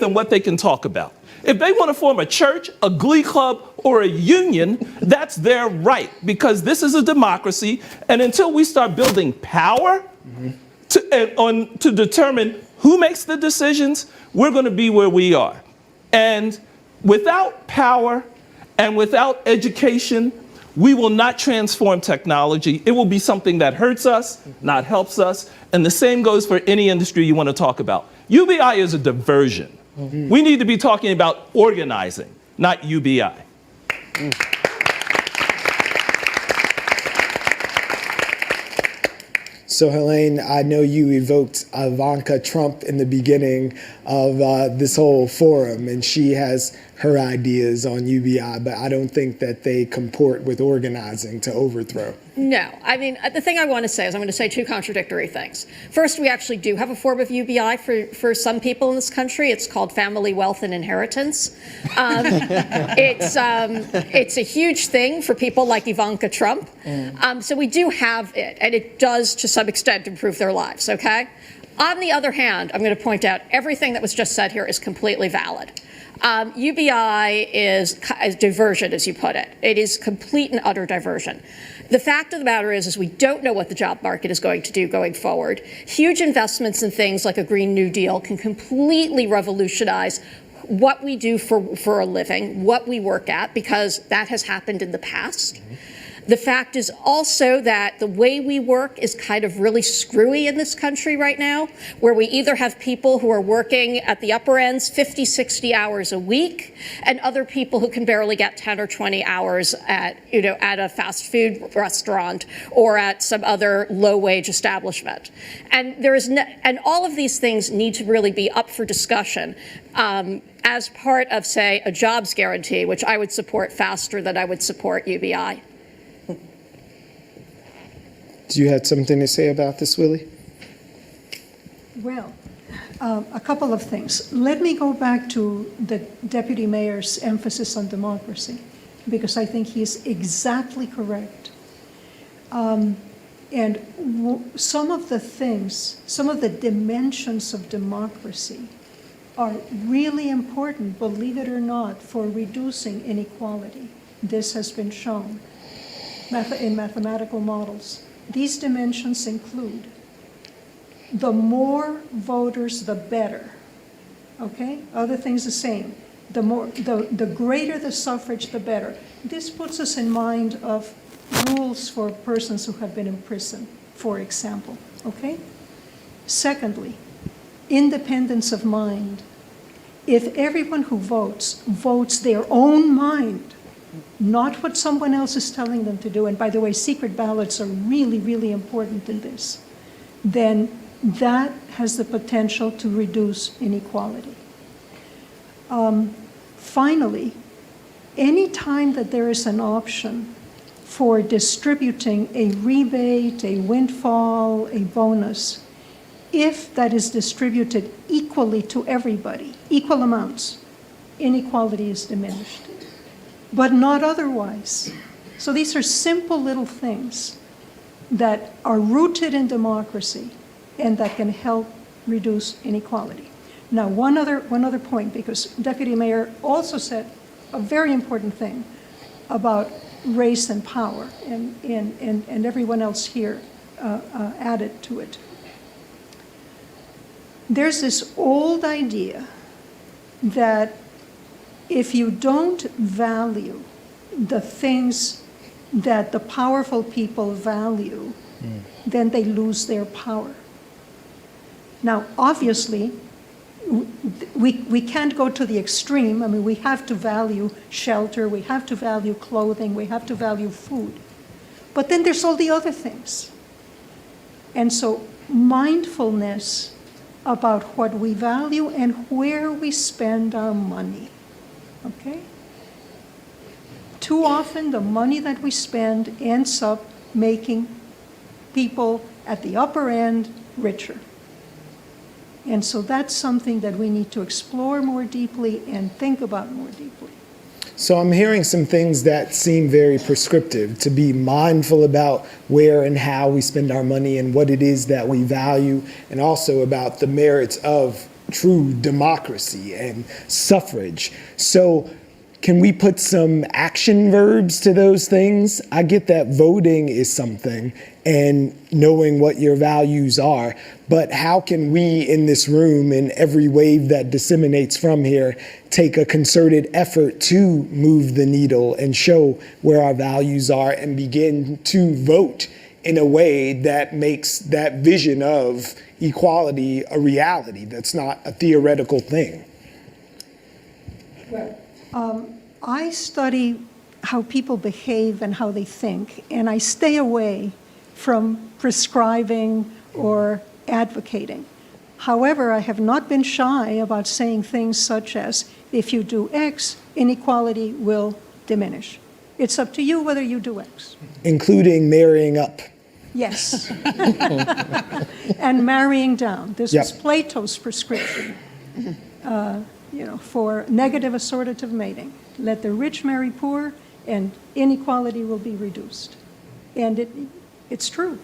and what they can talk about. If they want to form a church, a glee club, or a union, that's their right, because this is a democracy. And until we start building power to determine who makes the decisions, we're going to be where we are. And without power and without education, we will not transform technology. It will be something that hurts us, not helps us. And the same goes for any industry you want to talk about. UBI is a diversion. We need to be talking about organizing, not UBI. So Helene, I know you evoked Ivanka Trump in the beginning of this whole forum, and she has her ideas on UBI, but I don't think that they comport with organizing to overthrow. No, I mean, the thing I want to say is I'm going to say two contradictory things. First, we actually do have a form of UBI for some people in this country. It's called family wealth and inheritance. It's a huge thing for people like Ivanka Trump. So we do have it, and it does to some extent improve their lives, okay? On the other hand, I'm going to point out everything that was just said here is completely valid. UBI is diversion, as you put it. It is complete and utter diversion. The fact of the matter is we don't know what the job market is going to do going forward. Huge investments in things like a Green New Deal can completely revolutionize what we do for a living, what we work at, because that has happened in the past. The fact is also that the way we work is kind of really screwy in this country right now, where we either have people who are working at the upper ends 50, 60 hours a week, and other people who can barely get 10 or 20 hours at a fast food restaurant or at some other low-wage establishment. And and all of these things need to really be up for discussion as part of, say, a jobs guarantee, which I would support faster than I would support UBI. Do you have something to say about this, Willie? Well, a couple of things. Let me go back to the deputy mayor's emphasis on democracy, because I think he's exactly correct. And some of the dimensions of democracy are really important, believe it or not, for reducing inequality. This has been shown in mathematical models. These dimensions include the more voters, the better. Okay? Other things the same. The greater the suffrage, the better. This puts us in mind of rules for persons who have been in prison, for example. Okay? Secondly, independence of mind. If everyone who votes their own mind, not what someone else is telling them to do, and by the way, secret ballots are really, really important in this, then that has the potential to reduce inequality. Finally, any time that there is an option for distributing a rebate, a windfall, a bonus, if that is distributed equally to everybody, equal amounts, inequality is diminished, but not otherwise. So these are simple little things that are rooted in democracy and that can help reduce inequality. Now, one other point, because Deputy Mayor also said a very important thing about race and power, and everyone else here added to it. There's this old idea that if you don't value the things that the powerful people value, then they lose their power. Now, obviously, we can't go to the extreme. I mean, we have to value shelter, we have to value clothing, we have to value food. But then there's all the other things. And so mindfulness about what we value and where we spend our money. Okay? Too often, the money that we spend ends up making people at the upper end richer. And so that's something that we need to explore more deeply and think about more deeply. So I'm hearing some things that seem very prescriptive, to be mindful about where and how we spend our money and what it is that we value, and also about the merits of true democracy and suffrage. So can we put some action verbs to those things? I get that voting is something and knowing what your values are, but how can we in this room and every wave that disseminates from here take a concerted effort to move the needle and show where our values are and begin to vote in a way that makes that vision of equality a reality that's not a theoretical thing? I study how people behave and how they think, and I stay away from prescribing or advocating. However, I have not been shy about saying things such as, if you do X, inequality will diminish. It's up to you whether you do X. Including marrying up. Yes. And marrying down. This was Plato's prescription, for negative assortative mating. Let the rich marry poor, and inequality will be reduced. And it's true.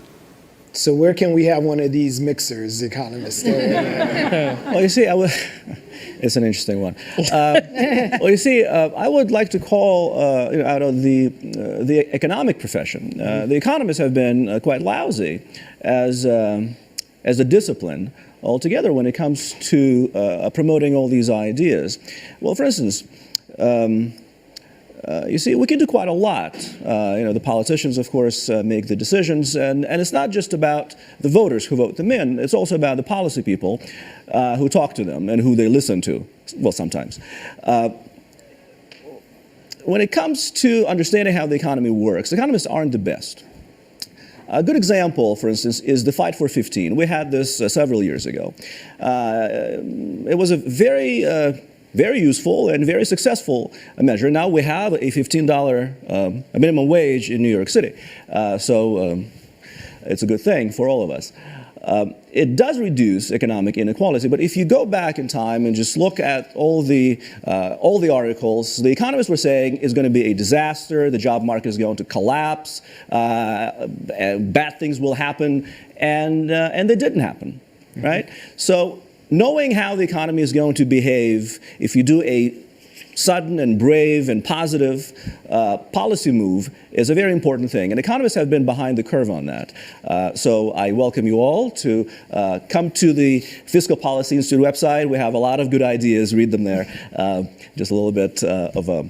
So where can we have one of these mixers, economists? Well, you see, it's an interesting one. Well, you see, I would like to call out of the economic profession. The economists have been quite lousy as a discipline altogether when it comes to promoting all these ideas. Well, for instance, you see, we can do quite a lot. The politicians, of course, make the decisions, and it's not just about the voters who vote them in. It's also about the policy people who talk to them and who they listen to, well, sometimes. When it comes to understanding how the economy works, economists aren't the best. A good example, for instance, is the Fight for 15. We had this several years ago. It was a very useful and very successful measure. Now we have a $15 minimum wage in New York City. So it's a good thing for all of us. It does reduce economic inequality, but if you go back in time and just look at all the articles, the economists were saying it's going to be a disaster, the job market is going to collapse, bad things will happen, and they didn't happen, right? So knowing how the economy is going to behave, if you do a sudden and brave and positive policy move, is a very important thing. And economists have been behind the curve on that. So I welcome you all to come to the Fiscal Policy Institute website. We have a lot of good ideas. Read them there. Just a little bit of a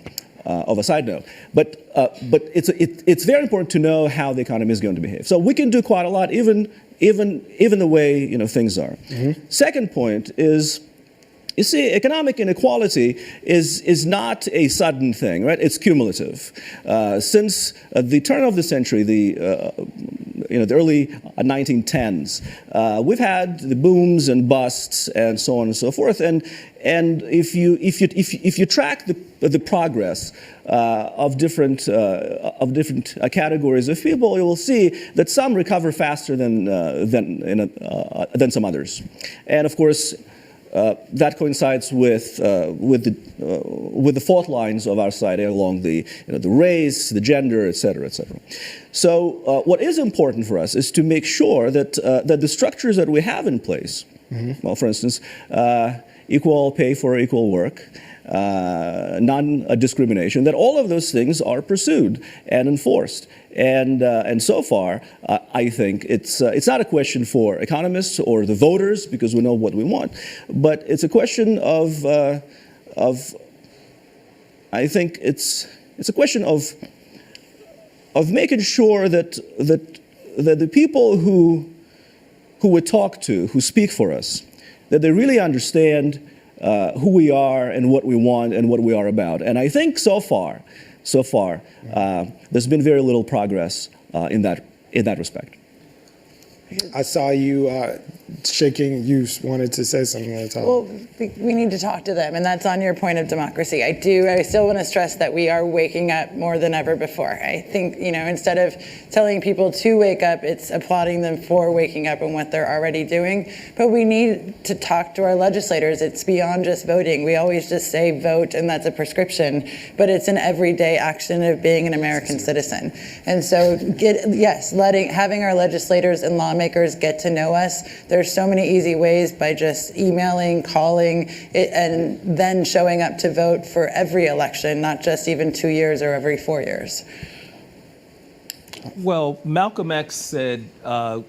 side note. But it's very important to know how the economy is going to behave. So we can do quite a lot, even the way things are. Mm-hmm. Second point is, you see, economic inequality is not a sudden thing, right? It's cumulative. Since the turn of the century, the early 1910s, we've had the booms and busts and so on and so forth. And if you track the progress of different categories of people, you will see that some recover faster than some others. And of course, that coincides with the fault lines of our society along the race, the gender, et cetera, et cetera. So what is important for us is to make sure that the structures that we have in place, mm-hmm. well, for instance, equal pay for equal work, non-discrimination, that all of those things are pursued and enforced. And so far, I think it's not a question for economists or the voters, because we know what we want, but it's a question of I think it's a question of making sure that the people who we talk to, who speak for us, that they really understand who we are and what we want and what we are about. And I think so far, there's been very little progress in that respect. I saw you shaking. You wanted to say something at the time. Well, we need to talk to them, and that's on your point of democracy. I still want to stress that we are waking up more than ever before. I think, instead of telling people to wake up, it's applauding them for waking up and what they're already doing. But we need to talk to our legislators. It's beyond just voting. We always just say vote, and that's a prescription, but it's an everyday action of being an American citizen. And so, having our legislators and lawmakers lawmakers get to know us. There's so many easy ways by just emailing, calling, and then showing up to vote for every election, not just even 2 years or every 4 years. Well, Malcolm X said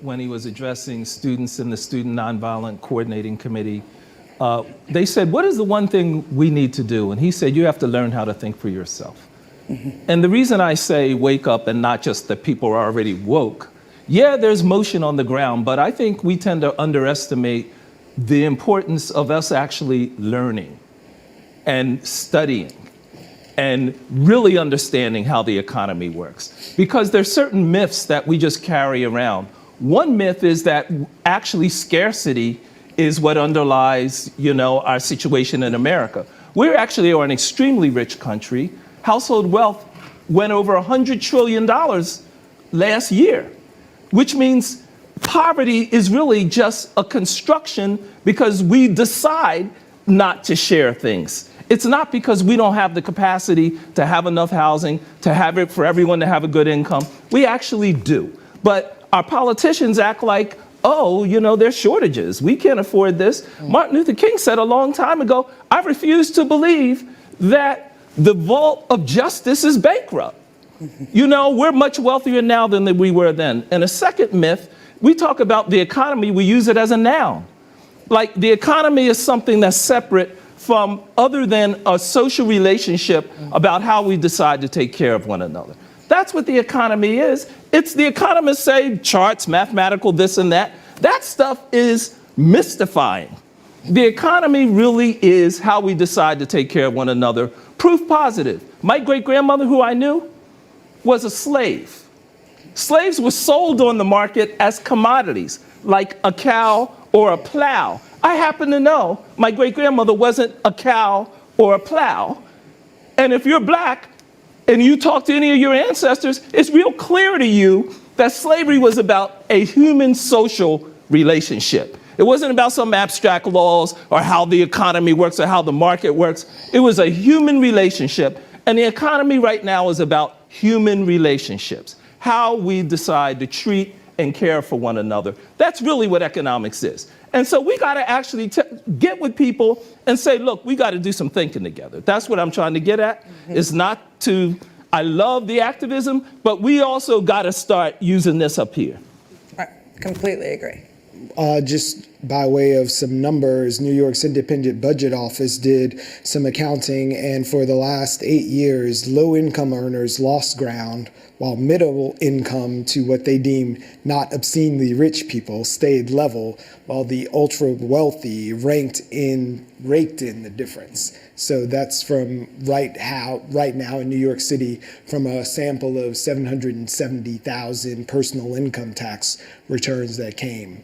when he was addressing students in the Student Nonviolent Coordinating Committee, they said, what is the one thing we need to do? And he said, you have to learn how to think for yourself. And the reason I say wake up and not just that people are already woke, yeah, there's motion on the ground, but I think we tend to underestimate the importance of us actually learning and studying and really understanding how the economy works. Because there's certain myths that we just carry around. One myth is that actually scarcity is what underlies, our situation in America. We actually are an extremely rich country. Household wealth went over $100 trillion last year, which means poverty is really just a construction because we decide not to share things. It's not because we don't have the capacity to have enough housing, to have it for everyone to have a good income. We actually do. But our politicians act like, oh, there's shortages. We can't afford this. Martin Luther King said a long time ago, I refuse to believe that the vault of justice is bankrupt. We're much wealthier now than we were then. And a second myth, we talk about the economy, we use it as a noun. Like the economy is something that's separate from other than a social relationship about how we decide to take care of one another. That's what the economy is. It's the economists say charts, mathematical, this and that. That stuff is mystifying. The economy really is how we decide to take care of one another. Proof positive. My great-grandmother, who I knew, was a slave. Slaves were sold on the market as commodities, like a cow or a plow. I happen to know my great-grandmother wasn't a cow or a plow. And if you're black and you talk to any of your ancestors, it's real clear to you that slavery was about a human social relationship. It wasn't about some abstract laws or how the economy works or how the market works. It was a human relationship. And the economy right now is about human relationships, how we decide to treat and care for one another. That's really what economics is. And so we got to actually get with people and say, look, we got to do some thinking together. That's what I'm trying to get at. It's not to, I love the activism, but we also got to start using this up here. I completely agree. Just by way of some numbers, New York's Independent Budget Office did some accounting, and for the last 8 years, low-income earners lost ground, while middle income to what they deemed not obscenely rich people stayed level, while the ultra-wealthy raked in the difference. So that's from right now in New York City, from a sample of 770,000 personal income tax returns that came.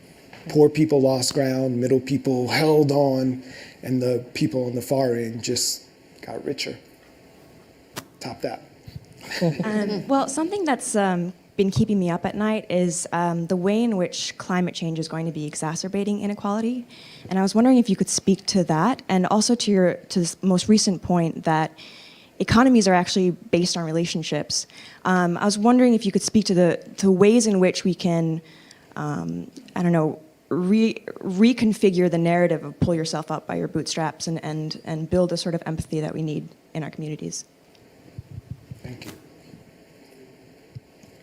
Poor people lost ground, middle people held on, and the people on the far end just got richer. Top that. Well, something that's been keeping me up at night is the way in which climate change is going to be exacerbating inequality. And I was wondering if you could speak to that, and also to this most recent point that economies are actually based on relationships. I was wondering if you could speak to the ways in which we can, reconfigure the narrative of pull yourself up by your bootstraps and build a sort of empathy that we need in our communities. Thank you.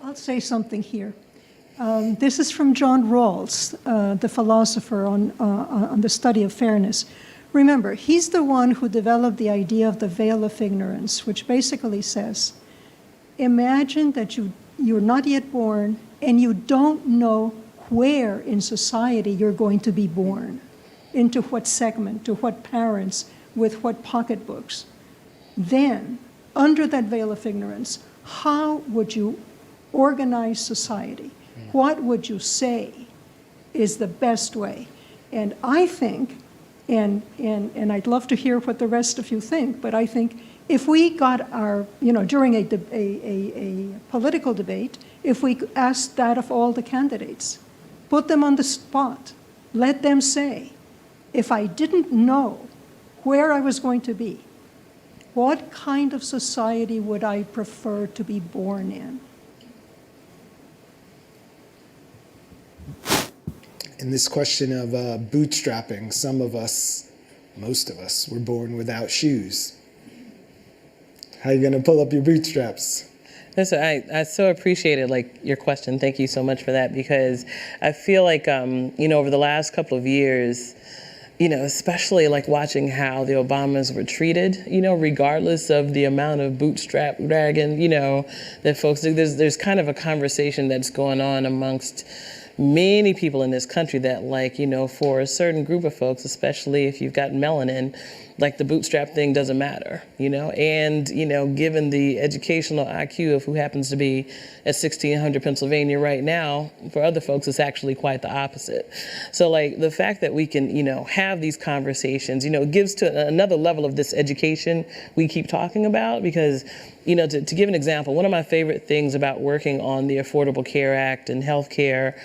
I'll say something here. This is from John Rawls, the philosopher on the study of fairness. Remember, he's the one who developed the idea of the veil of ignorance, which basically says, imagine that you're not yet born and you don't know where in society you're going to be born, into what segment, to what parents, with what pocketbooks. Then, under that veil of ignorance, how would you organize society? What would you say is the best way? And I think, and I'd love to hear what the rest of you think, but I think if we got our, during a political debate, if we asked that of all the candidates, put them on the spot, let them say, if I didn't know where I was going to be, what kind of society would I prefer to be born in? in this question of bootstrapping, some of us, most of us, were born without shoes. How are you going to pull up your bootstraps? Listen, I so appreciated your question. Thank you so much for that, because I feel like over the last couple of years, especially watching how the Obamas were treated, regardless of the amount of bootstrap dragging, that folks do. There's kind of a conversation that's going on amongst many people in this country that for a certain group of folks, especially if you've got melanin, the bootstrap thing doesn't matter, and, given the educational IQ of who happens to be at 1600 Pennsylvania right now, for other folks, it's actually quite the opposite. So the fact that we can, have these conversations, gives to another level of this education we keep talking about, because, to give an example, one of my favorite things about working on the Affordable Care Act and healthcare,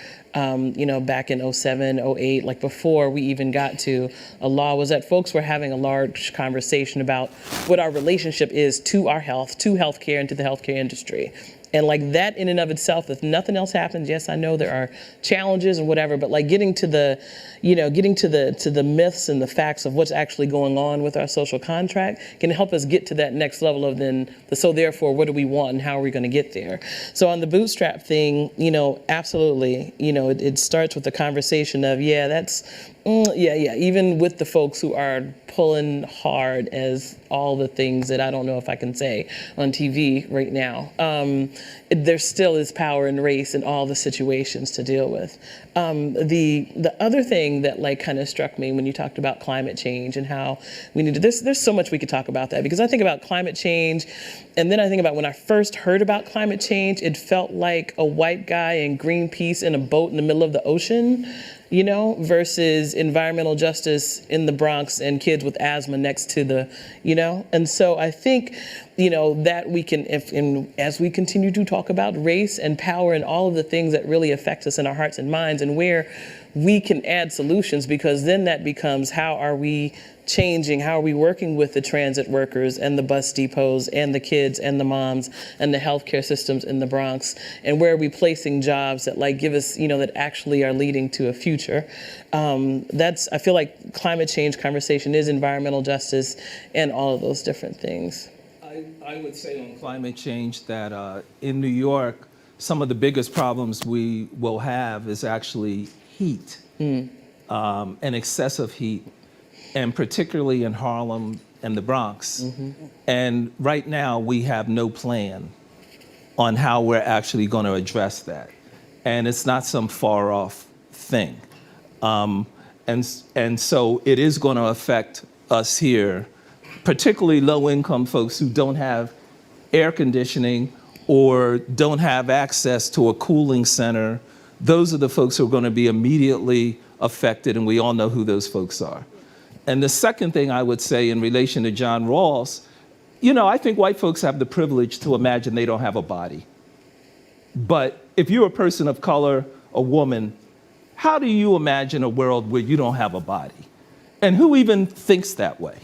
back in 07, 08, before we even got to a law, was that folks were having a large conversation about what our relationship is to our health, to healthcare, and to the healthcare industry. And that in and of itself, if nothing else happens, yes, I know there are challenges and whatever, but getting to the myths and the facts of what's actually going on with our social contract can help us get to that next level of so therefore, what do we want and how are we going to get there? So on the bootstrap thing, absolutely, it starts with the conversation of, even with the folks who are pulling hard as all the things that I don't know if I can say on TV right now, there still is power in race in all the situations to deal with. The other thing that kind of struck me when you talked about climate change and how we need to, there's so much we could talk about that, because I think about climate change, and then I think about when I first heard about climate change, it felt like a white guy in Greenpeace in a boat in the middle of the ocean, versus environmental justice in the Bronx and kids with asthma next to the, and so I think, that we can, as we continue to talk about race and power and all of the things that really affect us in our hearts and minds, and where we can add solutions, because then that becomes, how are we changing, how are we working with the transit workers and the bus depots and the kids and the moms and the healthcare systems in the Bronx, and where are we placing jobs that give us, that actually are leading to a future. I feel like climate change conversation is environmental justice and all of those different things. I would say on climate change that in New York, some of the biggest problems we will have is actually heat, and excessive heat, and particularly in Harlem and the Bronx. Mm-hmm. And right now, we have no plan on how we're actually going to address that. And it's not some far off thing. And so it is going to affect us here, particularly low-income folks who don't have air conditioning or don't have access to a cooling center. Those are the folks who are going to be immediately affected, and we all know who those folks are. And the second thing I would say in relation to John Rawls, I think white folks have the privilege to imagine they don't have a body. But if you're a person of color, a woman, how do you imagine a world where you don't have a body? And who even thinks that way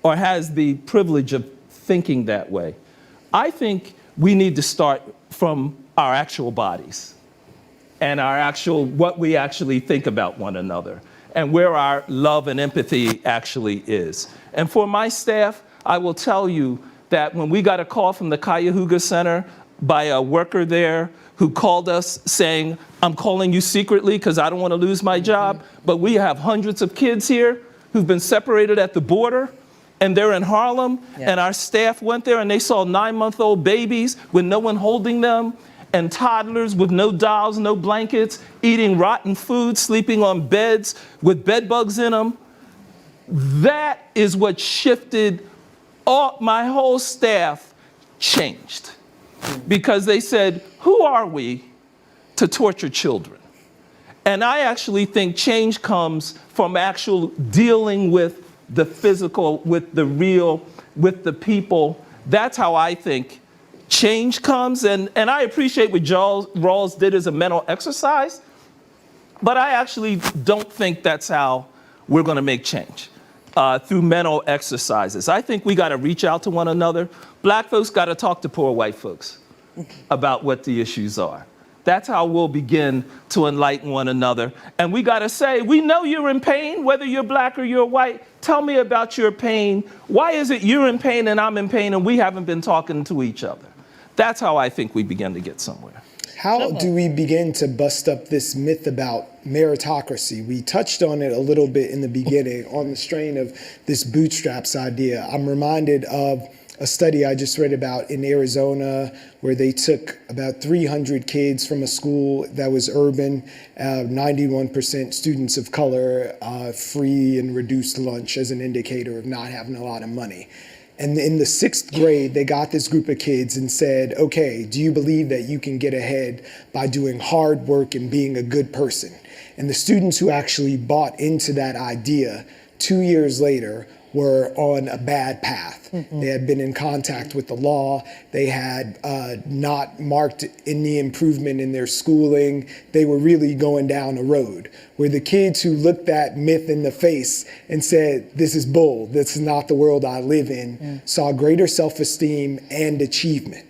or has the privilege of thinking that way? I think we need to start from our actual bodies and what we actually think about one another, and where our love and empathy actually is. And for my staff, I will tell you that when we got a call from the Cuyahoga Center by a worker there who called us saying, I'm calling you secretly because I don't want to lose my job, but we have hundreds of kids here who've been separated at the border, and they're in Harlem, and our staff went there and they saw 9-month-old babies with no one holding them, and toddlers with no dolls, no blankets, eating rotten food, sleeping on beds with bed bugs in them. That is what shifted my whole staff changed. Because they said, who are we to torture children? And I actually think change comes from actual dealing with the physical, with the real, with the people. That's how I think change comes. And I appreciate what Rawls did as a mental exercise, but I actually don't think that's how we're going to make change, through mental exercises. I think we got to reach out to one another. Black folks got to talk to poor white folks about what the issues are. That's how we'll begin to enlighten one another. And we got to say, we know you're in pain, whether you're black or you're white. Tell me about your pain. Why is it you're in pain and I'm in pain and we haven't been talking to each other? That's how I think we begin to get somewhere. How do we begin to bust up this myth about meritocracy? We touched on it a little bit in the beginning on the strain of this bootstraps idea. I'm reminded of a study I just read about in Arizona where they took about 300 kids from a school that was urban, 91% students of color, free and reduced lunch as an indicator of not having a lot of money. And in the 6th grade, they got this group of kids and said, okay, do you believe that you can get ahead by doing hard work and being a good person? And the students who actually bought into that idea 2 years later were on a bad path. They had been in contact with the law. They had not marked any improvement in their schooling. They were really going down a road where the kids who looked that myth in the face and said, this is bull, this is not the world I live in, saw greater self-esteem and achievement.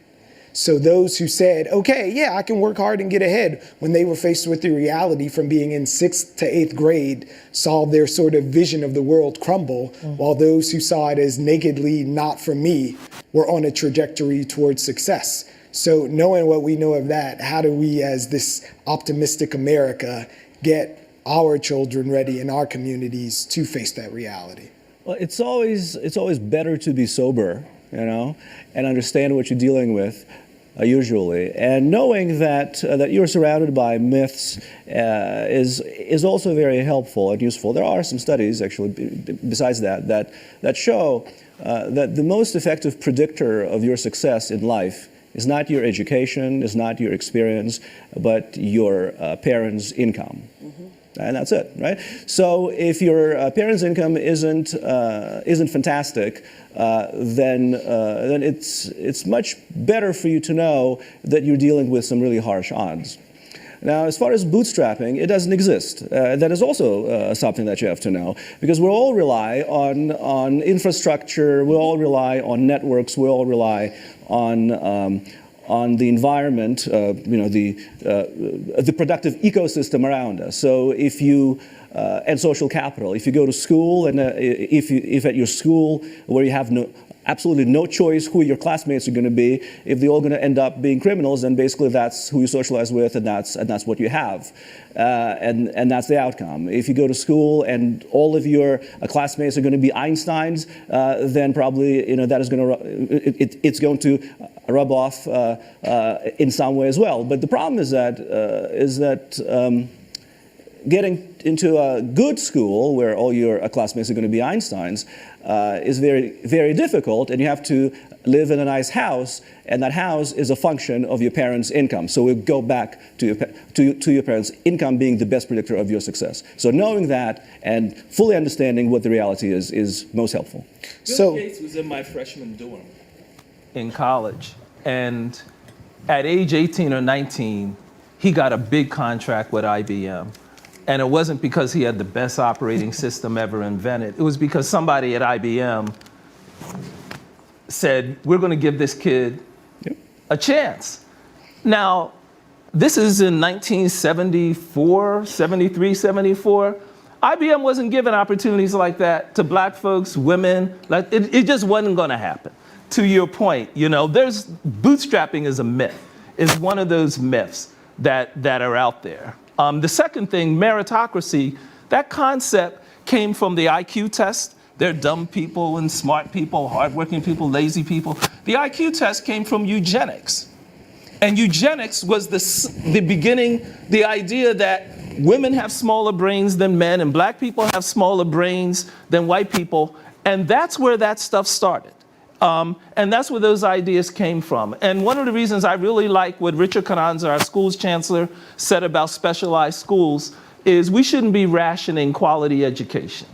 So those who said, okay, yeah, I can work hard and get ahead, when they were faced with the reality from being in 6th to 8th grade, saw their sort of vision of the world crumble, while those who saw it as nakedly not for me were on a trajectory towards success. So knowing what we know of that, how do we as this optimistic America get our children ready in our communities to face that reality? Well, it's always better to be sober, you know, and understand what you're dealing with. Usually, and knowing that that you're surrounded by myths is also very helpful and useful. There are some studies, actually, besides that show that the most effective predictor of your success in life is not your education, is not your experience, but your parents' income. And that's it, right? So if your parents' income isn't fantastic, then it's much better for you to know that you're dealing with some really harsh odds. Now, as far as bootstrapping, it doesn't exist. That is also something that you have to know, because we all rely on infrastructure, we all rely on networks, we all rely on the environment, the productive ecosystem around us. So if you, and social capital, if you go to school and if at your school where you have absolutely no choice who your classmates are going to be, if they're all going to end up being criminals, then basically that's who you socialize with, and that's what you have, and that's the outcome. If you go to school and all of your classmates are going to be Einsteins, then probably that is going to it's going to rub off in some way as well. But the problem is that getting into a good school where all your classmates are going to be Einsteins is very, very difficult, and you have to live in a nice house, and that house is a function of your parents' income. So we go back to your parents' income being the best predictor of your success. So knowing that and fully understanding what the reality is most helpful. Bill Gates was in my freshman dorm in college, and at age 18 or 19, he got a big contract with IBM. And it wasn't because he had the best operating system ever invented. It was because somebody at IBM said, we're going to give this kid a chance. Now, this is in 1974, 73, 74. IBM wasn't giving opportunities like that to black folks, women. Like it just wasn't going to happen. To your point, there's bootstrapping is a myth. It's one of those myths that are out there. The second thing, meritocracy, that concept came from the IQ test. There are dumb people and smart people, hardworking people, lazy people. The IQ test came from eugenics. And eugenics was the beginning, the idea that women have smaller brains than men and black people have smaller brains than white people. And that's where that stuff started. And that's where those ideas came from. And one of the reasons I really like what Richard Carranza, our schools chancellor, said about specialized schools is we shouldn't be rationing quality education.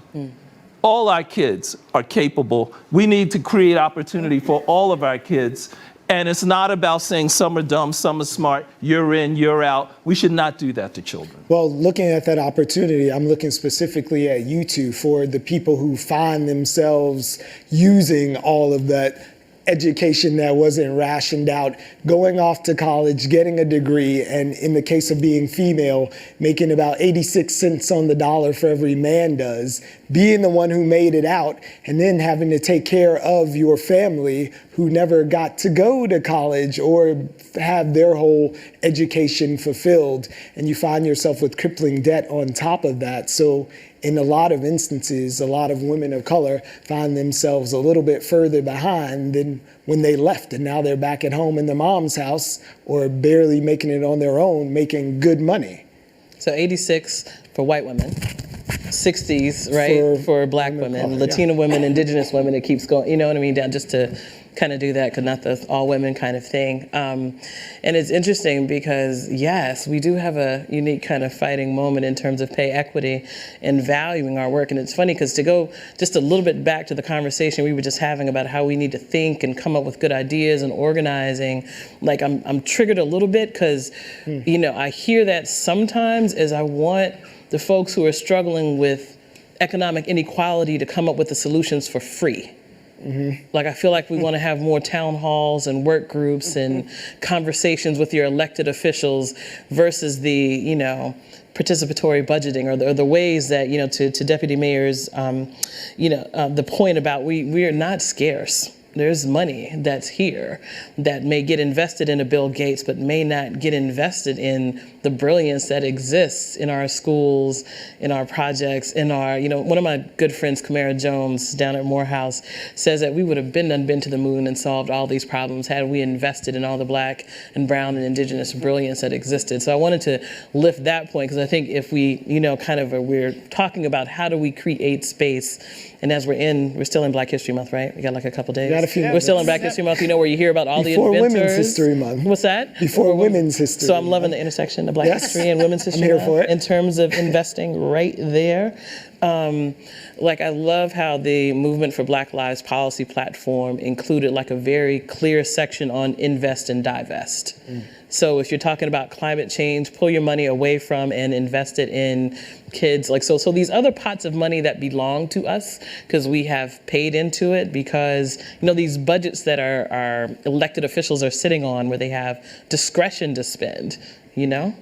All our kids are capable. We need to create opportunity for all of our kids. And it's not about saying some are dumb, some are smart, you're in, you're out. We should not do that to children. Well, looking at that opportunity, I'm looking specifically at you two for the people who find themselves using all of that education that wasn't rationed out, going off to college, getting a degree, and in the case of being female, making about 86 cents on the dollar for every man does, being the one who made it out, and then having to take care of your family who never got to go to college or have their whole education fulfilled, and you find yourself with crippling debt on top of that. So in a lot of instances, a lot of women of color find themselves a little bit further behind than when they left, and now they're back at home in their mom's house or barely making it on their own, making good money. So 86 for white women, 60s, right, for black women, Latina women, indigenous women, it keeps going, you know what I mean, down just to kind of do that, because not the all women kind of thing. And it's interesting because, yes, we do have a unique kind of fighting moment in terms of pay equity and valuing our work. And it's funny because to go just a little bit back to the conversation we were just having about how we need to think and come up with good ideas and organizing, like I'm triggered a little bit because, you know, I hear that sometimes as I want the folks who are struggling with economic inequality to come up with the solutions for free. Like, I feel like we want to have more town halls and work groups and conversations with your elected officials versus the, you know, participatory budgeting or the ways that, you know, to Deputy Mayor's, the point about we are not scarce. There's money that's here that may get invested in a Bill Gates, but may not get invested in the brilliance that exists in our schools, in our projects, in our, you know, one of my good friends, Kamara Jones, down at Morehouse, says that we would have been to the moon and solved all these problems had we invested in all the black and brown and indigenous brilliance that existed. So I wanted to lift that point, because I think if we, you know, we're talking about how do we create space, and as we're still in Black History Month, right? We got like a couple days. We're still in Black History Month, you know, where you hear about all the inventors. Before Women's History Month. What's that? Before Women's History So I'm loving the intersection of Black History and Women's History I'm here for it. in terms of investing right there. Like, I love how the Movement for Black Lives policy platform included like a very clear section on invest and divest. So if you're talking about climate change, pull your money away from and invest it in kids. Like, so these other pots of money that belong to us because we have paid into it, because, you know, these budgets that our elected officials are sitting on where they have discretion to spend, you know,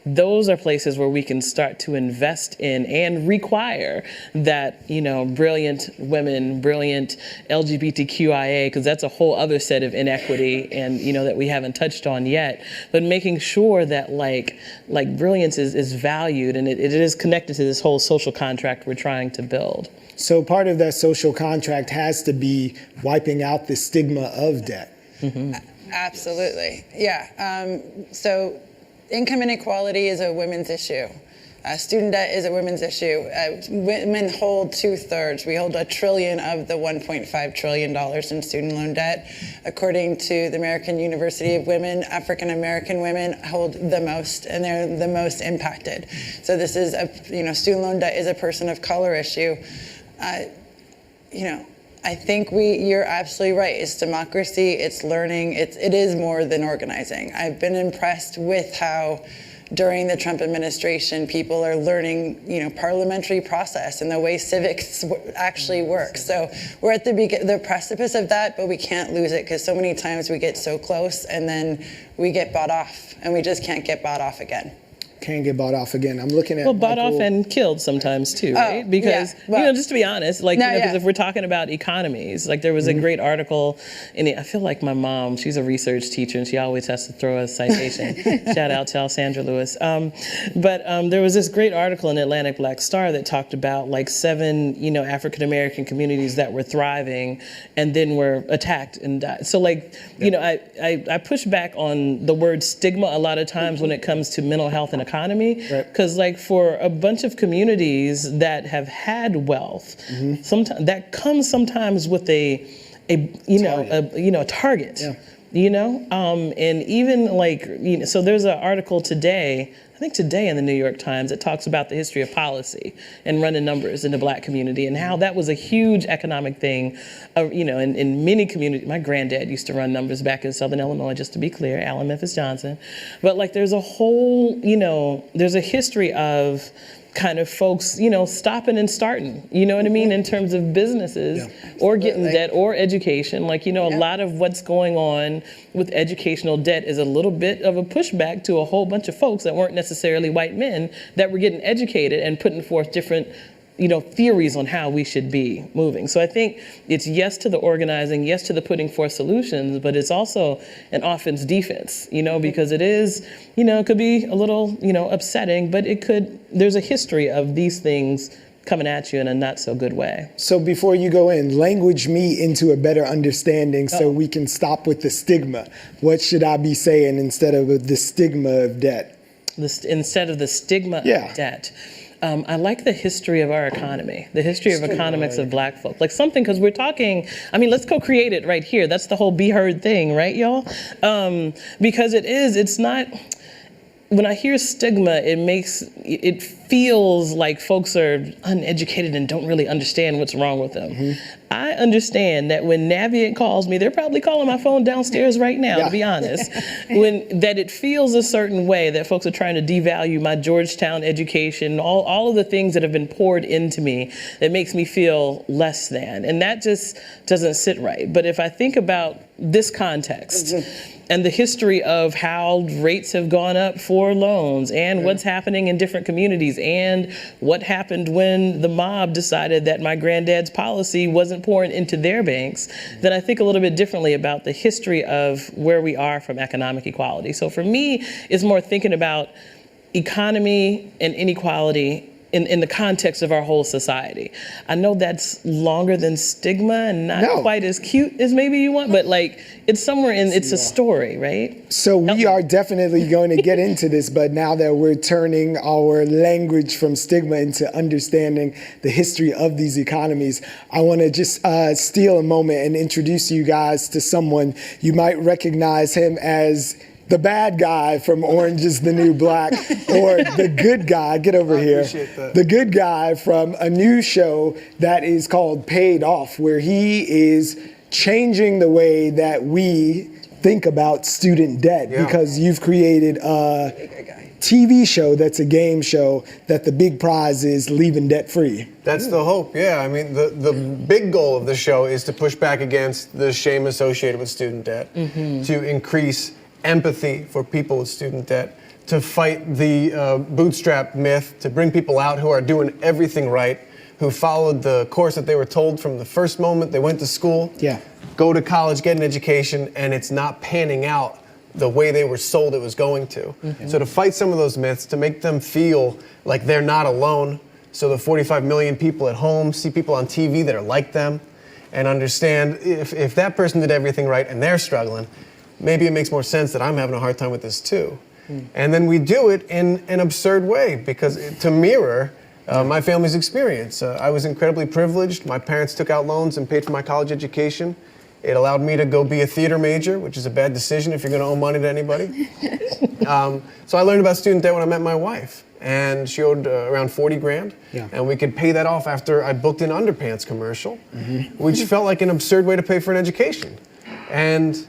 those are places where we can start to invest in and require that, you know, brilliant women, brilliant LGBTQIA, because that's a whole other set of inequity and, you know, that we haven't touched on yet, but making sure that like brilliance is valued, and it is connected to this whole social contract we're trying to build. So part of that social contract has to be wiping out the stigma of debt. Absolutely, yeah. So income inequality is a women's issue. Student debt is a women's issue. Women hold 2/3. We hold $1 trillion of the $1.5 trillion in student loan debt. According to the American University of Women, African American women hold the most, and they're the most impacted. So this is student loan debt is a person of color issue. I think you're absolutely right. It's democracy, it's learning, it is more than organizing. I've been impressed with how during the Trump administration, people are learning, parliamentary process and the way civics actually works. So we're at the precipice of that, but we can't lose it, because so many times we get so close and then we get bought off, and we just can't get bought off again. Can't get bought off again. I'm looking at bought off and killed sometimes too, right? Because just to be honest, because if we're talking about economies, like there was a great article I feel like my mom, she's a research teacher and she always has to throw a citation. Shout out to Alessandra Lewis. But there was this great article in Atlantic Black Star that talked about like 7, African American communities that were thriving and then were attacked and died. So I push back on the word stigma a lot of times when it comes to mental health and economy, because for a bunch of communities that have had wealth, sometimes that comes sometimes with a target, and even so there's an article today, I think today in the New York Times, that talks about the history of policy and running numbers in the Black community and how that was a huge economic thing, in many communities. My granddad used to run numbers back in Southern Illinois, just to be clear, Allen Memphis Johnson. But there's a whole, there's a history of kind of folks, you know, stopping and starting, you know what I mean, in terms of businesses or getting debt or education. Like, you know, a lot of what's going on with educational debt is a little bit of a pushback to a whole bunch of folks that weren't necessarily white men that were getting educated and putting forth different, you know, theories on how we should be moving. So I think it's yes to the organizing, yes to the putting forth solutions, but it's also an offense defense, you know, because it is, you know, it could be a little, you know, upsetting, but there's a history of these things coming at you in a not so good way. So before you go in, language me into a better understanding so we can stop with the stigma. What should I be saying instead of the stigma of debt? Instead of the stigma of debt. I like the history of our economy, the history of economics of black folk. Like something, because we're talking, I mean, let's co-create it right here. That's the whole be heard thing, right, y'all? Because it's not, when I hear stigma, it feels like folks are uneducated and don't really understand what's wrong with them. I understand that when Navient calls me, they're probably calling my phone downstairs right now, to be honest, that it feels a certain way, that folks are trying to devalue my Georgetown education, all of the things that have been poured into me that makes me feel less than. And that just doesn't sit right. But if I think about this context and the history of how rates have gone up for loans and what's happening in different communities and what happened when the mob decided that my granddad's policy wasn't pouring into their banks, then I think a little bit differently about the history of where we are from economic equality. So for me, it's more thinking about economy and inequality in the context of our whole society. I know that's longer than stigma and not quite as cute as maybe you want, but like it's somewhere it's a story, right? So we are definitely going to get into this, but now that we're turning our language from stigma into understanding the history of these economies, I want to just steal a moment and introduce you guys to someone. You might recognize him as the bad guy from Orange is the New Black, or the good guy, get over here, the good guy from a new show that is called Paid Off, where he is changing the way that we think about student debt, because you've created a TV show that's a game show that the big prize is leaving debt free. That's the hope, yeah. I mean, the big goal of the show is to push back against the shame associated with student debt, to increase empathy for people with student debt, to fight the bootstrap myth, to bring people out who are doing everything right, who followed the course that they were told from the first moment they went to school, go to college, get an education, and it's not panning out the way they were sold it was going to. So to fight some of those myths, to make them feel like they're not alone, so the 45 million people at home see people on TV that are like them, and understand if that person did everything right and they're struggling, maybe it makes more sense that I'm having a hard time with this too. And then we do it in an absurd way, because to mirror my family's experience. I was incredibly privileged. My parents took out loans and paid for my college education. It allowed me to go be a theater major, which is a bad decision if you're going to owe money to anybody. So I learned about student debt when I met my wife, and she owed around 40 grand, and we could pay that off after I booked an underpants commercial, which felt like an absurd way to pay for an education. And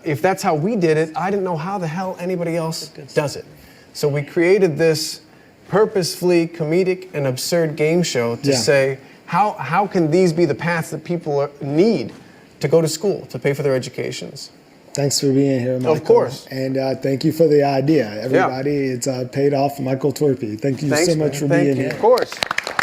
if that's how we did it, I didn't know how the hell anybody else does it. So we created this purposefully comedic and absurd game show to say, how can these be the paths that people need to go to school, to pay for their educations? Thanks for being here, Michael. Of course. And thank you for the idea. Everybody, it's Paid Off, Michael Torpy. Thank you so much for being here. Of course.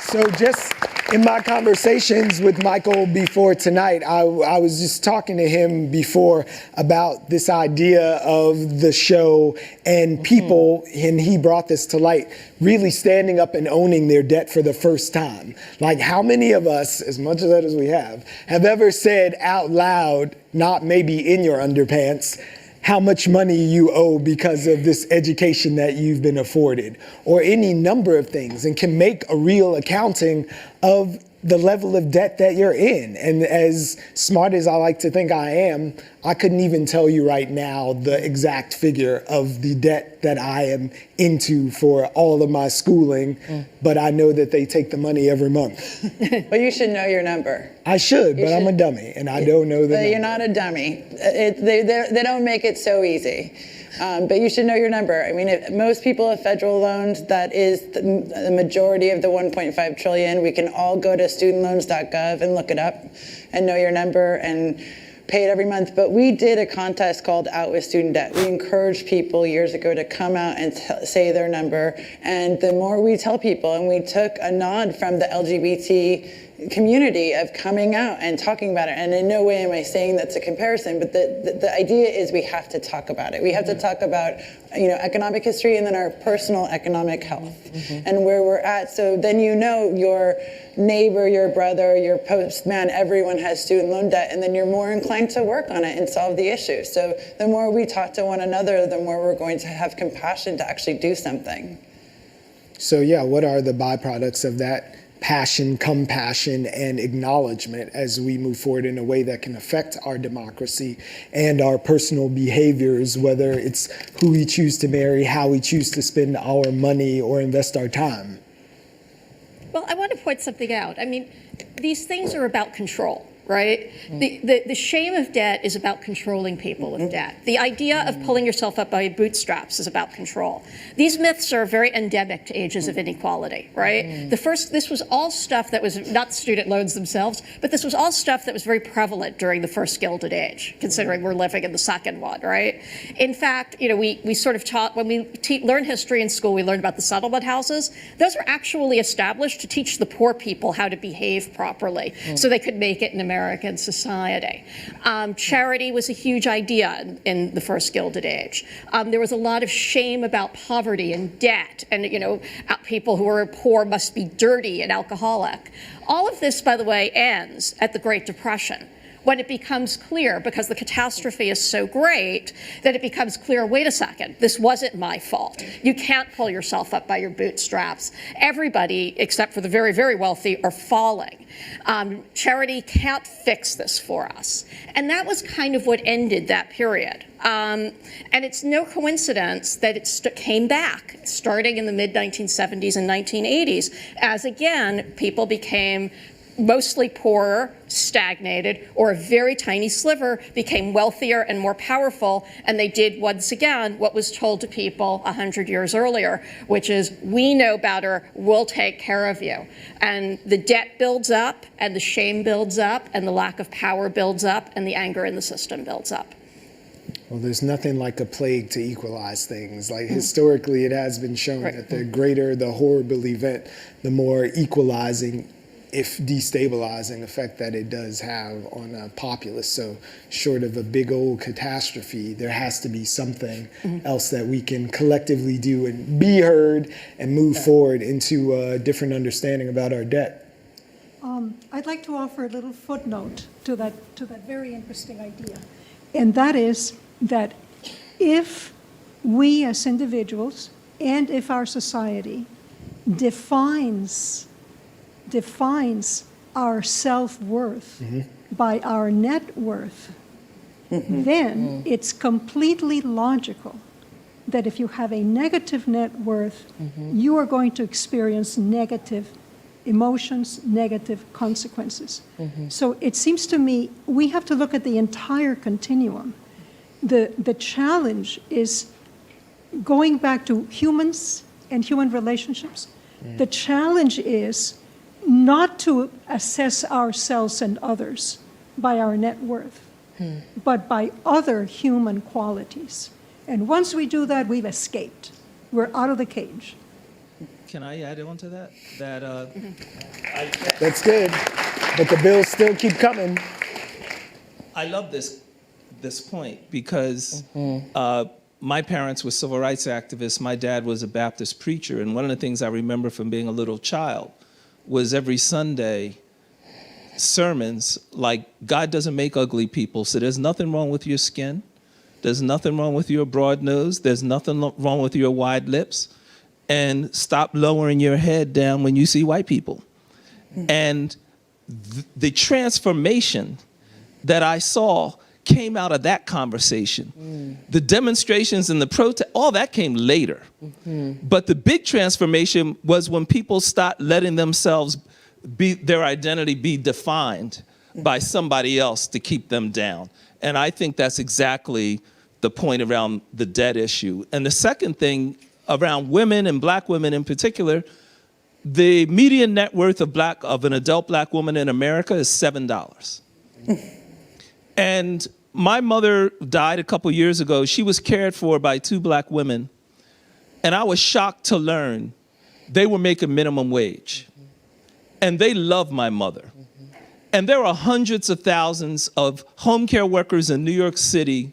So just in my conversations with Michael before tonight, I was just talking to him before about this idea of the show and people, and he brought this to light, really standing up and owning their debt for the first time. Like, how many of us, as much of that as we have ever said out loud, not maybe in your underpants, how much money you owe because of this education that you've been afforded, or any number of things, and can make a real accounting of the level of debt that you're in. And as smart as I like to think I am, I couldn't even tell you right now the exact figure of the debt that I am into for all of my schooling, but I know that they take the money every month. Well, you should know your number. I should, but I'm a dummy, and I don't know the number. You're not a dummy. They don't make it so easy. But you should know your number. I mean, if most people have federal loans, that is the majority of the 1.5 trillion. We can all go to studentloans.gov and look it up and know your number and pay it every month. But we did a contest called Out with Student Debt. We encouraged people years ago to come out and say their number. And the more we tell people, and we took a nod from the LGBT community of coming out and talking about it. And in no way am I saying that's a comparison, but the idea is we have to talk about it. We have to talk about, economic history and then our personal economic health and where we're at. So then your neighbor, your brother, your postman, everyone has student loan debt, and then you're more inclined to work on it and solve the issue. So the more we talk to one another, the more we're going to have compassion to actually do something. So yeah, what are the byproducts of that passion, compassion, and acknowledgement as we move forward in a way that can affect our democracy and our personal behaviors, whether it's who we choose to marry, how we choose to spend our money or invest our time? Well, I want to point something out. I mean, these things are about control, right? The shame of debt is about controlling people with debt. The idea of pulling yourself up by your bootstraps is about control. These myths are very endemic to ages of inequality, right? This was all stuff that was not student loans themselves, but this was all stuff that was very prevalent during the first Gilded Age, considering we're living in the second one, right? In fact, we sort of taught, when we learn history in school, we learned about the settlement houses. Those were actually established to teach the poor people how to behave properly so they could make it in American society. Charity was a huge idea in the first Gilded Age. There was a lot of shame about poverty and debt, and people who are poor must be dirty and alcoholic. All of this, by the way, ends at the Great Depression, when it becomes clear, because the catastrophe is so great, that it becomes clear, wait a second, this wasn't my fault. You can't pull yourself up by your bootstraps. Everybody, except for the very, very wealthy, are falling. Charity can't fix this for us. And that was kind of what ended that period. And it's no coincidence that it came back, starting in the mid-1970s and 1980s, as again, people became mostly poorer, stagnated, or a very tiny sliver became wealthier and more powerful, and they did once again what was told to people 100 years earlier, which is, we know better, we'll take care of you. And the debt builds up, and the shame builds up, and the lack of power builds up, and the anger in the system builds up. Well, there's nothing like a plague to equalize things. Like historically, it has been shown that the greater the horrible event, the more equalizing, if destabilizing effect that it does have on a populace. So short of a big old catastrophe, there has to be something else that we can collectively do and be heard and move forward into a different understanding about our debt. I'd like to offer a little footnote to that very interesting idea. And that is that if we as individuals and if our society defines our self-worth by our net worth, then it's completely logical that if you have a negative net worth, you are going to experience negative emotions, negative consequences. So it seems to me we have to look at the entire continuum. The challenge is going back to humans and human relationships. The challenge is not to assess ourselves and others by our net worth, but by other human qualities. And once we do that, we've escaped. We're out of the cage. Can I add on to that? That's good, but the bills still keep coming. I love this point because my parents were civil rights activists. My dad was a Baptist preacher, and one of the things I remember from being a little child was every Sunday sermons like, God doesn't make ugly people, so there's nothing wrong with your skin. There's nothing wrong with your broad nose. There's nothing wrong with your wide lips. And stop lowering your head down when you see white people. And the transformation that I saw came out of that conversation. The demonstrations and the protest, all that came later. But the big transformation was when people stopped letting themselves their identity be defined by somebody else to keep them down. And I think that's exactly the point around the debt issue. And the second thing around women and black women in particular, the median net worth of an adult black woman in America is $7. And my mother died a couple years ago. She was cared for by 2 black women. And I was shocked to learn they were making minimum wage. And they love my mother. And there are hundreds of thousands of home care workers in New York City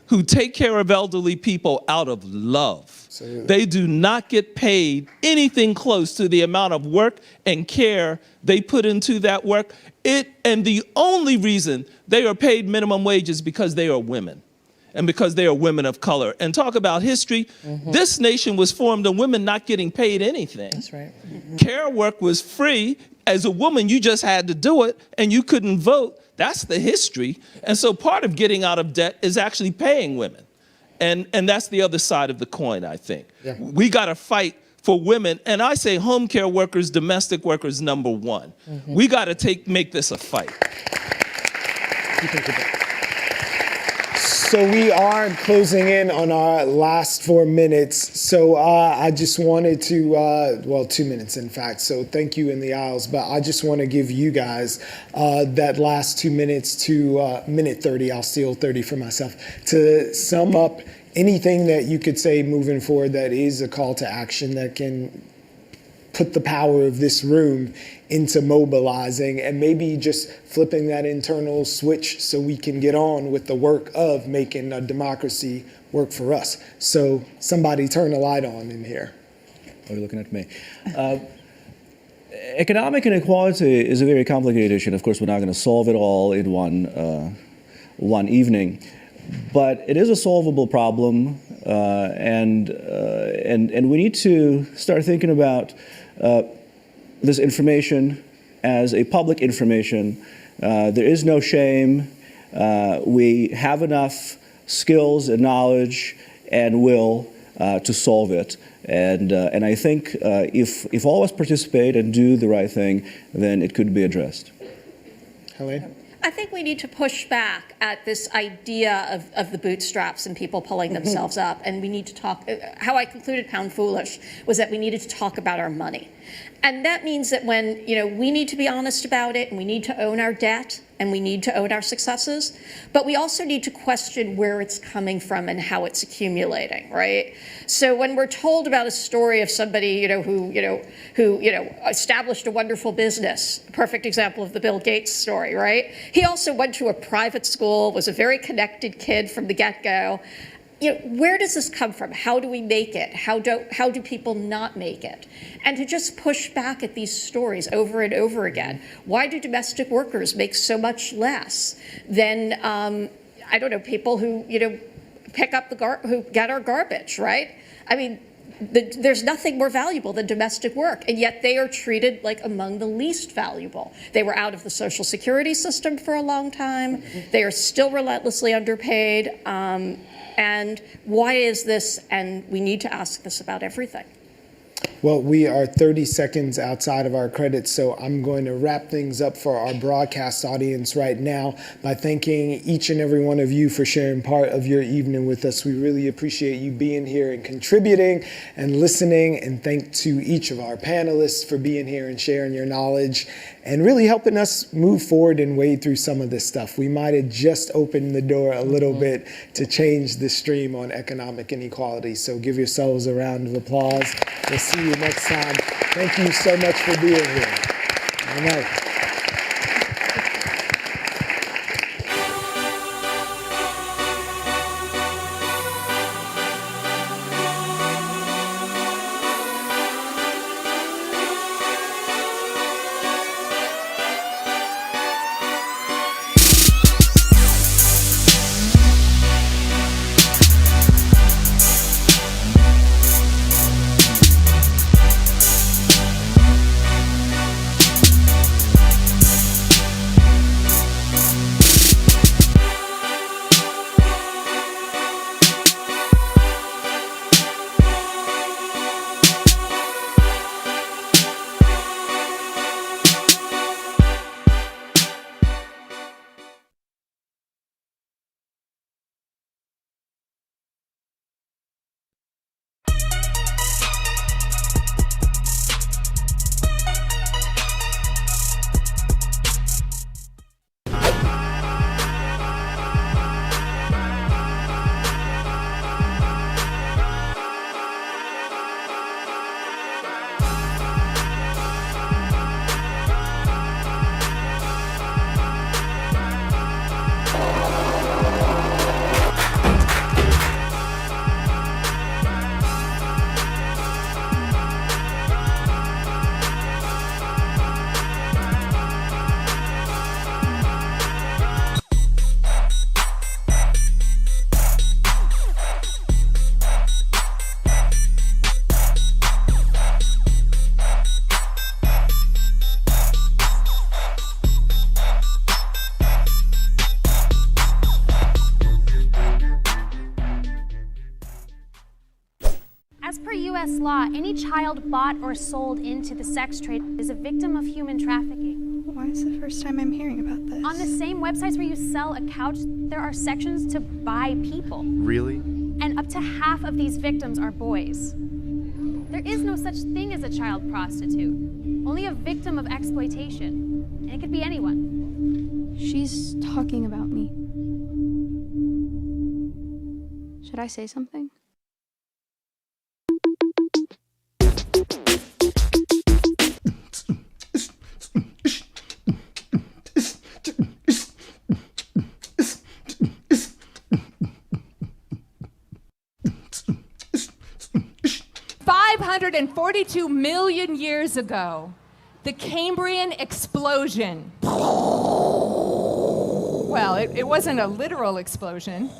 who take care of elderly people out of love. They do not get paid anything close to the amount of work and care they put into that work. And the only reason they are paid minimum wage is because they are women and because they are women of color. And talk about history, this nation was formed on women not getting paid anything. That's right. Care work was free. As a woman, you just had to do it and you couldn't vote. That's the history. And so part of getting out of debt is actually paying women. And that's the other side of the coin, I think. Yeah. We got to fight for women. And I say home care workers, domestic workers, number one. We got to make this a fight. So we are closing in on our last 4 minutes. So I just wanted to, well, 2 minutes in fact. So thank you in the aisles. But I just want to give you guys that last 2 minutes to minute 30. I'll steal 30 for myself to sum up anything that you could say moving forward that is a call to action that can put the power of this room into mobilizing and maybe just flipping that internal switch so we can get on with the work of making a democracy work for us. So somebody turn a light on in here. Oh, you're looking at me. Economic inequality is a very complicated issue. And of course, we're not going to solve it all in one evening. But it is a solvable problem, and we need to start thinking about this information as a public information. There is no shame. We have enough skills and knowledge and will to solve it. And I think if all of us participate and do the right thing, then it could be addressed. Helene? I think we need to push back at this idea of the bootstraps and people pulling themselves up. And we need to talk, how I concluded Pound Foolish was that we needed to talk about our money. And that means that when, we need to be honest about it and we need to own our debt and we need to own our successes, but we also need to question where it's coming from and how it's accumulating, right? So when we're told about a story of somebody, who established a wonderful business, perfect example of the Bill Gates story, right? He also went to a private school, was a very connected kid from the get-go. Where does this come from? How do we make it? How do people not make it? And to just push back at these stories over and over again. Why do domestic workers make so much less than, people who, pick up who get our garbage, right? I mean, there's nothing more valuable than domestic work, and yet they are treated like among the least valuable. They were out of the Social Security system for a long time. They are still relentlessly underpaid. And why is this? And we need to ask this about everything. Well, we are 30 seconds outside of our credits, so I'm going to wrap things up for our broadcast audience right now by thanking each and every one of you for sharing part of your evening with us. We really appreciate you being here and contributing and listening, and thank to each of our panelists for being here and sharing your knowledge and really helping us move forward and wade through some of this stuff. We might have just opened the door a little bit to change the stream on economic inequality. So give yourselves a round of applause. We'll see you next time. Thank you so much for being here. All right. U.S. law, any child bought or sold into the sex trade is a victim of human trafficking. Why is the first time I'm hearing about this? On the same websites where you sell a couch, there are sections to buy people. Really? And up to half of these victims are boys. There is no such thing as a child prostitute, only a victim of exploitation. And it could be anyone. She's talking about me. Should I say something? $542 million years ago, the Cambrian explosion. Well, it wasn't a literal explosion.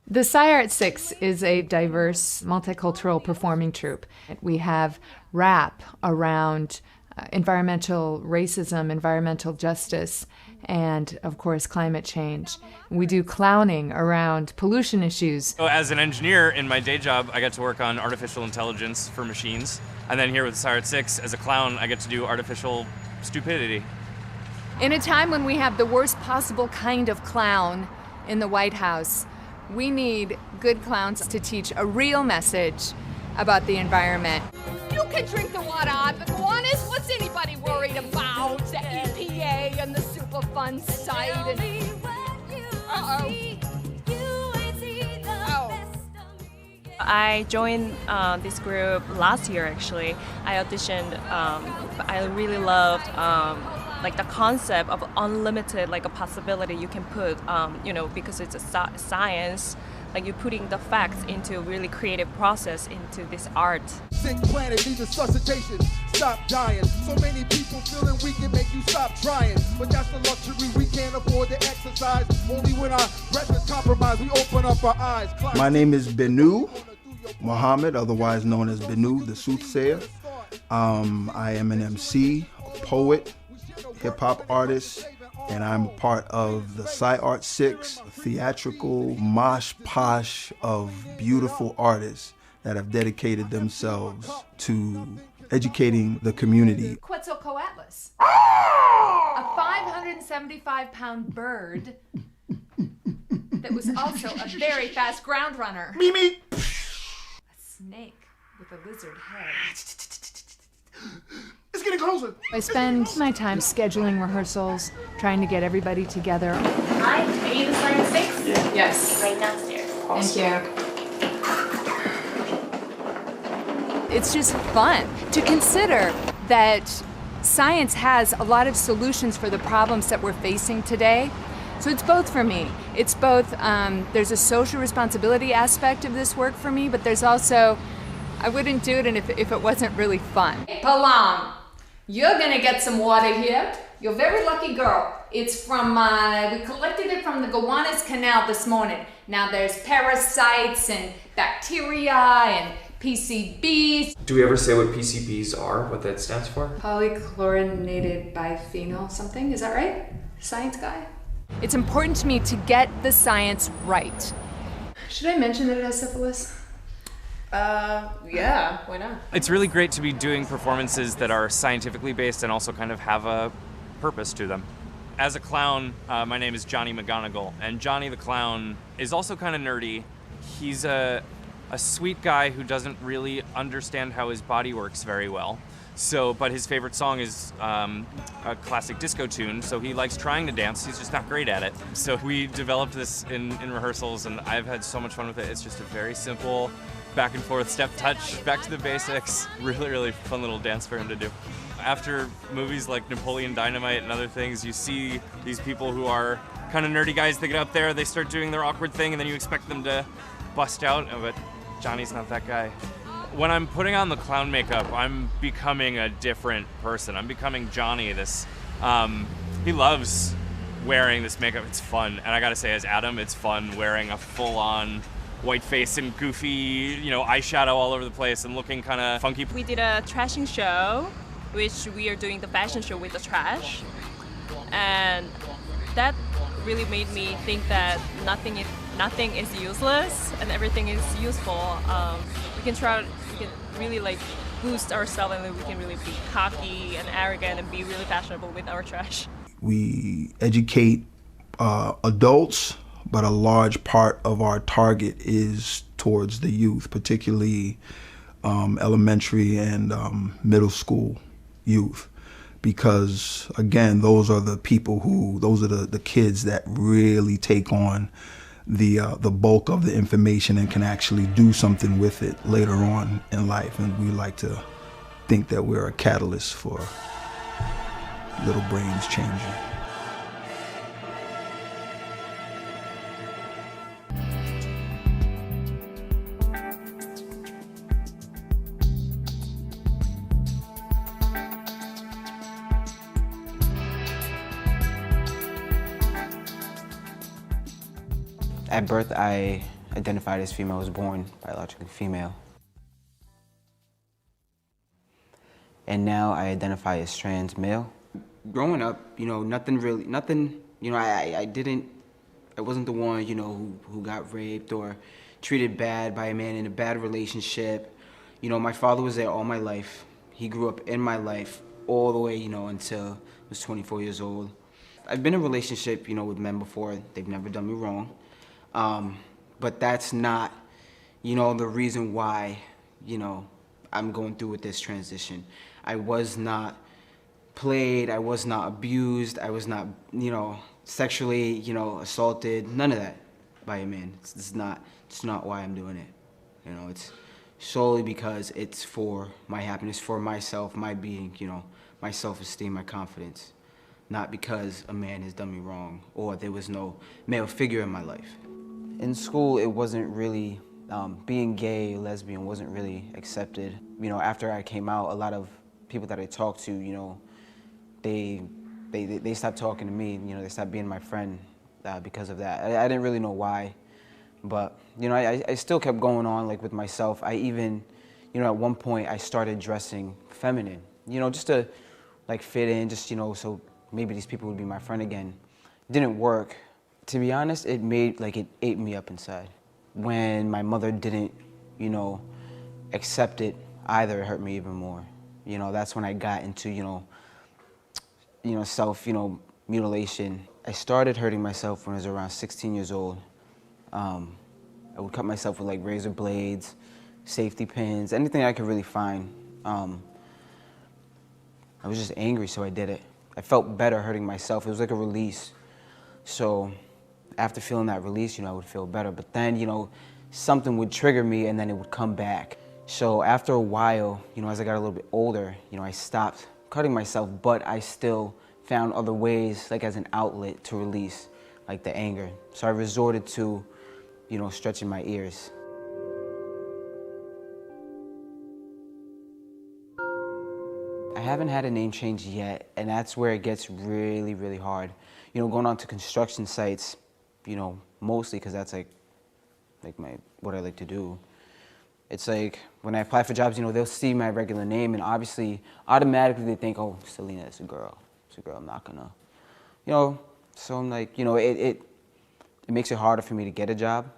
The Ciart Six is a diverse, multicultural performing troupe. We have rap around environmental racism, environmental justice, and of course climate change. We do clowning around pollution issues. So as an engineer in my day job, I get to work on artificial intelligence for machines. And then here with Ciart Six, as a clown, I get to do artificial stupidity. In a time when we have the worst possible kind of clown in the White House, we need good clowns to teach a real message about the environment. You can drink the water, but the one is, what's anybody worried about? The EPA and the Superfund site and... I joined this group last year, actually. I auditioned. I really loved like the concept of unlimited, like a possibility you can put, because it's a science. Like you're putting the facts into a really creative process into this art. Sick planet needs resuscitation. Stop dying. So many people feeling we can make you stop trying. But that's the luxury we can't afford to exercise. Only when our breath is compromised, we open up our eyes. My name is Benu Muhammad, otherwise known as Benu, the soothsayer. I am an MC, a poet, hip-hop artist, and I'm a part of the Ciart Six, a theatrical mosh posh of beautiful artists that have dedicated themselves to educating the community. Quetzalcoatlus, a 575-pound bird that was also a very fast ground runner. Mimi! A snake with a lizard head. It's getting closer. I spend my time scheduling rehearsals, trying to get everybody together. Hi, are you the Ciart Six? Yes. Right downstairs. Thank you. It's just fun to consider that science has a lot of solutions for the problems that we're facing today. So it's both for me. It's both, there's a social responsibility aspect of this work for me, but there's also, I wouldn't do it if it wasn't really fun. Palam, you're gonna get some water here. You're a very lucky girl. It's from, we collected it from the Gowanus Canal this morning. Now there's parasites and bacteria and PCBs. Do we ever say what PCBs are, what that stands for? Polychlorinated biphenyl something, is that right? Science guy? It's important to me to get the science right. Should I mention that it has syphilis? Yeah, why not? It's really great to be doing performances that are scientifically based and also kind of have a purpose to them. As a clown, my name is Johnny McGonagall, and Johnny the clown is also kind of nerdy. He's a sweet guy who doesn't really understand how his body works very well. But his favorite song is a classic disco tune, so he likes trying to dance, he's just not great at it. So we developed this in rehearsals, and I've had so much fun with it. It's just a very simple back and forth step touch, back to the basics. Really, really fun little dance for him to do. After movies like Napoleon Dynamite and other things, you see these people who are kind of nerdy guys, they get up there, they start doing their awkward thing, and then you expect them to bust out, but Johnny's not that guy. When I'm putting on the clown makeup, I'm becoming a different person. I'm becoming Johnny, he loves wearing this makeup, it's fun. And I gotta say, as Adam, it's fun wearing a full-on white face and goofy, eyeshadow all over the place and looking kind of funky. We did a trashing show, which we are doing the fashion show with the trash. And that really made me think that nothing nothing is useless and everything is useful. We can really like boost ourselves, and we can really be cocky and arrogant and be really fashionable with our trash. We educate adults, but a large part of our target is towards the youth, particularly elementary and middle school youth. Because again, those are the kids that really take on the bulk of the information and can actually do something with it later on in life. And we like to think that we're a catalyst for little brains changing. At birth, I identified as female. I was born biologically female. And now I identify as trans male. Growing up, you know, I wasn't the one, you know, who got raped or treated bad by a man in a bad relationship. You know, my father was there all my life. He grew up in my life all the way, you know, until I was 24 years old. I've been in a relationship, you know, with men before. They've never done me wrong. But that's not, you know, the reason why, you know, I'm going through with this transition. I was not played, I was not abused, I was not, you know, sexually, you know, assaulted, none of that by a man. It's not why I'm doing it. You know, it's solely because it's for my happiness, for myself, my being, you know, my self-esteem, my confidence. Not because a man has done me wrong or there was no male figure in my life. In school, it wasn't really, being gay, lesbian wasn't really accepted. You know, after I came out, a lot of people that I talked to, you know, they stopped talking to me, you know, they stopped being my friend because of that. I didn't really know why, but, you know, I still kept going on, like, with myself. I even, you know, at one point, I started dressing feminine, you know, just to, like, fit in, just, you know, so maybe these people would be my friend again. It didn't work. To be honest, it ate me up inside. When my mother didn't, you know, accept it either, it hurt me even more. You know, that's when I got into, you know, self, you know, mutilation. I started hurting myself when I was around 16 years old. I would cut myself with like razor blades, safety pins, anything I could really find. I was just angry, so I did it. I felt better hurting myself. It was like a release. So after feeling that release, you know, I would feel better. But then, you know, something would trigger me and then it would come back. So after a while, you know, as I got a little bit older, you know, I stopped cutting myself, but I still found other ways, like as an outlet to release, like the anger. So I resorted to, you know, stretching my ears. I haven't had a name change yet, and that's where it gets really, really hard. You know, going on to construction sites, you know, mostly because that's like what I like to do. It's like when I apply for jobs, you know, they'll see my regular name, and obviously, automatically they think, oh, Selena, it's a girl. It's a girl, I'm not gonna, you know. So I'm like, you know, it makes it harder for me to get a job.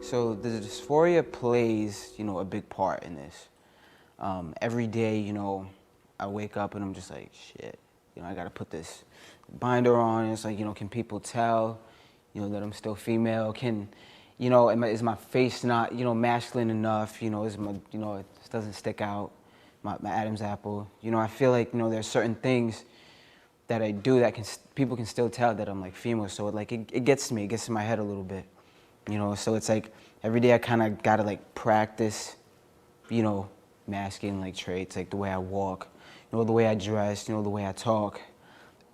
So the dysphoria plays, you know, a big part in this. Every day, you know, I wake up and I'm just like, shit, you know, I gotta put this binder on. It's like, you know, can people tell, you know, that I'm still female? Can, you know, is my face not, you know, masculine enough? You know, is my, you know, it doesn't stick out, my Adam's apple. You know, I feel like, you know, there's certain things that I do that people can still tell that I'm like female. So it gets to me, it gets to my head a little bit. You know, so it's like every day I kind of gotta like practice, you know, masculine like traits, like the way I walk, you know, the way I dress, you know, the way I talk.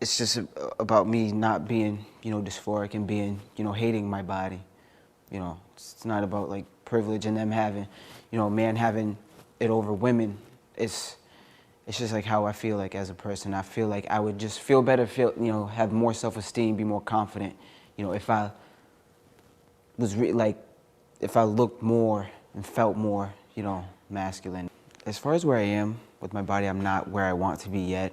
It's just about me not being, you know, dysphoric and being, you know, hating my body. You know, it's not about like privilege and them having, you know, man having it over women. It's just like how I feel like as a person. I feel like I would just feel better, you know, have more self-esteem, be more confident, you know, if I was if I looked more and felt more, you know, masculine. As far as where I am with my body, I'm not where I want to be yet.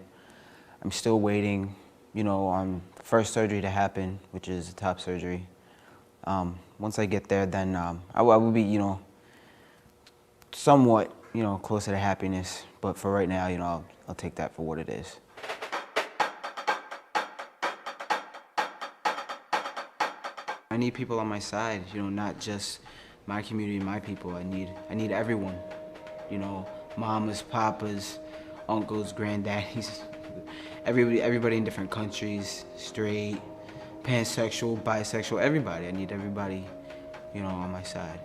I'm still waiting, you know, first surgery to happen, which is top surgery. Once I get there, then I will be, you know, somewhat, you know, closer to happiness. But for right now, you know, I'll take that for what it is. I need people on my side, you know, not just my community, my people. I need everyone, you know, mamas, papas, uncles, granddaddies, everybody in different countries, straight, pansexual, bisexual, everybody. I need everybody, you know, on my side.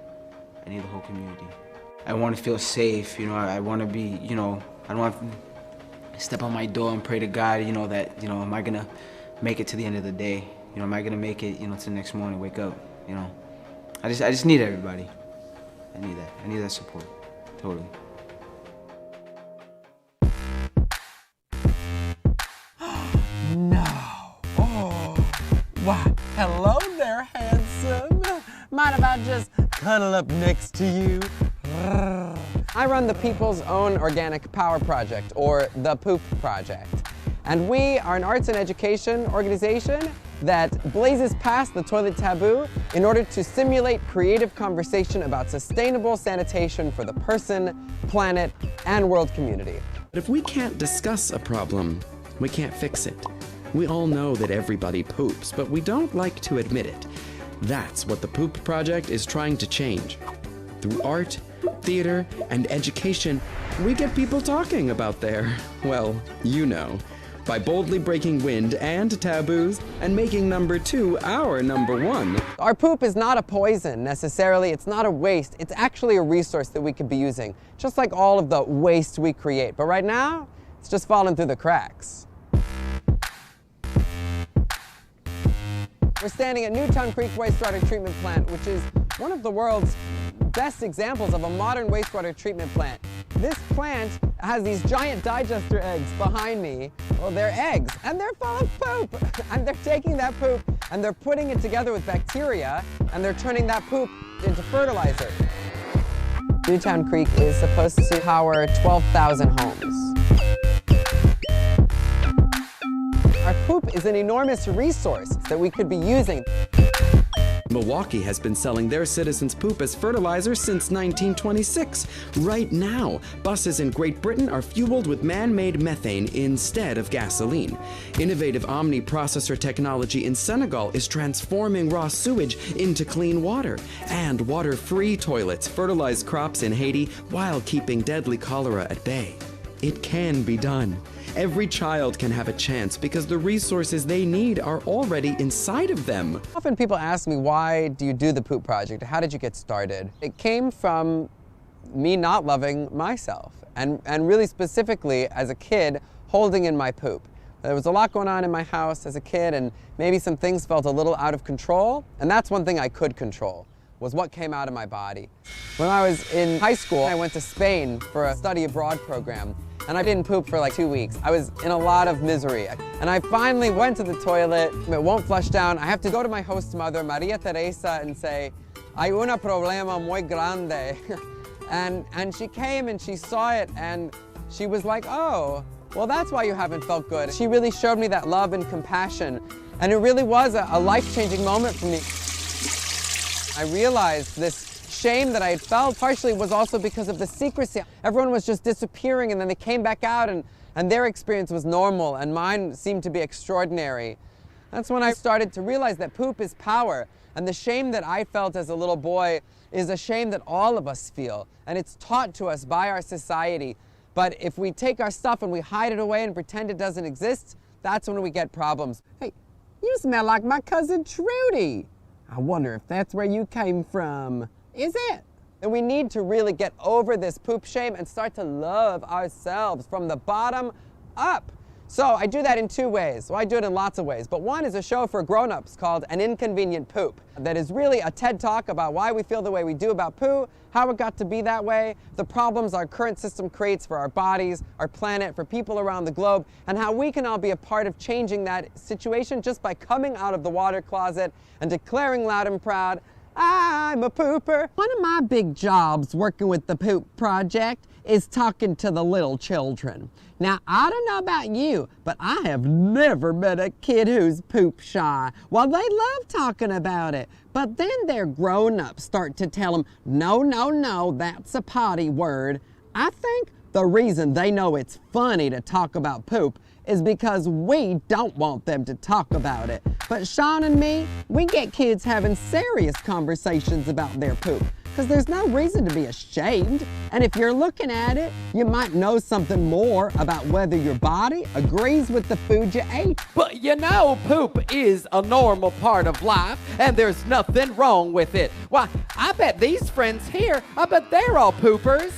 I need the whole community. I want to feel safe, you know, I want to be, you know, I don't want to step on my door and pray to God, you know, that, you know, am I going to make it to the end of the day? You know, am I going to make it, you know, to the next morning, wake up, you know? I just need everybody. I need that. I need that support, totally. No. Oh. Why, hello there, handsome. Mind if I just cuddle up next to you? I run the People's Own Organic Power Project, or the POOP Project. And we are an arts and education organization that blazes past the toilet taboo in order to simulate creative conversation about sustainable sanitation for the person, planet, and world community. But if we can't discuss a problem, we can't fix it. We all know that everybody poops, but we don't like to admit it. That's what the POOP Project is trying to change. Through art, theater, and education, we get people talking about their, well, you know, by boldly breaking wind and taboos and making number 2 our number 1. Our poop is not a poison necessarily, it's not a waste, it's actually a resource that we could be using, just like all of the waste we create. But right now, it's just falling through the cracks. We're standing at Newtown Creek Wastewater Treatment Plant, which is one of the world's best examples of a modern wastewater treatment plant. This plant has these giant digester eggs behind me. Well, they're eggs, and they're full of poop. And they're taking that poop, and they're putting it together with bacteria, and they're turning that poop into fertilizer. Newtown Creek is supposed to power 12,000 homes. Our poop is an enormous resource that we could be using. Milwaukee has been selling their citizens' poop as fertilizer since 1926. Right now, buses in Great Britain are fueled with man-made methane instead of gasoline. Innovative omni-processor technology in Senegal is transforming raw sewage into clean water. And water-free toilets fertilize crops in Haiti while keeping deadly cholera at bay. It can be done. Every child can have a chance because the resources they need are already inside of them. Often people ask me, why do you do the Poop Project? How did you get started? It came from me not loving myself, and really specifically as a kid holding in my poop. There was a lot going on in my house as a kid, and maybe some things felt a little out of control, and that's one thing I could control, was what came out of my body. When I was in high school, I went to Spain for a study abroad program, and I didn't poop for like 2 weeks. I was in a lot of misery. And I finally went to the toilet, it won't flush down. I have to go to my host mother, Maria Teresa, and say, hay una problema muy grande. And she came and she saw it, and she was like, oh, well, that's why you haven't felt good. She really showed me that love and compassion. And it really was a life-changing moment for me. I realized this shame that I had felt partially was also because of the secrecy. Everyone was just disappearing, and then they came back out, and their experience was normal, and mine seemed to be extraordinary. That's when I started to realize that poop is power, and the shame that I felt as a little boy is a shame that all of us feel, and it's taught to us by our society. But if we take our stuff and we hide it away and pretend it doesn't exist, that's when we get problems. Hey, you smell like my cousin Trudy. I wonder if that's where you came from. Is it? And we need to really get over this poop shame and start to love ourselves from the bottom up. So I do that in 2 ways. Well, I do it in lots of ways, but one is a show for grown-ups called An Inconvenient Poop that is really a TED Talk about why we feel the way we do about poo, how it got to be that way, the problems our current system creates for our bodies, our planet, for people around the globe, and how we can all be a part of changing that situation just by coming out of the water closet and declaring loud and proud, I'm a pooper. One of my big jobs working with the Poop Project is talking to the little children. Now, I don't know about you, but I have never met a kid who's poop shy. Well, they love talking about it, but then their grown-ups start to tell them, no, no, no, that's a potty word. I think the reason they know it's funny to talk about poop is because we don't want them to talk about it. But Sean and me, we get kids having serious conversations about their poop, because there's no reason to be ashamed. And if you're looking at it, you might know something more about whether your body agrees with the food you ate. But you know, poop is a normal part of life, and there's nothing wrong with it. Why, I bet these friends here, I bet they're all poopers.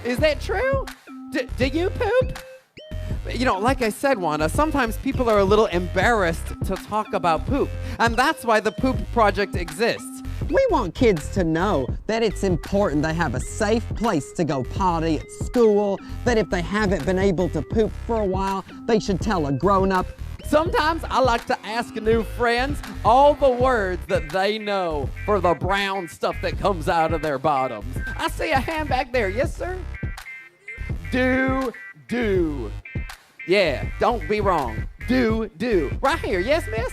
Is that true? Do you poop? You know, like I said, Wanda, sometimes people are a little embarrassed to talk about poop, and that's why the Poop Project exists. We want kids to know that it's important they have a safe place to go potty at school, that if they haven't been able to poop for a while, they should tell a grown-up. Sometimes I like to ask new friends all the words that they know for the brown stuff that comes out of their bottoms. I see a hand back there. Yes, sir? Do. Yeah, don't be wrong. Do. Right here. Yes, miss?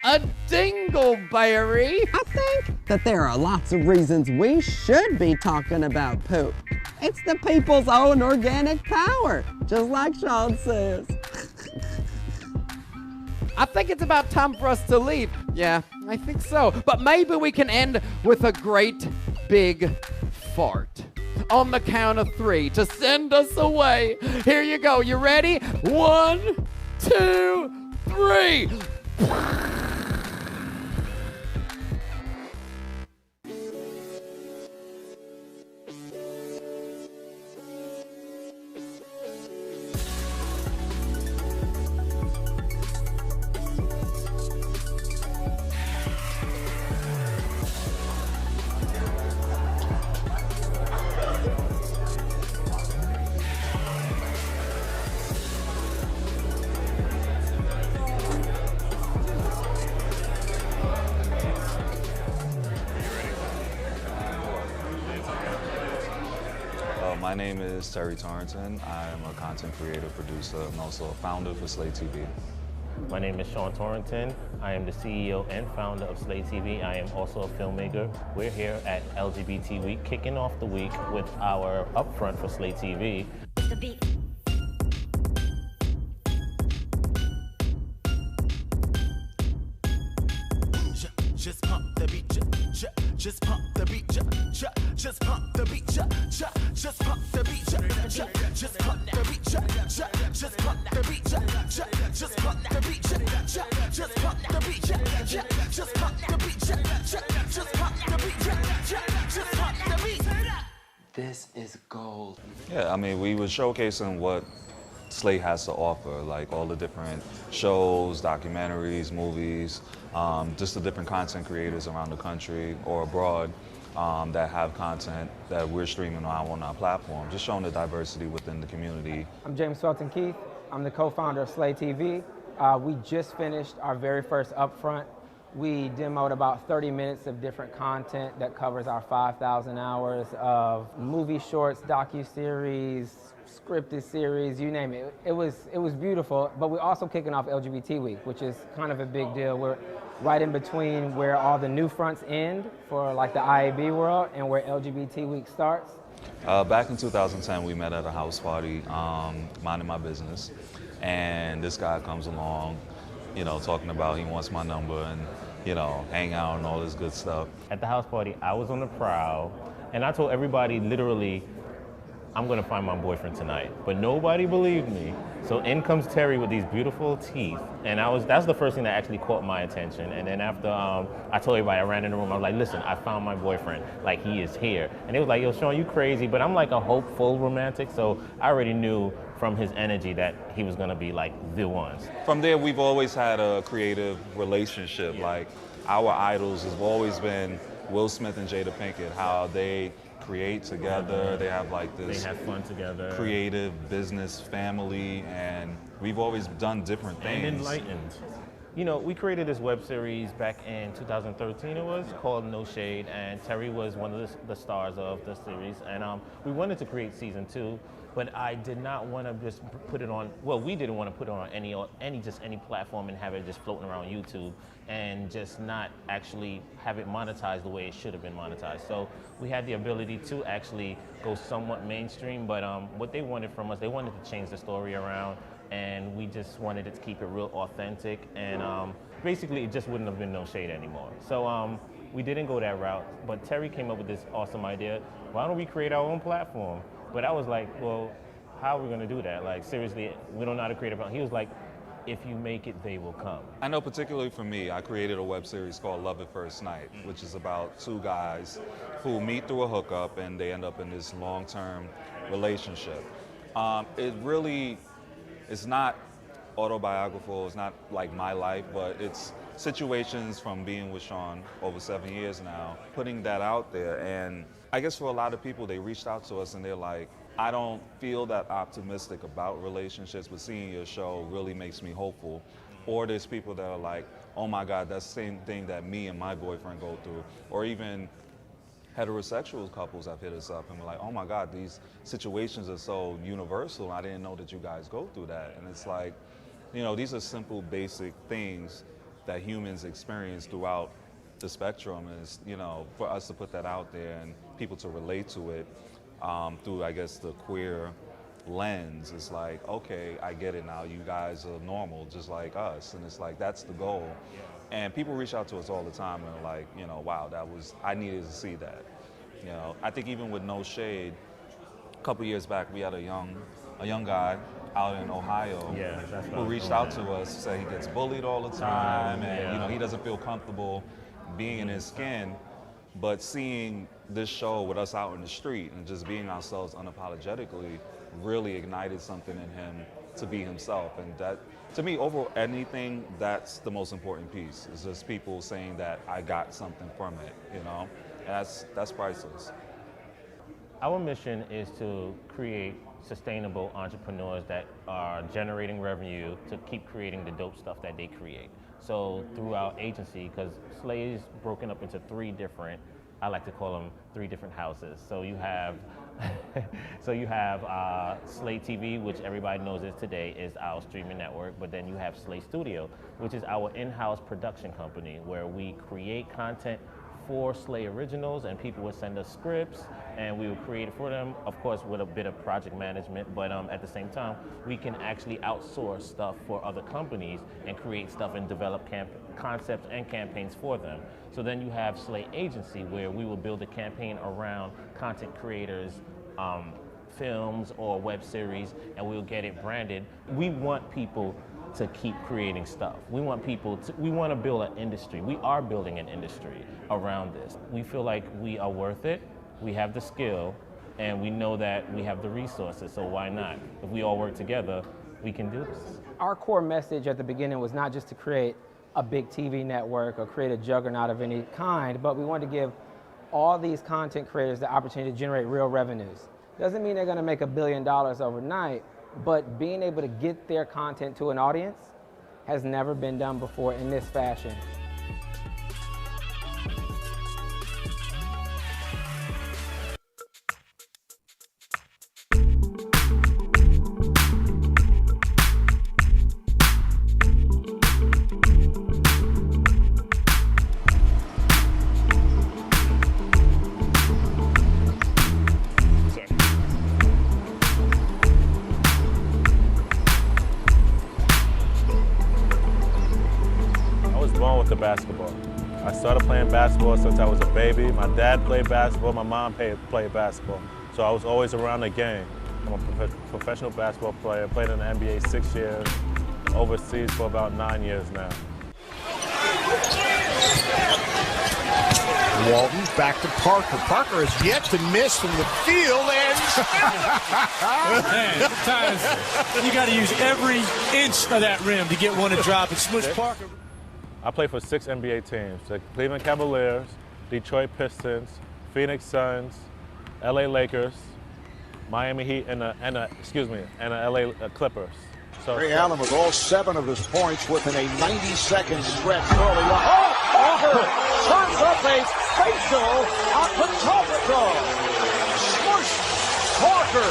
A dingleberry. I think that there are lots of reasons we should be talking about poop. It's the people's own organic power, just like Sean says. I think it's about time for us to leave. Yeah, I think so. But maybe we can end with a great big fart. On the count of 3 to send us away. Here you go. You ready? 1, 2, 3. My name is Terry Torrington. I am a content creator, producer, and also a founder for Slate TV. My name is Sean Torrington. I am the CEO and founder of Slate TV. I am also a filmmaker. We're here at LGBT Week, kicking off the week with our upfront for Slate TV. Just pump the beat, just pump the beat, just pump the beat, just pump the beat, just pump the beat, just pump the beat, just pump the beat, just pump the beat, just pump the beat, just pump the beat, just pump the beat. This is gold. Yeah, I mean, we were showcasing what Slate has to offer, like all the different shows, documentaries, movies, just the different content creators around the country or abroad that have content that we're streaming on our platform, just showing the diversity within the community. I'm James Felton Keith. I'm the co-founder of Slate TV. We just finished our very first upfront. We demoed about 30 minutes of different content that covers our 5,000 hours of movie shorts, docu-series, scripted series, you name it. It was beautiful, but we're also kicking off LGBT Week, which is kind of a big deal. We're right in between where all the new fronts end for like the IAB world and where LGBT Week starts. Back in 2010, we met at a house party, minding my business, and this guy comes along, you know, talking about he wants my number and, you know, hang out and all this good stuff. At the house party, I was on the prowl, and I told everybody literally, I'm gonna find my boyfriend tonight. But nobody believed me. So in comes Terry with these beautiful teeth. And that's the first thing that actually caught my attention. And then after I told everybody, I ran in the room, I was like, listen, I found my boyfriend. Like, he is here. And they was like, yo, Sean, you crazy. But I'm like a hopeful romantic. So I already knew from his energy that he was gonna be like the one. From there, we've always had a creative relationship. Like, our idols have always been Will Smith and Jada Pinkett, how they create together, they have like this They have fun together. creative business family, and we've always done different things. And enlightened. you know, we created this web series back in 2013, it was, called No Shade, and Terry was one of the stars of the series, and we wanted to create season 2, but I did not want to just put it on, well, we didn't want to put it on any platform and have it just floating around YouTube and just not actually have it monetized the way it should have been monetized. So we had the ability to actually go somewhat mainstream, but what they wanted from us, they wanted to change the story around, and we just wanted it to keep it real authentic, and basically it just wouldn't have been No Shade anymore. So we didn't go that route, but Terry came up with this awesome idea, why don't we create our own platform? But I was like, well, how are we gonna do that? Like, seriously, we don't know how to create a platform. He was like, if you make it, they will come. I know particularly for me, I created a web series called Love at First Night, which is about 2 guys who meet through a hookup and they end up in this long-term relationship. It really, it's not autobiographical, it's not like my life, but it's situations from being with Sean over 7 years now, putting that out there. And I guess for a lot of people, they reached out to us and they're like, I don't feel that optimistic about relationships, but seeing your show really makes me hopeful. Or there's people that are like, oh my God, that's the same thing that me and my boyfriend go through. Or even heterosexual couples have hit us up and we're like, oh my God, these situations are so universal. I didn't know that you guys go through that. And it's like, you know, these are simple, basic things that humans experience throughout the spectrum. And it's, you know, for us to put that out there and people to relate to it through, I guess, the queer lens, it's like, okay, I get it now. You guys are normal, just like us. And it's like, that's the goal. And people reach out to us all the time and are like, you know, wow, I needed to see that. You know, I think even with No Shade, a couple years back, we had a young guy out in Ohio who reached out to us, said he gets bullied all the time, and you know, he doesn't feel comfortable being in his skin. But seeing this show with us out in the street and just being ourselves unapologetically really ignited something in him to be himself. And that, to me, over anything, that's the most important piece. It's just people saying that I got something from it, you know? And that's priceless. Our mission is to create sustainable entrepreneurs that are generating revenue to keep creating the dope stuff that they create. So through our agency, because Slay is broken up into 3 different, I like to call them 3 different houses. So you have, Slay TV, which everybody knows is today is our streaming network, but then you have Slay Studio, which is our in-house production company where we create content for Slay originals, and people would send us scripts and we would create it for them, of course with a bit of project management, but at the same time we can actually outsource stuff for other companies and create stuff and develop concepts and campaigns for them. So then you have Slay Agency, where we will build a campaign around content creators, films or web series, and we'll get it branded. We want people to keep creating stuff. We want to build an industry. We are building an industry around this. We feel like we are worth it, we have the skill, and we know that we have the resources, so why not? If we all work together, we can do this. Our core message at the beginning was not just to create a big TV network or create a juggernaut of any kind, but we wanted to give all these content creators the opportunity to generate real revenues. Doesn't mean they're gonna make $1 billion overnight, but being able to get their content to an audience has never been done before in this fashion. Basketball. I started playing basketball since I was a baby. My dad played basketball, my mom played basketball. So I was always around the game. I'm a professional basketball player, played in the NBA 6 years, overseas for about 9 years now. Walton back to Parker. Parker has yet to miss from the field, and man, sometimes you got to use every inch of that rim to get one to drop and Smush Parker. I played for 6 NBA teams: the Cleveland Cavaliers, Detroit Pistons, Phoenix Suns, LA Lakers, Miami Heat, and the LA Clippers. So Ray Allen with all 7 of his points within a 90-second stretch early on. Oh, Parker turns up a facial on photographer. Smush Parker.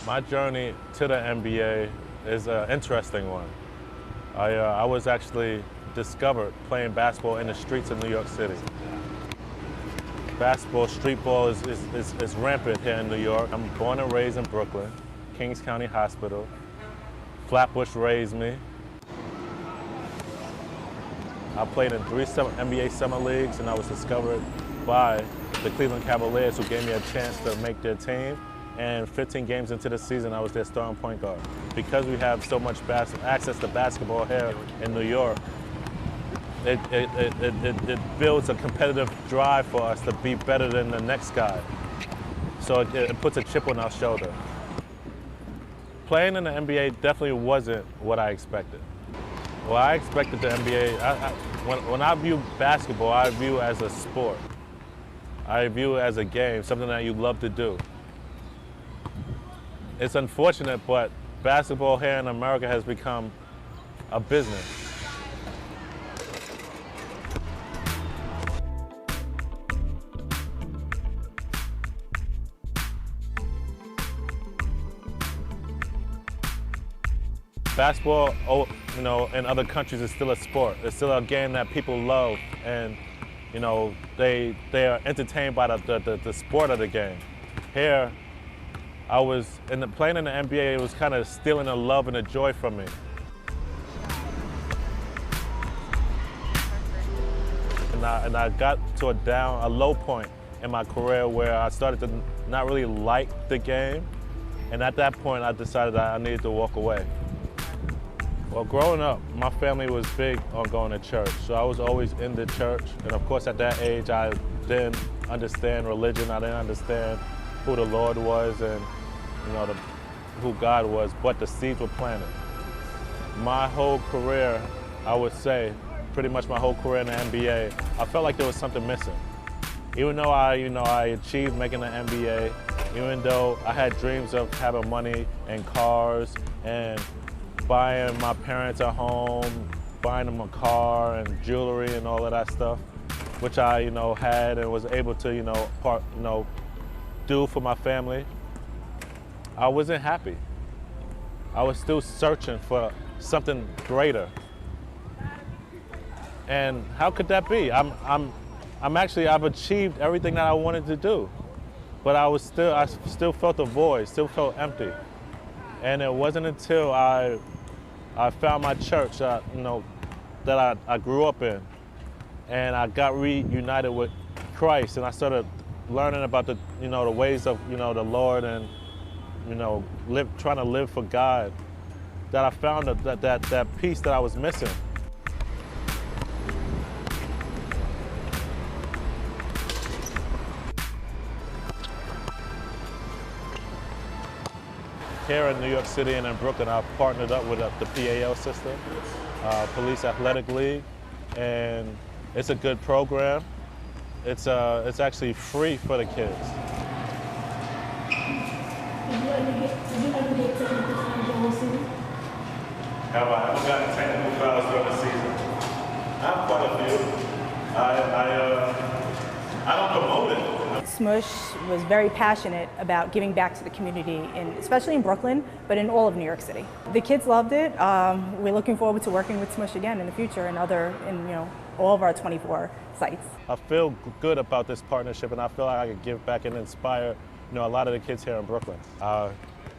My journey to the NBA is an interesting one. I was actually discovered playing basketball in the streets of New York City. Basketball, street ball is rampant here in New York. I'm born and raised in Brooklyn, Kings County Hospital. Flatbush raised me. I played in 3 NBA summer leagues, and I was discovered by the Cleveland Cavaliers, who gave me a chance to make their team. And 15 games into the season, I was their starting point guard. Because we have so much access to basketball here in New York, it builds a competitive drive for us to be better than the next guy. So it puts a chip on our shoulder. Playing in the NBA definitely wasn't what I expected. Well, I expected the NBA, when I view basketball, I view it as a sport. I view it as a game, something that you love to do. It's unfortunate, but basketball here in America has become a business. Basketball, you know, in other countries is still a sport. It's still a game that people love, and you know, they are entertained by the sport of the game. Here, I was playing in the NBA. It was kind of stealing the love and the joy from me. And I got to a low point in my career where I started to not really like the game, and at that point, I decided that I needed to walk away. Well, growing up, my family was big on going to church, so I was always in the church. And of course, at that age, I didn't understand religion. I didn't understand who the Lord was and, you know, who God was, but the seeds were planted. My whole career, I would say, pretty much my whole career in the NBA, I felt like there was something missing. Even though I achieved making the NBA, even though I had dreams of having money and cars and buying my parents a home, buying them a car and jewelry and all of that stuff, which I, had and was able to, do for my family. I wasn't happy. I was still searching for something greater. And how could that be? I've achieved everything that I wanted to do, but I still felt a void, still felt empty. And it wasn't until I found my church, that I grew up in, and I got reunited with Christ, and I started learning about the ways of the Lord, and trying to live for God, that I found that peace that I was missing. Here in New York City and in Brooklyn, I've partnered up with the PAL system, Police Athletic League, and it's a good program. It's actually free for the kids. Have I ever gotten technical fouls during the season? I have quite a few. I don't promote it. Smush was very passionate about giving back to the community, especially in Brooklyn, but in all of New York City. The kids loved it. We're looking forward to working with Smush again in the future and all of our 24 sites. I feel good about this partnership, and I feel like I could give back and inspire a lot of the kids here in Brooklyn. I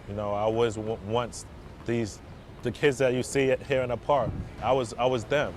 was once the kids that you see here in the park. I was them.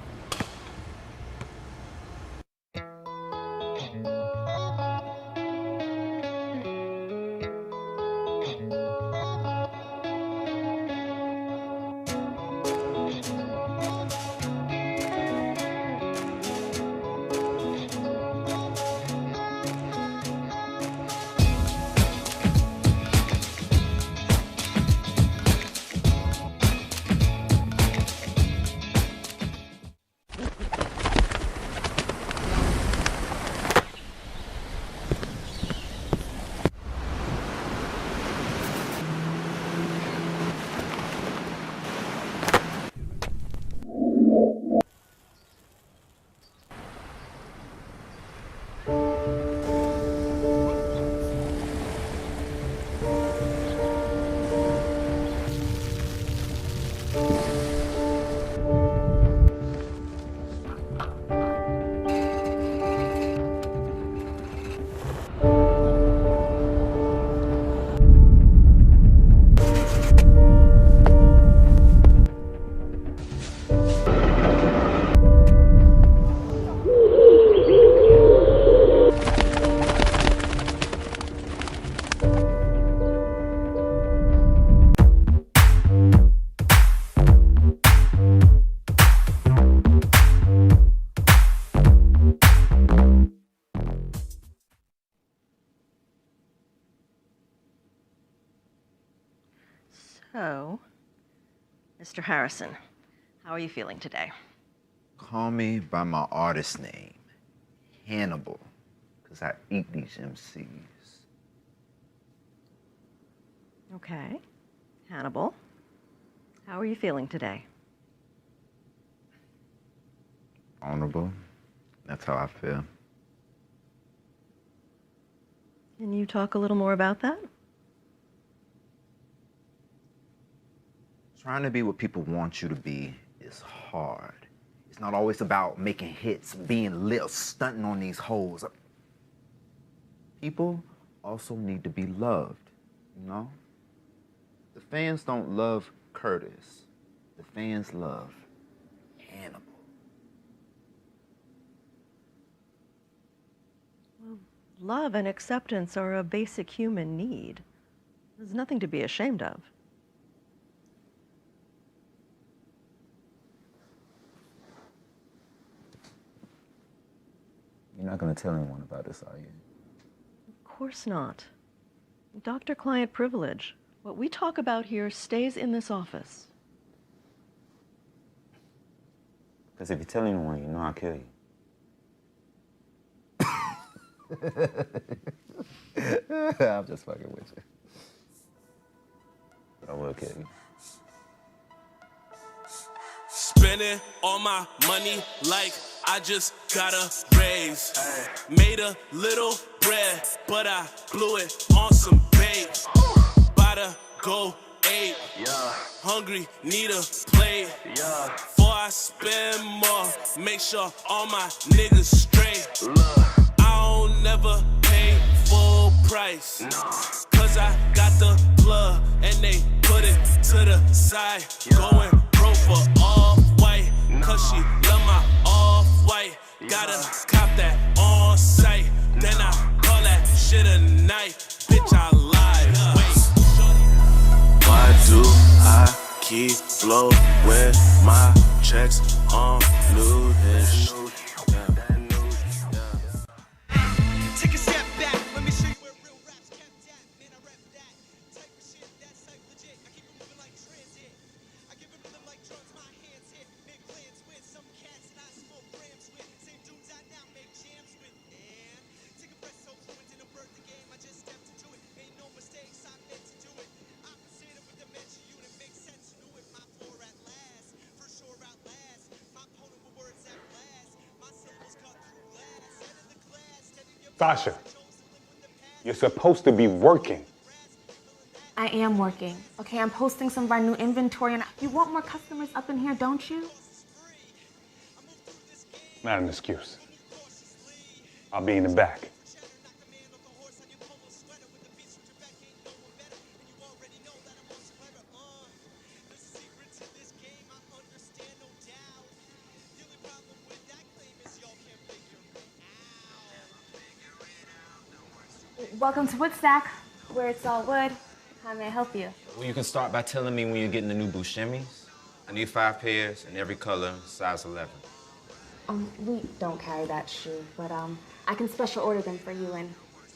So, Mr. Harrison, how are you feeling today? Call me by my artist name, Hannibal, because I eat these MCs. Okay. Hannibal, how are you feeling today? Vulnerable. That's how I feel. Can you talk a little more about that? Trying to be what people want you to be is hard. It's not always about making hits, being lit, stunting on these hoes. People also need to be loved, you know? The fans don't love Curtis. The fans love Hannibal. Well, love and acceptance are a basic human need. There's nothing to be ashamed of. You're not gonna tell anyone about this, are you? Of course not. Doctor-client privilege. What we talk about here stays in this office. Because if you tell anyone, you know I'll kill you. I'm just fucking with you. But I will kill you. Spending all my money like I just got a raise. Made a little bread, but I blew it on some bait. About to go 8. Hungry, need a plate. Before I spend more, make sure all my niggas straight. I don't never pay full price. Cause I got the plug and they put it to the side. Going broke for all white. Cause she love my off-white. Gotta cop that on sight. Then I call that shit a night. Bitch, I lied. Wait. Why do I keep blowing my checks on new ish? Take a step back, let me show you where real rap's kept at. Man, I rep that type of shit, that's type legit. I keep it moving like transit. I give it rhythm like drums, my hands hit. Big plans with some cats that I smoke grams with. Same dudes I now make jams with. And take a breath so fluent in a birthday game. I just stepped into it. Ain't no mistakes, I meant to do it. Opposite of a dimension unit makes sense. Knew it, my floor at last. For sure outlast. My opponent with words that blast. My syllables cut through glass. Head of the class, steady your Sasha, you're supposed to be working. I am working. Okay, I'm posting some of our new inventory, and you want more customers up in here, don't you? Not an excuse. I'll be in the back. Welcome to Woodstack, where it's all wood. How may I help you? Well, you can start by telling me when you're getting the new Buscemi's. I need 5 pairs in every color, size 11. We don't carry that shoe, but I can special order them for you and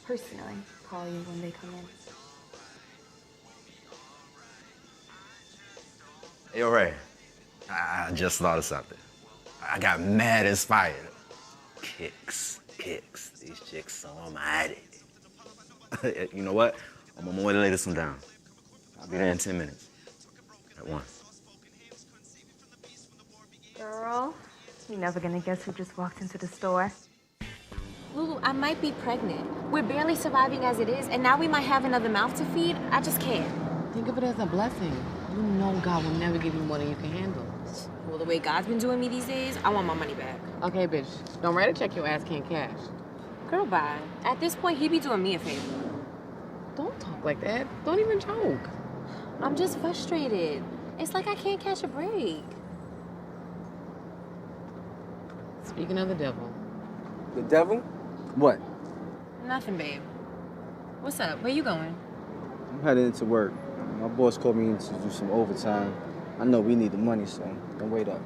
personally call you when they come in. Hey, Ray, I just thought of something. I got mad inspired. Kicks. These chicks so mighty. You know what? I'm on my way to lay this one down. I'll be there in 10 minutes. At 1. Girl, you're never gonna guess who just walked into the store. Lulu, I might be pregnant. We're barely surviving as it is, and now we might have another mouth to feed. I just can't. Think of it as a blessing. You know God will never give you more than you can handle. Well, the way God's been doing me these days, I want my money back. Okay, bitch. Don't write a check your ass can't cash. Girl, bye. At this point, he be doing me a favor. Don't talk like that. Don't even joke. I'm just frustrated. It's like I can't catch a break. Speaking of the devil. The devil? What? Nothing, babe. What's up? Where you going? I'm headed into work. My boss called me in to do some overtime. I know we need the money, so don't wait up.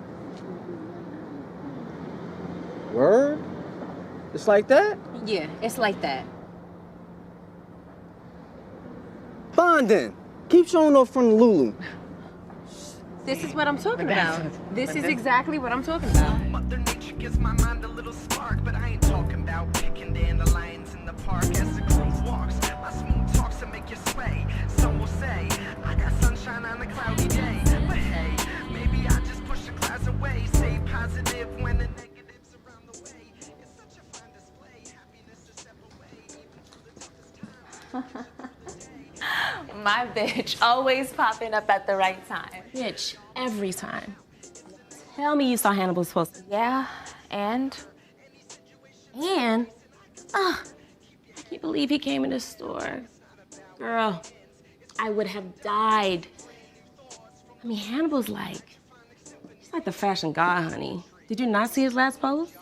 Word? It's like that? Yeah, it's like that. Bonding! Keep showing off from Lulu. This is what I'm talking about. This is exactly what I'm talking about. Mother Nature gives my mind a little spark, but I ain't talking about picking dandelions in the park as the cruise walks. My smooth talks to make you sway. Some will say I got sunshine on a cloudy day, but hey, maybe I just push the clouds away. Stay positive when the negatives around the way. It's such a fine display. Happiness is step away, even through the toughest times. My bitch always popping up at the right time. Bitch, every time. Tell me you saw Hannibal's post. Yeah, and? I can't believe he came in the store. Girl, I would have died. I mean, Hannibal's he's like the fashion god, honey. Did you not see his last post?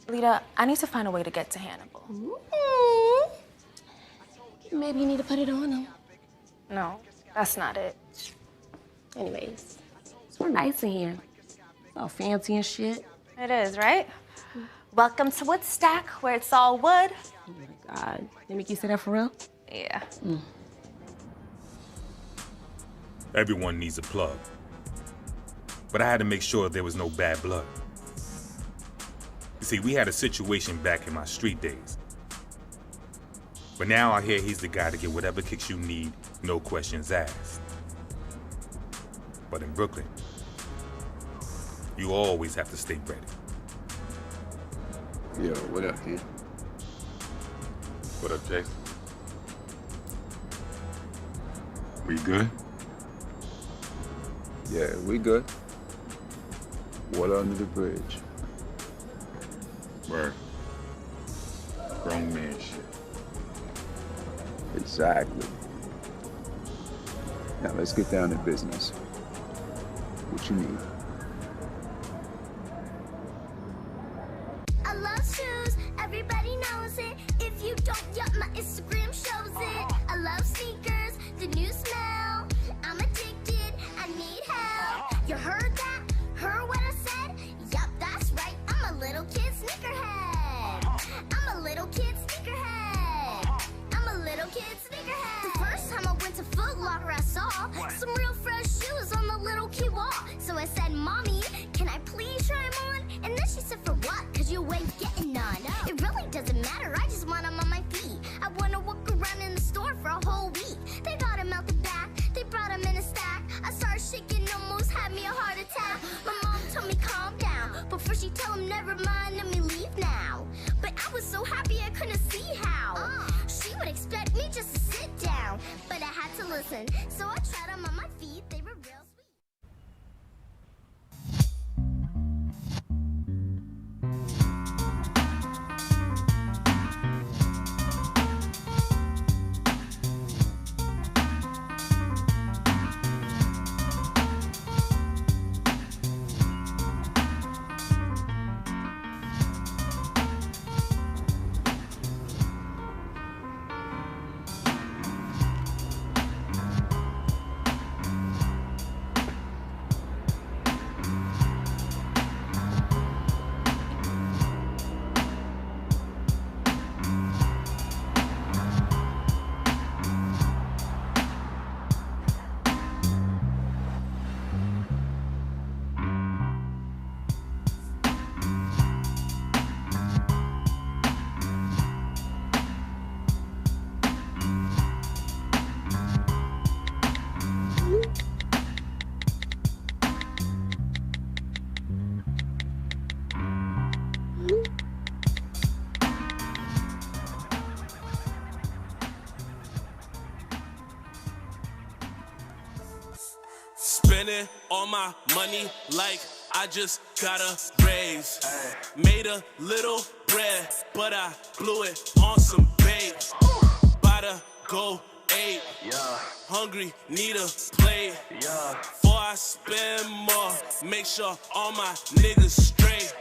Lita, I need to find a way to get to Hannibal. Maybe you need to put it on him. No, that's not it. Anyways, it's real nice in here. It's all fancy and shit. It is, right? Welcome to Woodstack, where it's all wood. Oh my God. They make you say that for real? Yeah. Everyone needs a plug. But I had to make sure there was no bad blood. You see, we had a situation back in my street days. But now I hear he's the guy to get whatever kicks you need, no questions asked. But in Brooklyn, you always have to stay ready. Yo, what up, dude? What up, Jason? We good? Yeah, we good. Water under the bridge. Word. Grown man shit. Exactly. Now let's get down to business. What you need? I love shoes, everybody knows it. If you don't, yup, my Instagram shows it. I love sneakers, the new smell. I'm addicted, I need help. You heard that? Heard what I said? Yup, that's right, I'm a little kid sneakerhead. I'm a little kid sneakerhead. I'm a little kid sneakerhead. The first time I went to Foot Locker, I saw some real fresh shoes on the little key wall. So I said, Mommy, can I please try them on? And then she said, for what? Cause you ain't getting none. It really doesn't matter, I just want them on my feet. I wanna walk around in the store for a whole week. They got them out the back, they brought them in a stack. I started shaking, almost had me a heart attack. My mom told me calm down, before she tell him never mind, let me leave now. But I was so happy I couldn't see how. She would expect me just to sit down, but I had to listen. So I tried them on my feet, they were real sweet. Spending all my money like I just got a raise. Made a little bread, but I blew it on some babes. About to go 8. Hungry, need a plate. Before I spend more, make sure all my niggas straight.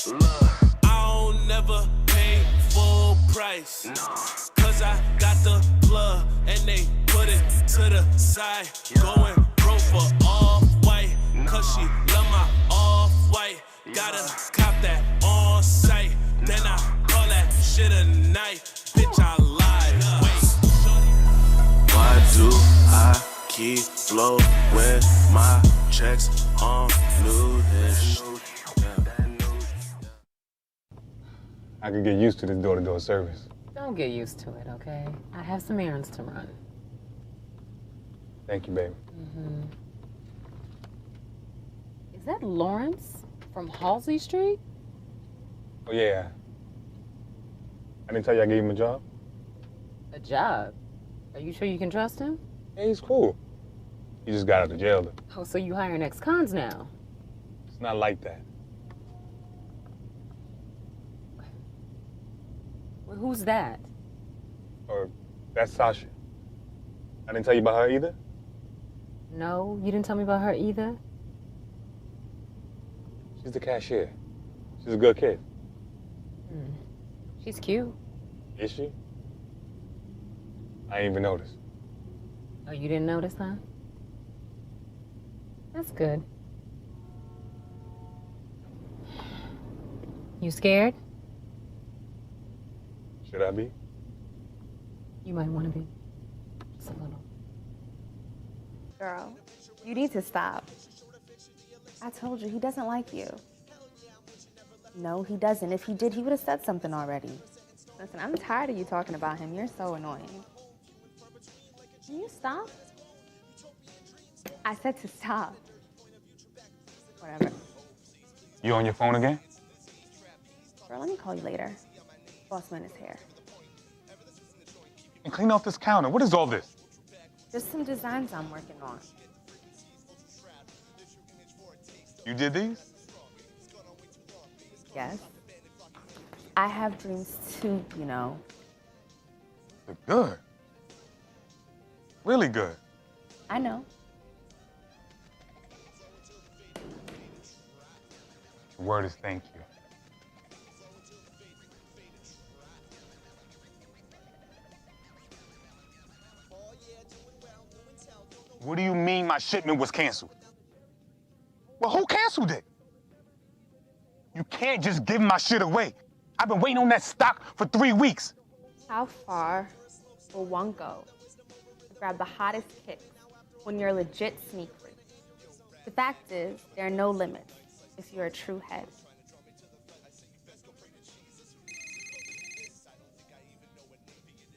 I don't never pay full price. Cause I got the plug and they put it to the side. Going broke for Off-White, cause she love my Off-White. Gotta cop that on sight, then I call that shit a night. Bitch, I lied. Wait. Why do I keep blowing my checks on new dish. I could get used to this door-to-door service. Don't get used to it, okay? I have some errands to run. Thank you, baby. Is that Lawrence from Halsey Street? Oh, yeah. I didn't tell you I gave him a job? A job? Are you sure you can trust him? Yeah, he's cool. He just got out of jail, though. Oh, so you hiring ex-cons now? It's not like that. Well, who's that? Or that's Sasha. I didn't tell you about her either? No, you didn't tell me about her either? She's the cashier. She's a good kid. She's cute. Is she? I ain't even noticed. Oh, you didn't notice, huh? That's good. You scared? Should I be? You might want to be. Just a little. Girl, you need to stop. I told you, he doesn't like you. No, he doesn't. If he did, he would have said something already. Listen, I'm tired of you talking about him. You're so annoying. Can you stop? I said to stop. Whatever. You on your phone again? Girl, let me call you later. Boss man is here. And clean off this counter. What is all this? Just some designs I'm working on. You did these? Yes. I have dreams too, you know. They're good. Really good. I know. The word is thank you. What do you mean my shipment was canceled? Well, who canceled it? You can't just give my shit away. I've been waiting on that stock for 3 weeks. How far will one go to grab the hottest kicks when you're a legit sneak freak? The fact is, there are no limits if you're a true head.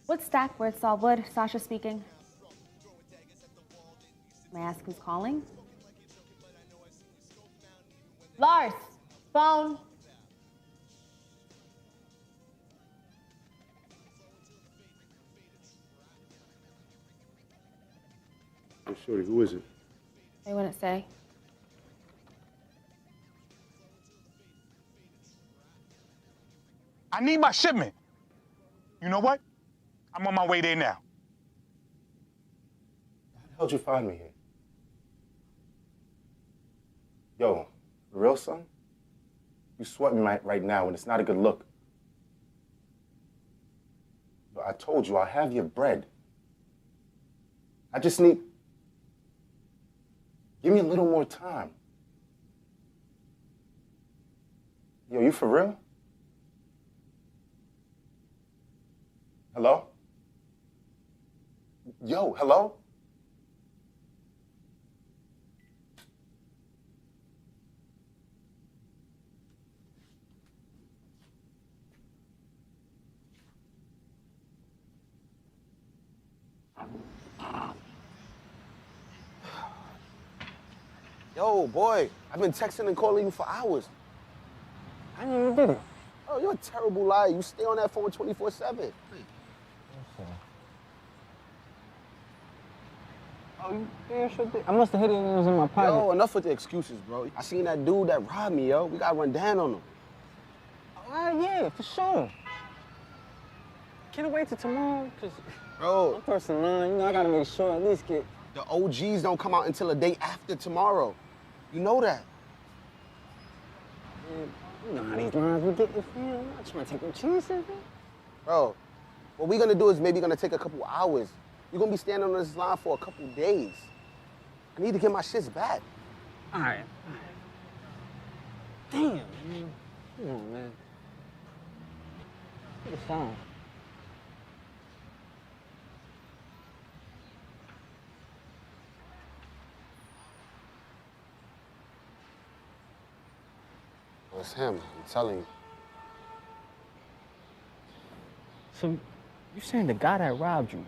What's stack where it's all wood? Sasha speaking. May I ask who's calling? Lars, phone. Hey, shorty, who is it? They wouldn't say. I need my shipment. You know what? I'm on my way there now. How'd you find me here? Yo, for real, son? You sweating right now, and it's not a good look. Yo, I told you, I'll have your bread. I just need... Give me a little more time. Yo, you for real? Hello? Yo, hello? Yo, boy, I've been texting and calling you for hours. I didn't even did it. Oh, you're a terrible liar. You stay on that phone 24/7. Oh, you damn sure did. I must have hit it when it was in my pocket. Yo, enough with the excuses, bro. I seen that dude that robbed me, yo. We gotta run down on him. Yeah, for sure. Can I wait till tomorrow? Cause Bro, I'm first in line. You know, I gotta make sure at least get... The OGs don't come out until a day after tomorrow. You know that. Man, you know how these lines we get, fam. I'm not trying to take no chances, man. Bro, what we gonna do is maybe gonna take a couple hours. You're gonna be standing on this line for a couple days. I need to get my shits back. All right. Damn, man. Come on, man. Get the phone. it's him. I'm telling you. So, you saying the guy that robbed you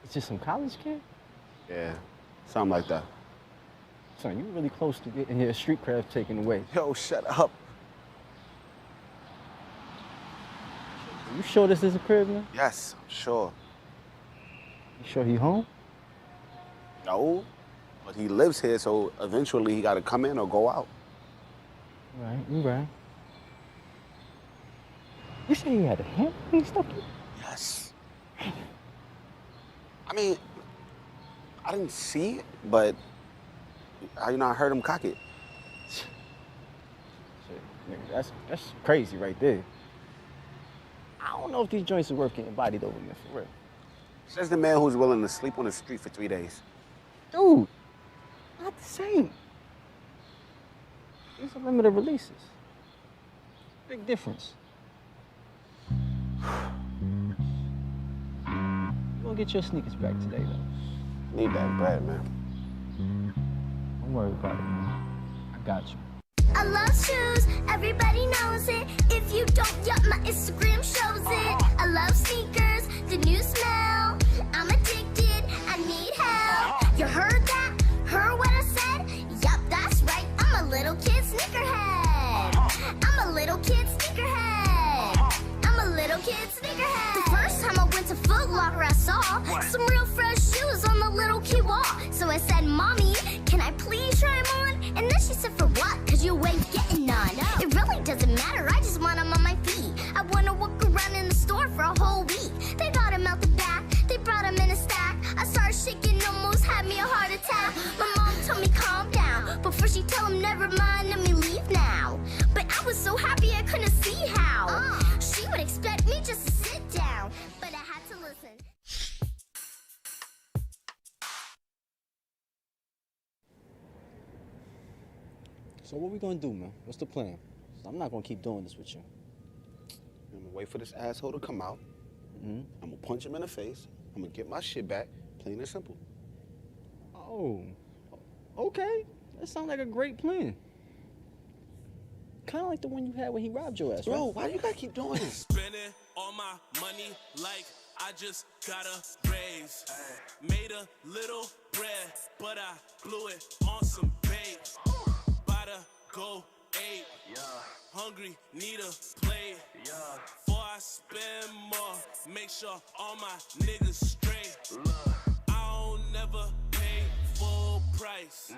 is just some college kid? Yeah, something like that. Son, you really close to getting your street cred taken away. Yo, shut up. You sure this is a crib, man? Yes, I'm sure. You sure he home? No, but he lives here, so eventually he got to come in or go out. Right, you right. You say he had a hand when he stuck you? Yes. I mean, I didn't see it, but I heard him cock it. Shit, nigga, that's crazy right there. I don't know if these joints are worth getting bodied over, man, for real. Says the man who's willing to sleep on the street for 3 days. Dude, not the same. These are limited releases. Big difference. You gonna get your sneakers back today, though. Need that bread, man. Don't worry about it, man. I got you. I love shoes, everybody knows it. If you don't, yup, my Instagram shows it. I love sneakers, the new smell. I'm addicted, I need help. You heard that? Heard what I said? Yup, that's right, I'm a little kid sneakerhead. I'm a little kid sneakerhead. I'm a little kid sneakerhead. The first time I went to Foot Locker, I saw some real fresh shoes on the little key wall. So I said, Mommy, can I please try them on? And then she said, for what? Cause you ain't getting none. It really doesn't matter, I just want them on my feet. I wanna walk around in the store for a whole week. They got them out the back, they brought them in a stack. I started shaking, almost had me a heart attack. My mom told me calm down, before she tell him never mind, let me leave now. But I was so happy I couldn't see how. She would expect me just to sit down, but I had to listen. So what we gonna do, man? What's the plan? I'm not gonna keep doing this with you. I'm gonna wait for this asshole to come out. I'm gonna punch him in the face. I'm gonna get my shit back, plain and simple. Oh, okay. That sounds like a great plan. Kind of like the one you had when he robbed your ass, Bro, right? why do you gotta keep doing this? Spending all my money like I just got a raise. Made a little bread, but I blew it on some bait. About to go 8. Hungry, need a plate. Before I spend more, make sure all my niggas straight. I don't never pay full price.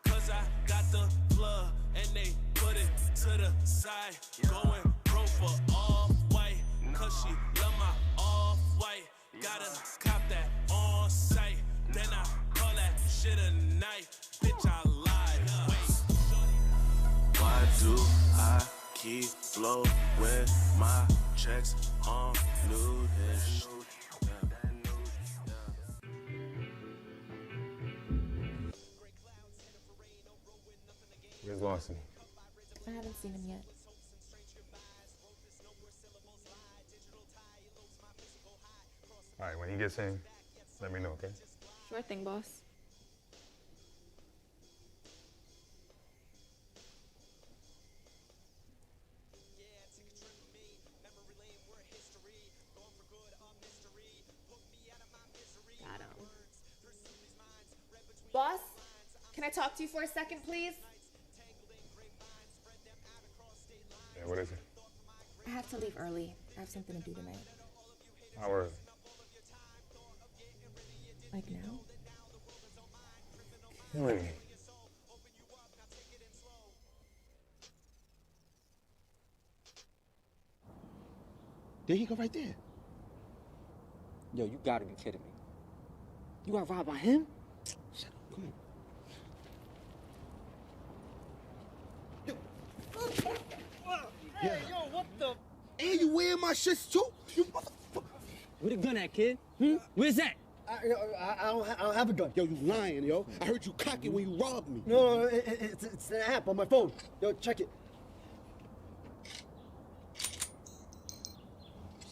Cause I got the plug and they put it to the side. Going pro for off-white. Cause she love my off-white. Gotta cop that on sight. Then I call that shit a night. Bitch, I lied. Wait. Why do I keep blowing my checks on new dish? Where's Lawson? I haven't seen him yet. All right, when he gets in, let me know, okay? Sure thing, boss. Got him. Boss, can I talk to you for a second, please? Yeah, what is it? I have to leave early. I have something to do tonight. How early? Like now? Killing me. There he go right there. Yo, you gotta be kidding me. You got robbed by him? Shut up, come on. Hey, yo, what the? And you wearing my shits too? You motherfucker. Where the gun at, kid? Where's that? I don't have a gun. Yo, you lying, yo. I heard you cock it when you robbed me. No, it's an app on my phone. Yo, check it.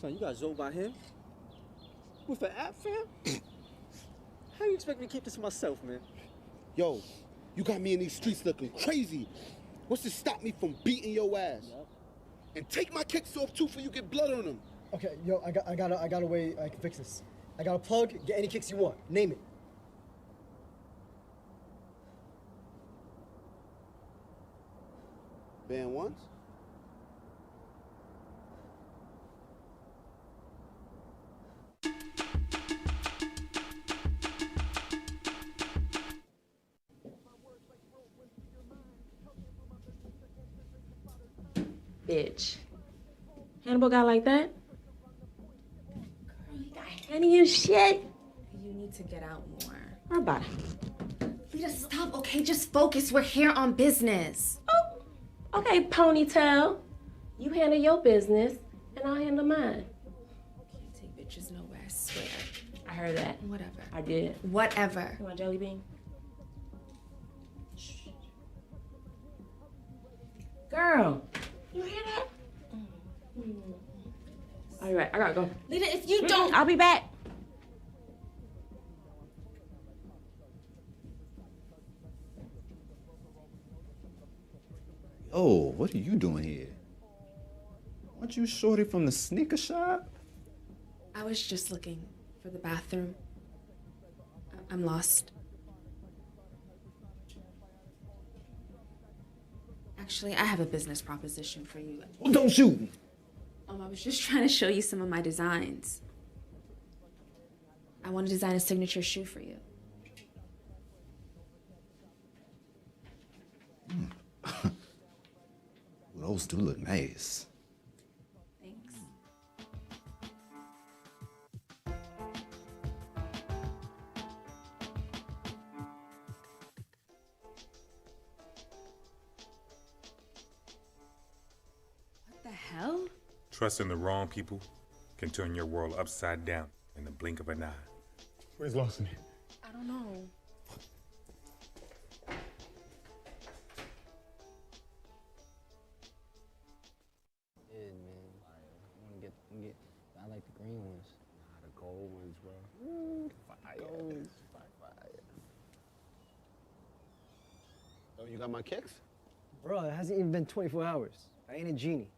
Son, you got zoed by him? With an app, fam? How you expect me to keep this to myself, man? Yo, you got me in these streets looking crazy. wants to stop me from beating your ass. And take my kicks off too, for you get blood on them. Okay, yo, I got a way I can fix this. I got a plug. Get any kicks you want. Name it. Band ones? Bitch. Hannibal got like that? Girl, he got Henny and shit. You need to get out more. What about it? Lita, stop, okay? Just focus. We're here on business. Oh, okay, ponytail. You handle your business, and I'll handle mine. Can't take bitches nowhere, I swear. I heard that. Whatever. I did. Whatever. You want jelly bean? Girl, you hear that? All right, I gotta go. Lita, if you don't... I'll be back. Oh, what are you doing here? Aren't you shorty from the sneaker shop? I was just looking for the bathroom. I'm lost. Actually, I have a business proposition for you. Well, don't shoot. I was just trying to show you some of my designs. I want to design a signature shoe for you. Those do look nice. Thanks. What the hell? Trusting the wrong people can turn your world upside down in the blink of an eye. Where's Lawson? I don't know. I like the green ones. Nah, the gold ones, bro. Fire. Gold. Fire. Oh, you got my kicks? Bro, it hasn't even been 24 hours. I ain't a genie.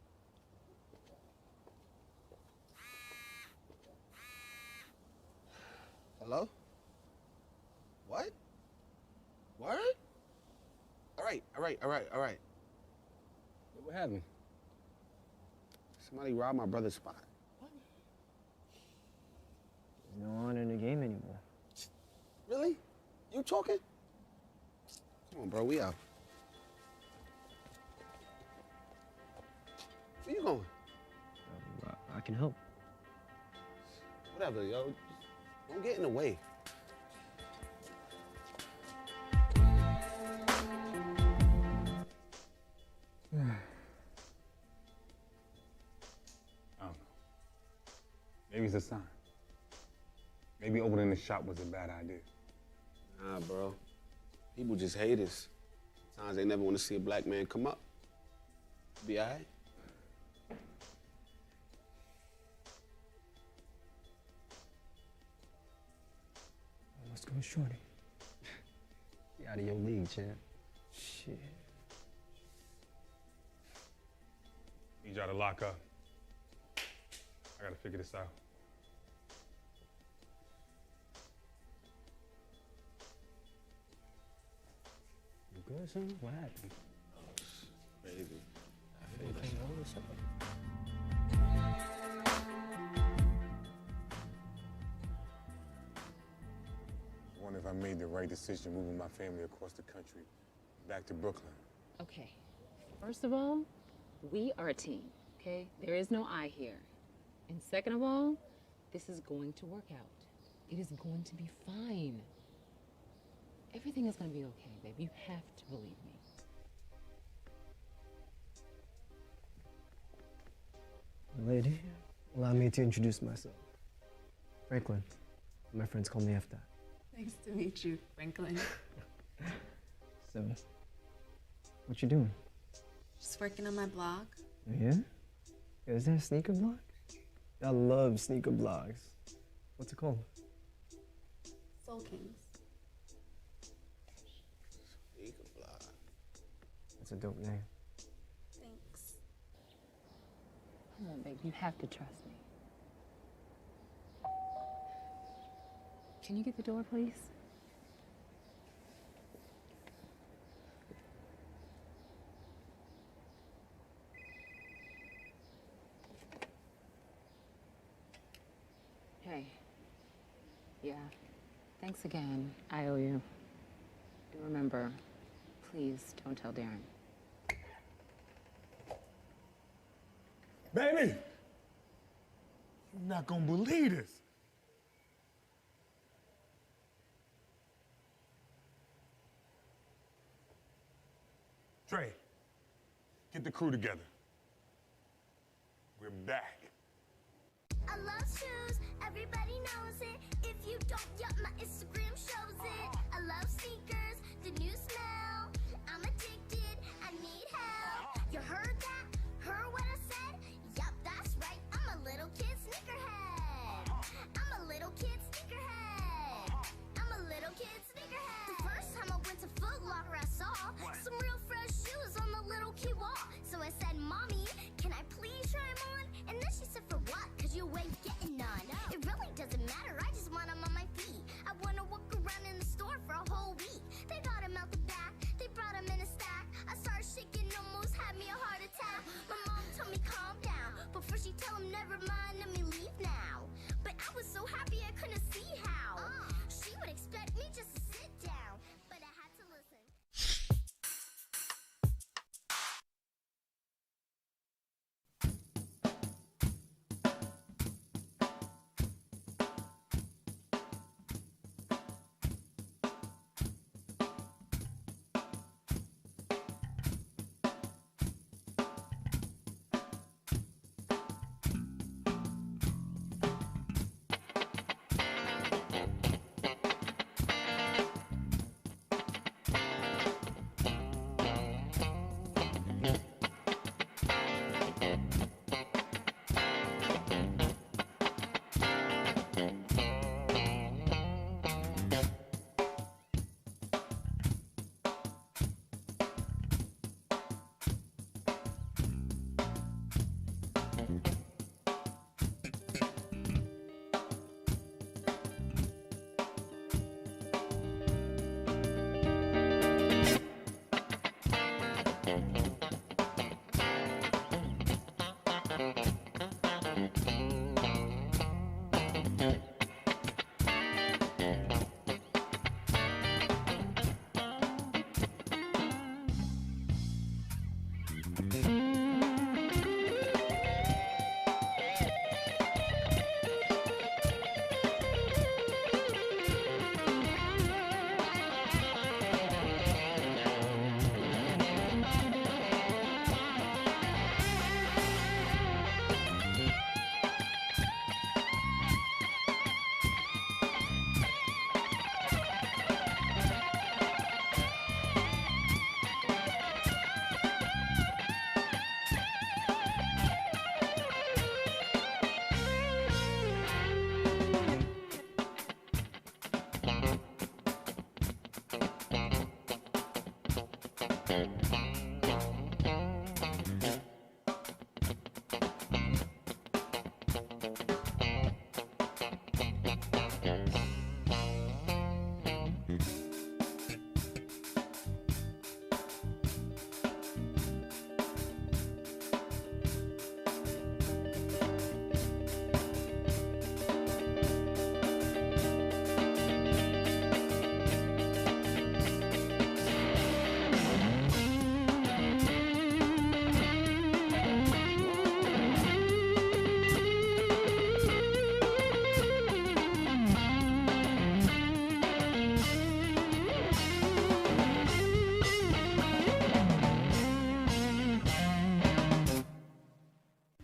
Hello? What? Word? All right. What happened? Somebody robbed my brother's spot. There's no honor in the game anymore. Really? You talking? Come on, bro, we out. Where you going? I can help. Whatever, yo. Don't get in the way. I don't know. Maybe it's a sign. Maybe opening the shop was a bad idea. Nah, bro. People just hate us. Sometimes they never want to see a black man come up. Be all right? Let's go, shorty. You out of your league, champ. Shit. Need y'all to lock up. I gotta figure this out. You good, son? What happened? Crazy. I wonder if I made the right decision moving my family across the country, back to Brooklyn. Okay. First of all, we are a team, okay? There is no I here. And second of all, this is going to work out. It is going to be fine. Everything is going to be okay, babe. You have to believe me. Lady, allow me to introduce myself. Franklin. My friends call me after. Nice to meet you, Franklin. So, what you doing? Just working on my blog. Yeah? Is that a sneaker blog? I love sneaker blogs. What's it called? Soul Kings. Sneaker block. It's a dope name. Thanks. Come on, babe. You have to trust me. Can you get the door, please? Hey. Yeah. Thanks again. I owe you. And remember, please don't tell Darren. Baby! You're not gonna believe this. Trey, get the crew together. We're back. I love shoes, everybody knows it. If you don't, yup, my Instagram shows it. I love sneakers, the new smell. I'm addicted, I need help. You heard that? Heard what I said? Yup, that's right, I'm a little kid sneakerhead. I'm a little kid sneakerhead. I'm a little kid sneakerhead. The first time I went to Foot Locker, I saw some real fresh shoes on the little key wall. So I said, Mommy, can I please try them on? And then she said, for what? Cause you ain't getting none. It really doesn't matter, I just want them on my feet. I wanna walk around in the store for a whole week. They got them out the back, they brought them in a stack. I started shaking, almost had me a heart attack. My mom told me calm down, before she tell him never mind, let me leave now. But I was so happy I couldn't see how. She would expect me just to sit down, but I had to listen.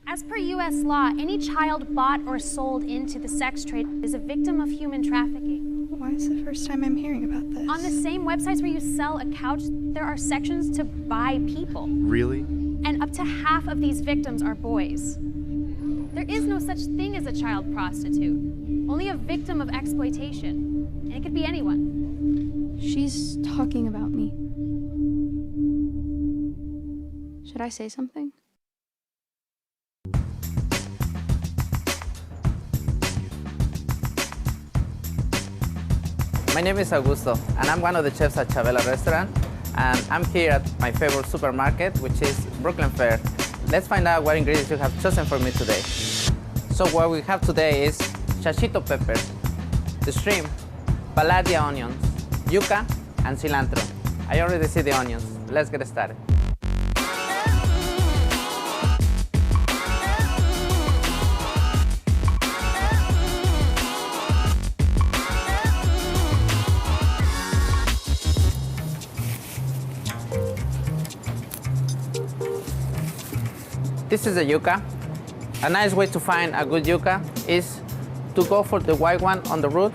As per U.S. law, any child bought or sold into the sex trade is a victim of human trafficking. Why is the first time I'm hearing about this? On the same websites where you sell a couch, there are sections to buy people. Really? And up to half of these victims are boys. There is no such thing as a child prostitute, only a victim of exploitation. And it could be anyone. She's talking about me. Should I say something? My name is Augusto, and I'm one of the chefs at Chavela Restaurant, and I'm here at my favorite supermarket, which is Brooklyn Fare. Let's find out what ingredients you have chosen for me today. So what we have today is chachito pepper, the shrimp, palladia onions, yuca, and cilantro. I already see the onions. Let's get started. This is the yuca. A nice way to find a good yuca is to go for the white one on the root.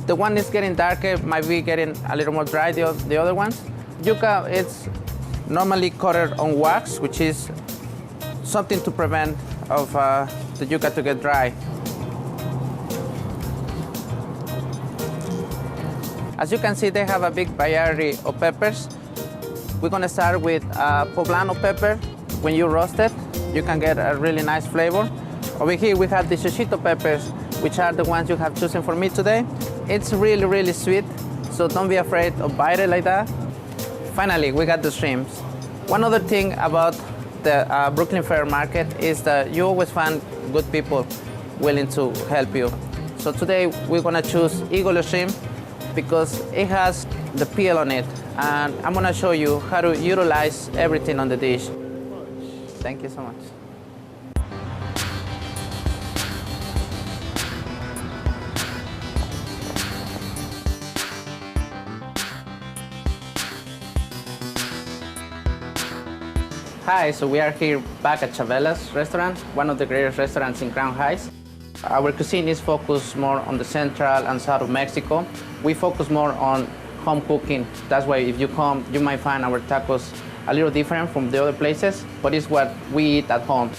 The one is getting darker, might be getting a little more dry, the other ones. Yuca, it's normally coated on wax, which is something to prevent of the yuca to get dry. As you can see, they have a big variety of peppers. We're gonna start with poblano pepper. When you roast it, you can get a really nice flavor. Over here, we have the chachito peppers, which are the ones you have chosen for me today. It's really, really sweet, so don't be afraid of biting it like that. Finally, we got the shrimps. One other thing about the Brooklyn Fare Market is that you always find good people willing to help you. So today, we're gonna choose Eagle shrimp because it has the peel on it, and I'm gonna show you how to utilize everything on the dish. Thank you so much. Hi, so we are here back at Chavela's restaurant, one of the greatest restaurants in Crown Heights. Our cuisine is focused more on the central and south of Mexico. We focus more on home cooking. That's why if you come, you might find our tacos a little different from the other places, but it's what we eat at home.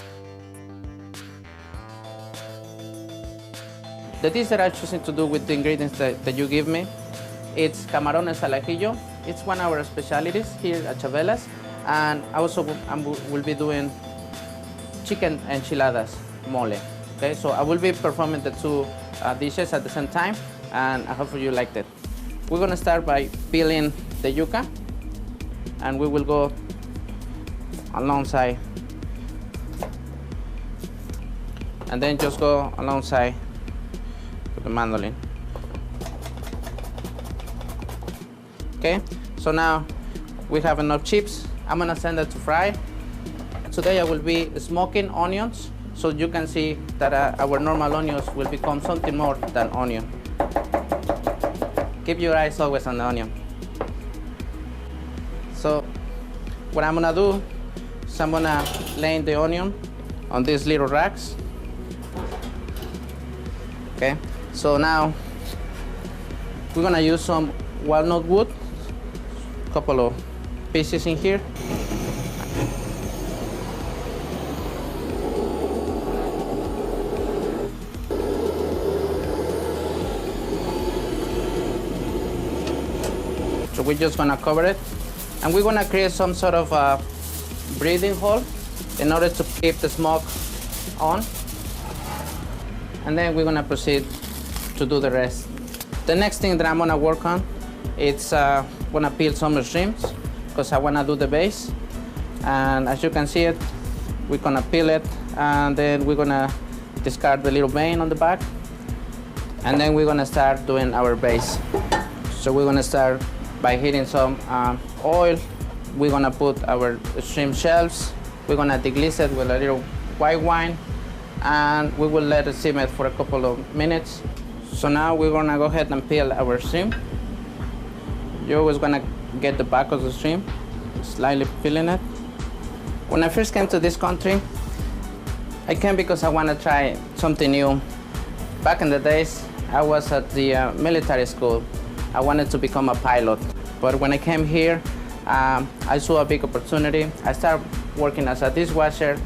The dish that I'm choosing to do with the ingredients that you give me, it's camarones al ajillo. It's one of our specialties here at Chavela's. And also will be doing chicken enchiladas mole. Okay, so I will be performing the two dishes at the same time, and I hope you liked it. We're gonna start by peeling the yuca, and we will go alongside, and then just go alongside with the mandolin. Okay, so now we have enough chips. I'm gonna send it to fry. Today I will be smoking onions, so you can see that our normal onions will become something more than onion. Keep your eyes always on the onion. So what I'm gonna do is I'm gonna lay the onion on these little racks. Okay, so now we're gonna use some walnut wood, a couple of pieces in here. So we're just gonna cover it, and we're gonna create some sort of breathing hole in order to keep the smoke on. And then we're gonna proceed to do the rest. The next thing that I'm gonna work on, it's gonna peel some shrimps, because I wanna do the base. And as you can see it, we're gonna peel it, and then we're gonna discard the little vein on the back. And then we're gonna start doing our base. So we're gonna start by heating some oil. We're gonna put our shrimp shells. We're gonna deglaze it with a little white wine, and we will let it simmer for a couple of minutes. So now we're gonna go ahead and peel our shrimp. You're always gonna get the back of the shrimp, slightly peeling it. When I first came to this country, I came because I want to try something new. Back in the days, I was at the military school. I wanted to become a pilot. But when I came here, I saw a big opportunity. I started working as a dishwasher,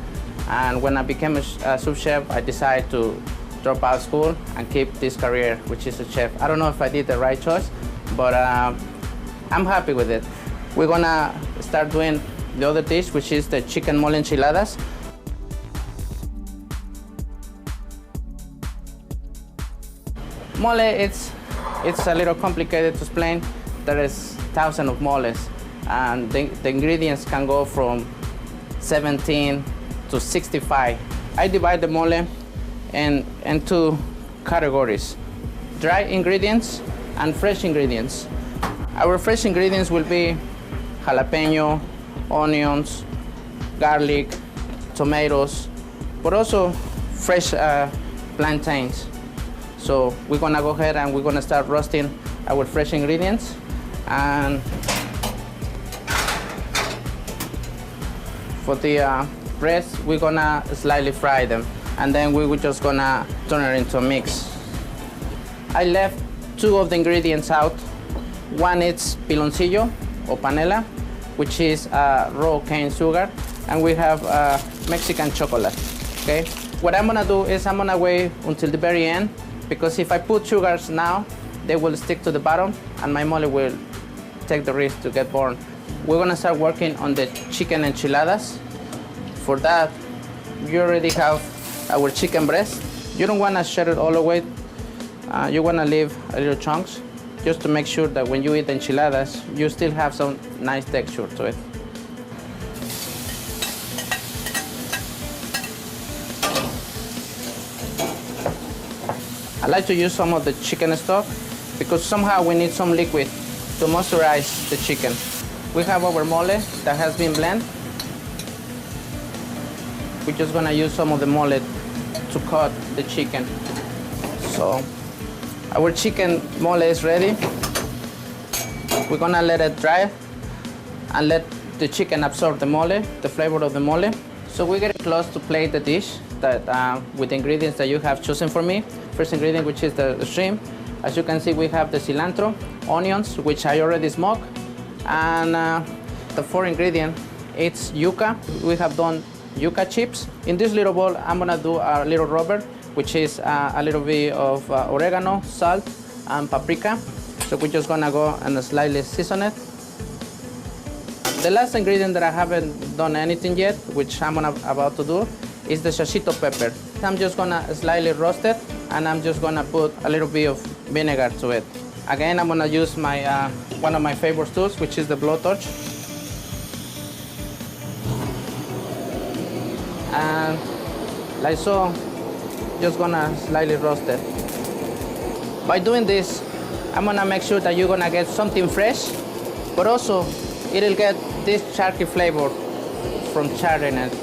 and when I became a sous chef, I decided to drop out of school and keep this career, which is a chef. I don't know if I did the right choice, but I'm happy with it. We're gonna start doing the other dish, which is the chicken mole enchiladas. Mole, it's a little complicated to explain. There is thousands of moles, and the ingredients can go from 17 to 65. I divide the mole in two categories: dry ingredients and fresh ingredients. Our fresh ingredients will be jalapeno, onions, garlic, tomatoes, but also fresh plantains. So we're gonna go ahead and we're gonna start roasting our fresh ingredients. And for the breast, we're gonna slightly fry them. And then we were just gonna turn it into a mix. I left two of the ingredients out. One is piloncillo or panela, which is raw cane sugar, and we have Mexican chocolate, okay? What I'm gonna do is I'm gonna wait until the very end, because if I put sugars now, they will stick to the bottom and my mole will take the risk to get burned. We're gonna start working on the chicken enchiladas. For that, you already have our chicken breast. You don't wanna shred it all the way. You wanna leave a little chunks, just to make sure that when you eat enchiladas, you still have some nice texture to it. I like to use some of the chicken stock because somehow we need some liquid to moisturize the chicken. We have our mole that has been blended. We're just gonna use some of the mole to cut the chicken. So our chicken mole is ready. We're gonna let it dry and let the chicken absorb the mole, the flavor of the mole. So we're getting close to plate the dish that with the ingredients that you have chosen for me. First ingredient, which is the shrimp. As you can see, we have the cilantro, onions, which I already smoked, and the fourth ingredient, it's yuca. We have done yuca chips. In this little bowl, I'm gonna do a little rubber, which is a little bit of oregano, salt, and paprika. So we're just gonna go and slightly season it. The last ingredient that I haven't done anything yet, which I'm about to do, is the shashito pepper. I'm just gonna slightly roast it, and I'm just gonna put a little bit of vinegar to it. Again, I'm gonna use my one of my favorite tools, which is the blowtorch. And like so, just gonna slightly roast it. By doing this, I'm gonna make sure that you're gonna get something fresh, but also it'll get this charky flavor from charring it.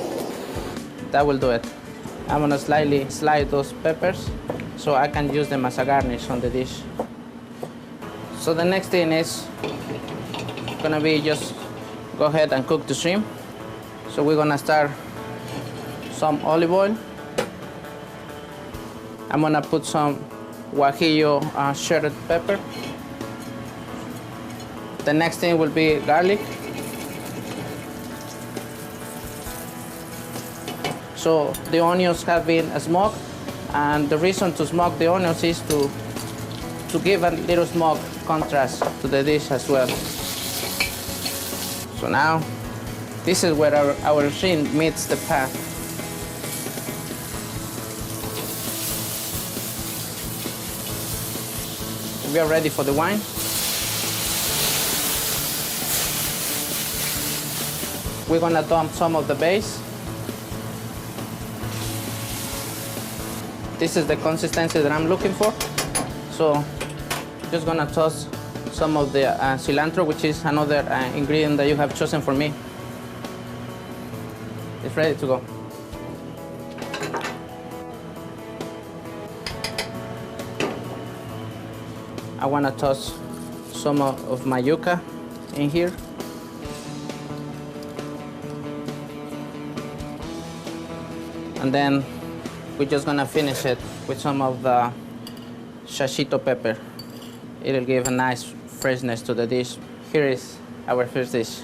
That will do it. I'm gonna slightly slide those peppers so I can use them as a garnish on the dish. So the next thing is gonna be just go ahead and cook the shrimp. So we're gonna start some olive oil. I'm gonna put some guajillo shredded pepper. The next thing will be garlic. So the onions have been smoked, and the reason to smoke the onions is to give a little smoke contrast to the dish as well. So now, this is where our shrimp meets the pan. We are ready for the wine. We're gonna dump some of the base. This is the consistency that I'm looking for. So just gonna toss some of the cilantro, which is another ingredient that you have chosen for me. It's ready to go. I wanna toss some of my yuca in here. And then we're just gonna finish it with some of the shashito pepper. It'll give a nice freshness to the dish. Here is our first dish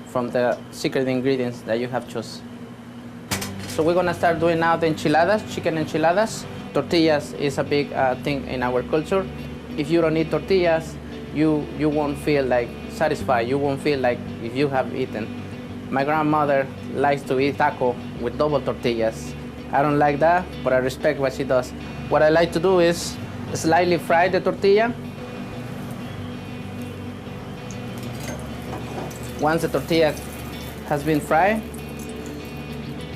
from the secret ingredients that you have chosen. So we're gonna start doing now the enchiladas, chicken enchiladas. Tortillas is a big thing in our culture. If you don't eat tortillas, you won't feel like satisfied. You won't feel like if you have eaten. My grandmother likes to eat taco with double tortillas. I don't like that, but I respect what she does. What I like to do is slightly fry the tortilla. Once the tortilla has been fried,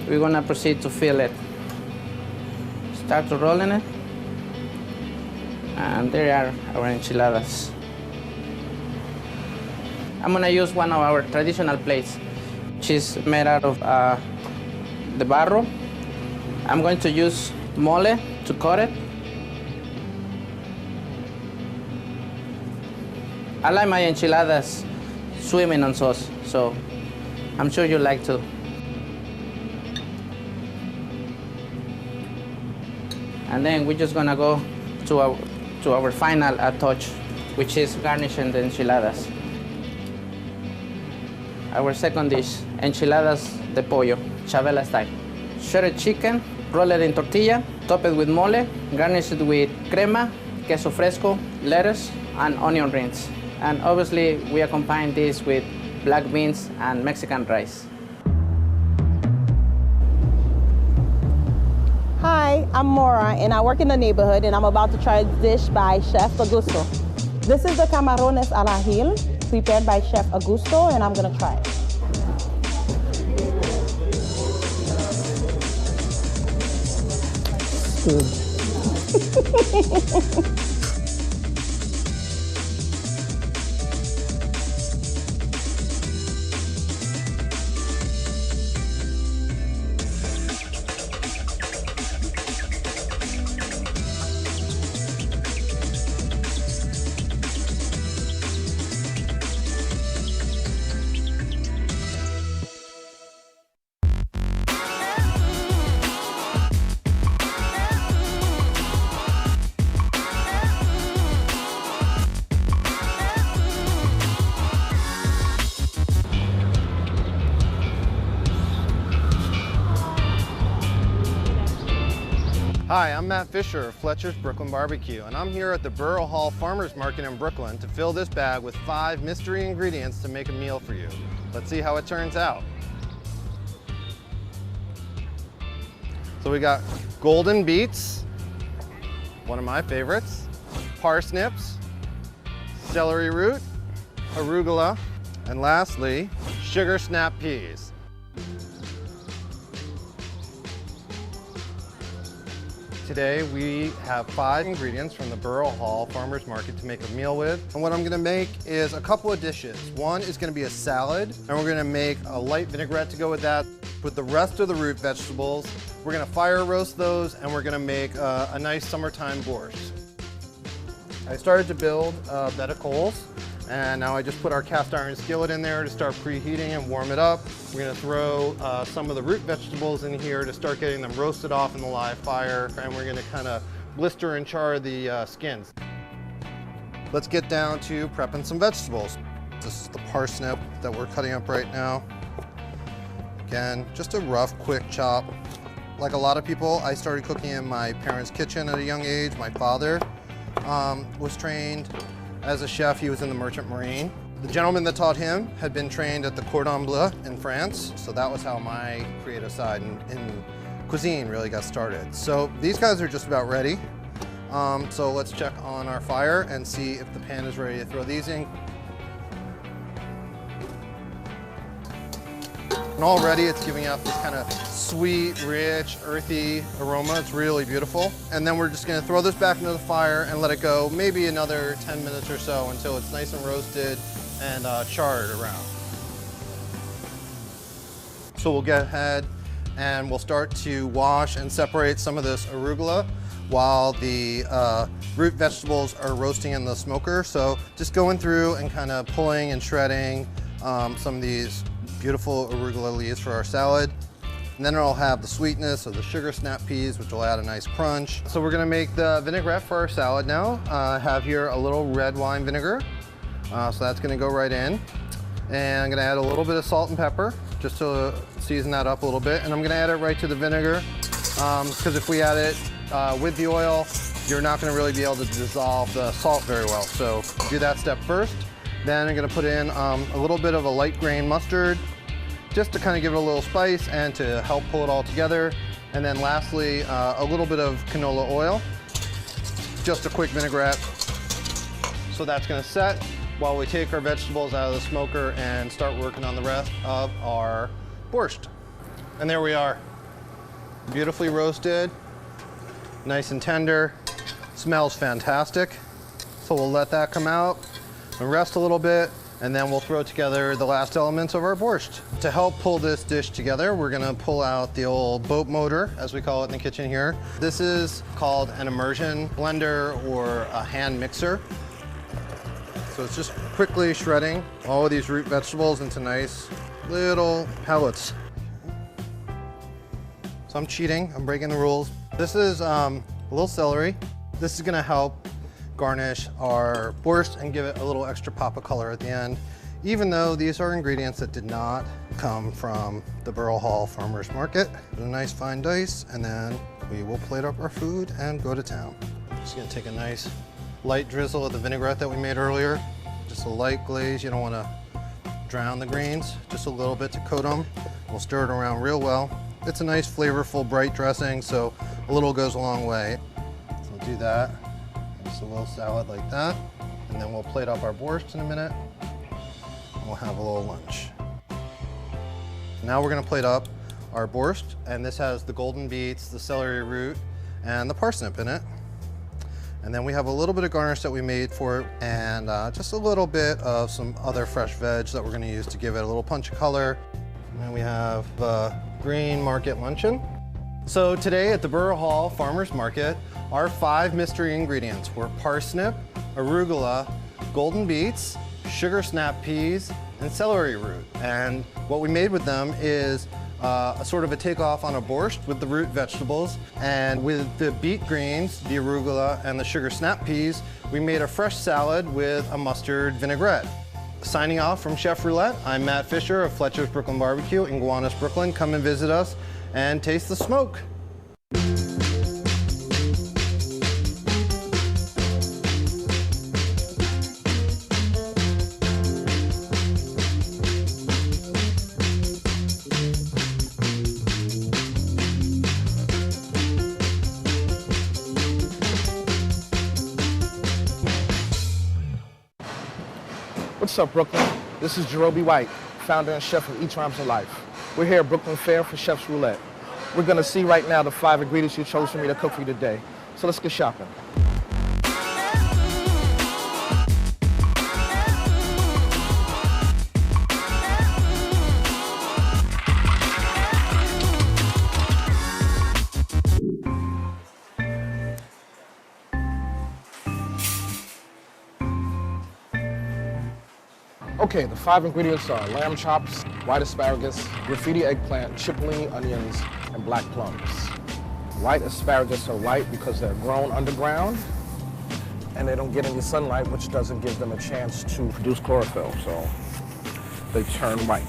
we're gonna proceed to fill it. Start to rolling it. And there are our enchiladas. I'm gonna use one of our traditional plates, which is made out of the barro. I'm going to use mole to cut it. I like my enchiladas swimming in sauce, so I'm sure you like to. And then we're just gonna go to our final touch, which is garnishing the enchiladas. Our second dish, enchiladas de pollo, Chabela style. Shredded chicken, roll it in tortilla, top it with mole, garnish it with crema, queso fresco, lettuce, and onion rings. And obviously, we accompany this with black beans and Mexican rice. Hi, I'm Maura, and I work in the neighborhood, and I'm about to try a dish by Chef Augusto. This is the camarones al ajil, prepared by Chef Augusto, and I'm gonna try it. Good. Hi, I'm Matt Fisher of Fletcher's Brooklyn Barbecue, and I'm here at the Borough Hall Farmers Market in Brooklyn to fill this bag with 5 mystery ingredients to make a meal for you. Let's see how it turns out. So we got golden beets, one of my favorites, parsnips, celery root, arugula, and lastly, sugar snap peas. Today we have 5 ingredients from the Borough Hall Farmers Market to make a meal with. And what I'm gonna make is a couple of dishes. One is gonna be a salad, and we're gonna make a light vinaigrette to go with that. With the rest of the root vegetables, we're gonna fire roast those, and we're gonna make a nice summertime borscht. I started to build a bed of coals, and now I just put our cast iron skillet in there to start preheating and warm it up. We're gonna throw some of the root vegetables in here to start getting them roasted off in the live fire, and we're gonna kind of blister and char the skins. Let's get down to prepping some vegetables. This is the parsnip that we're cutting up right now. Again, just a rough, quick chop. Like a lot of people, I started cooking in my parents' kitchen at a young age. My father was trained as a chef. He was in the Merchant Marine. The gentleman that taught him had been trained at the Cordon Bleu in France, so that was how my creative side in cuisine really got started. So these guys are just about ready. So let's check on our fire and see if the pan is ready to throw these in. And already it's giving out this kind of sweet, rich, earthy aroma. It's really beautiful. And then we're just gonna throw this back into the fire and let it go maybe another 10 minutes or so until it's nice and roasted and charred around. So we'll go ahead and we'll start to wash and separate some of this arugula while the root vegetables are roasting in the smoker. So just going through and kind of pulling and shredding some of these beautiful arugula leaves for our salad. And then it'll have the sweetness of the sugar snap peas, which will add a nice crunch. So we're gonna make the vinaigrette for our salad now. I have here a little red wine vinegar. So that's gonna go right in. And I'm gonna add a little bit of salt and pepper, just to season that up a little bit. And I'm gonna add it right to the vinegar, because if we add it with the oil, you're not gonna really be able to dissolve the salt very well. So do that step first. Then I'm gonna put in a little bit of a light grain mustard, just to kind of give it a little spice and to help pull it all together. And then lastly, a little bit of canola oil, just a quick vinaigrette. So that's gonna set while we take our vegetables out of the smoker and start working on the rest of our borscht. And there we are, beautifully roasted, nice and tender, smells fantastic. So we'll let that come out and rest a little bit, and then we'll throw together the last elements of our borscht. To help pull this dish together, we're gonna pull out the old boat motor, as we call it in the kitchen here. This is called an immersion blender or a hand mixer. So it's just quickly shredding all of these root vegetables into nice little pellets. So I'm cheating, I'm breaking the rules. This is a little celery. This is gonna help garnish our borscht and give it a little extra pop of color at the end, even though these are ingredients that did not come from the Burrell Hall Farmers Market. A nice fine dice, and then we will plate up our food and go to town. Just gonna take a nice light drizzle of the vinaigrette that we made earlier. Just a light glaze, you don't wanna drown the greens, just a little bit to coat them. We'll stir it around real well. It's a nice flavorful bright dressing, so a little goes a long way. So we'll do that. Just a little salad like that, and then we'll plate up our borscht in a minute, and we'll have a little lunch. Now we're gonna plate up our borscht, and this has the golden beets, the celery root, and the parsnip in it. And then we have a little bit of garnish that we made for it, and just a little bit of some other fresh veg that we're gonna use to give it a little punch of color. And then we have green market luncheon. So today at the Burrell Hall Farmers Market, our 5 mystery ingredients were parsnip, arugula, golden beets, sugar snap peas, and celery root. And what we made with them is a sort of a takeoff on a borscht with the root vegetables. And with the beet greens, the arugula, and the sugar snap peas, we made a fresh salad with a mustard vinaigrette. Signing off from Chef Roulette, I'm Matt Fisher of Fletcher's Brooklyn Barbecue in Gowanus, Brooklyn. Come and visit us and taste the smoke. What's up, Brooklyn? This is Jerobi White, founder and chef of Eat Rhymes of Life. We're here at Brooklyn Fair for Chef's Roulette. We're gonna see right now the 5 ingredients you chose for me to cook for you today. So let's get shopping. Okay, the 5 ingredients are lamb chops, white asparagus, graffiti eggplant, cipollini onions, and black plums. White asparagus are white because they're grown underground and they don't get any sunlight, which doesn't give them a chance to produce chlorophyll, so they turn white.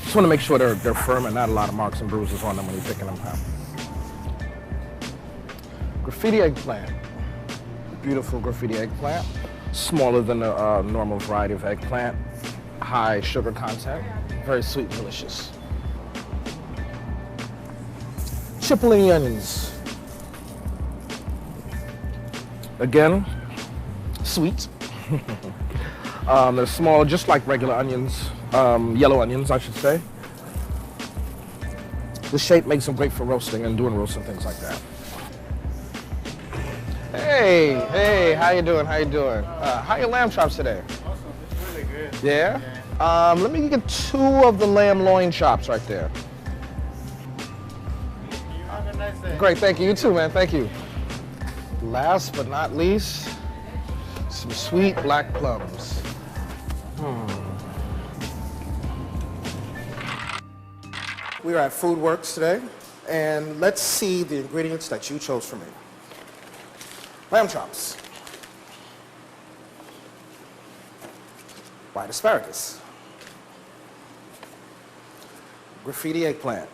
Just want to make sure they're firm and not a lot of marks and bruises on them when you're picking them out. Graffiti eggplant, beautiful graffiti eggplant. Smaller than the normal variety of eggplant, high sugar content, very sweet and delicious. Cipollini onions. Again, sweet. They're small, just like regular onions, yellow onions, I should say. The shape makes them great for roasting and doing roasting things like that. Hey, how you doing? How you doing? How your lamb chops today? Awesome, it's really good. Yeah? Let me get 2 of the lamb loin chops right there. You have a nice day. Great, thank you. You too, man. Thank you. Last but not least, some sweet black plums. We are at Foodworks today, and let's see the ingredients that you chose for me. Lamb chops, white asparagus, graffiti eggplant,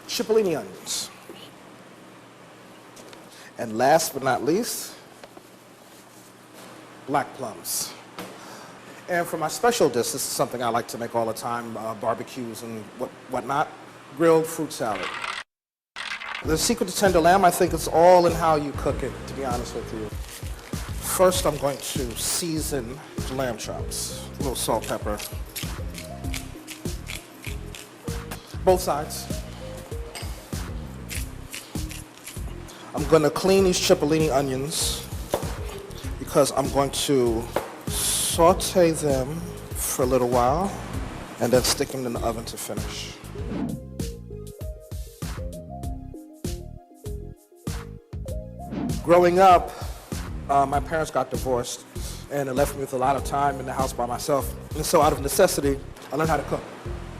cipollini onions, and last but not least, black plums. And for my special dish, this is something I like to make all the time, barbecues and whatnot, grilled fruit salad. The secret to tender lamb, I think it's all in how you cook it, to be honest with you. First, I'm going to season the lamb chops. A little salt, pepper. Both sides. I'm going to clean these cipollini onions because I'm going to saute them for a little while and then stick them in the oven to finish. Growing up, my parents got divorced and it left me with a lot of time in the house by myself. And so out of necessity, I learned how to cook.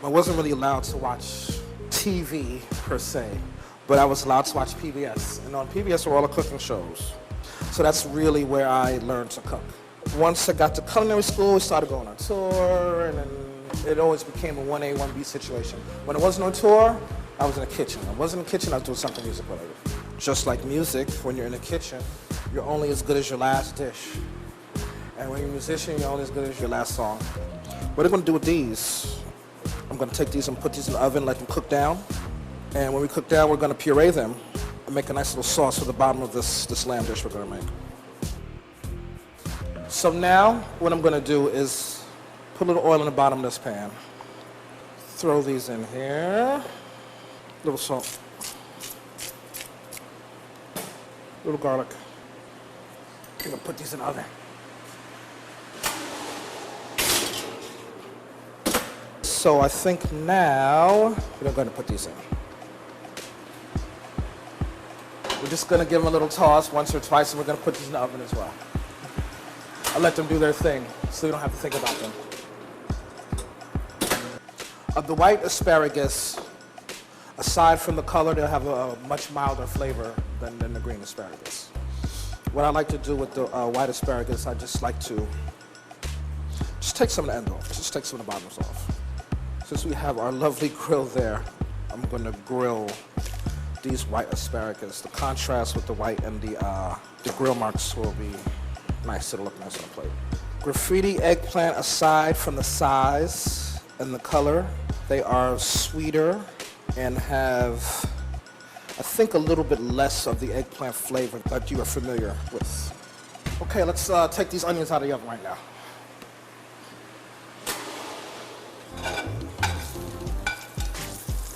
I wasn't really allowed to watch TV per se, but I was allowed to watch PBS. And on PBS were all the cooking shows. So that's really where I learned to cook. Once I got to culinary school, we started going on tour, and then it always became a 1A, 1B situation. When I wasn't on tour, I was in the kitchen. I wasn't in the kitchen, I was doing something music related. Just like music, when you're in the kitchen, you're only as good as your last dish. And when you're a musician, you're only as good as your last song. What I'm gonna do with these, I'm gonna take these and put these in the oven, let them cook down. And when we cook down, we're gonna puree them and make a nice little sauce for the bottom of this lamb dish we're gonna make. So now, what I'm gonna do is put a little oil in the bottom of this pan. Throw these in here. A little salt. A little garlic. I'm gonna put these in the oven. So I think now we're going to put these in. We're just going to give them a little toss once or twice, and we're going to put these in the oven as well. I'll let them do their thing, so you don't have to think about them. Of the white asparagus, aside from the color, they'll have a much milder flavor than the green asparagus. What I like to do with the white asparagus, I just like to just take some of the end off, just take some of the bottoms off. Since we have our lovely grill there, I'm going to grill these white asparagus. The contrast with the white and the grill marks will be nice. It'll look nice on the plate. Graffiti eggplant, aside from the size and the color, they are sweeter and have, I think, a little bit less of the eggplant flavor that you are familiar with. Okay, let's take these onions out of the oven right now.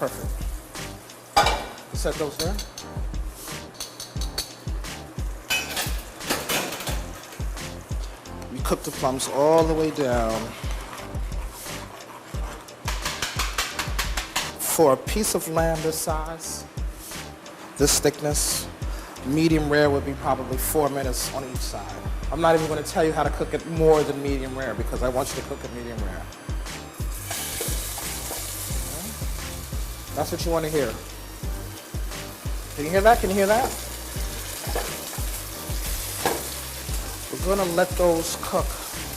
Perfect. Set those there. We cook the plums all the way down. For a piece of lamb this size, this thickness, medium rare would be probably 4 minutes on each side. I'm not even going to tell you how to cook it more than medium rare because I want you to cook it medium rare. That's what you want to hear. Can you hear that? Can you hear that? We're going to let those cook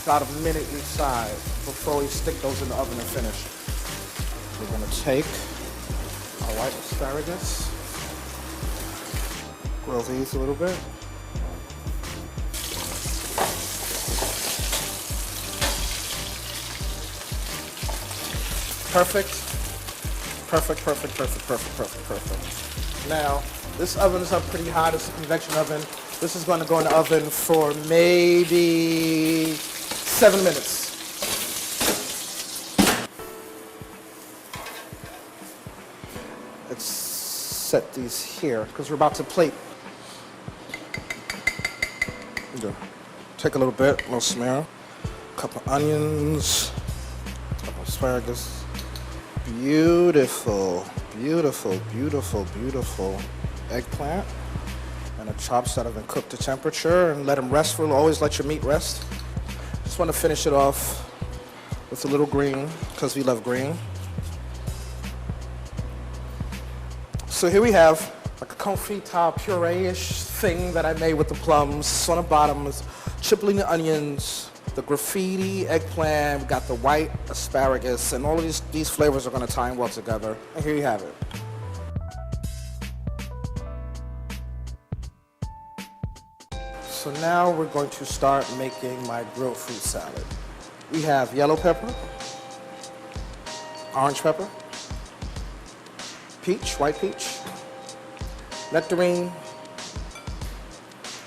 about a minute each side before we stick those in the oven and finish. We're going to take our white asparagus, grill these a little bit. Perfect. Perfect, perfect, perfect, perfect, perfect, perfect. Now, this oven is up pretty hot. It's a convection oven. This is going to go in the oven for maybe 7 minutes. Let's set these here because we're about to plate. Take a little bit, a little smear, a couple onions, a couple asparagus. Beautiful, beautiful, beautiful, beautiful eggplant. And the chops that have been cooked to temperature and let them rest for a little. Always let your meat rest. Just want to finish it off with a little green because we love green. So here we have like a confit puree-ish thing that I made with the plums. On the bottom is cipollini onions, the graffiti eggplant, we got the white asparagus, and all of these flavors are going to tie in well together. And here you have it. So now we're going to start making my grilled fruit salad. We have yellow pepper, orange pepper, peach, white peach, nectarine,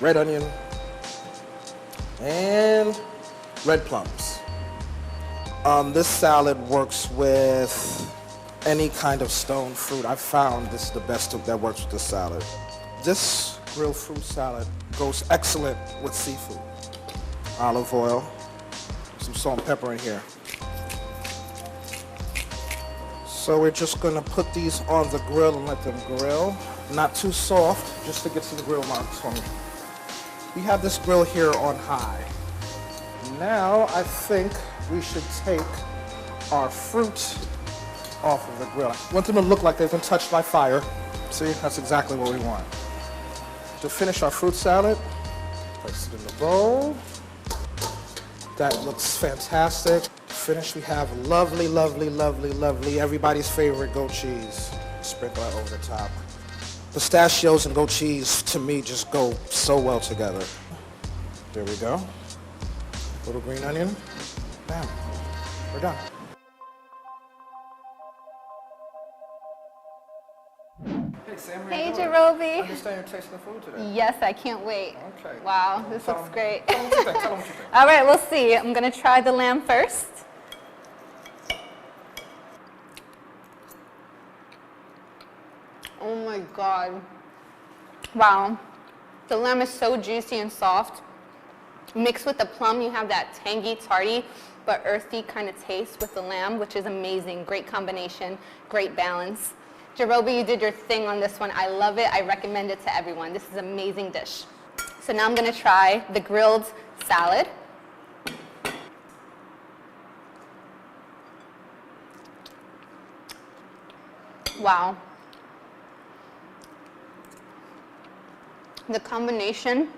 red onion, and red plums. This salad works with any kind of stone fruit. I've found this is the best that works with this salad. This grilled fruit salad goes excellent with seafood. Olive oil, some salt and pepper in here. So we're just gonna put these on the grill and let them grill. Not too soft, just to get some grill marks for me. We have this grill here on high. Now I think we should take our fruit off of the grill. I want them to look like they've been touched by fire. See, that's exactly what we want. To finish our fruit salad, place it in the bowl. That looks fantastic. Finished, we have lovely, lovely, lovely, lovely, everybody's favorite goat cheese. Sprinkle that over the top. Pistachios and goat cheese, to me, just go so well together. There we go. Little green onion. Bam. We're done. Hey, Sam. Hey, Jerobi. I understand you're tasting the food today. Yes, I can't wait. Okay. Wow, this looks great. Tell them what you think. Tell them what you think. All right, we'll see. I'm going to try the lamb first. Oh my God. Wow. The lamb is so juicy and soft. Mixed with the plum, you have that tangy, tarty, but earthy kind of taste with the lamb, which is amazing. Great combination, great balance. Jerobi, you did your thing on this one. I love it. I recommend it to everyone. This is an amazing dish. So now I'm going to try the grilled salad. Wow. The combination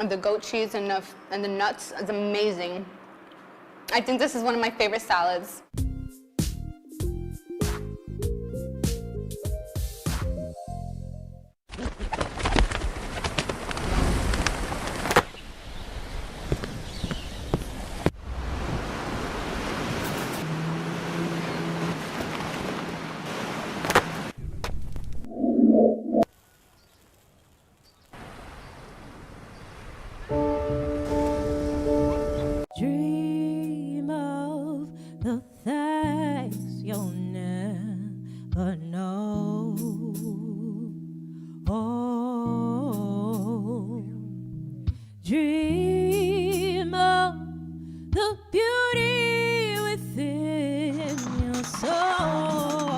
of the goat cheese and the nuts is amazing. I think this is one of my favorite salads. Dream of the things you'll never know. Oh, dream of the beauty within your soul.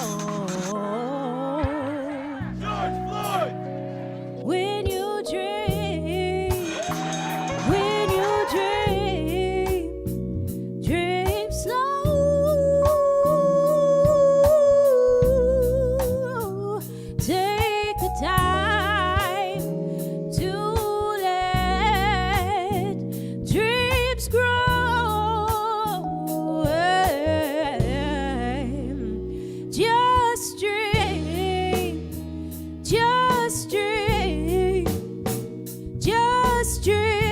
George Floyd! When you dream, when you dream, dream slow. Take the time to let dreams grow. Just dream, just dream, just dream.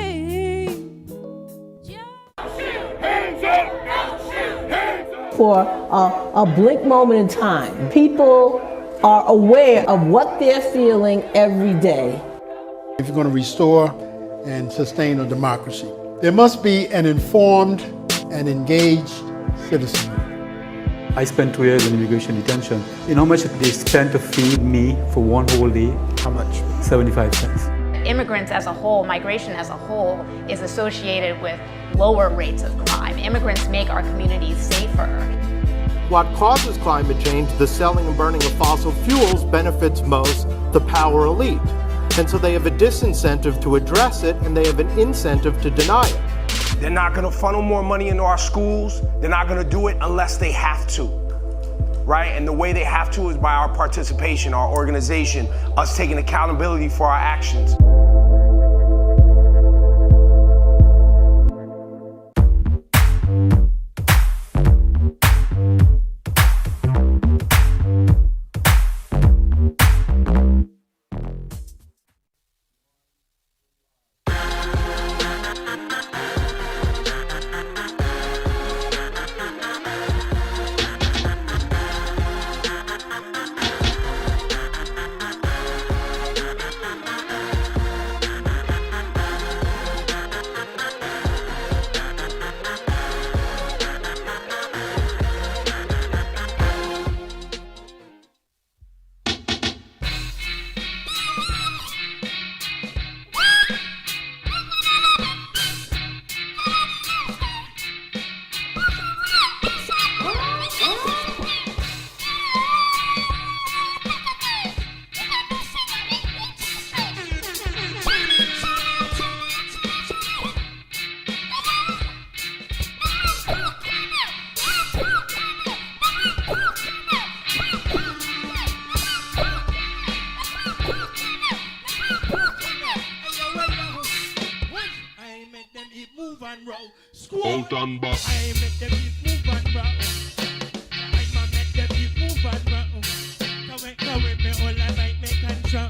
For a blink moment in time, people are aware of what they're feeling every day. If you're going to restore and sustain a democracy, there must be an informed and engaged citizenry. I spent 2 years in immigration detention. You know how much they spent to feed me for one whole day? How much? 75 cents. Immigrants as a whole, migration as a whole, is associated with lower rates of crime. Immigrants make our communities safer. What causes climate change, the selling and burning of fossil fuels, benefits most the power elite. And so they have a disincentive to address it, and they have an incentive to deny it. They're not gonna funnel more money into our schools. They're not gonna do it unless they have to, right? And the way they have to is by our participation, our organization, us taking accountability for our actions. out and back. I make them move and rock. I make them move and rock. Come with me all I might make control.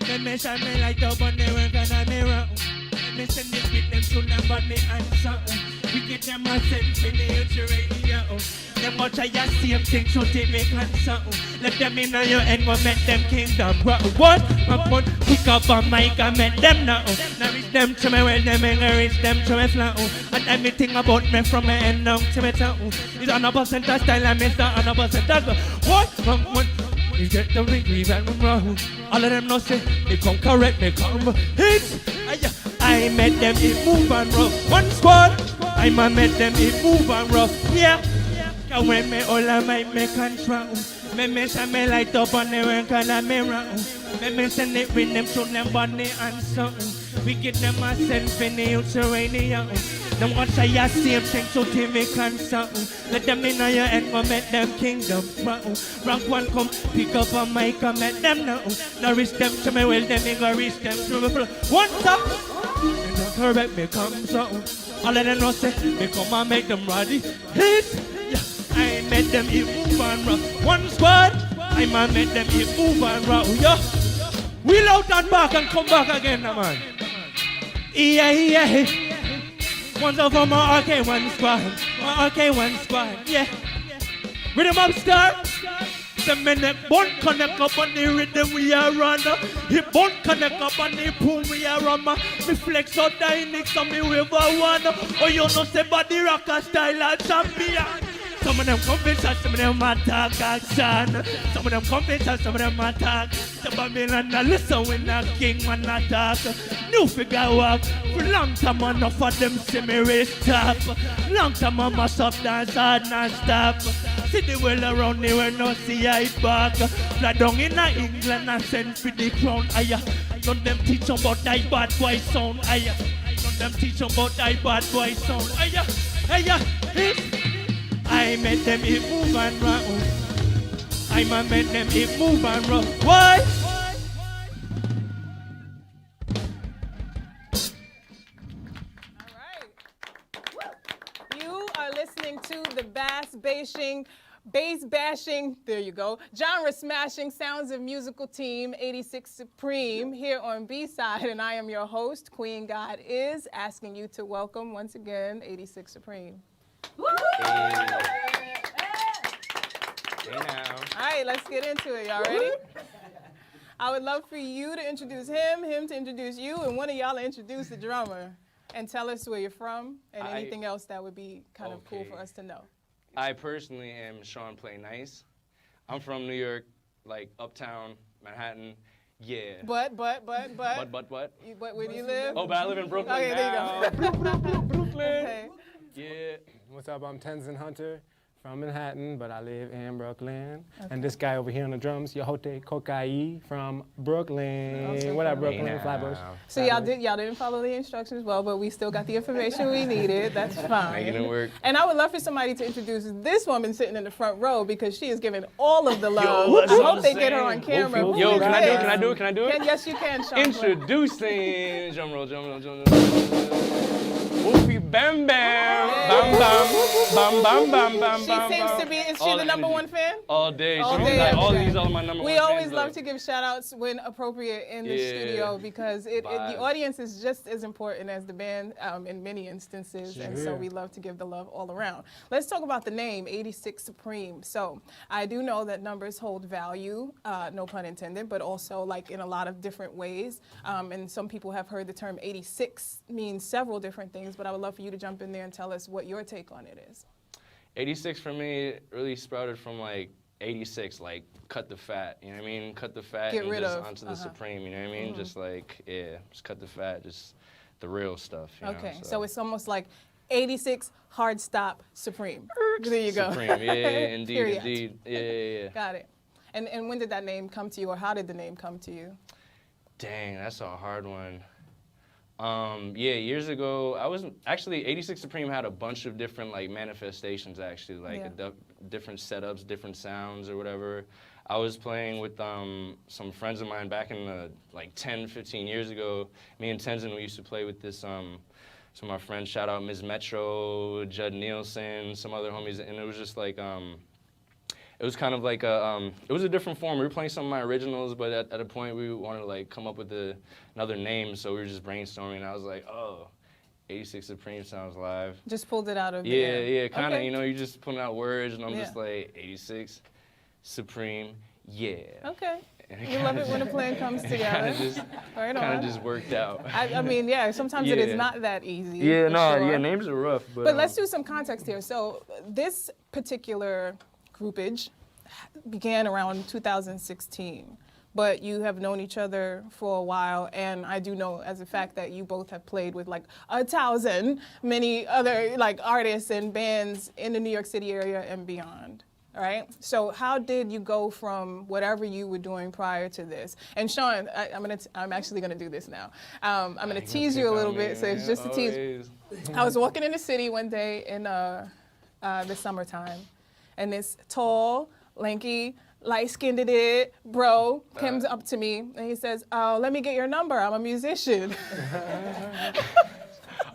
Let me shine me light up on the work and I mirror. Let me send it with them soon and body and something. We get them a sense in the future radio. Them much of your same thing so they make something. Let them in on your end, we'll make them kingdom. What? I'm going to pick up a mic and make them know. Now reach them to me well, them and reach them to me flow. And everything about me from my end down to me toe. It's 100% style and Mr. 100%. What? You get the ring and wrong. All of them know say, they come correct, they come hit. I made them it move and rough. One squad, I made them it move and rough. Yeah. Cause when me all I might make control. Me shine me light up on the work and I mirror. Me send it with them to them body and something. We get them a send for the future radio. Them watch a your same thing so they make something. Let them in on your end, we'll make them kingdom. Rank one come, pick up a mic and make them know. Now reach them to me, well them ain't gonna reach them to me. One top, and don't correct me come something. All of them know say, me come and make them ready. Hit, yeah. I made them hit move and rock. One squad, I made them hit move and rock. Yeah. Wheel out and back and come back again, man. Yeah. One's up for my RK1 squad. My RK1 squad, yeah. Rhythm up start. The minute bone connect up on the rhythm we are run. Hip bone connect up on the pool we are run. Me flex out the next on me river one. Oh you know say body rocker style and champion. Some of them convince some of them attack action. Some of them convince some of them attack. The Babylon listen when the king man attack. New figure walk. For long time enough of them see me race top. Long time I must up dance hard non-stop. See the world around me when no see I back. Fly down in England and send for the crown. None them teach about that bad boy sound. None them teach about that bad boy sound. I made them hit move and rock. I made them hit move and rock. Why? You are listening to the bass bashing, there you go, genre smashing sounds of musical team 86 Supreme here on B-Side, and I am your host, Queen God Is, asking you to welcome once again 86 Supreme. Hey now. All right, let's get into it. Y'all ready? I would love for you to introduce him to introduce you, and one of y'all to introduce the drummer and tell us where you're from and anything else that would be kind of cool for us to know. I personally am Sean Play Nice. I'm from New York, like uptown Manhattan. Yeah. But. What? Where do you live? Oh, but I live in Brooklyn okay, now. There you go. Brooklyn. Okay. Yeah. What's up? I'm Tenzin Hunter from Manhattan, but I live in Brooklyn. Okay. And this guy over here on the drums, Yohote Kokai from Brooklyn. Okay. What up, Brooklyn? Flatbush. So y'all didn't follow the instructions well, but we still got the information we needed. That's fine. Making it work. And I would love for somebody to introduce this woman sitting in the front row because she is giving all of the love. Yo, I hope they get her on camera. Yo, can I do it? Yes, you can, Sean. Introducing, drum roll. Wolfie Bam Bam. Bam Bam. Bam. She seems to be, is she the number one fan? All day. All these are my number one We fans. always love to give shout outs when appropriate in the studio because the audience is just as important as the band in many instances. And so we love to give the love all around. Let's talk about the name 86 Supreme. So I do know that numbers hold value, no pun intended, but also like in a lot of different ways. And some people have heard the term 86 means several different things, but I would love for you to jump in there and tell us what your take on it is. 86 for me really sprouted from like 86, like cut the fat, you know what I mean? Cut the fat Get and rid just of. onto the Supreme, you know what I mean? Just like, just cut the fat, just the real stuff, you know? So it's almost like 86 hard stop Supreme. There you go. Supreme, indeed. Yeah. Got it. And when did that name come to you, or how did the name come to you? Dang, that's a hard one. Years ago, I was actually 86 Supreme had a bunch of different like manifestations actually, like different setups, different sounds or whatever. I was playing with some friends of mine back in the like 10, 15 years ago. Me and Tenzin, we used to play with this some of my friends. Shout out Ms. Metro, Judd Nielsen, some other homies, and it was just like, it was kind of like it was a different form. We were playing some of my originals, but at a point we wanted to like come up with another name, so we were just brainstorming, and I was like, oh, 86 Supreme sounds live. Just pulled it out of the air. Yeah, kind of, Okay. you know, you just putting out words, and I'm Yeah. just like, 86 Supreme, yeah. Okay. And You love it when a plan comes together. Right Kind on. of just worked out. I mean, yeah, sometimes it is Yeah. not that easy. Yeah, for no, sure. yeah, names are rough. But let's do some context here. So this particular groupage began around 2016, but you have known each other for a while, and I do know as a fact that you both have played with like 1,000 many other like artists and bands in the New York City area and beyond. All right. So how did you go from whatever you were doing prior to this? And Sean, I'm actually gonna do this now. I'm gonna tease you a little bit. So it's just a tease. I was walking in the city one day in the summertime, and this tall, lanky, light-skinned bro comes up to me and he says, "Oh, let me get your number. I'm a musician."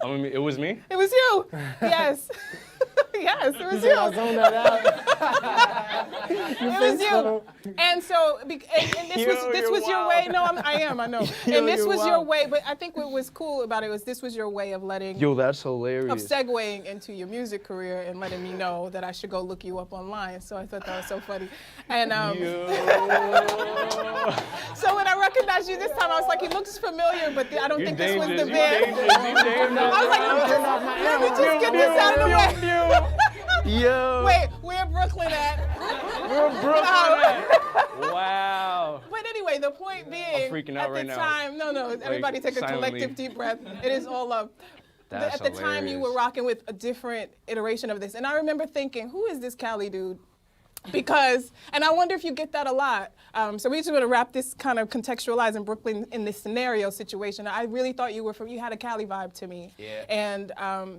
It was me? It was you. Yes. Yes, it was you. I zoned that out. It was you. And so, and this was your way. No, I know. And this was your way, but I think what was cool about it was this was your way of letting, Yo, that's of hilarious. segueing into your music career and letting me know that I should go look you up online. So I thought that was so funny. And so when I recognized you this time, I was like, he looks familiar, but I don't think this was the band. I was like, let me just get this out of the way. Yo. Wait, where Brooklyn at? Where Brooklyn at? Wow. But anyway, the point being, freaking out at right the now. time, no, everybody take a silently. collective deep breath. It is all up. That's At the time, you were rocking with a different iteration of this. And I remember thinking, who is this Cali dude? Because, and I wonder if you get that a lot. So we're just going to wrap this kind of contextualizing Brooklyn in this scenario situation. I really thought you had a Cali vibe to me. Yeah. And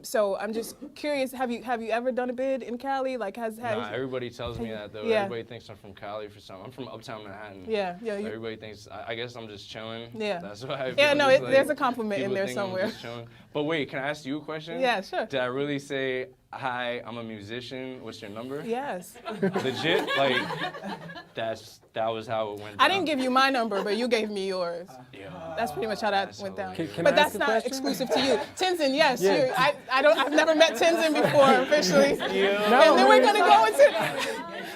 so I'm just curious, have you ever done a bid in Cali? Like, Nah, everybody tells me that though. Yeah. Everybody thinks I'm from Cali for something. I'm from Uptown Manhattan. Yeah. So everybody thinks, I guess I'm just chilling. Yeah. That's why I feel. Yeah, no, just like, there's a compliment in people there think I'm somewhere. just chilling. But wait, can I ask you a question? Yeah, sure. Did I really say, hi, I'm a musician, what's your number? Yes. Legit? Like, that was how it went down. I didn't give you my number, but you gave me yours. That's pretty much how that went down. But that's not exclusive to you. Tenzin, yes. Yeah. I've never met Tenzin before officially. No, and then we're gonna go into.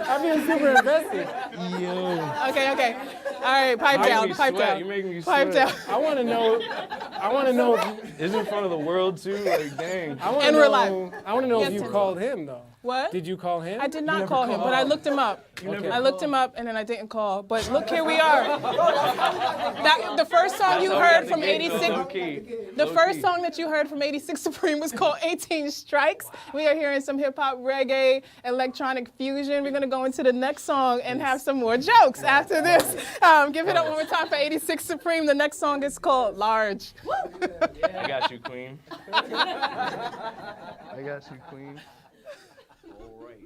I'm being super invested. Okay. All right, pipe down. You make me Pipe sweat. down. I want to know. It's in front of the world too. Like, dang. I want to And know. we're live. I want to know Yes, if you Tenzin. called him though. What? Did you call him? I did You not never call him, called. but I looked him up. Okay. I looked him up and then I didn't call. But look, here we are. The first song you heard from 86. The first song that you heard from 86 Supreme was called 18 Strikes. We are hearing some hip hop, reggae, electronic fusion. We're gonna go into the next song and have some more jokes after this. Give it up one more time for 86 Supreme. The next song is called Large. I got you, queen. I got you, queen. All right.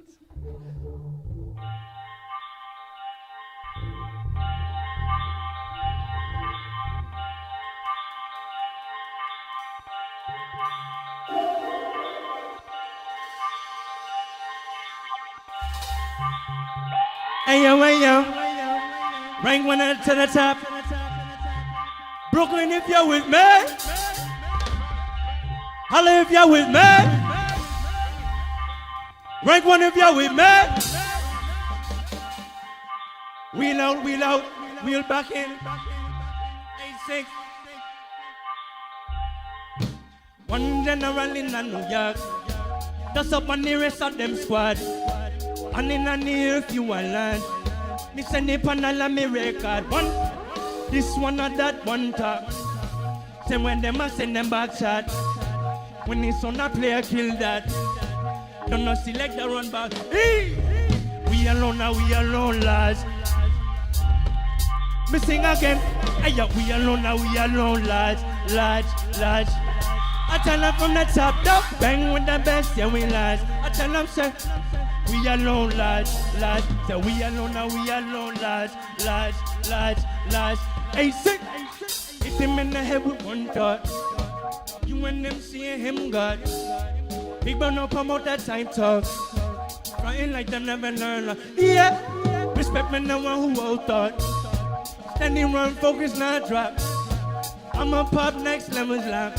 Hey yo, rank one to the top. Brooklyn, if you're with me. Holla if you're with me. Rank one if you're with me. Wheel out, wheel back in. 8-6. One general in New York. Just up on the rest of them squad. And in a near few land. Me send it on all of me record. One, this one or that one talk. Say when them a send them back shot. When this on a player kill that. Don't no select the run back. Hey! We alone now, we alone lads. Me sing again. Hey, we alone now, we alone lads. Lads. I tell them from the top down. Bang with the best, yeah we lads. I tell them say. We alone, lads. Say we alone now, we alone, lads. 8-6. Hit him in the head with one thought. You and them seeing him God. Big but no promote that time talk. Frontin' like them never learn. Yeah, respect me, no one who out thought. Standing run, focus, not drop. I'ma pop next, lemons lap.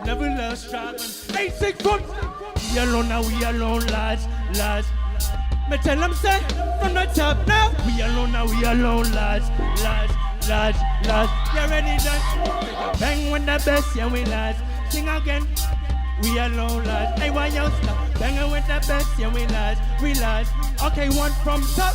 Never lost strap. 8, 6 foot. We alone now, we alone, lads. Me tell them say, from the top now. We alone now, we alone, lads. You ready, done? Bang when the best, yeah, we lads. Sing again. We alone, lads. Hey, why you stop? Banging with the best, yeah, we lads. Okay, one from top.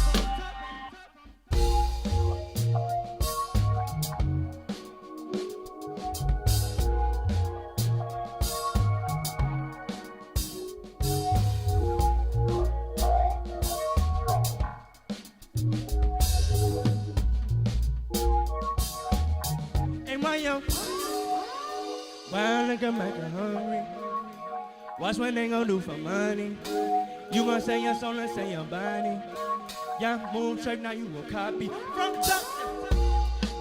Hey, why you? Why nigga make her hungry? Watch what they gon' do for money. You gon' say your soul and say your body. Yeah, move track, now you will copy. From top,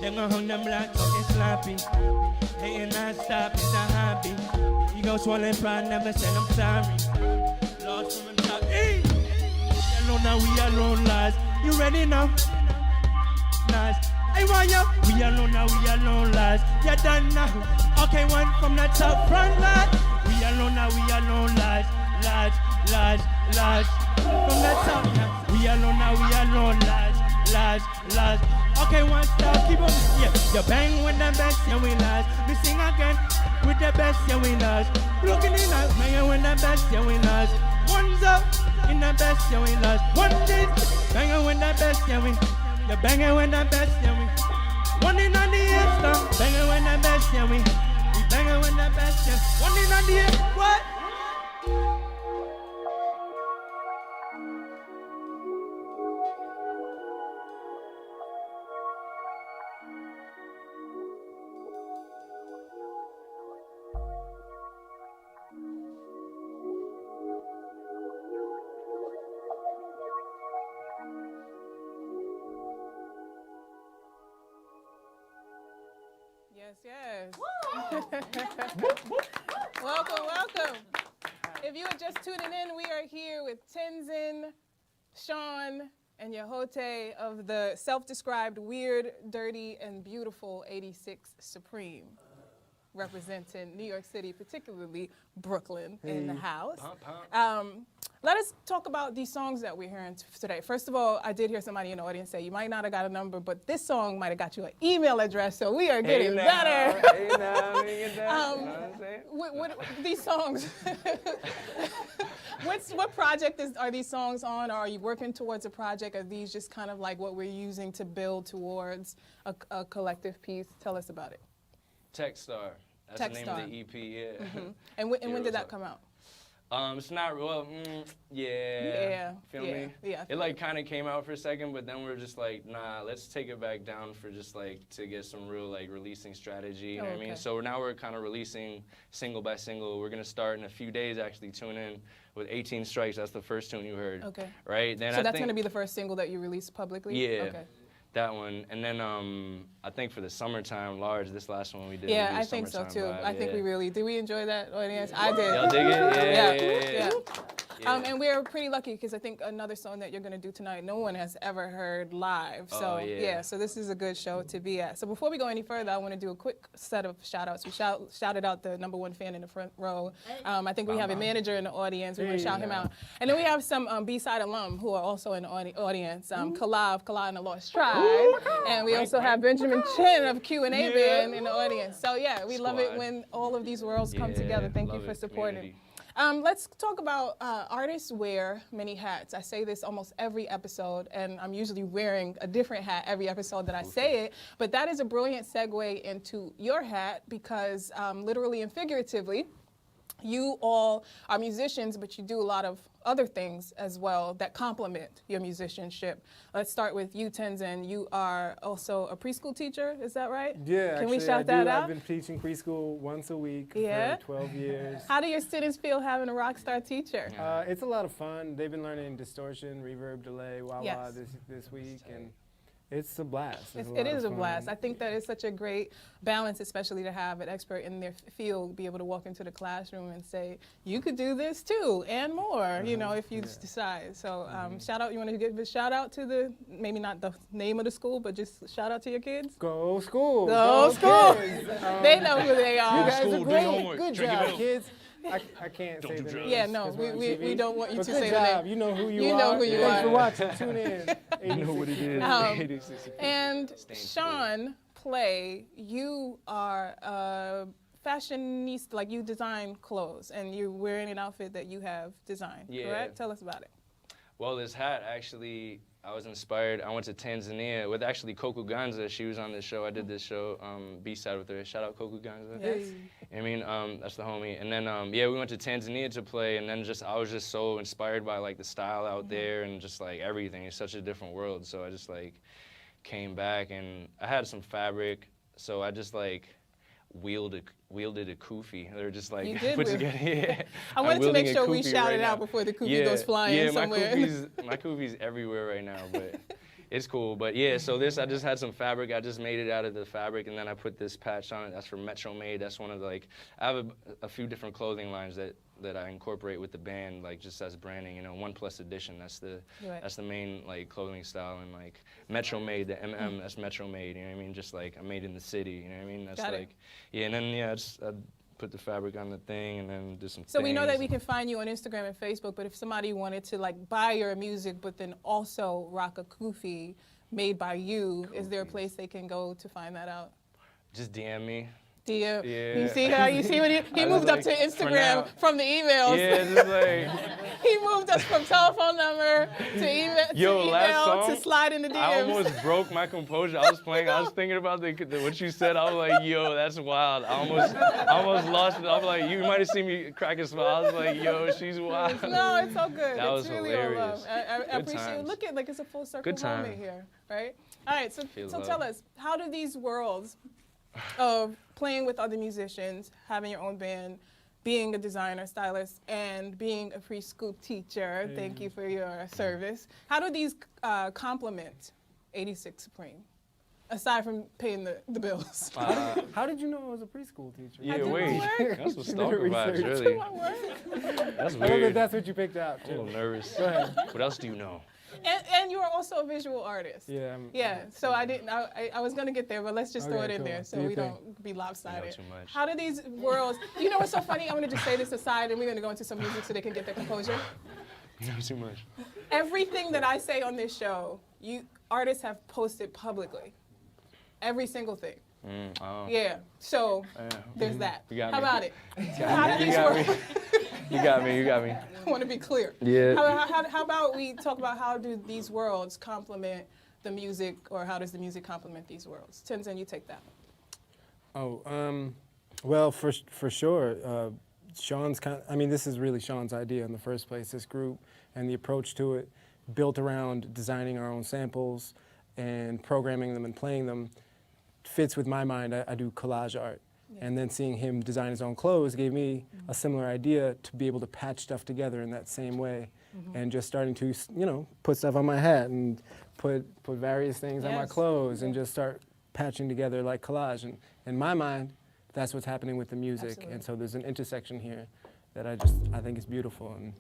they gon' hung them like talking sloppy. Hating not stop, it's a hobby. You gon' swallow pride, never say I'm sorry. Lost from the top, hey! We alone now, we alone, lies. You ready now? Nice. Hey, why you? We alone now, we alone, lies. You done now. Okay, one from the top, front line. We alone now, we alone, lies. From the top now, we alone now, we alone, lies. Okay, one stop, keep on, yeah. You bang with the best, yeah, we lies. We sing again with the best, yeah, we lies. Looking in us, banging with the best, yeah, we lies. One's up in the best, yeah, we lies. One day, banging with the best, yeah, we. You banging with the best, yeah, we. One in on the Insta, banging with the best, yeah, we banging with the best, yeah. One in on the end, what? Yes. Welcome. If you are just tuning in, we are here with Tenzin, Sean, and Yehote of the self-described Weird, Dirty, and Beautiful 86 Supreme, representing New York City, particularly Brooklyn, in the house. Let us talk about these songs that we're hearing today. First of all, I did hear somebody in the audience say, you might not have got a number, but this song might have got you an email address, so we are getting better. These songs, what project are these songs on? Or are you working towards a project? Are these just kind of like what we're using to build towards a collective piece? Tell us about it. Techstar. That's the name of the EP, yeah. Mm-hmm. And when did that come out? It's not real. Feel me? Yeah. It like kind of came out for a second, but then we're just like, nah, let's take it back down for just like to get some real like releasing strategy. You know what I mean? So now we're kind of releasing single by single. We're gonna start in a few days actually. Tune in with 18 Strikes. That's the first tune you heard. Okay. Right. Then so that's gonna be the first single that you release publicly. Yeah. Okay. That one, and then I think for the summertime, Large, this last one we did. Yeah, I think so too. Vibe, I think we really did. We enjoy that audience. I did. Y'all dig it? Yeah. And we're pretty lucky because I think another song that you're gonna do tonight, no one has ever heard live. So so this is a good show to be at. So before we go any further, I want to do a quick set of shout outs. We shouted out the #1 fan in the front row. I think we have a manager in the audience. We want to shout him out. And then we have some B-side alum who are also in the audience. Kala and the Lost Tribe. And we also have Benjamin Chin of Q&A Band in the audience. So we love it when all of these worlds come together. Thank you for supporting. Let's talk about artists wear many hats. I say this almost every episode, and I'm usually wearing a different hat every episode that I say it, but that is a brilliant segue into your hat because literally and figuratively, you all are musicians, but you do a lot of other things as well that complement your musicianship. Let's start with you, Tenzin. You are also a preschool teacher, is that right? Yeah, Can we shout that out? I've been teaching preschool once a week for 12 years. How do your students feel having a rock star teacher? It's a lot of fun. They've been learning distortion, reverb, delay, wah-wah this week, and It's a blast. It is a blast. I think that it's such a great balance, especially to have an expert in their field be able to walk into the classroom and say, you could do this too and more, you know, if you decide. So shout out, you want to give a shout out to the, maybe not the name of the school, but just shout out to your kids? Go school. Go school. Kids. They know who they are. You guys are great. Good job, kids. I can't say the names. Yeah, no, we don't want you to say the name. You know who you are. You know who you are. Thanks for watching. Tune in. You know what it is. And Sean Play, you are a fashionista, like you design clothes, and you're wearing an outfit that you have designed, correct? Tell us about it. Well, this hat actually, I was inspired. I went to Tanzania with actually Coco Ganza. She was on this show. I did this show, B-side with her. Shout out Coco Ganza. Yes. I mean, that's the homie. And then, yeah, we went to Tanzania to play, and then I was just so inspired by like the style out there and just like everything. It's such a different world. So I just like came back, and I had some fabric, so I just like wielded a kufi. They're just like put together. Yeah. I wanted to make sure we shouted out before the kufi goes flying somewhere. My kufi's everywhere right now, but it's cool. But yeah, so this, I just had some fabric. I just made it out of the fabric, and then I put this patch on it. That's from Metro Made. That's one of the, like, I have a few different clothing lines that I incorporate with the band, like just as branding, you know, 1+ edition. That's the main like clothing style, and like Metro Made, the MM, that's Metro Made. You know what I mean? Just like I made in the city. You know what I mean? That's like, yeah. And then I put the fabric on the thing, and then do some. So we know that we can find you on Instagram and Facebook, but if somebody wanted to like buy your music, but then also rock a kufi made by you, is there a place they can go to find that out? Just DM me. Yeah. You see how what he moved up to Instagram from the emails. Yeah, just like he moved us from telephone number to email to slide in the DMs. I almost broke my composure. I was thinking about what you said. I was like, yo, that's wild. I almost lost it. I was like, you might have seen me crack a smile. I was like, yo, she's wild. No, it's all good. That was really hilarious. all love. I appreciate it. Look at like it's a full circle moment here, right? All right, so tell us, how do these worlds of playing with other musicians, having your own band, being a designer, stylist, and being a preschool teacher, thank you for your service. How do these complement 86 Supreme, aside from paying the bills? How did you know I was a preschool teacher? Yeah, wait. That's what stalker vibes, really. That's weird. I don't know if that's what you picked out. I'm a little nervous. Go ahead. What else do you know? And you are also a visual artist. Yeah. So I was gonna get there, but let's just throw it in there so we don't be lopsided. You know too much. How do these worlds? You know what's so funny? I'm gonna just say this aside, and we're gonna go into some music so they can get their composure. You know too much. Everything that I say on this show, artists have posted publicly. Every single thing. Yeah. So there's that. How about it? You got me. I want to be clear. Yeah. How about we talk about how do these worlds complement the music, or how does the music complement these worlds? Tenzin, you take that. Well, for sure, Sean's this is really Sean's idea in the first place, this group, and the approach to it, built around designing our own samples and programming them and playing them, fits with my mind. I do collage art. And then seeing him design his own clothes gave me a similar idea to be able to patch stuff together in that same way. And just starting to, put stuff on my hat and put various things on my clothes and just start patching together like collage. And in my mind, that's what's happening with the music. Absolutely. And so there's an intersection here that I think is beautiful. And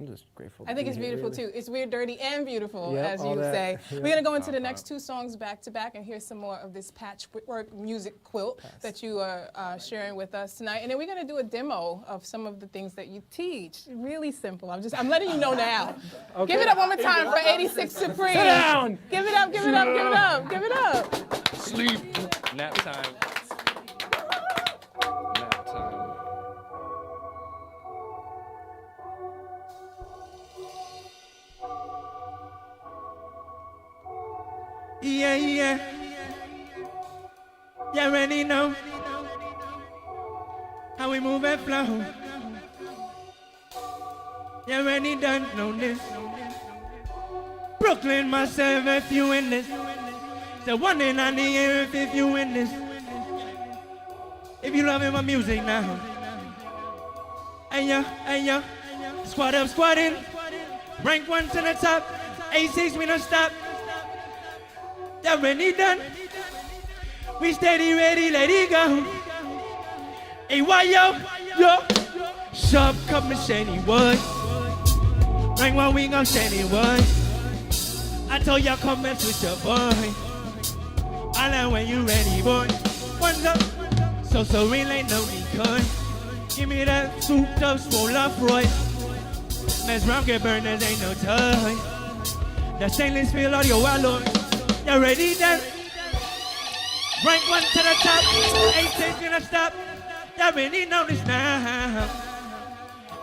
I'm just grateful. I think it's beautiful too. It's weird, dirty, and beautiful, Yep, as you say. We're gonna go into the next 2 songs back to back and hear some more of this patchwork music quilt that you are sharing with us tonight. And then we're gonna do a demo of some of the things that you teach. Really simple. I'm letting you know now. Okay. Give it up one more time for 86 Supreme. Sit down. Give it up, give it up, give it up, give it up. Sleep. Nap time. Nap time. Yeah. You already know how we move and flow. You already done know this. Brooklyn, myself, if you in this. The one in on the earth, if you in this. If you loving my music now. And ya, squad up, squad in. Rank 1 to the top. A6, we don't stop. They're ready done. We steady ready, let it go. Hey, why yo? Sharp coming shiny wood. Right when we gon' shiny wood. I told y'all come and switch your boy. I like when you ready, boy. One's up. So real ain't no decoy. Give me that souped up, swole up Roy. Mess round, get burned, there ain't no toy. The stainless steel audio alloy. You ready then? Rank one to the top. 8 gonna stop. You already know this now.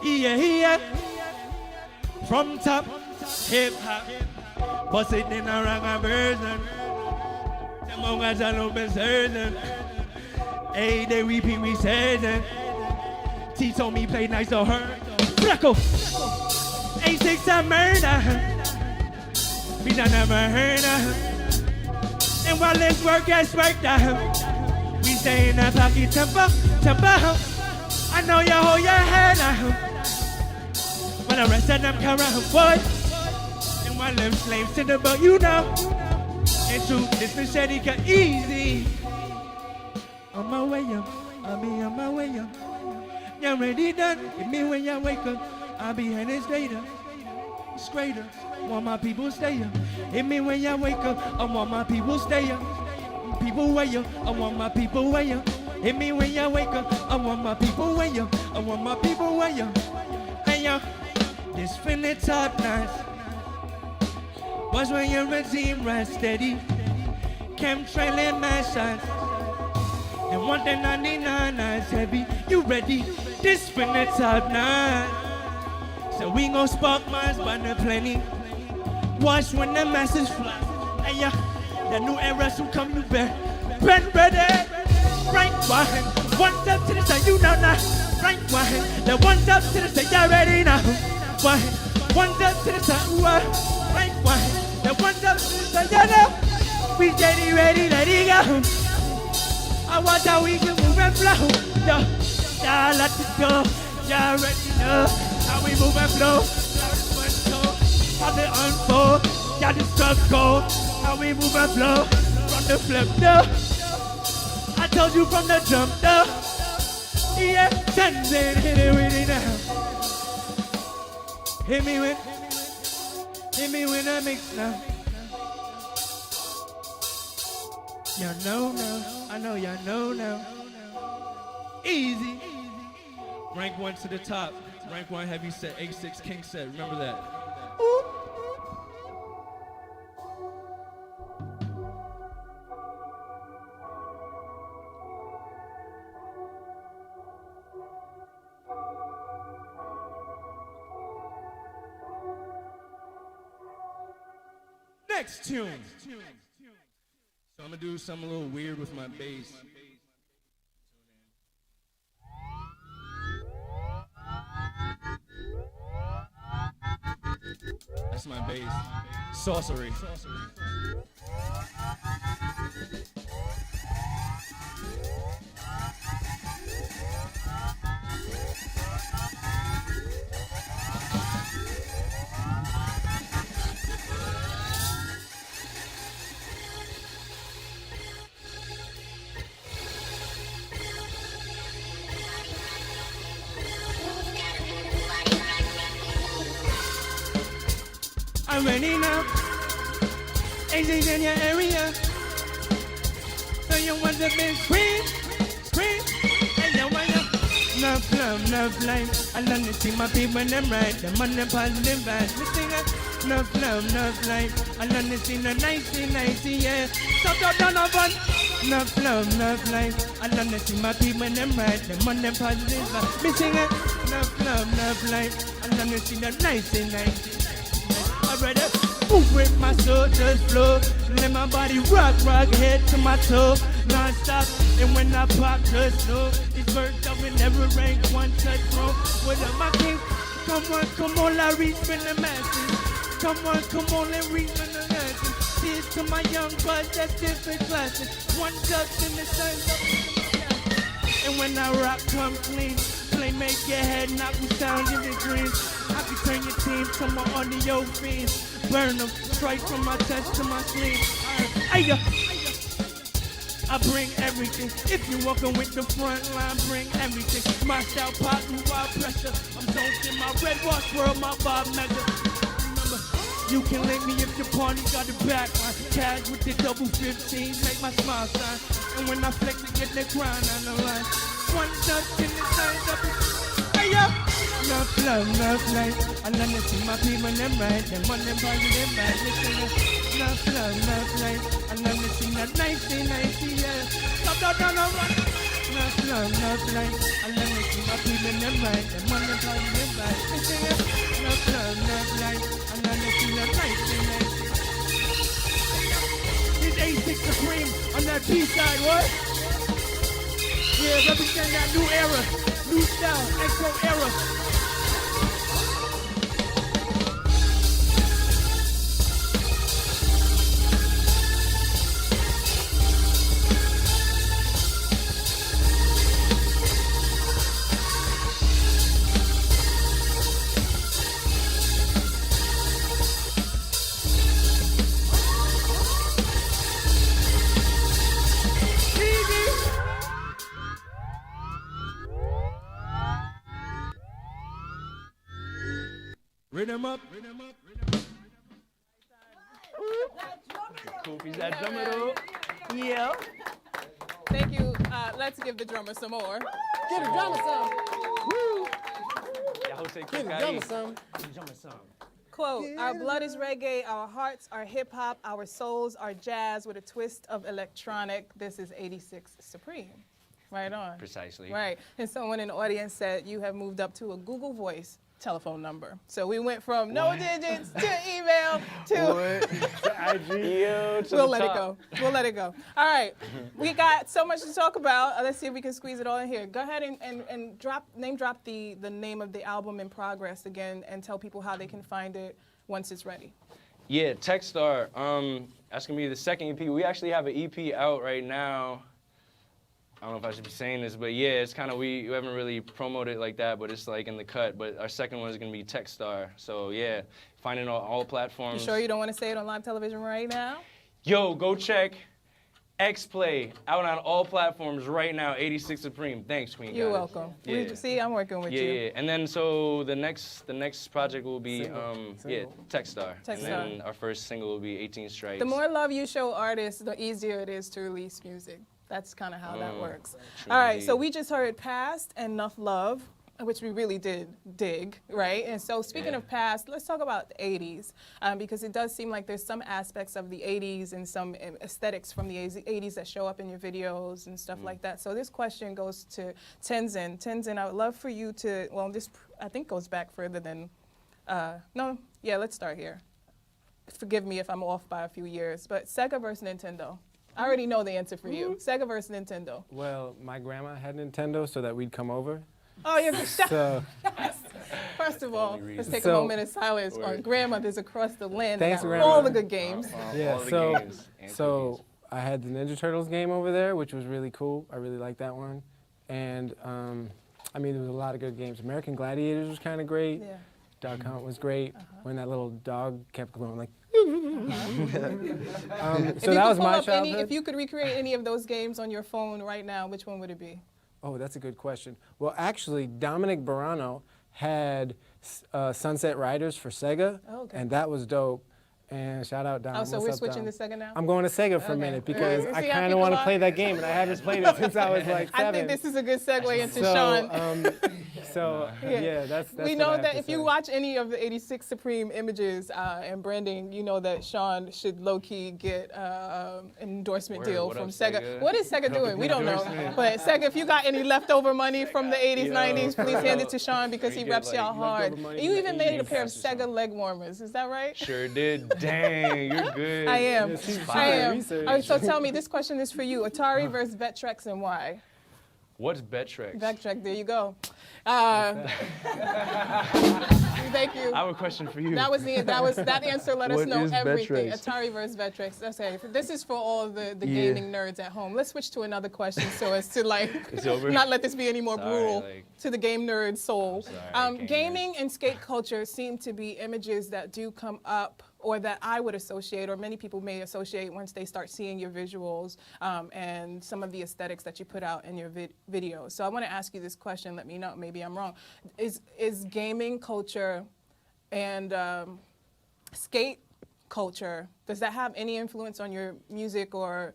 Yeah. From top, hip hop. Bust it in a rock version. Them all guys are open certain. Hey, they repeat resurgent. T told me play nice or her. Freckle. 8-6 a murder. Bitch, I never heard of. And while this work gets worked out, we stay in that pocket tempo. I know you hold your head out. But the rest of them come around, boy. And while them slaves to the boat, you know. And shoot, this machete got easy. On my way up, I'll be on my way up. You're ready done, hit me when you wake up. I'll be heading straighter. Want my people stay up. Hit me when you wake up. I want my people stay up. People way up. I want my people way up. Hit me when you wake up. I want my people way up. I want my people way up. Hey yo, this finna top notch. Watch when your regime rest steady. Chemtrailing my shots. And 199 is heavy. You ready? This finna top notch. So we gon' spark minds by the plenty. Watch when the masses fly. Hey yeah, the new era soon come to bear. Pen ready. Right one. One step to the side, you know now. Right one. The one step to the side, you ready now. One step to the side, right one. The one step to the side, you know. We steady ready, let it go. I watch how we can move and flow. Yo, y'all let it go. Y'all ready know how we move and flow. How they unfold. Y'all the struggle. How we move and flow. From the flip, no. I told you from the jump, no. Yeah, send it, hit it with it now. Hit me with a mix now. Y'all know now, I know y'all know now. Easy. Rank 1 to the top. Rank 1 heavy set, 8-6 king set. Remember that. Ooh. Next tune. So I'm gonna do something a little weird with my bass. That's my bass. Sorcery. I'm ready now. Anything in your area. So you want the big scream. And you want enough love, enough life. I love to see my people them right. Them on them positive vibes. We sing enough love, enough life. I love to see the nicey, yeah. Stop down on fun. Enough love, enough life. I love to see my people them right. Them on them positive vibes. We sing enough love, enough life. I love to see the nicey. I'm ready. Move with my soul, just flow. Let my body rock, head to my toe. Non-stop, and when I pop, just know it's first up and never rank one touch wrong. What up, my king? Come on, I reach for the masses. Come on, and reach for the masses. Cheers to my young buds, that's different classes. One touch in the sun. And when I rock, come clean. Play, make your head knock with sound in the dreams. I can turn your team to my audio fiends. Burn them, straight from my chest to my sleeve. I bring everything. If you're walking with the front line, bring everything. My shout pot through wild pressure. I'm soaked in my red wash world, my Bob measure. Remember, you can link me if your party got the back line. Cash with the double 15, make my smile sign. And when I flex it, get the grind on the line. One touch in the signs up. Hey up! Enough love, enough light. I love to see my people, them right. Them on them body, them right. Listen up. Enough love, enough light. I love to see that 1990, yeah. Stop, run. Enough love, enough light. I love to see my people, them right. Them on them body, them right. Listen up. Enough love, enough light. I love to see that 1990. This A6 Supreme on that B-side, what? Yeah, represent that new era, new style, Expo era. Rhythm up. Kofi's that drummer though. Yeah. Thank you. Let's give the drummer some more. Give the drummer some. Woo. Give the drummer some. Quote, our blood is reggae, our hearts are hip hop, our souls are jazz with a twist of electronic. This is 86 Supreme. Right on. Precisely. Right. And someone in the audience said you have moved up to a Google Voice telephone number. So we went from no digits to email to IG. We'll let it go. We'll let it go. All right. We got so much to talk about. Let's see if we can squeeze it all in here. Go ahead and name drop the name of the album in progress again and tell people how they can find it once it's ready. Yeah, Techstar. That's gonna be the second EP. We actually have an EP out right now. I don't know if I should be saying this, but yeah, it's kind of, we haven't really promoted it like that, but it's like in the cut. But our second one is going to be Techstar. So yeah, find it on all platforms. You sure you don't want to say it on live television right now? Yo, go check X-Play out on all platforms right now, 86 Supreme. Thanks, Queen. You're welcome. Yeah. See, I'm working with you. Yeah, and then so the next project will be, Techstar. And then our first single will be 18 Stripes. The more love you show artists, the easier it is to release music. That's kind of how that works. All right, so we just heard Past and Enough Love, which we really did dig, right? And so speaking of past, let's talk about the 80s, because it does seem like there's some aspects of the 80s and some aesthetics from the 80s that show up in your videos and stuff like that. So this question goes to Tenzin. Tenzin, I would love for you to, well, this I think goes back further than, let's start here. Forgive me if I'm off by a few years, but Sega versus Nintendo. I already know the answer for you. Sega versus Nintendo. Well, my grandma had Nintendo so that we'd come over. Oh, you're so, yes. First of all, let's take a moment of silence on grandmothers across the land. Thanks, that got all the good games. So I had the Ninja Turtles game over there, which was really cool. I really liked that one. And I mean, there was a lot of good games. American Gladiators was kind of great. Yeah. Dog Hunt was great. When that little dog kept going like. So that was my childhood. If you could recreate any of those games on your phone right now, which one would it be? Oh, that's a good question. Well, actually, Dominic Barano had Sunset Riders for Sega, and that was dope. And shout out Dom. Oh, so we're switching Dom? to Sega now? I'm going to Sega for a minute because I kind of want to play that game, and I haven't played it since I was like 7. I think this is a good segue into Sean. That's we know that if you watch any of the 86 Supreme images and branding, you know that Sean should low-key get an endorsement deal from Sega. What is Sega doing? We don't know. But Sega, if you got any leftover money from the 80s, 90s, please hand it to Sean because he reps y'all hard. You even made a pair of Sega leg warmers. Is that right? Sure did. Dang, you're good. I am. I am. Right, so tell me, this question is for you. Atari versus Vectrex and why? What's Vectrex? Vectrex, there you go. Thank you. I have a question for you. That answer let us know everything. Vectrex? Atari versus Vectrex. Okay, this is for all the gaming nerds at home. Let's switch to another question so as to not let this be any more brutal to the game nerd soul. Gaming and skate culture seem to be images that do come up or that I would associate, or many people may associate once they start seeing your visuals and some of the aesthetics that you put out in your videos. So I want to ask you this question. Let me know. Maybe I'm wrong. Is gaming culture and skate culture, does that have any influence on your music, or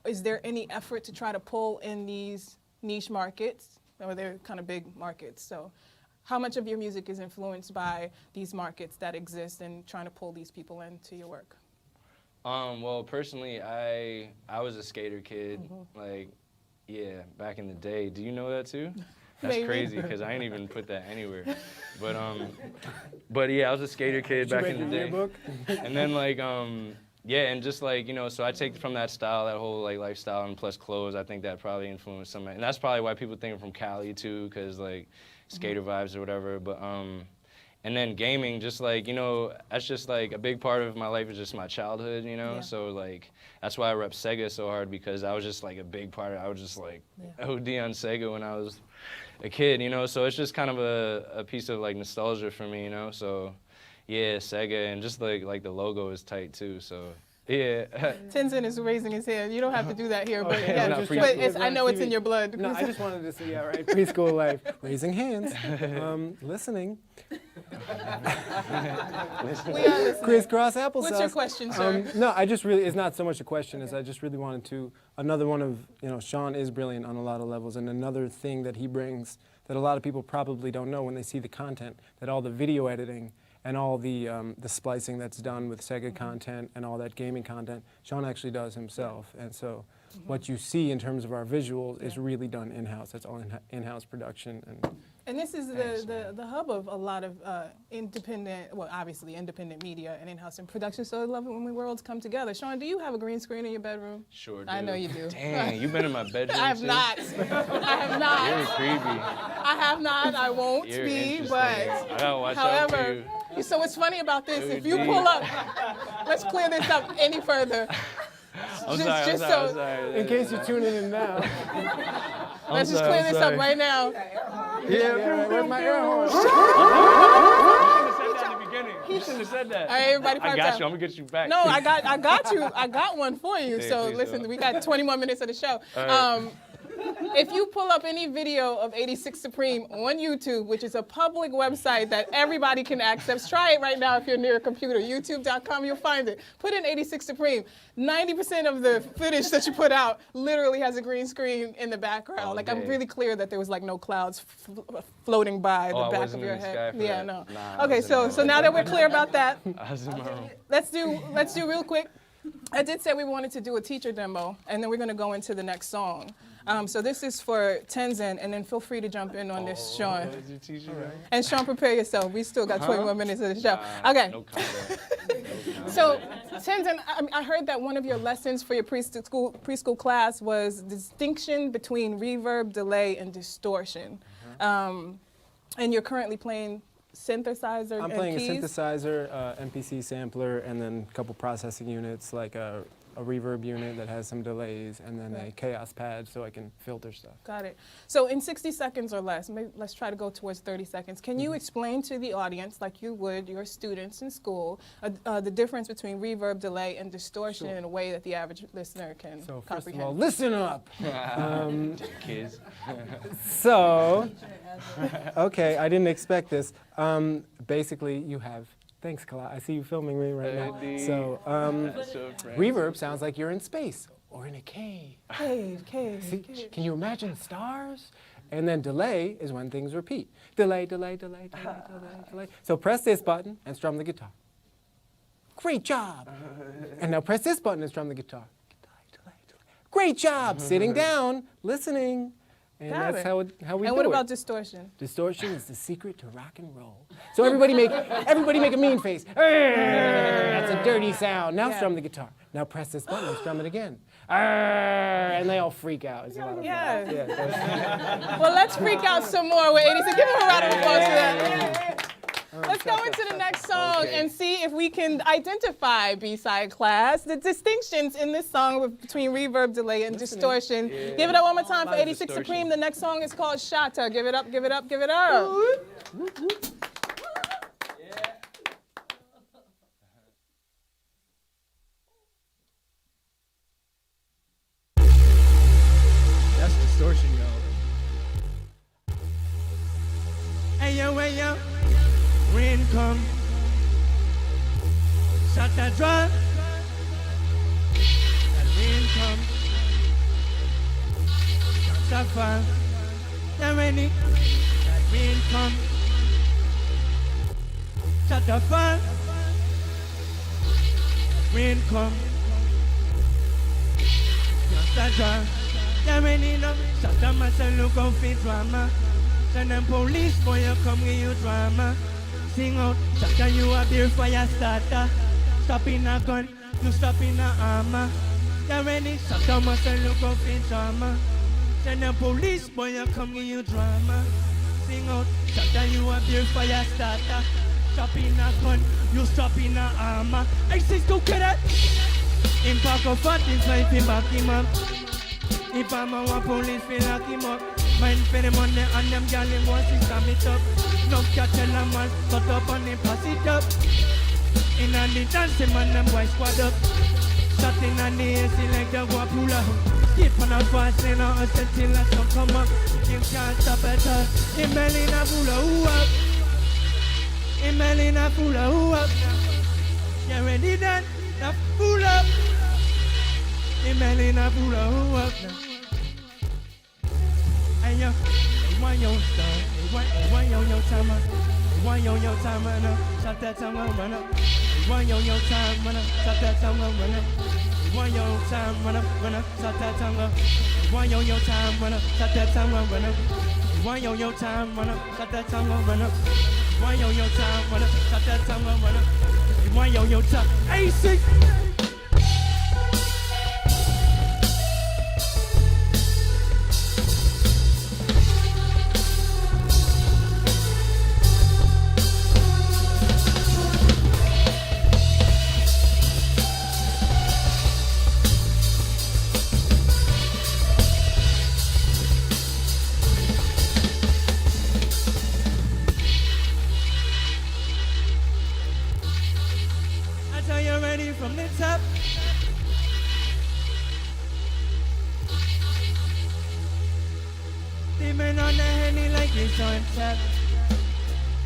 is there any effort to try to pull in these niche markets? Or they're kind of big markets. So how much of your music is influenced by these markets that exist and trying to pull these people into your work? Well, personally, I was a skater kid, like, yeah, back in the day. Do you know that too? That's Maybe. crazy, because I ain't even put that anywhere. But yeah, I was a skater kid back in the day. And then like, yeah, and just like, you know, so I take from that style, that whole like lifestyle, and plus clothes, I think that probably influenced some, and that's probably why people think I'm from Cali too, because like skater vibes or whatever. But and then gaming, just like, you know, that's just like a big part of my life is just my childhood, you know? Yeah. So like, that's why I rep Sega so hard, because that was just like a big part of it. I was just like OD on Sega when I was a kid, you know? So it's just kind of a piece of like nostalgia for me, you know? So yeah, Sega, and just like the logo is tight too, so. Yeah. Tenzin is raising his hand. You don't have to do that here, but, Okay, yeah, no, but it's, I know it's in your blood. No, I just wanted to say, yeah, right, preschool life, raising hands, listening. We are listening. Crisscross applesauce. What's your question, sir? No, I just really, it's not so much a question as I just really wanted to, another one of, you know, Sean is brilliant on a lot of levels, and another thing that he brings that a lot of people probably don't know when they see the content, that all the video editing and all the splicing that's done with Sega content and all that gaming content, Sean actually does himself. And so what you see in terms of our visuals is really done in-house. That's all in-house production. And this is the hub of a lot of independent, well, obviously independent media and in-house and production, so I love it when the worlds come together. Sean, do you have a green screen in your bedroom? Sure do. I know you do. Dang, you've been in my bedroom I have too? not. I have not. You're creepy. I have not. I won't You're be, interesting. but I gotta watch out for however, you. so what's funny about this, if you Dude. pull up, let's clear this up any further. I'm sorry. In case you're tuning in now. Let's just clear this up right now. Yeah, where's my air horn? He shouldn't have said that. All right, everybody, I got you. I'm gonna get you back. No, I got you. I got one for you. Hey, So please listen, don't. we got 20 more minutes of the show. All right. If you pull up any video of 86 Supreme on YouTube, which is a public website that everybody can access, try it right now if you're near a computer. YouTube.com, you'll find it. Put in 86 Supreme. 90% of the footage that you put out literally has a green screen in the background. Oh, like, I'm dang. really clear that there was like no clouds floating by the Oh, I back wasn't of your in the head. sky for Yeah, that. no. Nah, I Okay, was in my so room. now that we're clear about that, I was in my room. let's do real quick. I did say we wanted to do a teacher demo, and then we're going to go into the next song. So this is for Tenzin, and then feel free to jump in on this, Sean. Is your teacher right? And Sean, prepare yourself. We still got 20 more minutes of the show. Nah, Okay. No comment. So, Tenzin, I heard that one of your lessons for your preschool class was distinction between reverb, delay, and distortion. And you're currently playing synthesizer I'm and playing keys? a synthesizer, MPC sampler, and then a couple processing units, like a reverb unit that has some delays, and then a chaos pad so I can filter stuff. Got it. So in 60 seconds or less, maybe let's try to go towards 30 seconds. Can you explain to the audience, like you would your students in school, the difference between reverb, delay, and distortion in a way that the average listener can So first comprehend? of all, listen up. Kids. So, okay, I didn't expect this. Basically, you have, thanks, Kala. I see you filming me right now. So, reverb sounds like you're in space or in a cave. Cave. See, can you imagine stars? And then delay is when things repeat. Delay, delay, delay, delay, delay, delay. So press this button and strum the guitar. Great job. And now press this button and strum the guitar. Delay, delay. Great job. Sitting down, listening. And Got that's it. how we do it. And what about distortion? Distortion is the secret to rock and roll. So everybody make a mean face. That's a dirty sound. Now strum the guitar. Now press this button and strum it again. And they all freak out. It's a lot of fun. Yeah. Well, let's freak out some more with 86. Give him a round of applause for that. Let's go into the next song and see if we can identify, B-side class, the distinctions in this song between reverb, delay, and distortion. Yeah. Give it up one more time for 86 distortion. Supreme. The next song is called Shatta. Give it up, give it up, give it up. rain come, shut the drum. That rain come, shut the fall. The rainy, that rain come, shut the fall. That rain come, shut the drum. The rainy no, shut the mouth and look out for drama. Send them police boy, you come give you drama. Sing out, shut you a beer fire starter. Stop in a gun, you stop in a armor. You ready? Shut the mouth and look out for drama. Send them police boy, you come give you drama. Sing out, shut you a beer fire starter. Stop in a gun, you stop in a armor. I say go get it. In pack of 45, he back him up. If I'm a police, feel lock him up. Mind for the money and them gyal him want to slam it up. No catch tell a man, cut up and him pass it up. In on the dancing man, them boys squad up. Shotting on the AC like the guapula. Skip on a fast lane or a till the sun come up. You can't stop at all. Him belly na full of who up. Him belly na full of who up. You ready then? Na full up. Him belly na full of who up now. Hey yo, why yo star? Why yo time? Why yo time man? Shut that time man up. Why yo time man? Shut that time man up. Why yo time man? Shut that time up. Why yo time man? Shut that time man up. Why yo time man? Shut that time man up. Why yo time man? Shut that time man up. Why yo time? Hey six. From the top. Steaming on the henny like it's on top.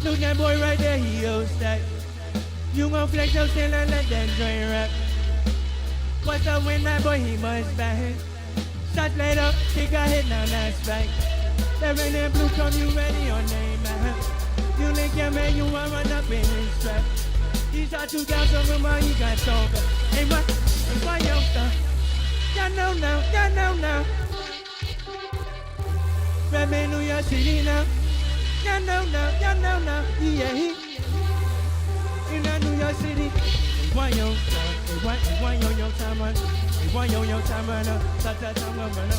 Look that boy right there, he owes that. You gon' flex your tail and let that joint rap. What's up when that boy, he must back. Shot laid up, he got hit, now that's right. The red and blue come, you ready on name, man. You link your man, you want run up in his trap. These are 2,000 women, you got sober. Hey, why yo stuff? Ya know now. Red man, New York City now. Ya know now. Yeah, in New York City. Why yo stuff? Why yo time man? Why yo time man? Shut that time man.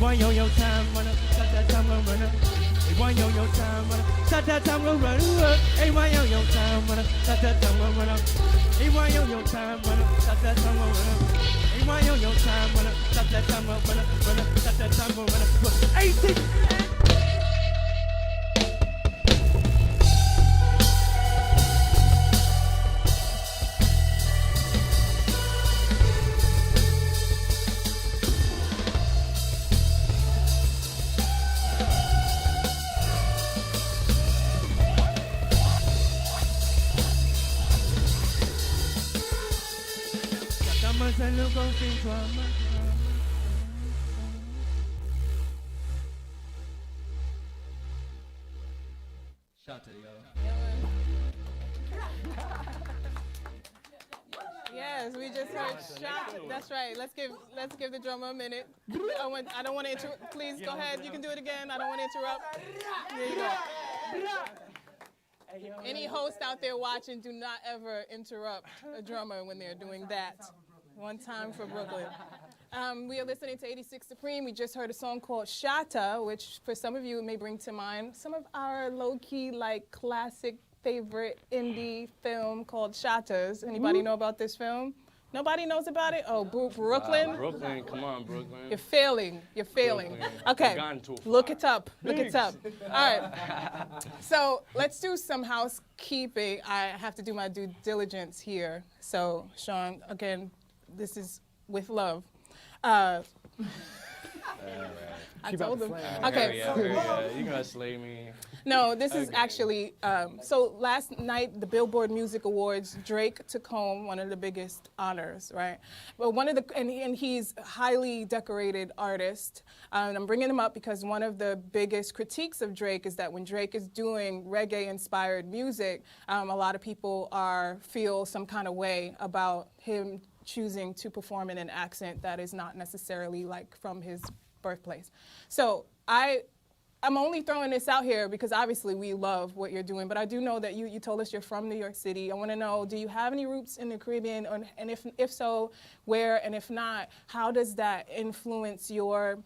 Why yo time man? Shut that time man. Why yo time man? Shut that time man. Hey, why yo time man? Shut that time man. Hey, why yo time man? Shut that time man. Hey, why yo time man? Shut that time man. Shut that time man. Hey, six. Yes, we just heard shot. That's right. Let's give the drummer a minute. I don't want to interrupt. Please go ahead. You can do it again. I don't want to interrupt. There you go. Any host out there watching, do not ever interrupt a drummer when they're doing that. One time for Brooklyn. We are listening to 86 Supreme. We just heard a song called Shatta, which for some of you may bring to mind some of our low-key, like, classic favorite indie film called Shattas. Anybody know about this film? Nobody knows about it? Oh, Brooklyn? Brooklyn, come on, Brooklyn. You're failing. Brooklyn. Okay, look it up. All right, so let's do some housekeeping. I have to do my due diligence here. So, Sean, again, this is with love. I told them. Okay. Yeah. You gonna slay me. No, this is actually, so last night, the Billboard Music Awards, Drake took home one of the biggest honors, right? But and he's a highly decorated artist. And I'm bringing him up because one of the biggest critiques of Drake is that when Drake is doing reggae-inspired music, a lot of people feel some kind of way about him choosing to perform in an accent that is not necessarily like from his birthplace. So I'm only throwing this out here because obviously we love what you're doing, but I do know that you told us you're from New York City. I want to know, do you have any roots in the Caribbean? And if so, where? And if not, how does that influence your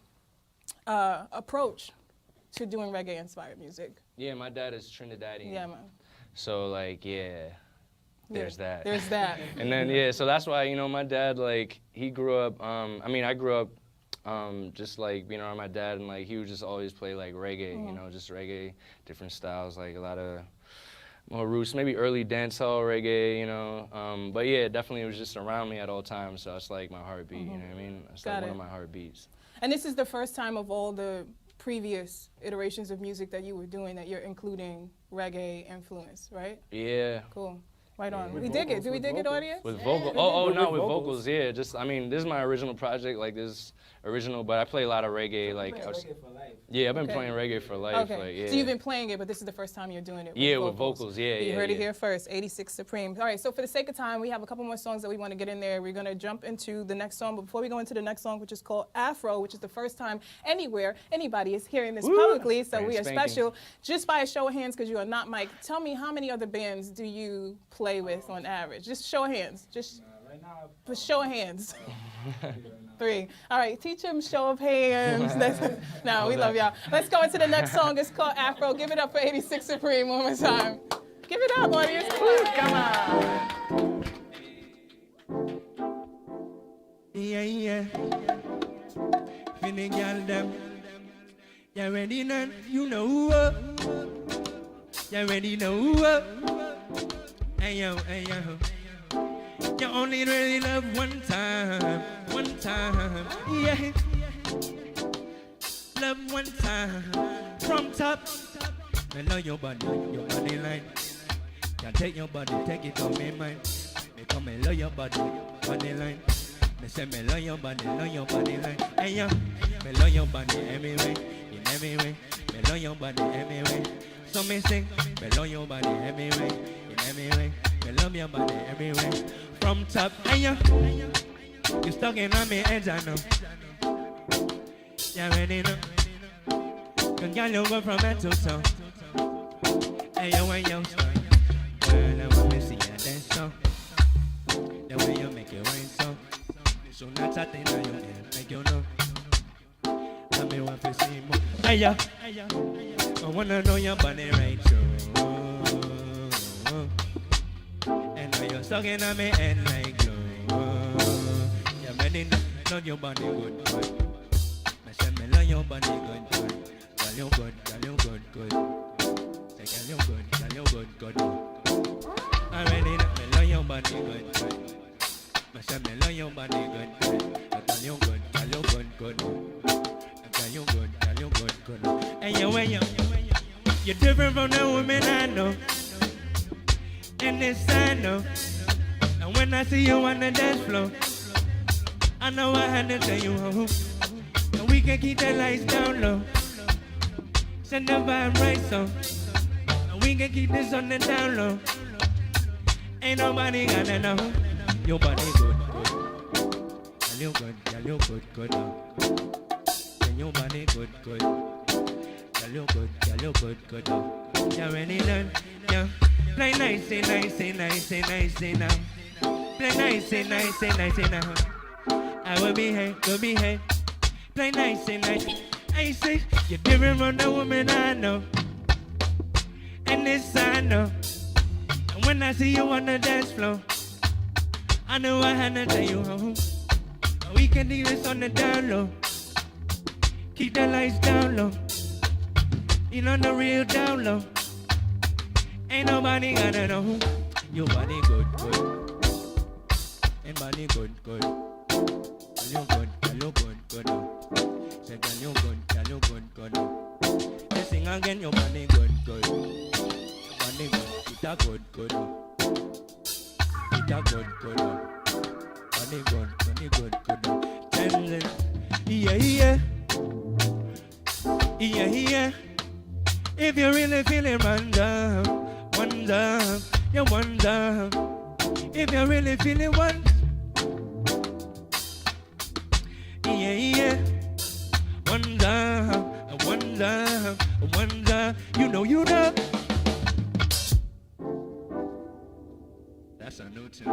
approach to doing reggae-inspired music? Yeah, my dad is Trinidadian. Yeah, man. So, like, there's that. There's that. And then, so that's why, my dad, like, he grew up, I grew up just like being around my dad, and like he would just always play like reggae, just reggae, different styles, like a lot of more roots, maybe early dancehall reggae, but yeah, definitely it was just around me at all times, so it's like my heartbeat, you know what I mean? It's like one of my heartbeats. And this is the first time of all the previous iterations of music that you were doing that you're including reggae influence, right? Yeah. Cool. Right on. We dig it. Do we dig it, audience? With vocals? Not with vocals, yeah. Just, this is my original project, like this original, but I play a lot of reggae. Reggae for life. Yeah, I've been playing reggae for life. Okay. Like, yeah. So you've been playing it, but this is the first time you're doing it with vocals. vocals. With vocals, yeah. You heard it here first, 86 Supreme. All right, so for the sake of time, we have a couple more songs that we want to get in there. We're going to jump into the next song, but before we go into the next song, which is called Afro, which is the first time anybody is hearing this publicly, so we are special. Just by a show of hands, because you are not Mike, tell me how many other bands do you play with on average? Just show of hands. Just show of hands. 3. All right, teach him show of hands. No, we love y'all. Let's go into the next song. It's called Afro. Give it up for 86 Supreme one more time. Give it up, audience. Come on. Yeah. Finna girl them. You ready now? You know what? You ready now what? Hey yo. You only really love one time, yeah. Love one time, from top. I love your body line. Can't take your body, take it on me mind. Me come and love your body line. Me say me love your body line. Hey yo, me love your body every way, in every way. Me love your body every way. So me sing, me love your body every way, in every way. Me love your body every way. From top, hey yo, you stuck in on me edge, I know. You ready now? Cause girl, you go from head to toe. Hey yo, when you start, girl, I want me see you dance so. The way you make it rain so. So not a thing that you can make you know. Tell me what to see more. Hey yo, I wanna know your body right through. You're sucking on me head like glue. You're ready to love your body good. I said me love your body good. Girl, you good. Say girl, you good. I'm ready to me love your body good. I said me love your body good. Girl, you good. Girl, you good. And you're different from the women I know. And this I know. And when I see you on the dance floor, I know I had to tell you home. And we can keep the lights down low. Send the vibe right so. And we can keep this on the down low. Ain't nobody gonna know. Your body good. Girl, you good. And your body good. Girl, you good. You ready done? Yeah. Play nice now. Play nice now. I will be here. Play nice. I say you're different from the woman I know. And this I know. And when I see you on the dance floor, I know I had to tell you home. We can do this on the down low. Keep the lights down low. You know the real down low. Ain't nobody gonna know. Your body good. And body good. You good. Say, girl, you good. You sing again, your body good. Your body good. It a good. It a good. Body good. Tending. Yeah. If you really feeling wonder. You wonder. If you really feeling one. Yeah. Wonder. You know. That's a new tune.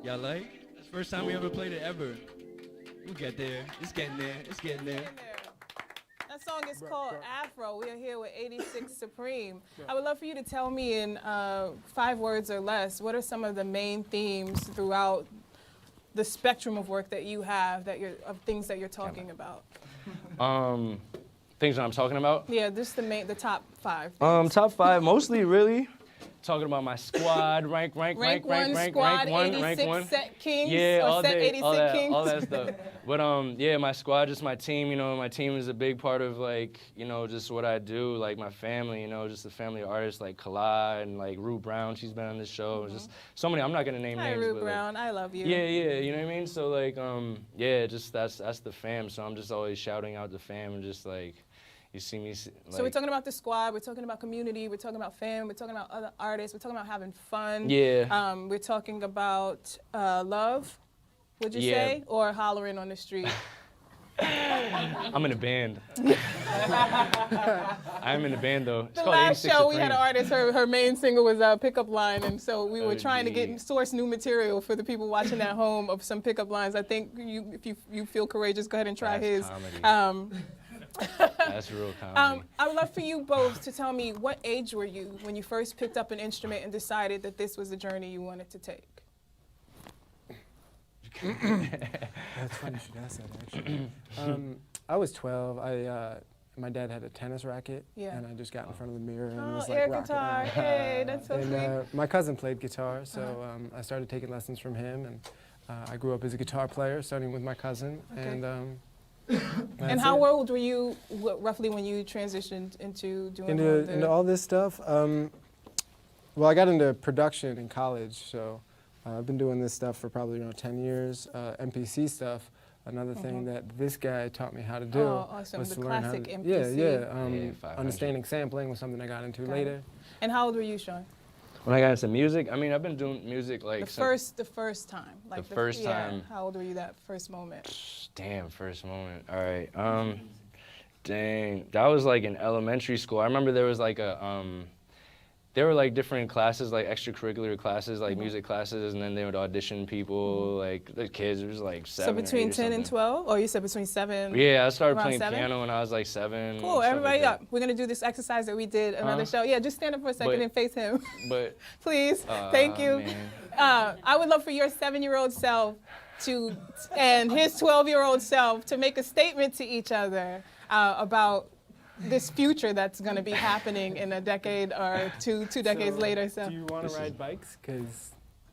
Y'all like? That's the first time we ever played it ever. We'll get there. It's getting there. That song is called Afro. We are here with 86 Supreme. I would love for you to tell me in 5 words or less, what are some of the main themes throughout the spectrum of work that you have, of things that you're talking about? Things that I'm talking about? Yeah, just the top 5. Top 5, mostly really talking about my squad, rank one, squad, 86 set kings, yeah, or all set day, 86 kings. all that stuff. But yeah, my squad, just my team. My team is a big part of just what I do, like my family. Just the family of artists like Kala and like Rue Brown. She's been on this show. Mm-hmm. Just so many. I'm not gonna name names. Hi, Rue but, Brown. I love you. Yeah. You know what I mean? So just that's the fam. So I'm just always shouting out the fam and just like. You see me. So we're talking about the squad, we're talking about community, we're talking about fam, we're talking about other artists, we're talking about having fun. Yeah. We're talking about love, would you say? Or hollering on the street? I'm in a band. I'm in a band though. It's the called last 86 show Supreme. we had an artist, her main single was Pickup Line, and so we were trying to source new material for the people watching at home of some pickup lines. I think if you feel courageous, go ahead and try his. Comedy. That's real comedy. I would love for you both to tell me, what age were you when you first picked up an instrument and decided that this was the journey you wanted to take? That's funny you should ask that, actually. I was 12. My dad had a tennis racket, and I just got in front of the mirror and was like air rocking guitar, out. hey, that's so sweet. My cousin played guitar, so I started taking lessons from him, and I grew up as a guitar player, starting with my cousin, and how old were you roughly when you transitioned into doing into all this stuff? Well, I got into production in college, so I've been doing this stuff for probably around 10 years. MPC stuff, another thing that this guy taught me how to do. Oh, awesome. Was The to learn how to, classic MPC. Understanding sampling was something I got into later. And how old were you, Sean? When I got into music, I've been doing music like the first time. Like the first time. How old were you that first moment? Damn, first moment. All right. Dang, that was like in elementary school. I remember there was like there were like different classes, like extracurricular classes, like music classes, and then they would audition people, like the kids. It was like 7. So between 10 and 12, or you said between 7? Yeah, I started playing piano when I was like 7. Cool, everybody up. We're gonna do this exercise that we did another show. Yeah, just stand up for a second and face him. But please, thank you. I would love for your 7-year-old self and his 12-year-old self to make a statement to each other about this future that's going to be happening in a decade or two decades later. So do you want to ride bikes? Because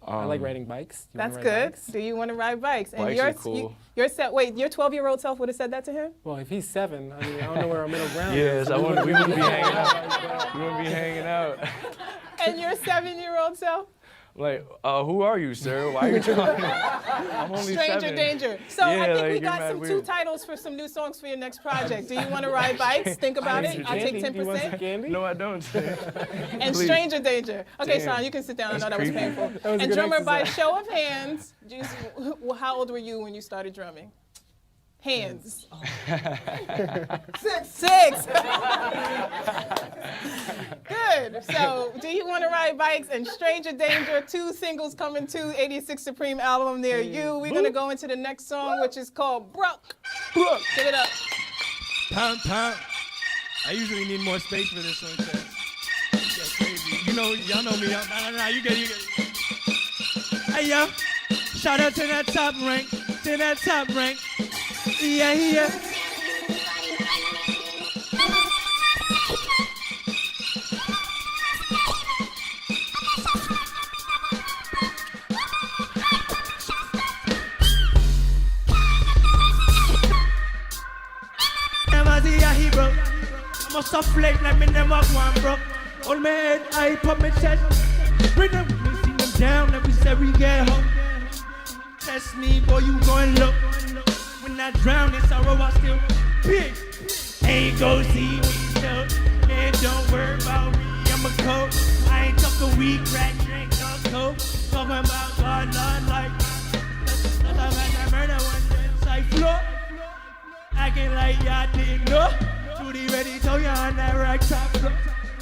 I like riding bikes. That's good. Bikes? Do you want to ride bikes? Bikes are cool. Your 12-year-old self would have said that to him? Well, if he's 7, I mean, I don't know where our middle ground is. Yes, we wouldn't be hanging out. We wouldn't be hanging out. And your 7-year-old self? Like, who are you, sir? Why are you talking? I'm only Stranger 7. Danger. So I think we got two titles for some new songs for your next project. Do you want to ride bikes? Think about it. I'll take 10%. You want some candy? No, I don't. And Please. Stranger Danger. Okay, Damn. Sean, you can sit down. That's I know that was creepy. painful. Was and drummer, by exercise. show of hands, how old were you when you started drumming? Hands. 6. Good. So, do you want to ride bikes? And Stranger Danger, 2 singles coming to 86 Supreme album near you. We're going to go into the next song, which is called Bruck. Give it up. Pound. I usually need more space for this one. That's crazy. Y'all know me. Nah, you get it. Hey, yo. Shout out to that top rank. Yeah. Must have flex like me never one broke. Hold my head high, pop my chest. Bring them, we sing them down, let me say we get home. Test me, boy, you going low. When I drown in sorrow, I still big. Ain't go see me, so man, don't worry about me, I'm a coach. I ain't talking weed, crack, drink, no coke. Talking about God, Lord, like I'm at that murder one day, side floor. Acting like y'all didn't know. Trudy ready, told you on that right top floor.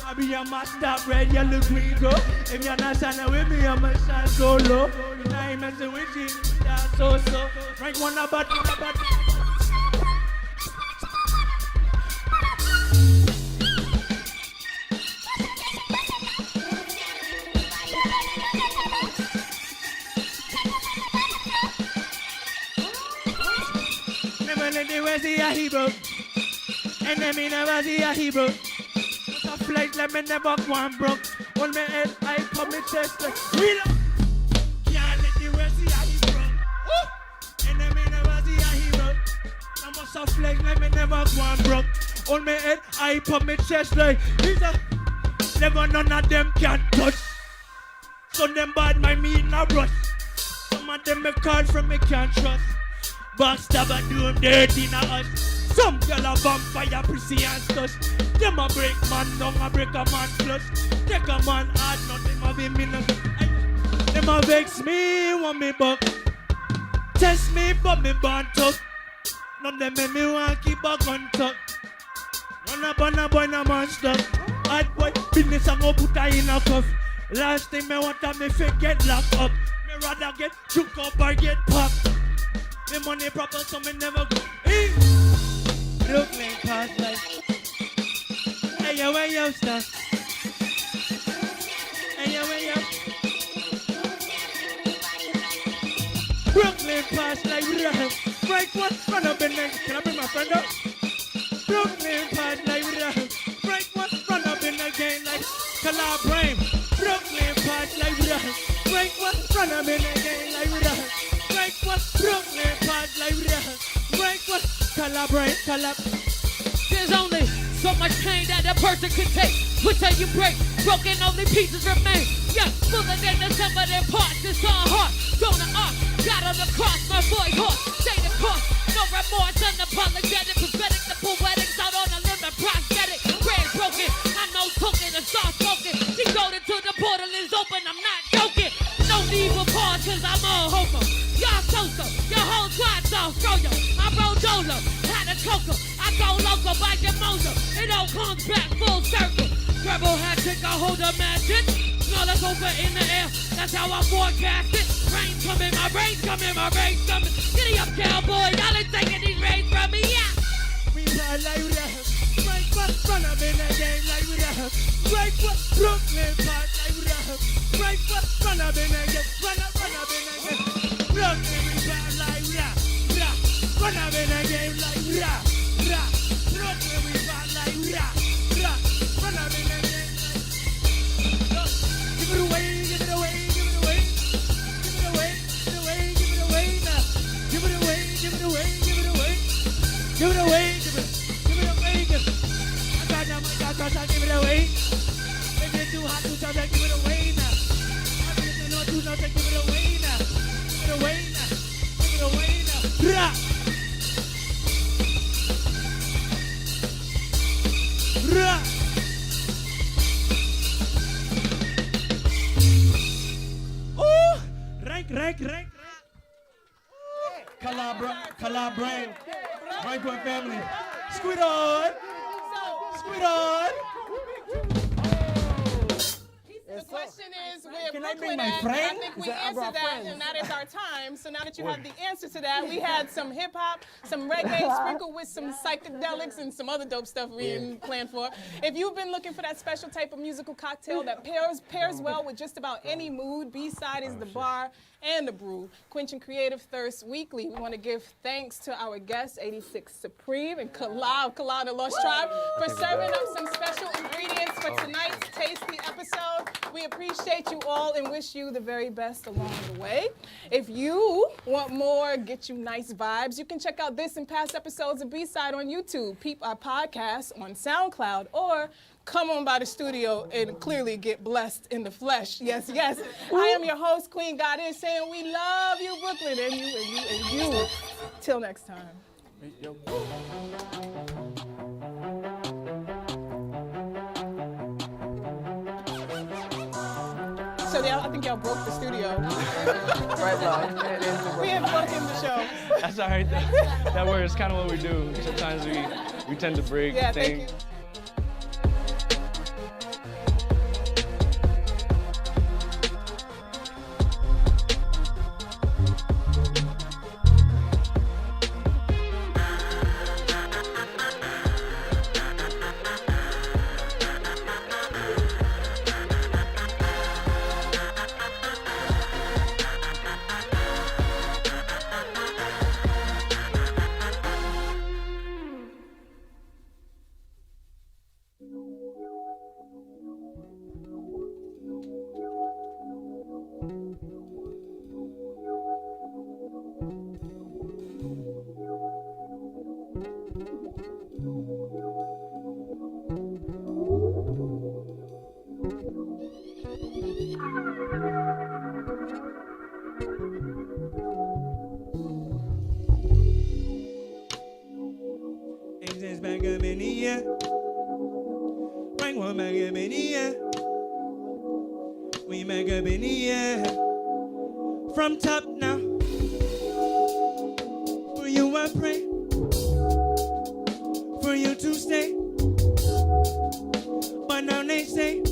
I be on my stop, red, yellow, green, go. If you're not shining with me, I'ma shine solo. I ain't messing with you, that's so. Rank one about. Never see a Hebrew, and then me never see a Hebrew. What's a flight, let me never go and broke. Hold my head, I put my chest like real up. Can't let the West see a Hebrew, and then me never see a Hebrew. I must have flex, let me never go and broke. Hold my head, I put my chest like he's a. Never none of them can touch. Some them bad my me in a rush. Some of them me call from me can't trust. Backstabber do them dirty in a us. Some girl a vampire, prissy and stush. Them a break man down, a break a man flush. Take a man hard, nothing a be minus. Them a vex me, want me buck. Test me, but me born tough. None them make me want keep a gun tuck. Run up on a boy, no man stuck. Hard boy, business a go put her in a cuff. Last thing me want to me fake get locked up. Me rather get shook up or get popped. Me money proper, so me never go. Hey, Brooklyn past like. Hey, yo, where you start? Hey, yo, where you? Brooklyn past like break one, run up in there. Can I bring my friend up? Brooklyn past like break one, run up in the game like collaborate. Brooklyn past like break one, run up in the game like break one, Brooklyn past like break one, collaborate. There's only so much pain that a person can take. Until you break, broken only pieces remain. Yeah, fuller than the sum of their parts. It's all hard, going to art. God on the cross, my voice hard. Stay the course, no remorse, unapologetic. Prophetic, the poetics out on a limb and prosthetic. Prayers broken, I know token and start smoking. She go to the portal is open, I'm not joking. No need for pause, cause I'm all homo. Y'all so-so, your whole squad's all froyo. I roll dolo, had a cocoa. I go local by your mojo. It all comes back full circle. Treble hat trick, I hold a magic. Smell us over in the air, that's how I forecast it. Rain's coming, my rain's coming, my rain's coming. Giddy up, cowboy, y'all ain't taking these rains from me, yeah. We ride like we have. Break what, run up in the game like we have. Break what, Brooklyn park like we have. Break what, run up in the game, run up in the game. Brooklyn we ride like we have. Run up in the game like we have. Brooklyn we ride like we have. Run up in the game like. Give it away, give it away, give it away. Give it away, give it away, give it away now. Give it away, give it away, give it away. Give it away, give it away, give it. I got now, my God, give it away. If it's too hot to touch, give it away now. If it's not too hot, give it away now. Give it away now. Give it away now. Rah! Rah! Oh! Rank. Collaborate. Right one family. Squid on. The question is where Brooklyn at? I think we answered that, and that is our time. So now that you have the answer to that, we had some hip hop, some reggae, sprinkled with some psychedelics and some other dope stuff we didn't plan for. If you've been looking for that special type of musical cocktail that pairs well with just about any mood, B-side is the bar and the brew. Quenching Creative Thirst Weekly. We want to give thanks to our guests, 86 Supreme and Kala the Lost Tribe, for serving up some special ingredients for tonight's tasty episode. We We appreciate you all and wish you the very best along the way. If you want more Get You Nice vibes, you can check out this and past episodes of B-Side on YouTube, peep our podcast on SoundCloud, or come on by the studio and clearly get blessed in the flesh. Yes, yes. I am your host, Queen Goddess, saying we love you, Brooklyn, and you. Till next time. So I think y'all broke the studio. Right, love. We have broken the show. That's all right. That works. Kind of what we do. Sometimes we tend to break Yeah, things. thank you. Back up in the air. Bring one back up in the air. We back up in the air. From top now. For you I pray. For you to stay. But now they say.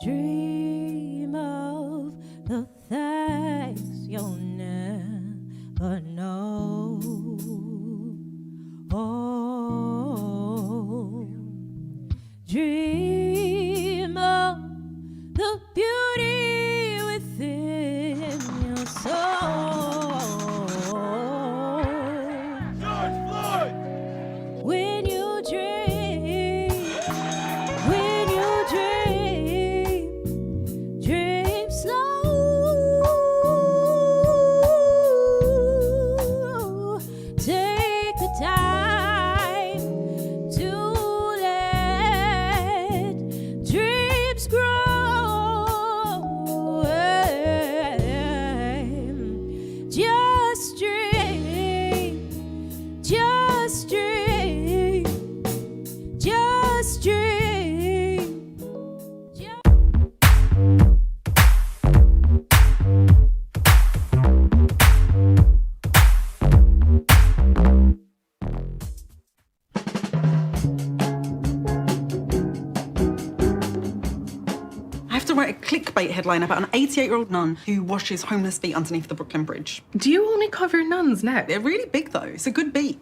Dream of the things you'll never know. Oh, dream of the beauty within your soul. George Floyd! When you dream, dream slow. Take the time to let dreams grow. Just dream, just dream, just dream. I have to write a clickbait headline about an 88-year-old nun who washes homeless feet underneath the Brooklyn Bridge. Do you only cover nuns now? They're really big, though. It's a good beat.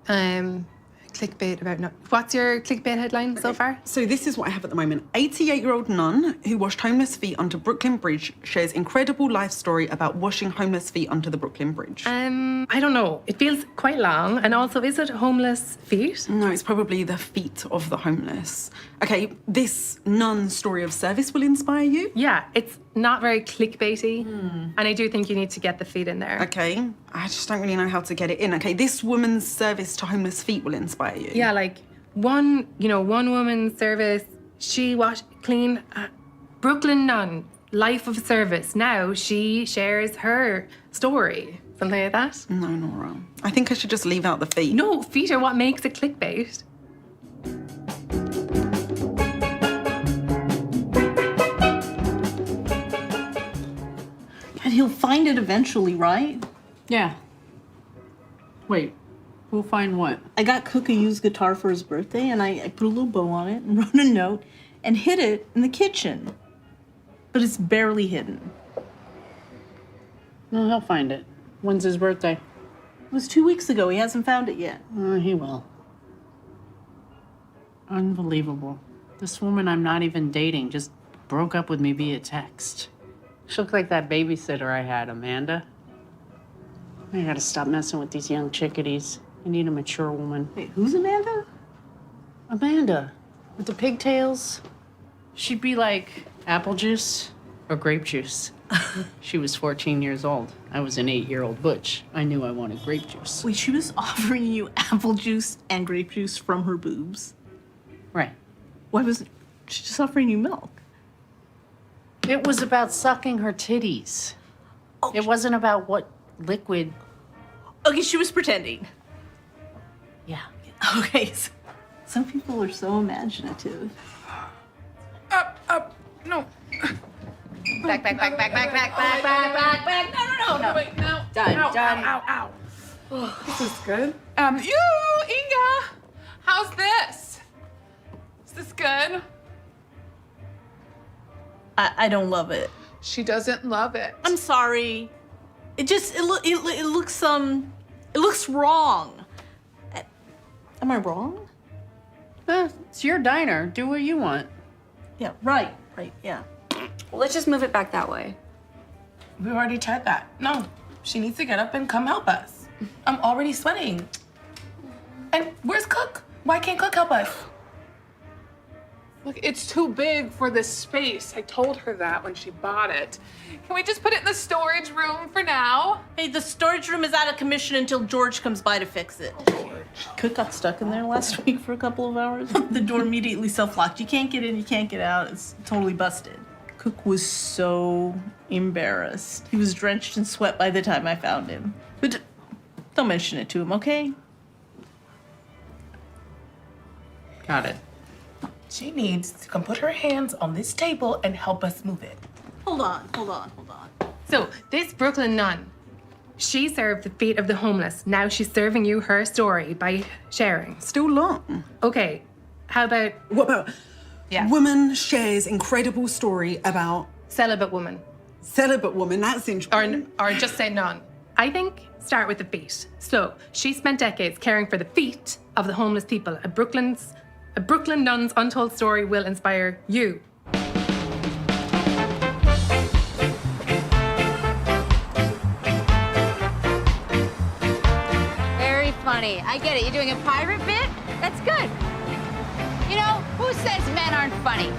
Clickbait about nuns. What's your clickbait headline so far? So this is what I have at the moment. 88-year-old nun who washed homeless feet under Brooklyn Bridge shares incredible life story about washing homeless feet under the Brooklyn Bridge. I don't know. It feels quite long. And also, is it homeless feet? No, it's probably the feet of the homeless. Okay, this nun's story of service will inspire you? Yeah, it's not very clickbaity. And I do think you need to get the feet in there. Okay, I just don't really know how to get it in. Okay, this woman's service to homeless feet will inspire you. Yeah, like one woman's service, she cleaned Brooklyn nun, life of service. Now she shares her story. Something like that? No, Nora. I think I should just leave out the feet. No, feet are what makes it clickbait. And he'll find it eventually, right? Yeah. Wait, we'll find what? I got Cook a used guitar for his birthday, and I put a little bow on it and wrote a note and hid it in the kitchen. But it's barely hidden. No, he'll find it. When's his birthday? It was 2 weeks ago. He hasn't found it yet. He will. Unbelievable. This woman I'm not even dating just broke up with me via text. She looked like that babysitter I had, Amanda. I gotta stop messing with these young chickadees. I need a mature woman. Wait, who's Amanda? Amanda, with the pigtails. She'd be like apple juice or grape juice. She was 14 years old. I was an 8-year-old butch. I knew I wanted grape juice. Wait, she was offering you apple juice and grape juice from her boobs? Right. Why wasn't she just offering you milk? It was about sucking her titties. Oh, it wasn't about what liquid. Okay, she was pretending. Yeah. Okay, so some people are so imaginative. No. Back. No. Wait, no. Done. Ow. This is good. You, Inga, how's this? Is this good? I don't love it. She doesn't love it. I'm sorry. It looks wrong. Am I wrong? It's your diner. Do what you want. Yeah, right, yeah. Well, let's just move it back that way. We already tried that. No, she needs to get up and come help us. I'm already sweating. And where's Cook? Why can't Cook help us? Look, it's too big for this space. I told her that when she bought it. Can we just put it in the storage room for now? Hey, the storage room is out of commission until George comes by to fix it. Cook got stuck in there last week for a couple of hours. The door immediately self-locked. You can't get in, you can't get out. It's totally busted. Cook was so embarrassed. He was drenched in sweat by the time I found him. But don't mention it to him, okay? Got it. She needs to come put her hands on this table and help us move it. Hold on. So, this Brooklyn nun, she served the feet of the homeless. Now she's serving you her story by sharing. Still long. Okay, how about... What about... Yeah. Woman shares incredible story about... Celibate woman. Celibate woman, that's interesting. Or just say none. I think start with the feet. So, she spent decades caring for the feet of the homeless people. A Brooklyn nun's untold story will inspire you. Very funny. I get it. You're doing a pirate bit? That's good. You know, who says men aren't funny?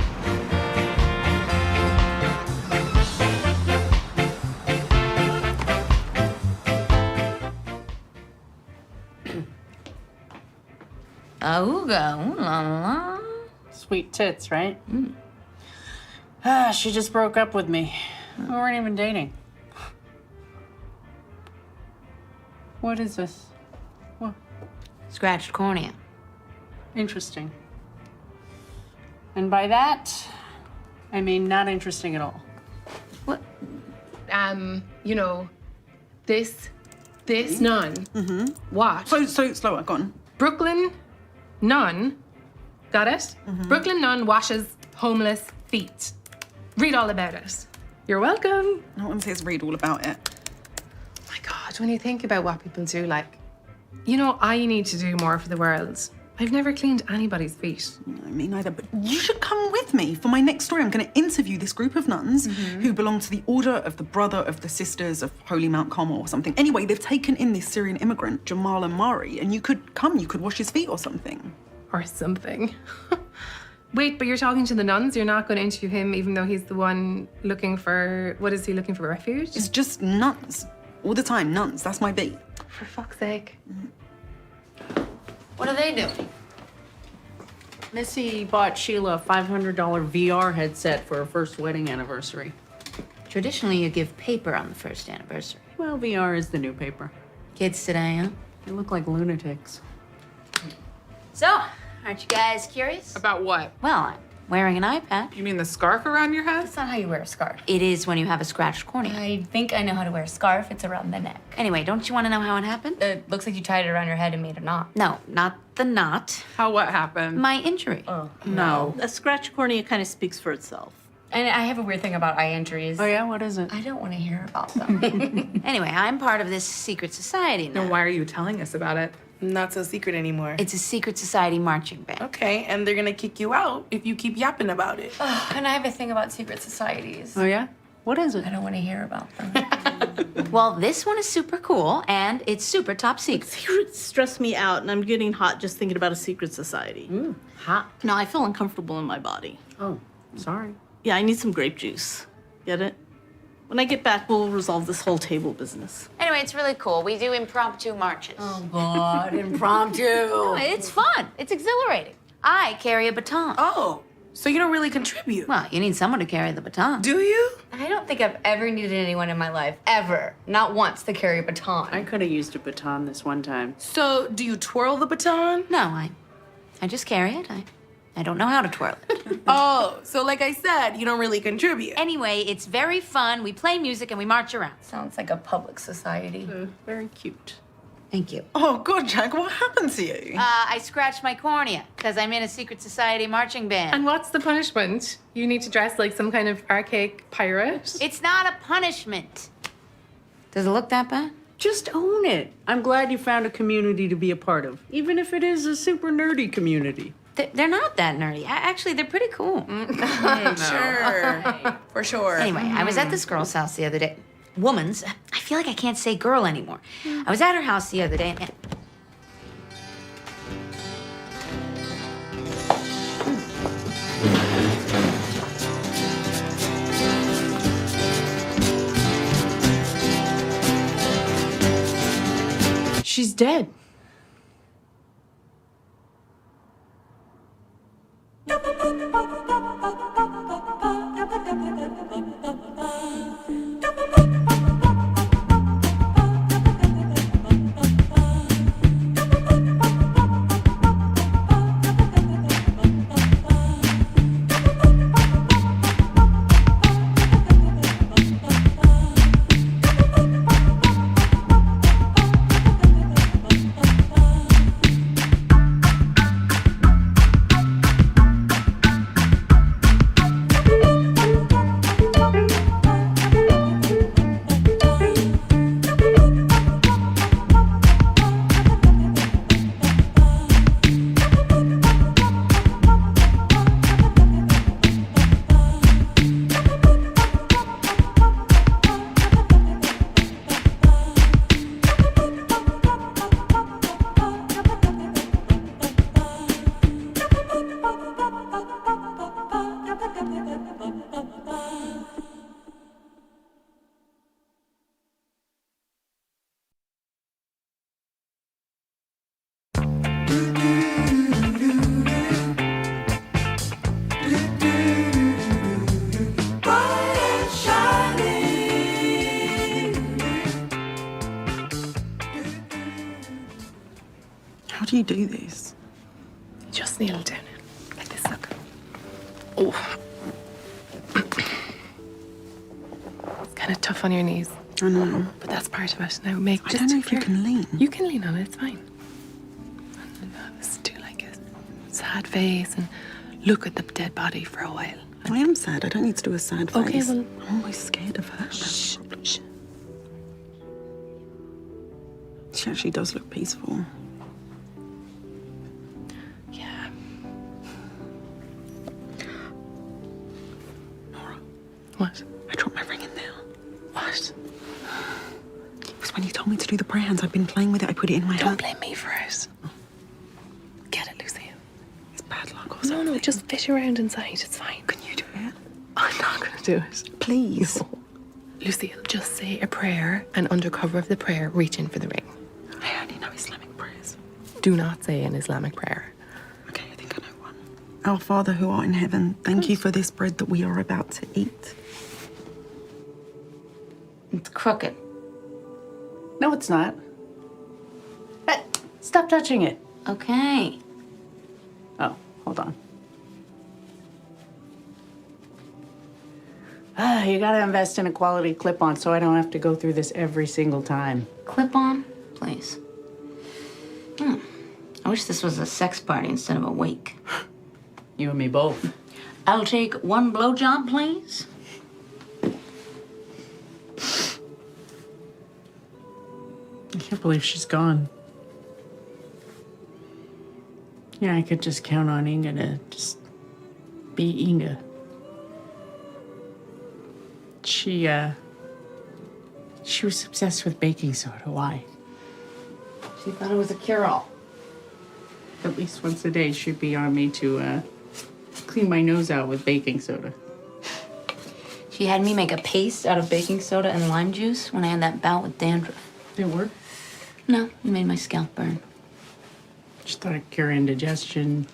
Auga, ooh la la. Sweet tits, right? She just broke up with me. We weren't even dating. What is this? What? Scratched cornea. Interesting. And by that, I mean not interesting at all. What? You know, this nun. What? So slower, go on. Brooklyn nun, got it? Brooklyn nun washes homeless feet. Read all about it. You're welcome. No one says read all about it. Oh my God, when you think about what people do, like, you know, I need to do more for the world. I've never cleaned anybody's feet. Me neither, but you should come with me for my next story. I'm going to interview this group of nuns who belong to the Order of the Brother of the Sisters of Holy Mount Carmel or something. Anyway, they've taken in this Syrian immigrant, Jamal Amari, and you could wash his feet or something. Or something. Wait, but you're talking to the nuns? You're not going to interview him even though he's the one looking for, what is he looking for, refuge? It's just nuns. All the time, nuns. That's my beat. For fuck's sake. What are they doing? Missy bought Sheila a $500 VR headset for her first wedding anniversary. Traditionally, you give paper on the first anniversary. Well, VR is the new paper. Kids today, huh? They look like lunatics. So, aren't you guys curious? About what? Well, I'm wearing an eye patch. You mean the scarf around your head? That's not how you wear a scarf. It is when you have a scratched cornea. I think I know how to wear a scarf. It's around the neck. Anyway, don't you want to know how it happened? It looks like you tied it around your head and made a knot. No, not the knot. What happened? My injury. Oh. No. A scratch cornea kind of speaks for itself. And I have a weird thing about eye injuries. Oh, yeah? What is it? I don't want to hear about them. Anyway, I'm part of this secret society now. Then why are you telling us about it? Not so secret anymore. It's a secret society marching band. Okay, and they're gonna kick you out if you keep yapping about it. And I have a thing about secret societies. Oh, yeah? What is it? I don't want to hear about them. Well, this one is super cool, and it's super top secret. Secrets stress me out, and I'm getting hot just thinking about a secret society. Hot. No, I feel uncomfortable in my body. Oh, sorry. Yeah, I need some grape juice. Get it? When I get back, we'll resolve this whole table business. Anyway, it's really cool. We do impromptu marches. Oh, God, impromptu. No, it's fun. It's exhilarating. I carry a baton. Oh, so you don't really contribute? Well, you need someone to carry the baton. Do you? I don't think I've ever needed anyone in my life, ever, not once, to carry a baton. I could have used a baton this one time. So, do you twirl the baton? No, I just carry it. I don't know how to twirl it. Oh, so like I said, you don't really contribute. Anyway, it's very fun. We play music and we march around. Sounds like a public society. Very cute. Thank you. Oh, God, Jack, what happened to you? I scratched my cornea because I'm in a secret society marching band. And what's the punishment? You need to dress like some kind of archaic pirate? It's not a punishment. Does it look that bad? Just own it. I'm glad you found a community to be a part of, even if it is a super nerdy community. They're not that nerdy. Actually, they're pretty cool. Sure. For sure. Anyway, I was at this girl's house the other day. Woman's. I feel like I can't say girl anymore. I was at her house the other day and... She's dead. How do you do this? Just kneel down. Like this, look. Oh. It's kind of tough on your knees. I know. But that's part of it. Now make I don't know if you can lean. You can lean on it, it's fine. And just do like a sad face and look at the dead body for a while. I am sad. I don't need to do a sad face. Okay, well... I'm always scared of her. Shh. Shh. She actually does look peaceful. Yeah. Nora. What? I dropped my ring in there. What? It was when you told me to do the prayer hands. I've been playing with it. I put it in my hand. Don't blame me for it. Get it, Lucille. It's bad luck or something. No, just fish around inside. It's fine. Can you do it? I'm not going to do it. Please. No. Lucille, just say a prayer and under cover of the prayer, reach in for the ring. I only know Islamic prayers. Do not say an Islamic prayer. Okay, I think I know one. Our Father who art in heaven, thank you for this bread that we are about to eat. It's crooked. No, it's not. Stop touching it. Okay. Oh, hold on. You gotta invest in a quality clip-on so I don't have to go through this every single time. Clip-on, please. I wish this was a sex party instead of a wake. You and me both. I'll take one blowjob, please. I can't believe she's gone. Yeah, I could just count on Inga to just be Inga. She was obsessed with baking soda. Why? She thought it was a cure-all. At least once a day, she'd be on me to clean my nose out with baking soda. She had me make a paste out of baking soda and lime juice when I had that bout with dandruff. Did it work? No, it made my scalp burn. Just thought it'd cure indigestion,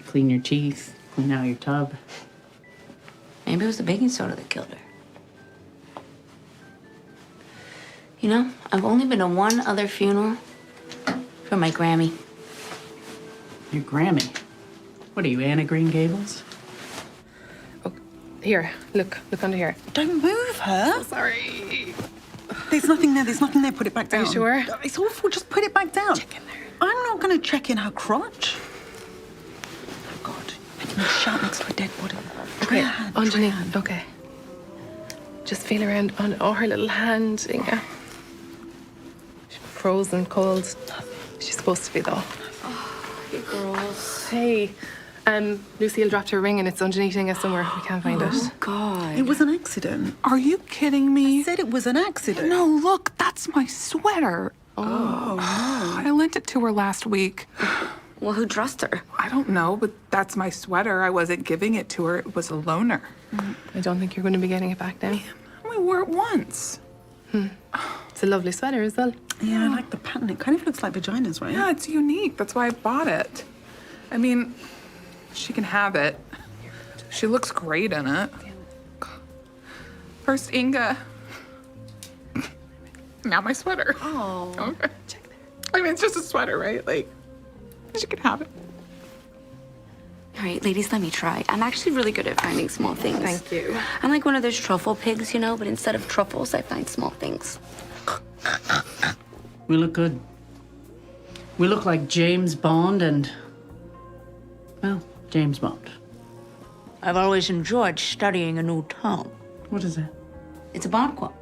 clean your teeth, clean out your tub. Maybe it was the baking soda that killed her. You know, I've only been to one other funeral for my Grammy. Your Grammy? What are you, Anna Green Gables? Here, look under here. Don't move her. Oh, sorry. There's nothing there. There's nothing there. Put it back down. Are you sure? It's awful. Just put it back down. Check in there. I'm not going to check in her crotch. Oh, God. I can shout next to a dead body. Try her hand. Try her Underneath. hand. Okay. Just feel around on her little hand, Inga. She's frozen cold. She's supposed to be though. You girls. Hey, Lucille dropped her ring and it's underneath Inga somewhere. We can't find it. Oh, God. It was an accident. Are you kidding me? I said it was an accident. No, look, that's my sweater. Oh, no. I lent it to her last week. Well, who dressed her? I don't know, but that's my sweater. I wasn't giving it to her. It was a loaner. I don't think you're going to be getting it back now. We wore it once. It's a lovely sweater as well. Yeah, I like the pattern. It kind of looks like vaginas, right? Yeah, it's unique. That's why I bought it. I mean, she can have it. She looks great in it. First Inga. Now my sweater. Oh. Okay. I mean, it's just a sweater, right? Like, she can have it. All right, ladies, let me try. I'm actually really good at finding small things. Thank you. I'm like one of those truffle pigs, you know, but instead of truffles, I find small things. We look good. We look like James Bond and, well, James Bond. I've always enjoyed studying a new tone. What is that? It's a Bond quote.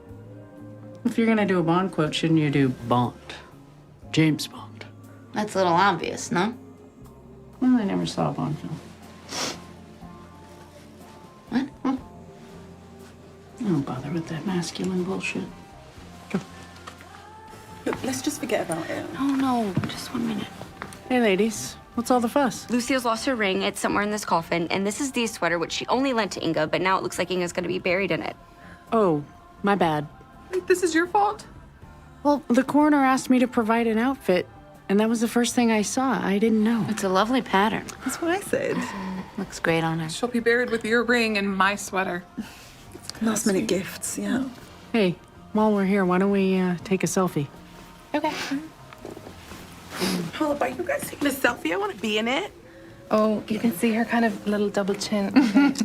If you're gonna do a Bond quote, shouldn't you do Bond? James Bond. That's a little obvious, no? Well, I never saw a Bond film. What? I don't bother with that masculine bullshit. Look, let's just forget about it. No, just 1 minute. Hey, ladies, what's all the fuss? Lucille's lost her ring. It's somewhere in this coffin, and this is Dee's sweater, which she only lent to Inga, but now it looks like Inga's gonna be buried in it. Oh, my bad. Wait, this is your fault? Well, the coroner asked me to provide an outfit, and that was the first thing I saw. I didn't know. It's a lovely pattern. That's what I said. Looks great on her. She'll be buried with your ring and my sweater. Last minute gifts, yeah. Hey, while we're here, why don't we take a selfie? Okay. Hold up, are you guys taking a selfie? I want to be in it. Oh, you can see her kind of little double chin.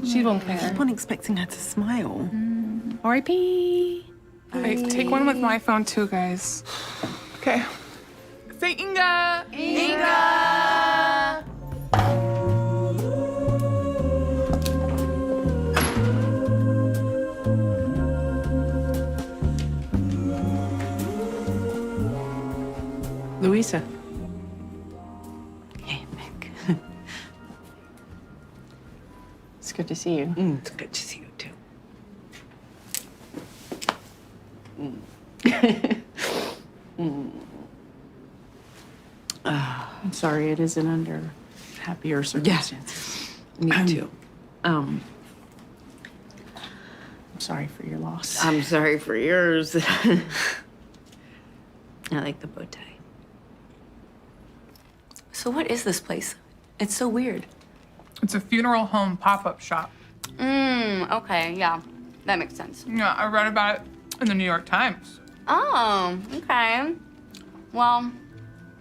She won't I care. keep on expecting her to smile. R.I.P. Wait, take one with my phone too, guys. Okay. Say Inga! Inga! Louisa. Hey, Mick. It's good to see you. It's good to see you too. I'm sorry it isn't under happier circumstances. Me too. I'm sorry for your loss. I'm sorry for yours. I like the bow tie. So what is this place? It's so weird. It's a funeral home pop-up shop. Okay, yeah. That makes sense. Yeah, I read about it in the New York Times. Oh, okay. Well,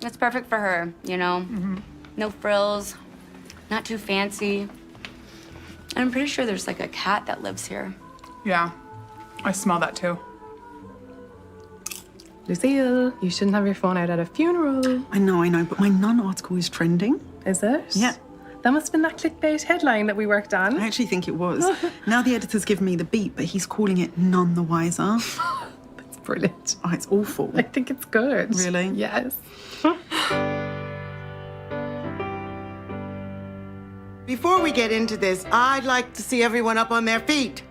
it's perfect for her, you know? No frills, not too fancy. And I'm pretty sure there's like a cat that lives here. Yeah, I smell that too. Lucille, you shouldn't have your phone out at a funeral. I know, but my nun article is trending. Is it? Yeah. That must have been that clickbait headline that we worked on. I actually think it was. Now the editor's given me the beat, but he's calling it None the Wiser. That's brilliant. Oh, it's awful. I think it's good. Really? Yes. Before we get into this, I'd like to see everyone up on their feet.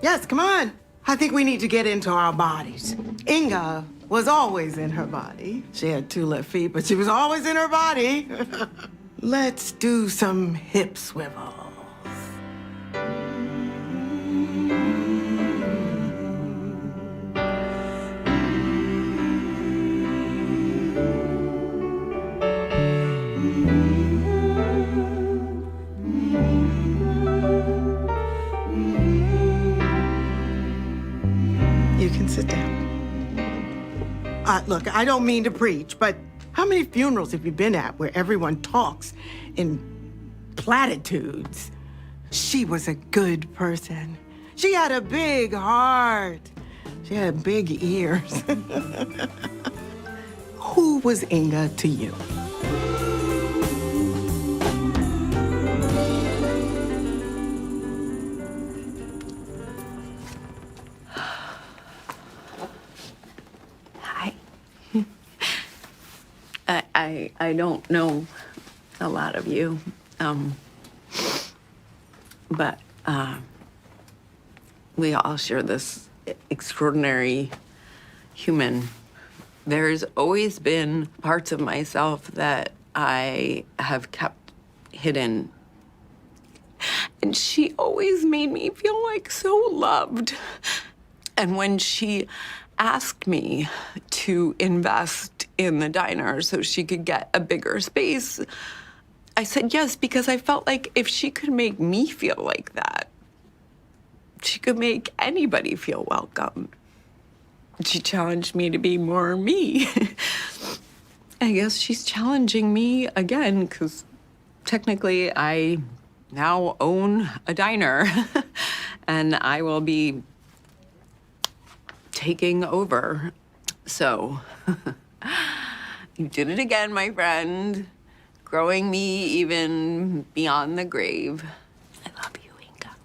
Yes, come on. I think we need to get into our bodies. Inga was always in her body. She had 2 left feet, but she was always in her body. Let's do some hip swivels. You can sit down. Look, I don't mean to preach, but how many funerals have you been at where everyone talks in platitudes? She was a good person. She had a big heart. She had big ears. Who was Inga to you? I don't know a lot of you, but we all share this extraordinary human. There's always been parts of myself that I have kept hidden. And she always made me feel like so loved. And when she asked me to invest in the diner so she could get a bigger space, I said yes, because I felt like if she could make me feel like that, she could make anybody feel welcome. She challenged me to be more me. I guess she's challenging me again, because technically I now own a diner and I will be taking over. So, you did it again, my friend. Growing me even beyond the grave. I love you, Inga.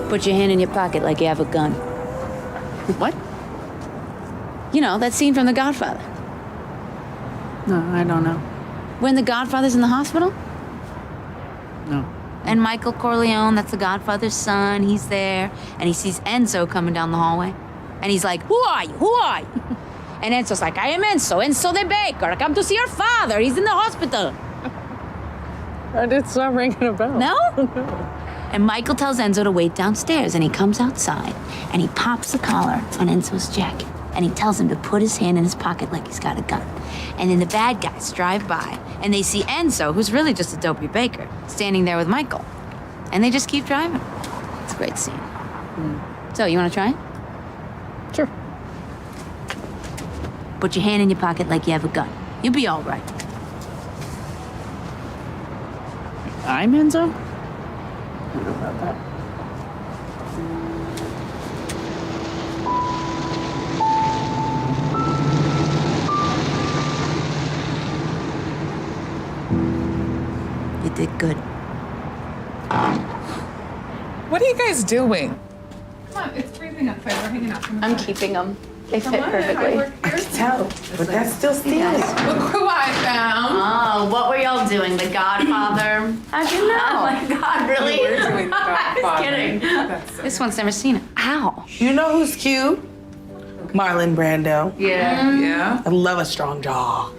Put your hand in your pocket like you have a gun. What? You know, that scene from The Godfather. No, I don't know. When the Godfather's in the hospital? No. And Michael Corleone, that's the Godfather's son, he's there, and he sees Enzo coming down the hallway. And he's like, who are you? Who are you? And Enzo's like, I am Enzo the baker. I come to see your father. He's in the hospital. It's not ringing a bell. No? And Michael tells Enzo to wait downstairs, and he comes outside, and he pops the collar on Enzo's jacket, and he tells him to put his hand in his pocket like he's got a gun. And then the bad guys drive by, and they see Enzo, who's really just a dopey baker, standing there with Michael. And they just keep driving. It's a great scene. So, you want to try it? Sure. Put your hand in your pocket like you have a gun. You'll be all right. I'm Enzo? I don't know about that. You did good. What are you guys doing? Come on, it's freezing outside. We're hanging out. I'm keeping them. They fit perfectly. I can tell, but that's still stealing. Look who I found. Oh, what were y'all doing? The Godfather? How'd you know? Oh my God, really? We're doing the I was Godfather. kidding. This one's never seen it. Ow. You know who's cute? Marlon Brando. Yeah. Yeah? I love a strong jaw.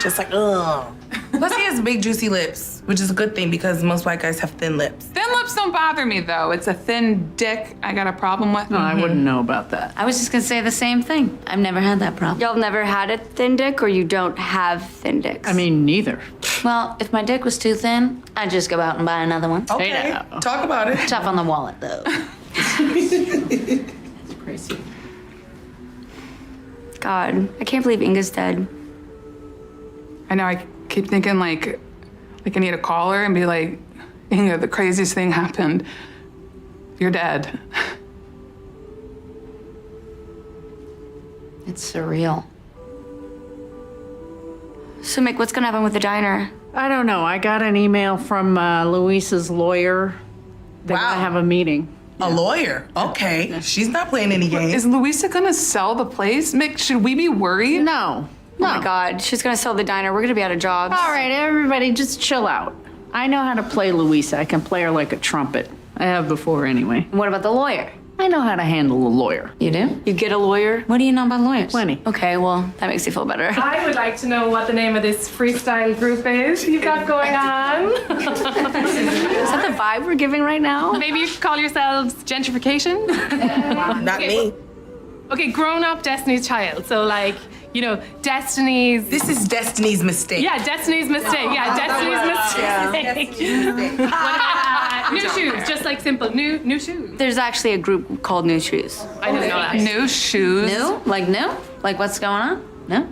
Just like, ugh. Plus, he has big, juicy lips, which is a good thing because most white guys have thin lips. Thin lips don't bother me, though. It's a thin dick I got a problem with. No, I wouldn't know about that. I was just gonna say the same thing. I've never had that problem. Y'all never had a thin dick or you don't have thin dicks? I mean, neither. Well, if my dick was too thin, I'd just go out and buy another one. Okay, Hey now. talk about it. Tough on the wallet, though. It's crazy. God, I can't believe Inga's dead. I know, I keep thinking like I need to call her and be like, Inga, the craziest thing happened. You're dead. It's surreal. So, Mick, what's gonna happen with the diner? I don't know. I got an email from Luisa's lawyer. They're Wow. gonna have a meeting. A lawyer? Okay. She's not playing any games. Is Luisa gonna sell the place? Mick, should we be worried? No. Oh my God, she's gonna sell the diner. We're gonna be out of jobs. All right, everybody, just chill out. I know how to play Luisa. I can play her like a trumpet. I have before anyway. What about the lawyer? I know how to handle a lawyer. You do? You get a lawyer? What do you know about lawyers? Plenty. Okay, well, that makes you feel better. I would like to know what the name of this freestyle group is you've got going on. Is that the vibe we're giving right now? Maybe you could call yourselves gentrification? Not me. Okay, grown-up Destiny's Child. So like, you know, Destiny's... This is Destiny's mistake. Yeah, Destiny's Mistake. Yeah, Destiny's Mistake. What about New Shoes? Just like simple, new shoes. There's actually a group called New Shoes. I didn't know that. New shoes. New? Like new? Like what's going on? No?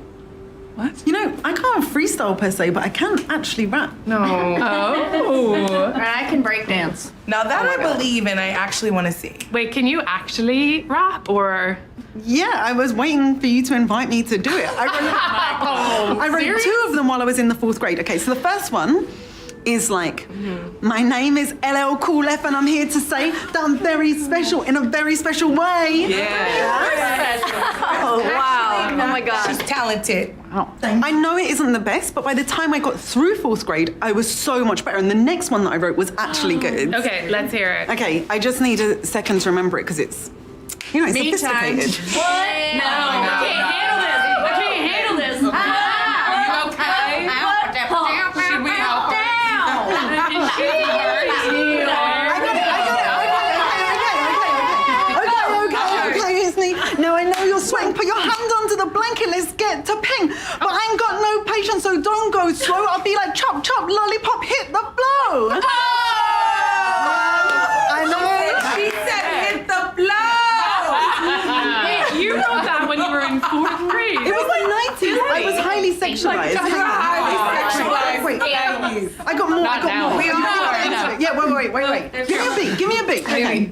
You know, I can't freestyle per se, but I can actually rap. No. Oh. I can break dance. Now that I believe and I actually want to see. Wait, can you actually rap or? Yeah, I was waiting for you to invite me to do it. I wrote two of them while I was in the 4th grade. Okay, so the first one is like, my name is LL Cool F and I'm here to say that I'm very special in a very special way. Yeah. Oh, wow. Oh my God. She's talented. Wow. I know it isn't the best, but by the time I got through 4th grade, I was so much better. And the next one that I wrote was actually good. Okay, let's hear it. Okay, I just need a second to remember it because it's, you know, it's sophisticated. What? No, I can't handle this. I can't handle this. You okay? Should we help her? Okay, it's me. Now I know you're sweating. Put your hand under the blanket. Let's get to ping. But I ain't got no patience, so don't go slow. I'll be like chop chop, lollipop, hit the flow. I know. She said hit the flow. Wait, you wrote that when you were in 4th grade. It was the 90s. I was highly sexualized. Wait, I got more. I got now. more. We are. Yeah, wait. Give me a beat. Okay.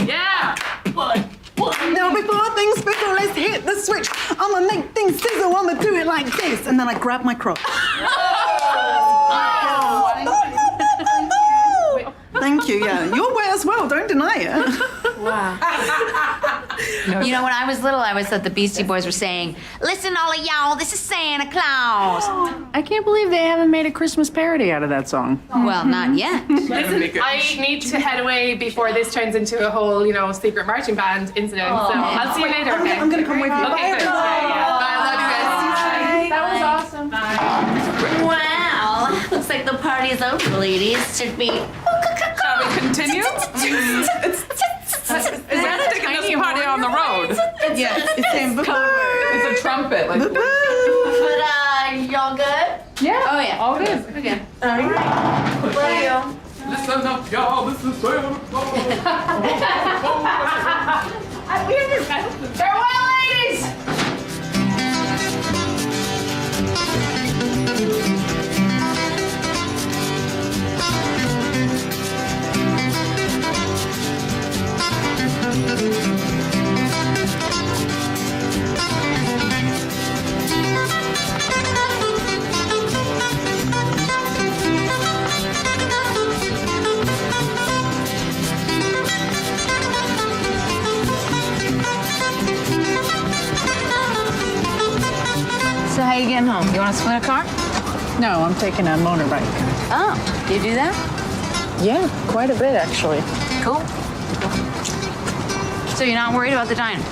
Yeah. Now before things spiffle, let's hit the switch. I'ma make things sizzle. I'ma do it like this, and then I grab my crotch. Thank you. Yeah, you're wet as well. Don't deny it. Wow. You know, when I was little, I always thought the Beastie Boys were saying, "Listen, all of y'all, this is Santa Claus." I can't believe they haven't made a Christmas parody out of that song. Well, not yet. Listen, I need to head away before this turns into a whole, secret marching band incident. So I'll see you later. Okay? I'm gonna come with you. Okay, good. Bye. I love you guys. Bye. That was awesome. Bye. Wow, looks like the party's over, ladies. Should be. Shall we continue? Is that a tiny party on the road? Yes, it's in It's a trumpet. Like, But y'all good? yeah. Oh yeah. All good. Okay. All right. Love you. Listen up, y'all. This is Santa Farewell, ladies. So how you getting home? You want to split a car? No, I'm taking a motorbike. Oh, you do that? Yeah, quite a bit actually. Cool. So you're not worried about the diner?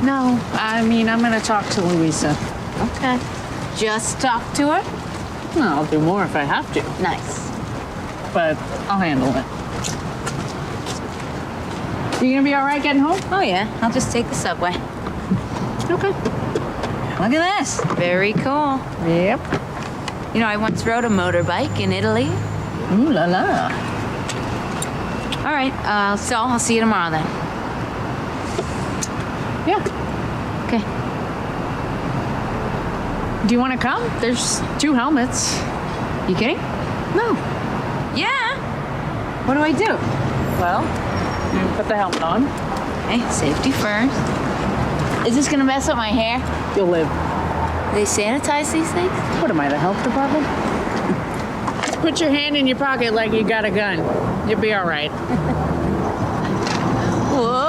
No, I mean, I'm gonna talk to Louisa. Okay. Just talk to her? No, I'll do more if I have to. Nice. But I'll handle it. You gonna be all right getting home? Oh yeah, I'll just take the subway. Okay. Look at this. Very cool. Yep. You know, I once rode a motorbike in Italy. Ooh la la. All right, so I'll see you tomorrow then. Yeah. Okay. Do you want to come? There's 2 helmets. You kidding? No. Yeah. What do I do? Well, you put the helmet on. Okay, safety first. Is this gonna mess up my hair? You'll live. They sanitize these things? What am I, the health department? Put your hand in your pocket like you got a gun. You'll be all right. Whoa.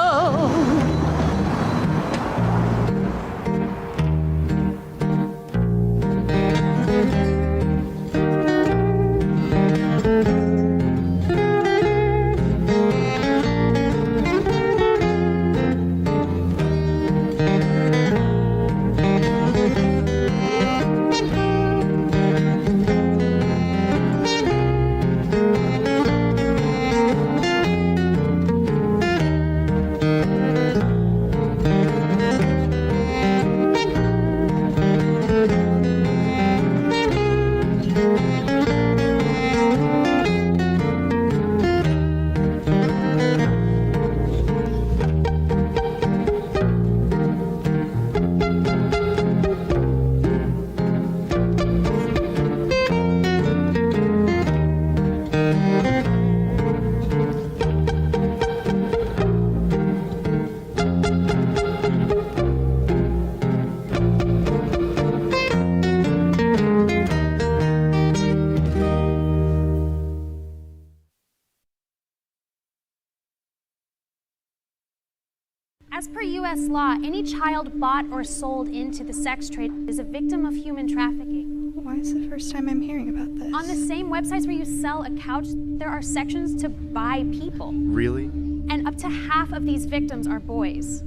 As per U.S. law, any child bought or sold into the sex trade is a victim of human trafficking. Why is the first time I'm hearing about this? On the same websites where you sell a couch, there are sections to buy people. Really? And up to half of these victims are boys.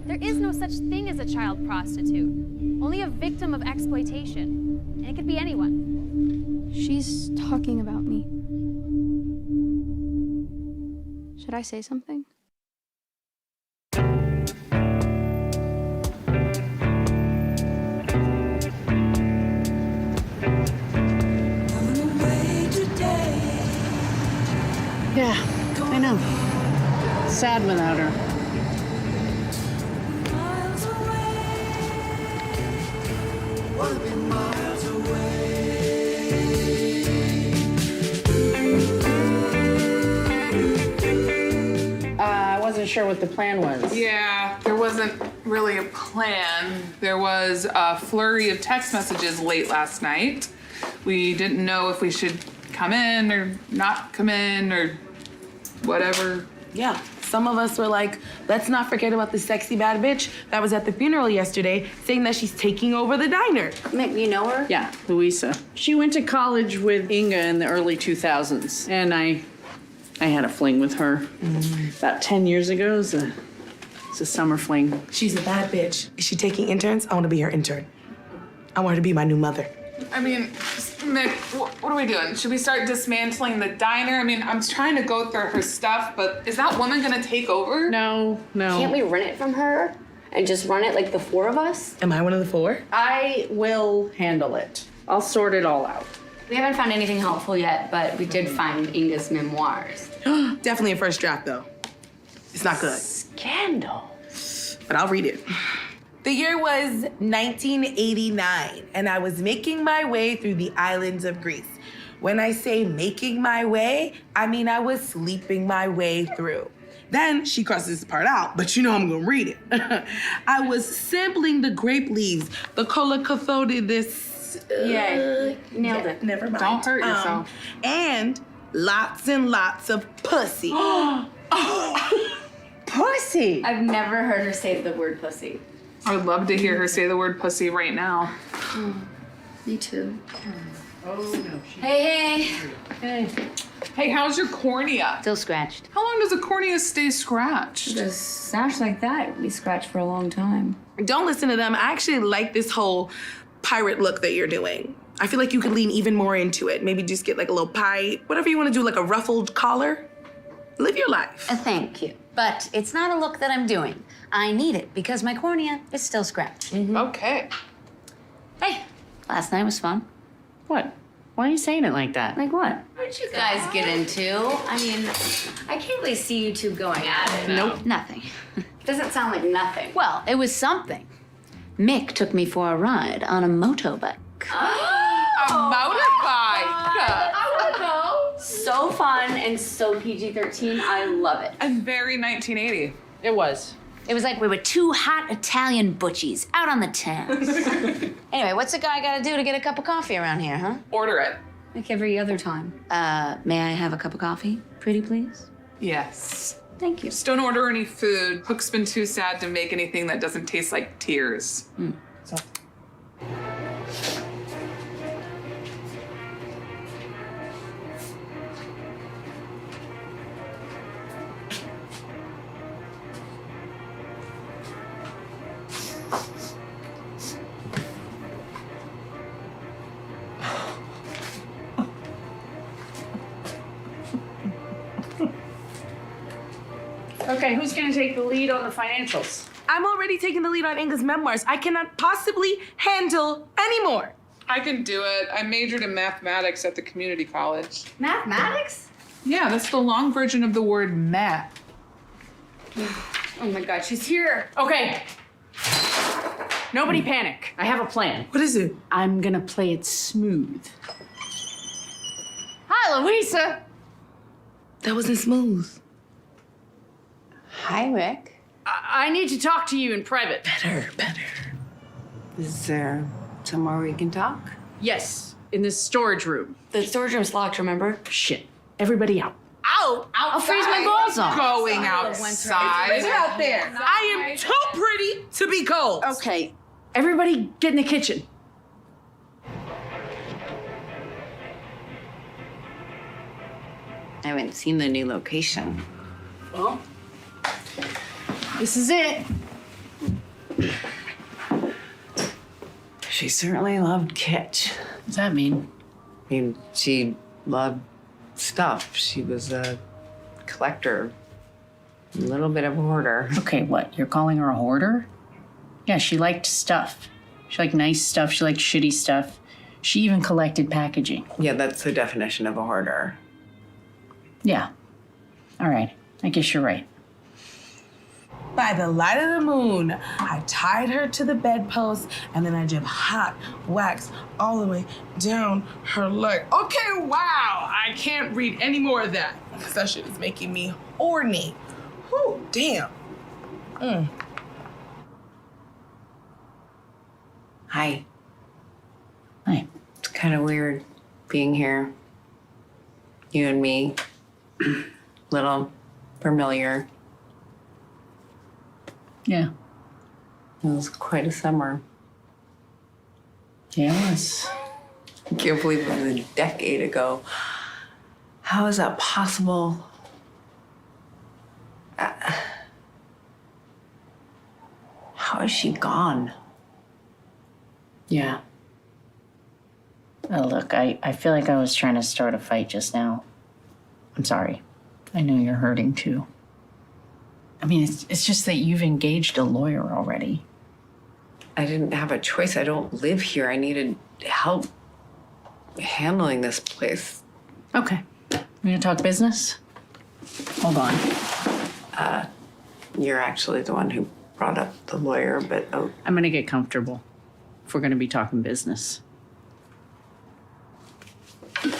There is no such thing as a child prostitute, only a victim of exploitation. And it could be anyone. She's talking about me. Should I say something? Yeah, I know. Sad without her. I wasn't sure what the plan was. Yeah, there wasn't really a plan. There was a flurry of text messages late last night. We didn't know if we should come in or not come in or whatever. Yeah, some of us were like, let's not forget about the sexy bad bitch that was at the funeral yesterday saying that she's taking over the diner. You know her? Yeah, Louisa. She went to college with Inga in the early 2000s, and I had a fling with her about 10 years ago. It's a summer fling. She's a bad bitch. Is she taking interns? I want to be her intern. I want her to be my new mother. I mean, Mick, what are we doing? Should we start dismantling the diner? I mean, I'm trying to go through her stuff, but is that woman gonna take over? No. Can't we rent it from her and just run it like the four of us? Am I one of the four? I will handle it. I'll sort it all out. We haven't found anything helpful yet, but we did find Inga's memoirs. Definitely a first draft, though. It's not good. Scandal. But I'll read it. The year was 1989, and I was making my way through the islands of Greece. When I say making my way, I mean I was sleeping my way through. Then she crosses this part out, but you know I'm gonna read it. I was sampling the grape leaves, the cola cathode, this. Yeah, nailed it. Never mind. Don't hurt yourself. And lots and lots of pussy. Pussy! I've never heard her say the word pussy. I would love to hear her say the word pussy right now. Me too. Oh, no. Hey. Hey, how's your cornea? Still scratched. How long does a cornea stay scratched? Just sash like that, we scratched for a long time. Don't listen to them. I actually like this whole pirate look that you're doing. I feel like you could lean even more into it. Maybe just get like a little pie, whatever you want to do, like a ruffled collar. Live your life. Thank you. But it's not a look that I'm doing. I need it because my cornea is still scratched. Okay. Hey, last night was fun. What? Why are you saying it like that? Like what? What'd you guys get into? I mean, I can't really see you two going at it. Nope. Nothing. Doesn't sound like nothing. Well, it was something. Mick took me for a ride on a motorbike. A motorbike! I want to go. So fun and so PG-13. I love it. And very 1980. It was. It was like we were two hot Italian butchies out on the town. Anyway, what's a guy gotta do to get a cup of coffee around here, huh? Order it. Like every other time. May I have a cup of coffee, pretty please? Yes. Thank you. Just don't order any food. Hook's been too sad to make anything that doesn't taste like tears. So. Okay, who's gonna take the lead on the financials? I'm already taking the lead on Inga's memoirs. I cannot possibly handle anymore. I can do it. I majored in mathematics at the community college. Mathematics? Yeah, that's the long version of the word math. Oh my God, she's here. Okay. Nobody panic. I have a plan. What is it? I'm gonna play it smooth. Hi, Louisa. That wasn't smooth. Hi, Rick. I need to talk to you in private. Better. Is there somewhere we can talk? Yes, in this storage room. The storage room's locked, remember? Shit. Everybody out. Out! I'll freeze my balls off. Going outside. It's out there. I am too pretty to be cold. Okay, everybody get in the kitchen. I haven't seen the new location. Well, this is it. She certainly loved kitsch. What does that mean? I mean, she loved stuff. She was a collector, a little bit of a hoarder. Okay, what? You're calling her a hoarder? Yeah, she liked stuff. She liked nice stuff. She liked shitty stuff. She even collected packaging. Yeah, that's the definition of a hoarder. Yeah. All right. I guess you're right. By the light of the moon, I tied her to the bedpost and then I dripped hot wax all the way down her leg. Okay, wow, I can't read any more of that because that shit is making me horny. Whew, damn. Hi. Hi. It's kind of weird being here. You and me. Little familiar. Yeah. It was quite a summer. Yeah, it was. I can't believe it was a decade ago. How is that possible? How is she gone? Yeah. Oh, look, I feel like I was trying to start a fight just now. I'm sorry. I know you're hurting too. I mean, it's just that you've engaged a lawyer already. I didn't have a choice. I don't live here. I needed help handling this place. Okay. You gonna talk business? Hold on. You're actually the one who brought up the lawyer, but I'm gonna get comfortable if we're gonna be talking business. I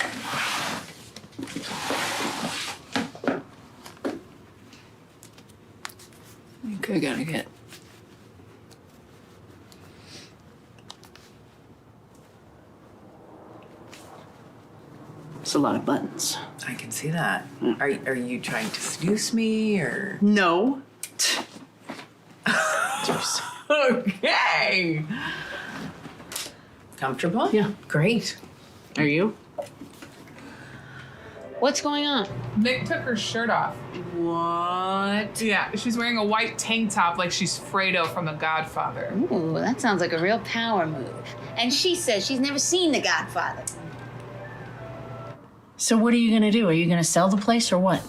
think I gotta get. It's a lot of buttons. I can see that. Are you trying to seduce me or? No. Okay. Comfortable? Yeah. Great. Are you? What's going on? Nick took her shirt off. What? Yeah, she's wearing a white tank top like she's Fredo from The Godfather. Ooh, that sounds like a real power move. And she says she's never seen The Godfather. So what are you gonna do? Are you gonna sell the place or what?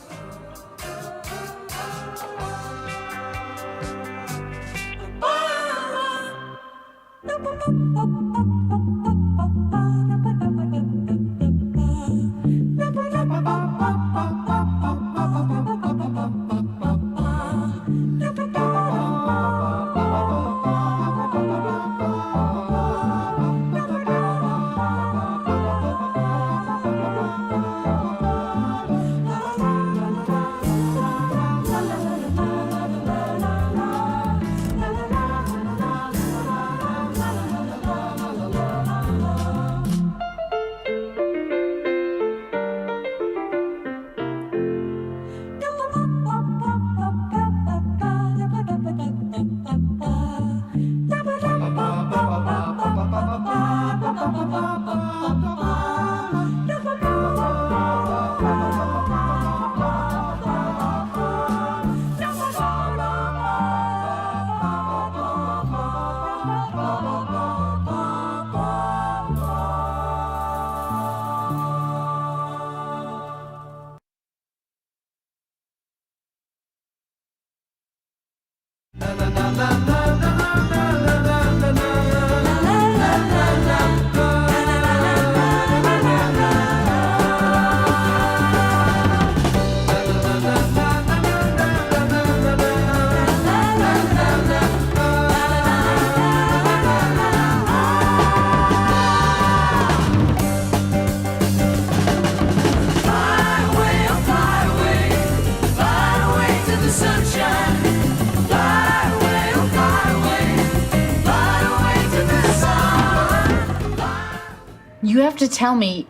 You have to tell me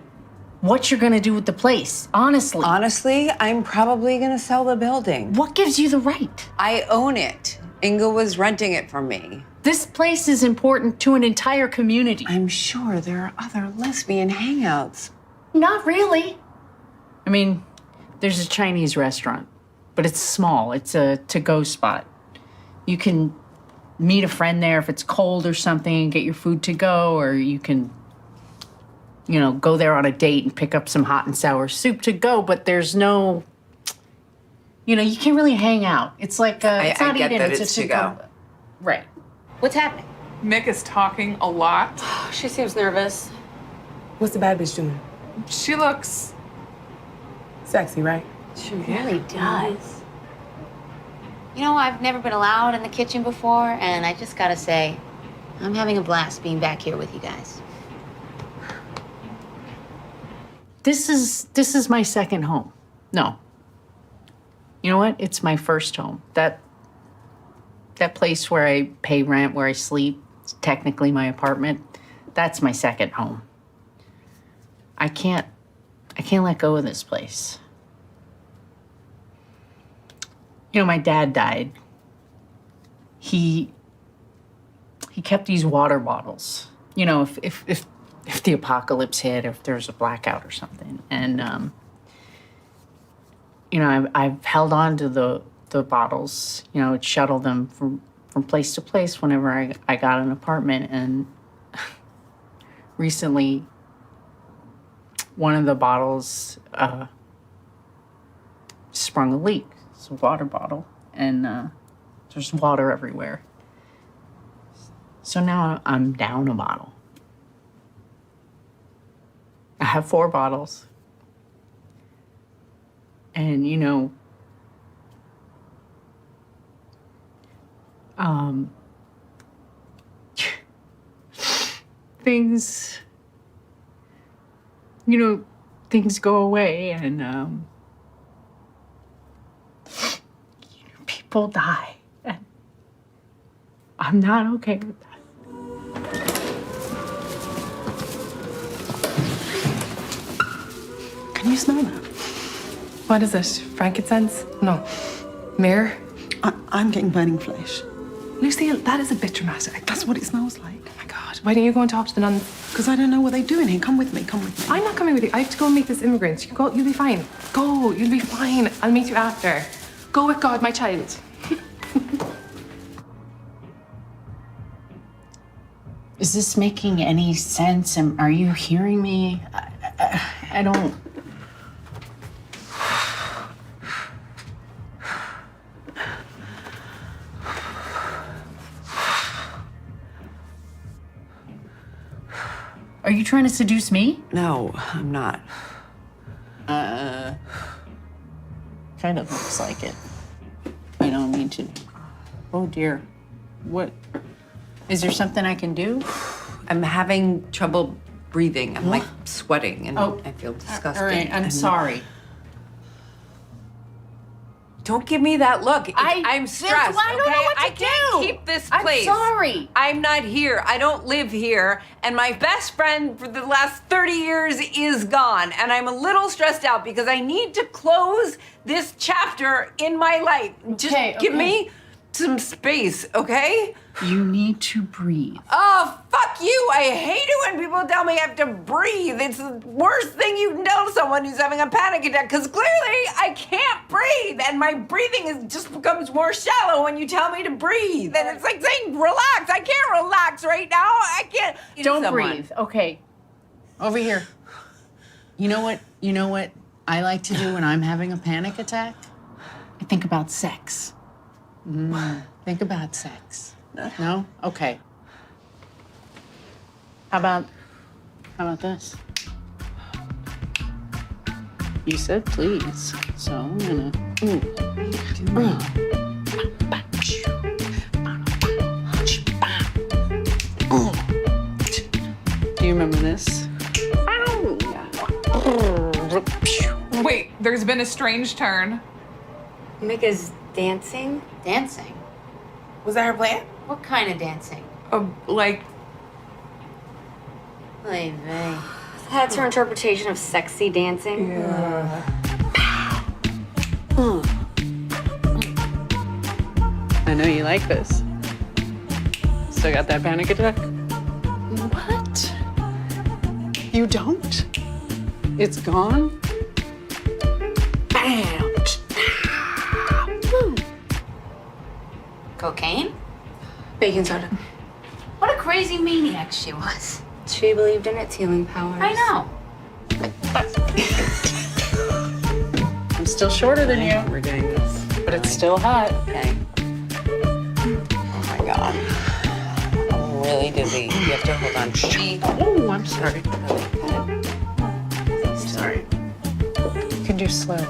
what you're gonna do with the place, honestly. Honestly, I'm probably gonna sell the building. What gives you the right? I own it. Inga was renting it from me. This place is important to an entire community. I'm sure there are other lesbian hangouts. Not really. I mean, there's a Chinese restaurant, but it's small. It's a to-go spot. You can meet a friend there if it's cold or something and get your food to go, or you can, go there on a date and pick up some hot and sour soup to go, but there's no, you can't really hang out. It's like, it's not I get eating, that it's a to go. Right. What's happening? Mick is talking a lot. She seems nervous. What's the bad bitch doing? She looks Sexy, right? She really does. I've never been allowed in the kitchen before, and I just gotta say, I'm having a blast being back here with you guys. This is my second home. No. You know what? It's my first home. That place where I pay rent, where I sleep, it's technically my apartment. That's my second home. I can't let go of this place. My dad died he kept these water bottles, you know, if the apocalypse hit, if there's a blackout or something. And, you know, I've held on to the bottles, you know, I'd shuttle them from place to place whenever I got an apartment. And recently, one of the bottles sprung a leak. It's a water bottle, and there's water everywhere. So now I'm down a bottle. I have 4 bottles. And, you know, things, you know, things go away, and people die. And I'm not okay with that. Can you smell that? What is it? Frankincense? No. Myrrh? I'm getting burning flesh. Lucille, that is a bit dramatic. That's what it smells like. Oh my God. Why don't you go and talk to the nuns? Because I don't know what they're doing here. Come with me, come with me. I'm not coming with you. I have to go and meet this immigrant. You go, you'll be fine. Go, you'll be fine. I'll meet you after. Go with God, my child. Is this making any sense? Are you hearing me? I don't... Are you trying to seduce me? No, I'm not. Kind of looks like it. I don't mean to. Oh dear. What? Is there something I can do? I'm having trouble breathing. I'm like sweating and I feel disgusting. All right, I'm and sorry. Don't give me that look. I'm stressed. I don't know what to I can't do. keep this I'm place. sorry. I'm not here. I don't live here. And my best friend for the last 30 years is gone. And I'm a little stressed out because I need to close this chapter in my life. Just give me some space, okay? You need to breathe. Oh, fuck you. I hate it when people tell me I have to breathe. It's the worst thing you can tell someone who's having a panic attack, because clearly I can't breathe, and my breathing just becomes more shallow when you tell me to breathe. And it's like saying relax. I can't relax right now. I can't. Don't breathe. Okay. Over here. You know what I like to do when I'm having a panic attack? I think about sex. Think about sex. No? Okay. How about this? You said please, so I'm gonna. Do you remember this? Wait, there's been a strange turn. Mika's dancing? Dancing? Was that her plan? What kind of dancing? Like... Oy vey. That's her interpretation of sexy dancing? I know you like this. Still got that panic attack? What? You don't? It's gone? Bam! Cocaine? Baking soda. What a crazy maniac she was. She believed in its healing powers. I know. I'm still shorter than you. We're doing this. But it's still hot. Okay. Oh my God. I'm really dizzy. You have to hold on to me. Oh, I'm sorry. I'm sorry. You can do slow.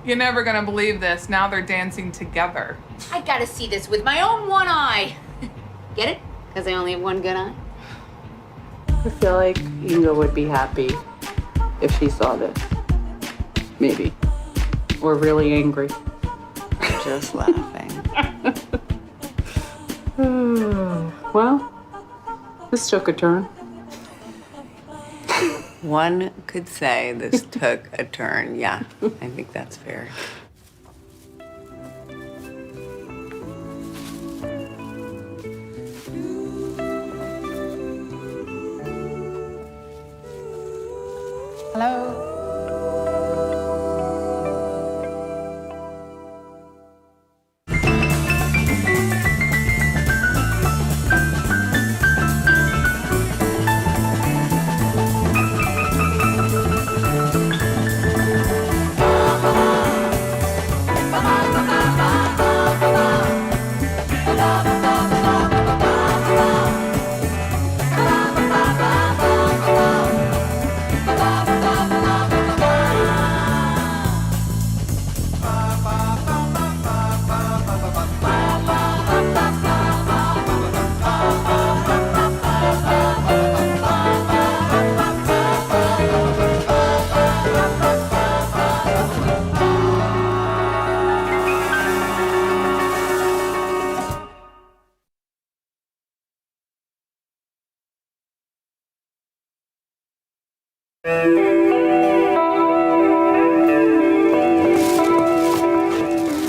You're never gonna believe this. Now they're dancing together. I gotta see this with my own one eye. Get it? Because I only have one good eye. I feel like Inga would be happy if she saw this. Maybe. Or really angry. Just laughing. Well, this took a turn. One could say this took a turn. Yeah, I think that's fair. Hello?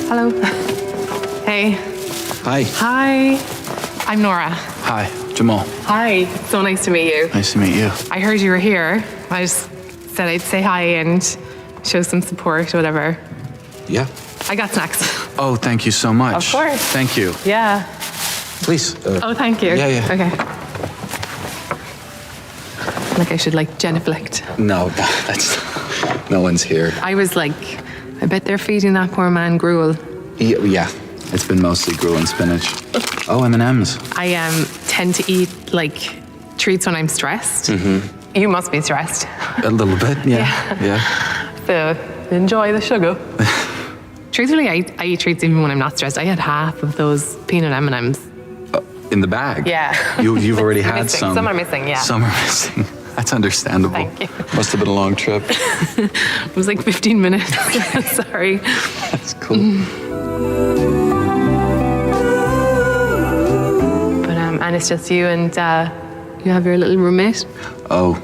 Hello. Hey. Hi. Hi. I'm Nora. Hi, Jamal. Hi. So nice to meet you. Nice to meet you. I heard you were here. I just said I'd say hi and show some support, whatever. Yeah. I got snacks. Oh, thank you so much. Of course. Thank you. Yeah. Please. Oh, thank you. Yeah, yeah. Okay. Like I should genuflect. No, that's no one's here. I was like, I bet they're feeding that poor man gruel. Yeah. It's been mostly gruel and spinach. Oh, M&Ms. I tend to eat treats when I'm stressed. Mm-hmm. You must be stressed. A little bit, yeah. So enjoy the sugar. Truthfully, I eat treats even when I'm not stressed. I had half of those peanut M&Ms. In the bag? Yeah. You've already had missing. some. Some are missing, yeah. Some are missing. That's understandable. Thank you. Must have been a long trip. It was 15 minutes. Sorry. That's cool. But and it's just you and you have your little roommate. Oh,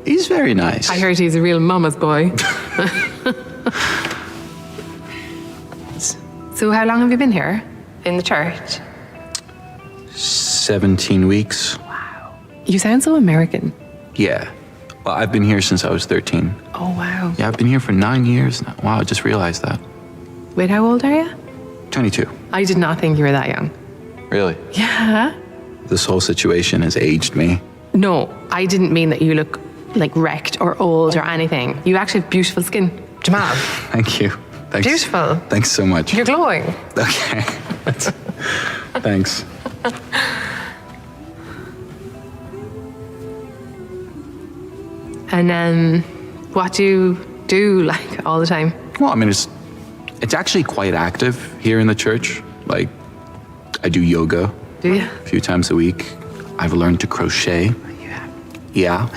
he's very nice. I heard he's a real mama's boy. So how long have you been here in the church? 17 weeks. You sound so American. Yeah. Well, I've been here since I was 13. Oh, wow. Yeah, I've been here for 9 years now. Wow, I just realized that. Wait, how old are you? 22. I did not think you were that young. Really? Yeah. This whole situation has aged me. No, I didn't mean that you look wrecked or old or anything. You actually have beautiful skin. Jamal. Thank you. Thanks. Beautiful. Thanks so much. You're glowing. Okay. Thanks. And what do you do all the time? Well, I mean, it's actually quite active here in the church. I do yoga. Do you? A few times a week. I've learned to crochet. Yeah.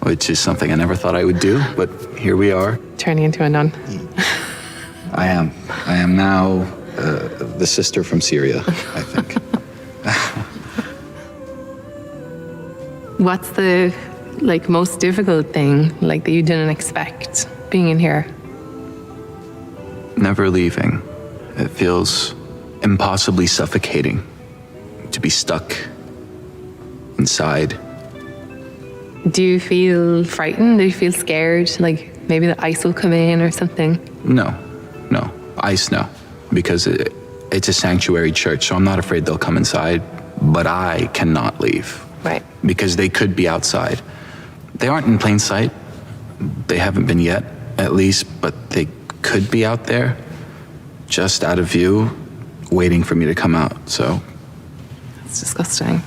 Which is something I never thought I would do, but here we are. Turning into a nun. I am. I am now the sister from Syria, I think. What's the most difficult thing that you didn't expect being in here? Never leaving. It feels impossibly suffocating to be stuck inside. Do you feel frightened? Do you feel scared? Maybe the ice will come in or something? No. Ice, no. Because it's a sanctuary church, so I'm not afraid they'll come inside, but I cannot leave. Right. Because they could be outside. They aren't in plain sight. They haven't been yet, at least, but they could be out there, just out of view, waiting for me to come out, so. It's disgusting.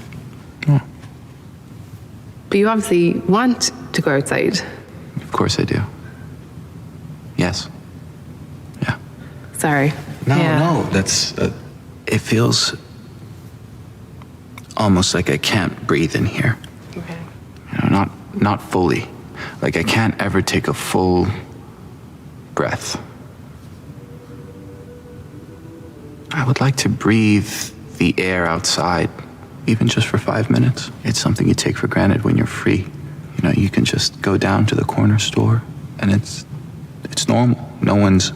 Yeah. But you obviously want to go outside. Of course I do. Yes. Yeah. Sorry. No, that's, it feels almost like I can't breathe in here. Okay. Not fully. I can't ever take a full breath. I would like to breathe the air outside, even just for 5 minutes. It's something you take for granted when you're free. You can just go down to the corner store and it's normal. No one's.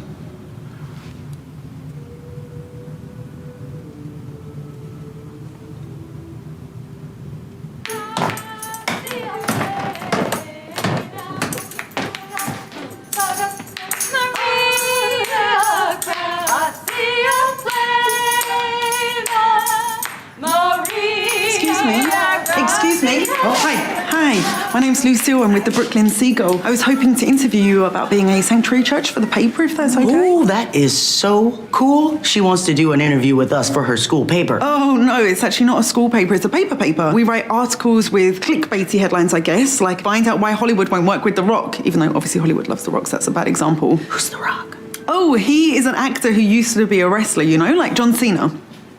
excuse me. Oh, hi. My name's Lucille. I'm with the Brooklyn Seagull. I was hoping to interview you about being a sanctuary church for the paper, if that's okay. Oh, that is so cool. She wants to do an interview with us for her school paper. Oh, no, it's actually not a school paper. It's a paper. We write articles with clickbaity headlines, I guess, like find out why Hollywood won't work with The Rock, even though obviously Hollywood loves The Rock, so that's a bad example. Who's The Rock? Oh, he is an actor who used to be a wrestler, you know, like John Cena.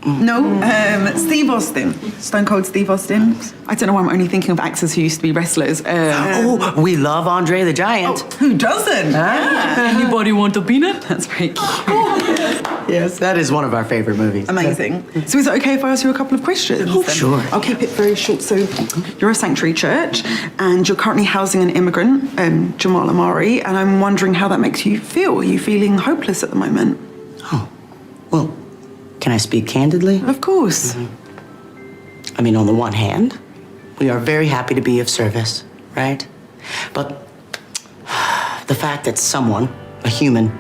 No, Steve Austin. Stone Cold Steve Austin. I don't know why I'm only thinking of actors who used to be wrestlers. We love Andre the Giant. Oh, who doesn't? Anybody want a peanut? That's very cute. Yes, that is one of our favorite movies. Amazing. So is it okay if I ask you a couple of questions? Oh, then? sure. I'll keep it very short. So you're a sanctuary church and you're currently housing an immigrant, Jamal Amari, and I'm wondering how that makes you feel. Are you feeling hopeless at the moment? Oh, well, can I speak candidly? Of course. I mean, on the one hand, we are very happy to be of service, right? But the fact that someone, a human,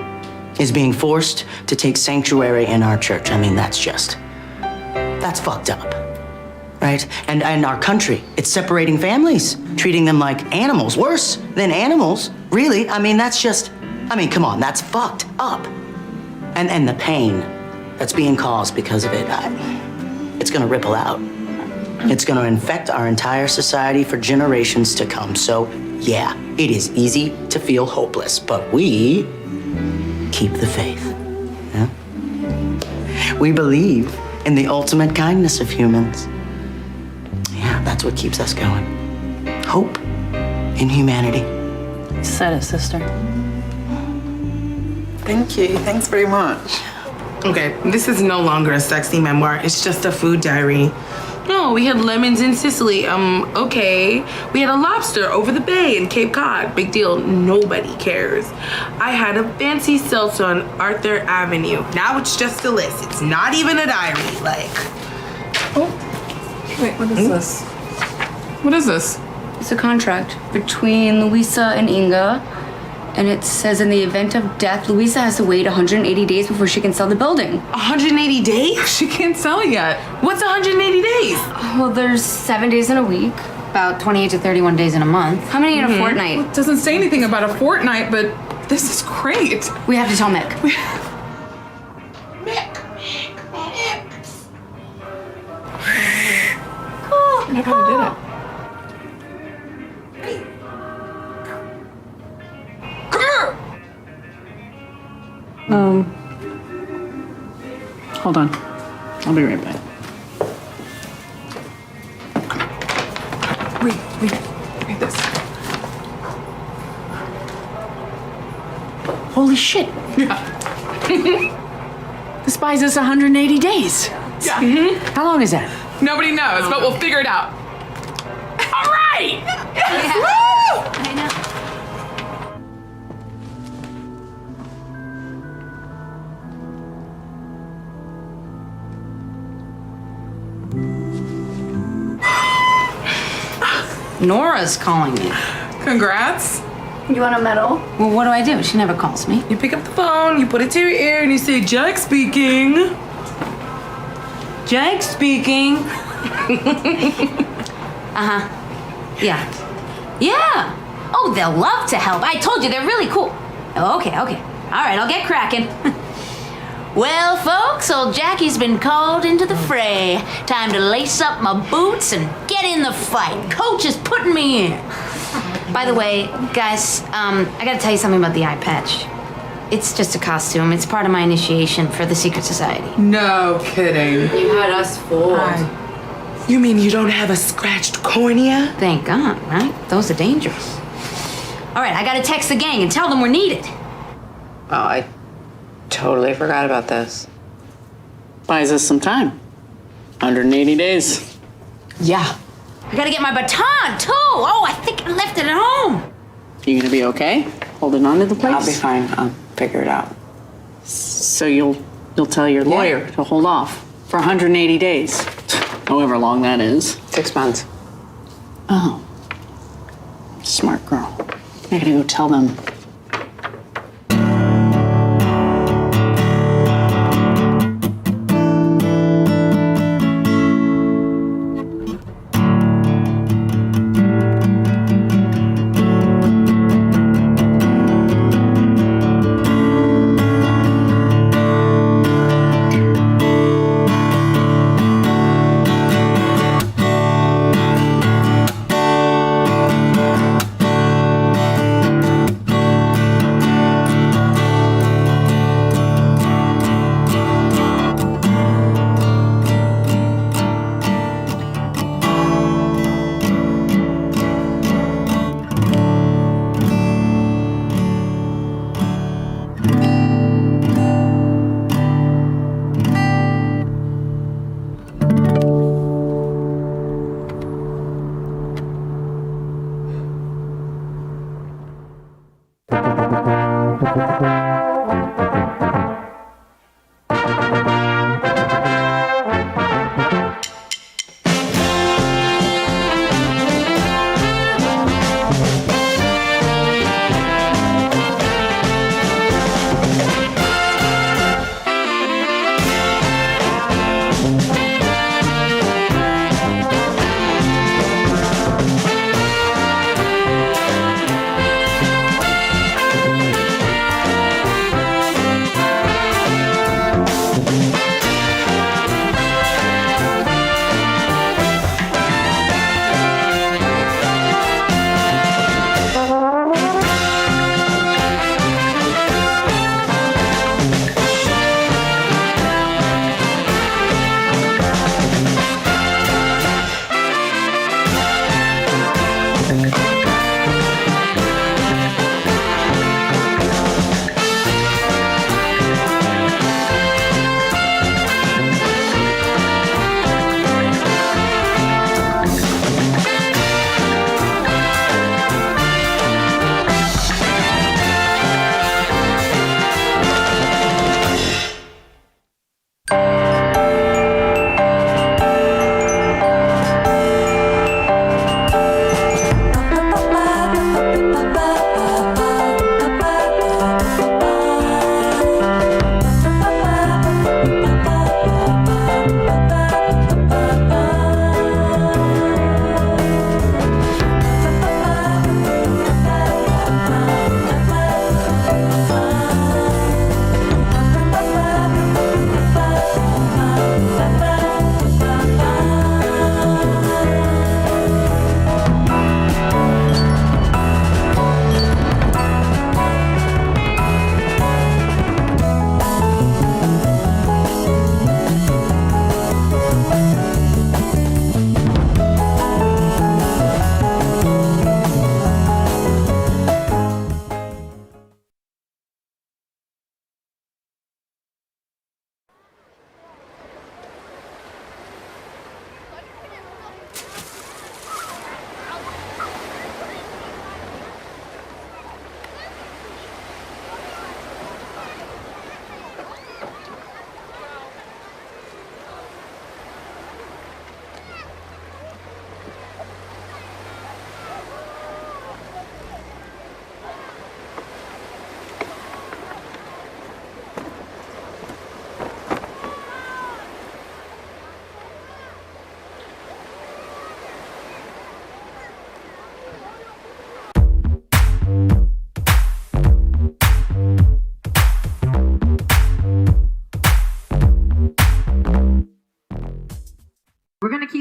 is being forced to take sanctuary in our church, I mean, that's fucked up, right? And our country, it's separating families, treating them like animals, worse than animals, really. I mean, come on, that's fucked up. And the pain that's being caused because of it, it's gonna ripple out. It's gonna infect our entire society for generations to come. So yeah, it is easy to feel hopeless, but we keep the faith. Yeah? We believe in the ultimate kindness of humans. Yeah, that's what keeps us going. Hope in humanity. You said it, sister. Thank you. Thanks very much. Okay, this is no longer a sexy memoir. It's just a food diary. No, we had lemons in Sicily. Okay. We had a lobster over the bay in Cape Cod. Big deal. Nobody cares. I had a fancy seltzer on Arthur Avenue. Now it's just a list. It's not even a diary. Like. Oh. Wait, what is this? What is this? It's a contract between Louisa and Inga. And it says in the event of death, Louisa has to wait 180 days before she can sell the building. 180 days? She can't sell yet. What's 180 days? Well, there's 7 days in a week. About 28 to 31 days in a month. How many in a fortnight? It doesn't say anything about a fortnight, but this is great. We have to tell Mick. I probably did it. Hold on. I'll be right back. Read this. Holy shit. Yeah. This buys us 180 days. Yeah. How long is that? Nobody knows, but we'll figure it out. All right! Yeah. Woo! I know. Nora's calling me. Congrats. You want a medal? Well, what do I do? She never calls me. You pick up the phone, you put it to your ear, and you say, Jack speaking. Jake speaking. Yeah. Yeah. Oh, they'll love to help. I told you, they're really cool. Okay. All right, I'll get cracking. Well, folks, old Jackie's been called into the fray. Time to lace up my boots and get in the fight. Coach is putting me in. By the way, guys, I gotta tell you something about the eye patch. It's just a costume. It's part of my initiation for the secret society. No kidding. You had us fooled. You mean you don't have a scratched cornea? Thank God, right? Those are dangerous. All right, I gotta text the gang and tell them we're needed. Oh, I totally forgot about this. Buys us some time. 180 days. Yeah. I gotta get my baton, too. Oh, I think I left it at home. You gonna be okay? Holding on to the place? I'll be fine. I'll figure it out. So you'll tell your lawyer to hold off for 180 days. However long that is. 6 months. Oh. Smart girl. I gotta go tell them.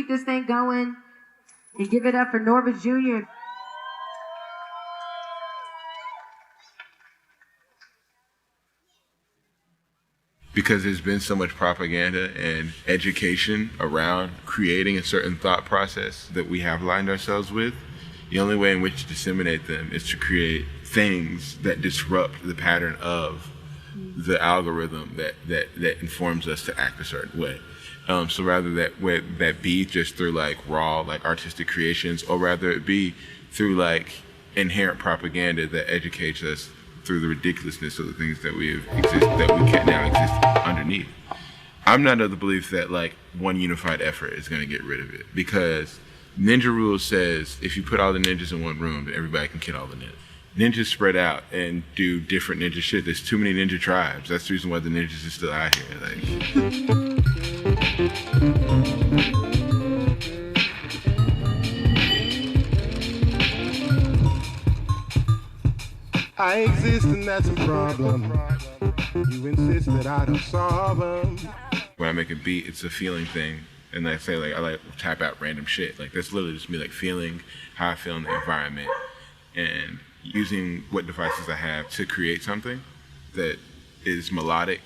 keep this thing going and give it up for Norvis Jr. Because there's been so much propaganda and education around creating a certain thought process that we have aligned ourselves with, the only way in which to disseminate them is to create things that disrupt the pattern of the algorithm that informs us to act a certain way. So rather that be just through like raw like artistic creations, or rather it be through like inherent propaganda that educates us through the ridiculousness of the things that we can now exist underneath. I'm not of the belief that like one unified effort is going to get rid of it, because Ninja Rule says if you put all the ninjas in one room, then everybody can kill all the ninjas. Ninjas spread out and do different ninja shit. There's too many ninja tribes. That's the reason why the ninjas are still out here. Like, I exist and that's a problem. You insist that I don't solve them. when I make a beat, it's a feeling thing. And I say like, I like tap out random shit. Like that's literally just me like feeling how I feel in the environment and using what devices I have to create something that is melodic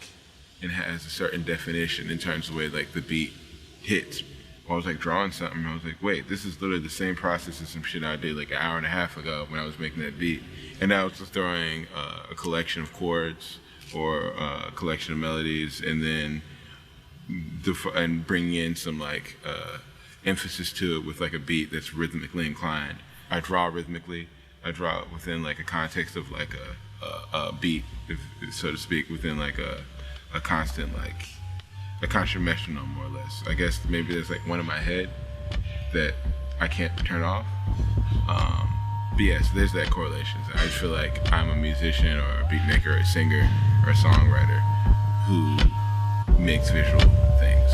and has a certain definition in terms of the way like the beat hits. I was like drawing something, I was like, wait, this is literally the same process as some shit I did like an hour and a half ago when I was making that beat. And I was just throwing a collection of chords or a collection of melodies, and then and bringing in some like emphasis to it with like a beat that's rhythmically inclined. I draw rhythmically. I draw within like a context of like a beat, so to speak, within like a constant like a constant metronome, more or less. I guess maybe there's like one in my head that I can't turn off. But yeah, so there's that correlation. So I just feel like I'm a musician or a beat maker or a singer or a songwriter who makes visual things.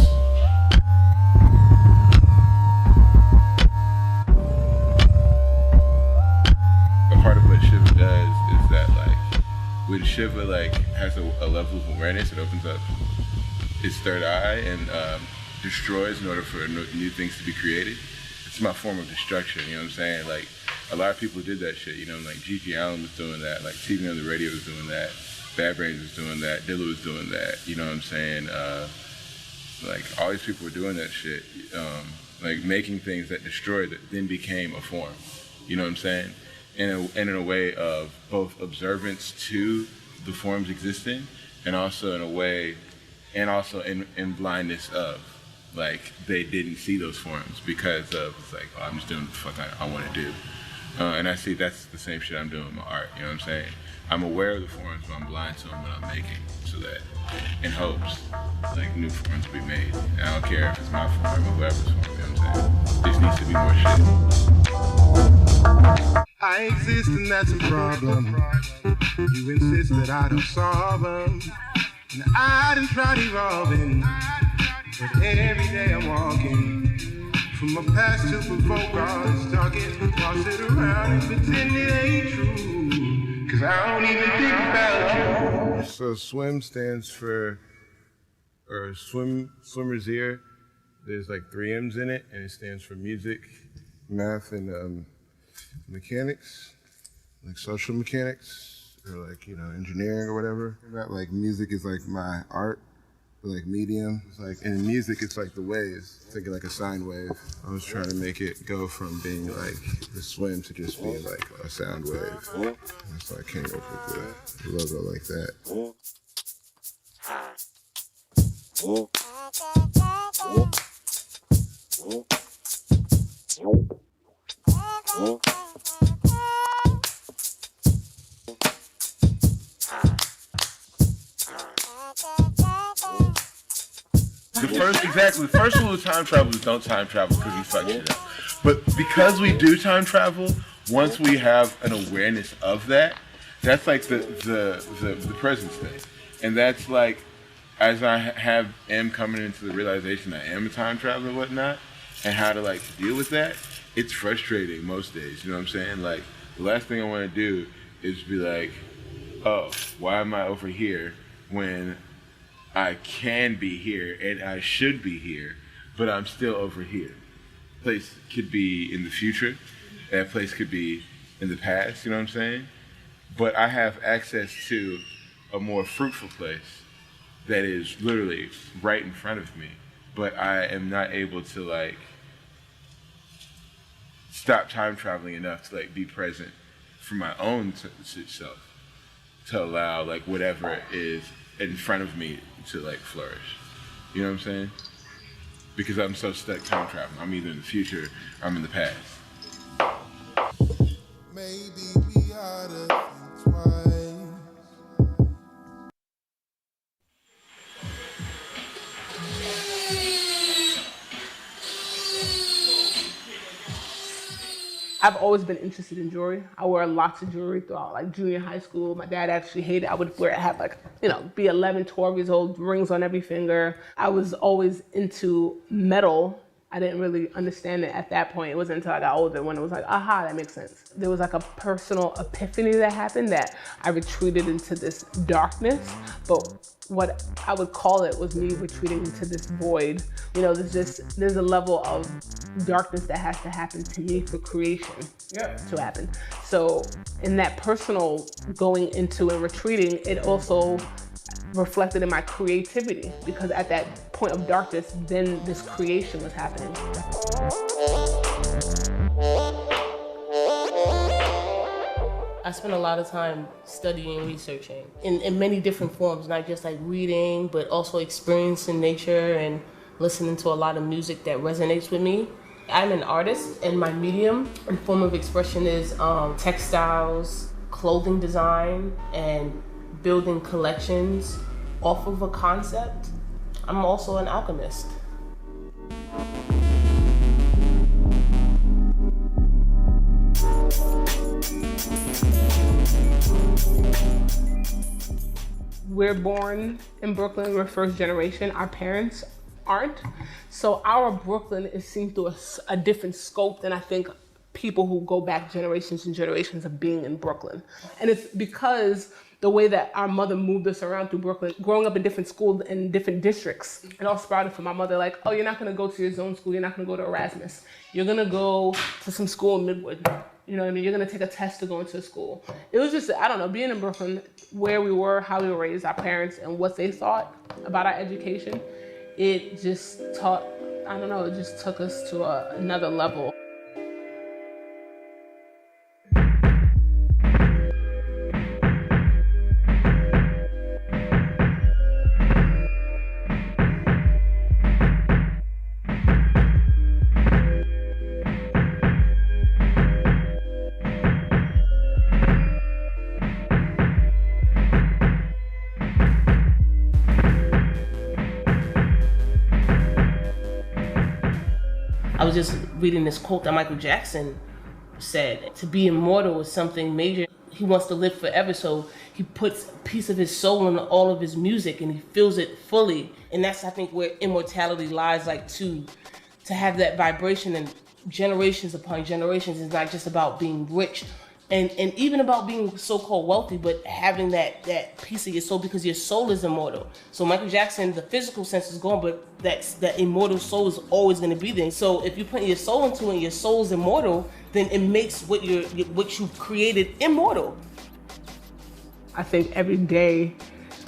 A part of what Shiva does is that like, when Shiva like has a level of awareness, it opens up his third eye and destroys in order for new things to be created. It's my form of destruction, you know what I'm saying? Like, a lot of people did that shit, you know, like Gigi Allen was doing that, like TV on the Radio was doing that, Bad Brains was doing that, Dilla was doing that, you know what I'm saying? Like, all these people were doing that shit, like making things that destroyed it, then became a form, you know what I'm saying? And in a way of both observance to the forms existing, and also in a way, and also in blindness of, like, they didn't see those forms because of, it's like, oh, I'm just doing what the fuck I want to do. And I see that's the same shit I'm doing with my art, you know what I'm saying? I'm aware of the forms, but I'm blind to them when I'm making, so that, in hopes, like, new forms will be made. And I don't care if it's my form or whoever's form, you know what I'm saying? There just needs to be more shit. I exist and that's a problem. You insist that I don't solve them. And I done tried evolving, but every day I'm walking from my past to provoke all this talking. I'll sit around and pretend it ain't true, cause I don't even think about you. So SWIM stands for, or swimmer's ear. There's like 3 M's in it, and it stands for music, math, and mechanics, like social mechanics. Or like, you know, engineering or whatever. That like music is like my art, or like medium. It's like, and music it's like the waves, thinking like a sine wave. I was trying to make it go from being like the swim to just being like a sound wave. And so I came up with the logo like that. The first rule of time travel is don't time travel because you fuck shit up. But because we do time travel, once we have an awareness of that, that's like the present state. And that's like, as I am coming into the realization I am a time traveler and whatnot, and how to like deal with that, it's frustrating most days, you know what I'm saying? Like, the last thing I want to do is be like, oh, why am I over here when I can be here and I should be here, but I'm still over here. place could be in the future. That place could be in the past, you know what I'm saying? But I have access to a more fruitful place that is literally right in front of me. But I am not able to like stop time traveling enough to like be present for my own self, to allow like whatever is in front of me to like flourish. You know what I'm saying? Because I'm so stuck time traveling. I'm either in the future or I'm in the past. Maybe we ought to think twice. I've always been interested in jewelry. I wore lots of jewelry throughout like junior high school. My dad actually hated it. I would have like, be 11, 12 years old, rings on every finger. I was always into metal. I didn't really understand it at that point. It wasn't until I got older when it was like, aha, that makes sense. There was like a personal epiphany that happened that I retreated into this darkness, but what I would call it was me retreating into this void. There's a level of darkness that has to happen to me for creation to happen. So in that personal going into and retreating, it also reflected in my creativity, because at that point of darkness, then this creation was happening. I spent a lot of time studying, researching in many different forms, not just like reading, but also experiencing nature and listening to a lot of music that resonates with me. I'm an artist, and my medium and form of expression is textiles, clothing design, and building collections off of a concept. I'm also an alchemist. We're born in Brooklyn, we're first generation. Our parents aren't. So our Brooklyn is seen through a different scope than I think people who go back generations and generations of being in Brooklyn. And it's because the way that our mother moved us around through Brooklyn, growing up in different schools in different districts, it all sprouted from my mother, like, oh, you're not gonna go to your zone school, you're not gonna go to Erasmus. You're gonna go to some school in Midwood. You know what I mean? You're gonna take a test to go into a school. It was just, I don't know, being in Brooklyn, where we were, how we were raised, our parents, and what they thought about our education, it just taught, I don't know, it just took us to another level. I was just reading this quote that Michael Jackson said, to be immortal is something major. He wants to live forever, so he puts a piece of his soul in all of his music and he feels it fully. And that's, I think, where immortality lies, like to have that vibration and generations upon generations. Is not just about being rich and even about being so-called wealthy, but having that piece of your soul, because your soul is immortal. So Michael Jackson, the physical sense is gone, but that immortal soul is always going to be there. So if you put your soul into it and your soul is immortal, then it makes what you've created immortal. I think every day,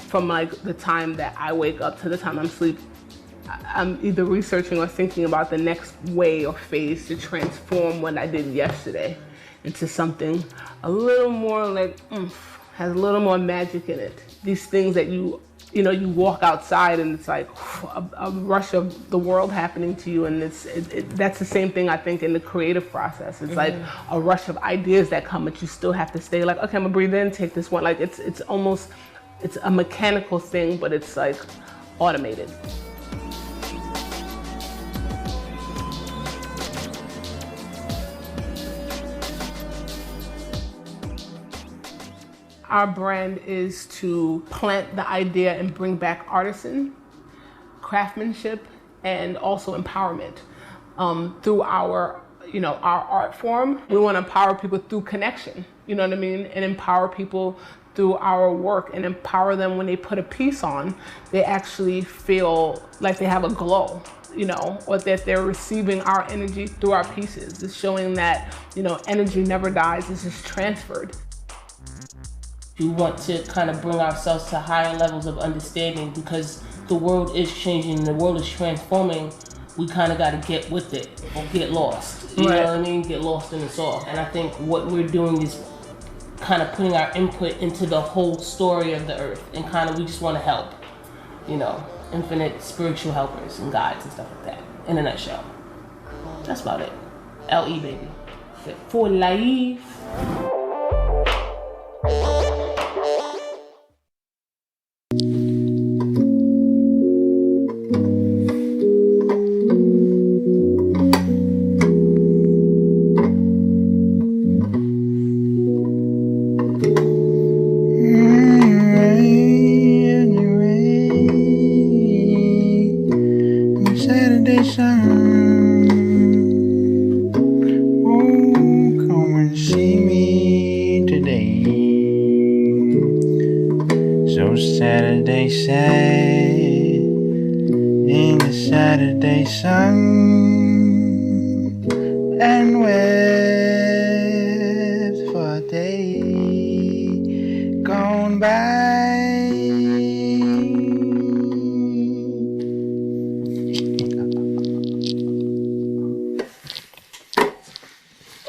from like the time that I wake up to the time I'm asleep, I'm either researching or thinking about the next way or phase to transform what I did yesterday into something a little more like has a little more magic in it. These things that you walk outside and it's like a rush of the world happening to you, and that's the same thing I think in the creative process. It's like a rush of ideas that come, but you still have to stay like, okay, I'm gonna breathe in, take this one. Like it's almost a mechanical thing, but it's like automated. Our brand is to plant the idea and bring back artisan, craftsmanship, and also empowerment through our art form. We want to empower people through connection, you know what I mean? And empower people through our work and empower them when they put a piece on, they actually feel like they have a glow. you know, or that they're receiving our energy through our pieces. It's showing that, you know, energy never dies, it's just transferred. We want to kind of bring ourselves to higher levels of understanding because the world is changing, the world is transforming. We kind of got to get with it or get lost. You know what I mean? Get lost in the sauce. And I think what we're doing is kind of putting our input into the whole story of the earth, and kind of we just want to help, you know, infinite spiritual helpers and guides and stuff like that, in a nutshell. That's about it. LE, baby. For life. Saturday sun. Oh, come and see me today. So Saturday sad in the Saturday sun and wept for a day gone by.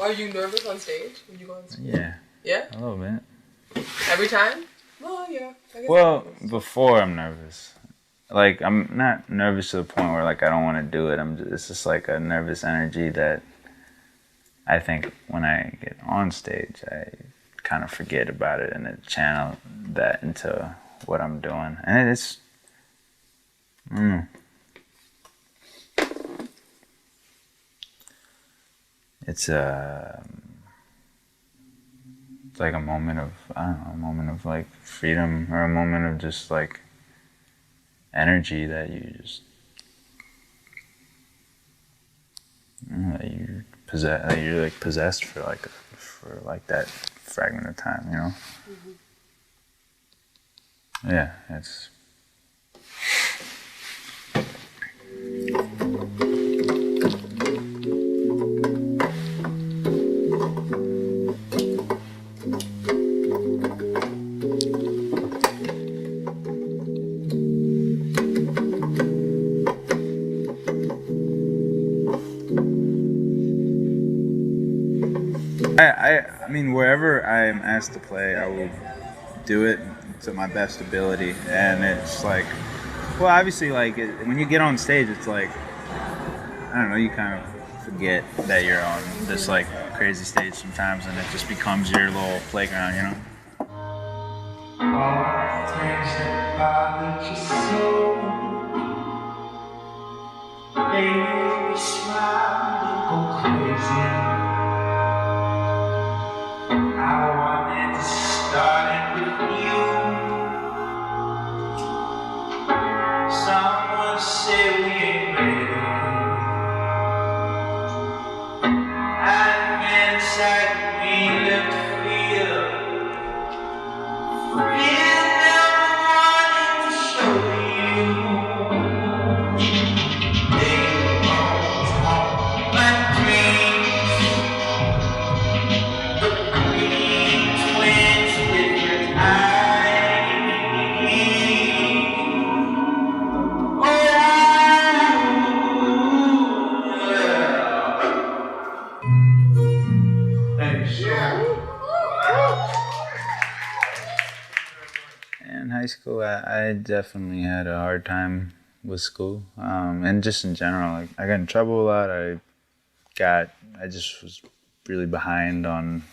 Are you nervous on stage when you go on stage? Yeah. Yeah? A little bit. Every time? Well, yeah. I guess Well, before I'm nervous. Like, I'm not nervous to the point where, like, I don't want to do it. It's just like a nervous energy that I think when I get on stage, I kind of forget about it and then channel that into what I'm doing. And it's, it's like a moment of, I don't know, a moment of like freedom, or a moment of just like energy that you just, that you possess, that you're like possessed for like that fragment of time, you know? Yeah, it's. I mean, wherever I am asked to play, I will do it to my best ability. And it's like, well, obviously, like, when you get on stage, it's like, I don't know, you kind of forget that you're on this, like, crazy stage sometimes, and it just becomes your little playground, you know? All the things that bothered your soul, they make me smile and go crazy. I wanted to start it with you. Someone said we ain't ready. And inside we left feel never wanted to show you. They won't talk my dreams. The green twins with your eyes. Oh, thanks. In high school, I definitely had a hard time with school, and just in general. Like, I got in trouble a lot. I just was really behind on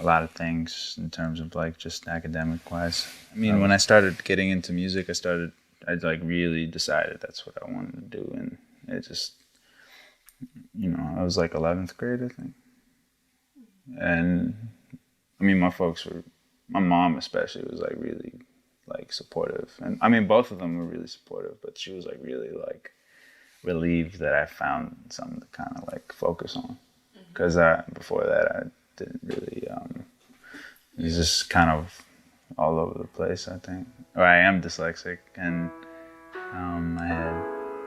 a lot of things in terms of like just academic-wise. I mean, when I started getting into music, I like really decided that's what I wanted to do, and it just, you know, I was like 11th grade, I think, and I mean, my mom especially was like really like supportive, and I mean both of them were really supportive, but she was like really like relieved that I found something to kind of like focus on, because before that I didn't really, it was just kind of all over the place, I think. Or I am dyslexic, and I had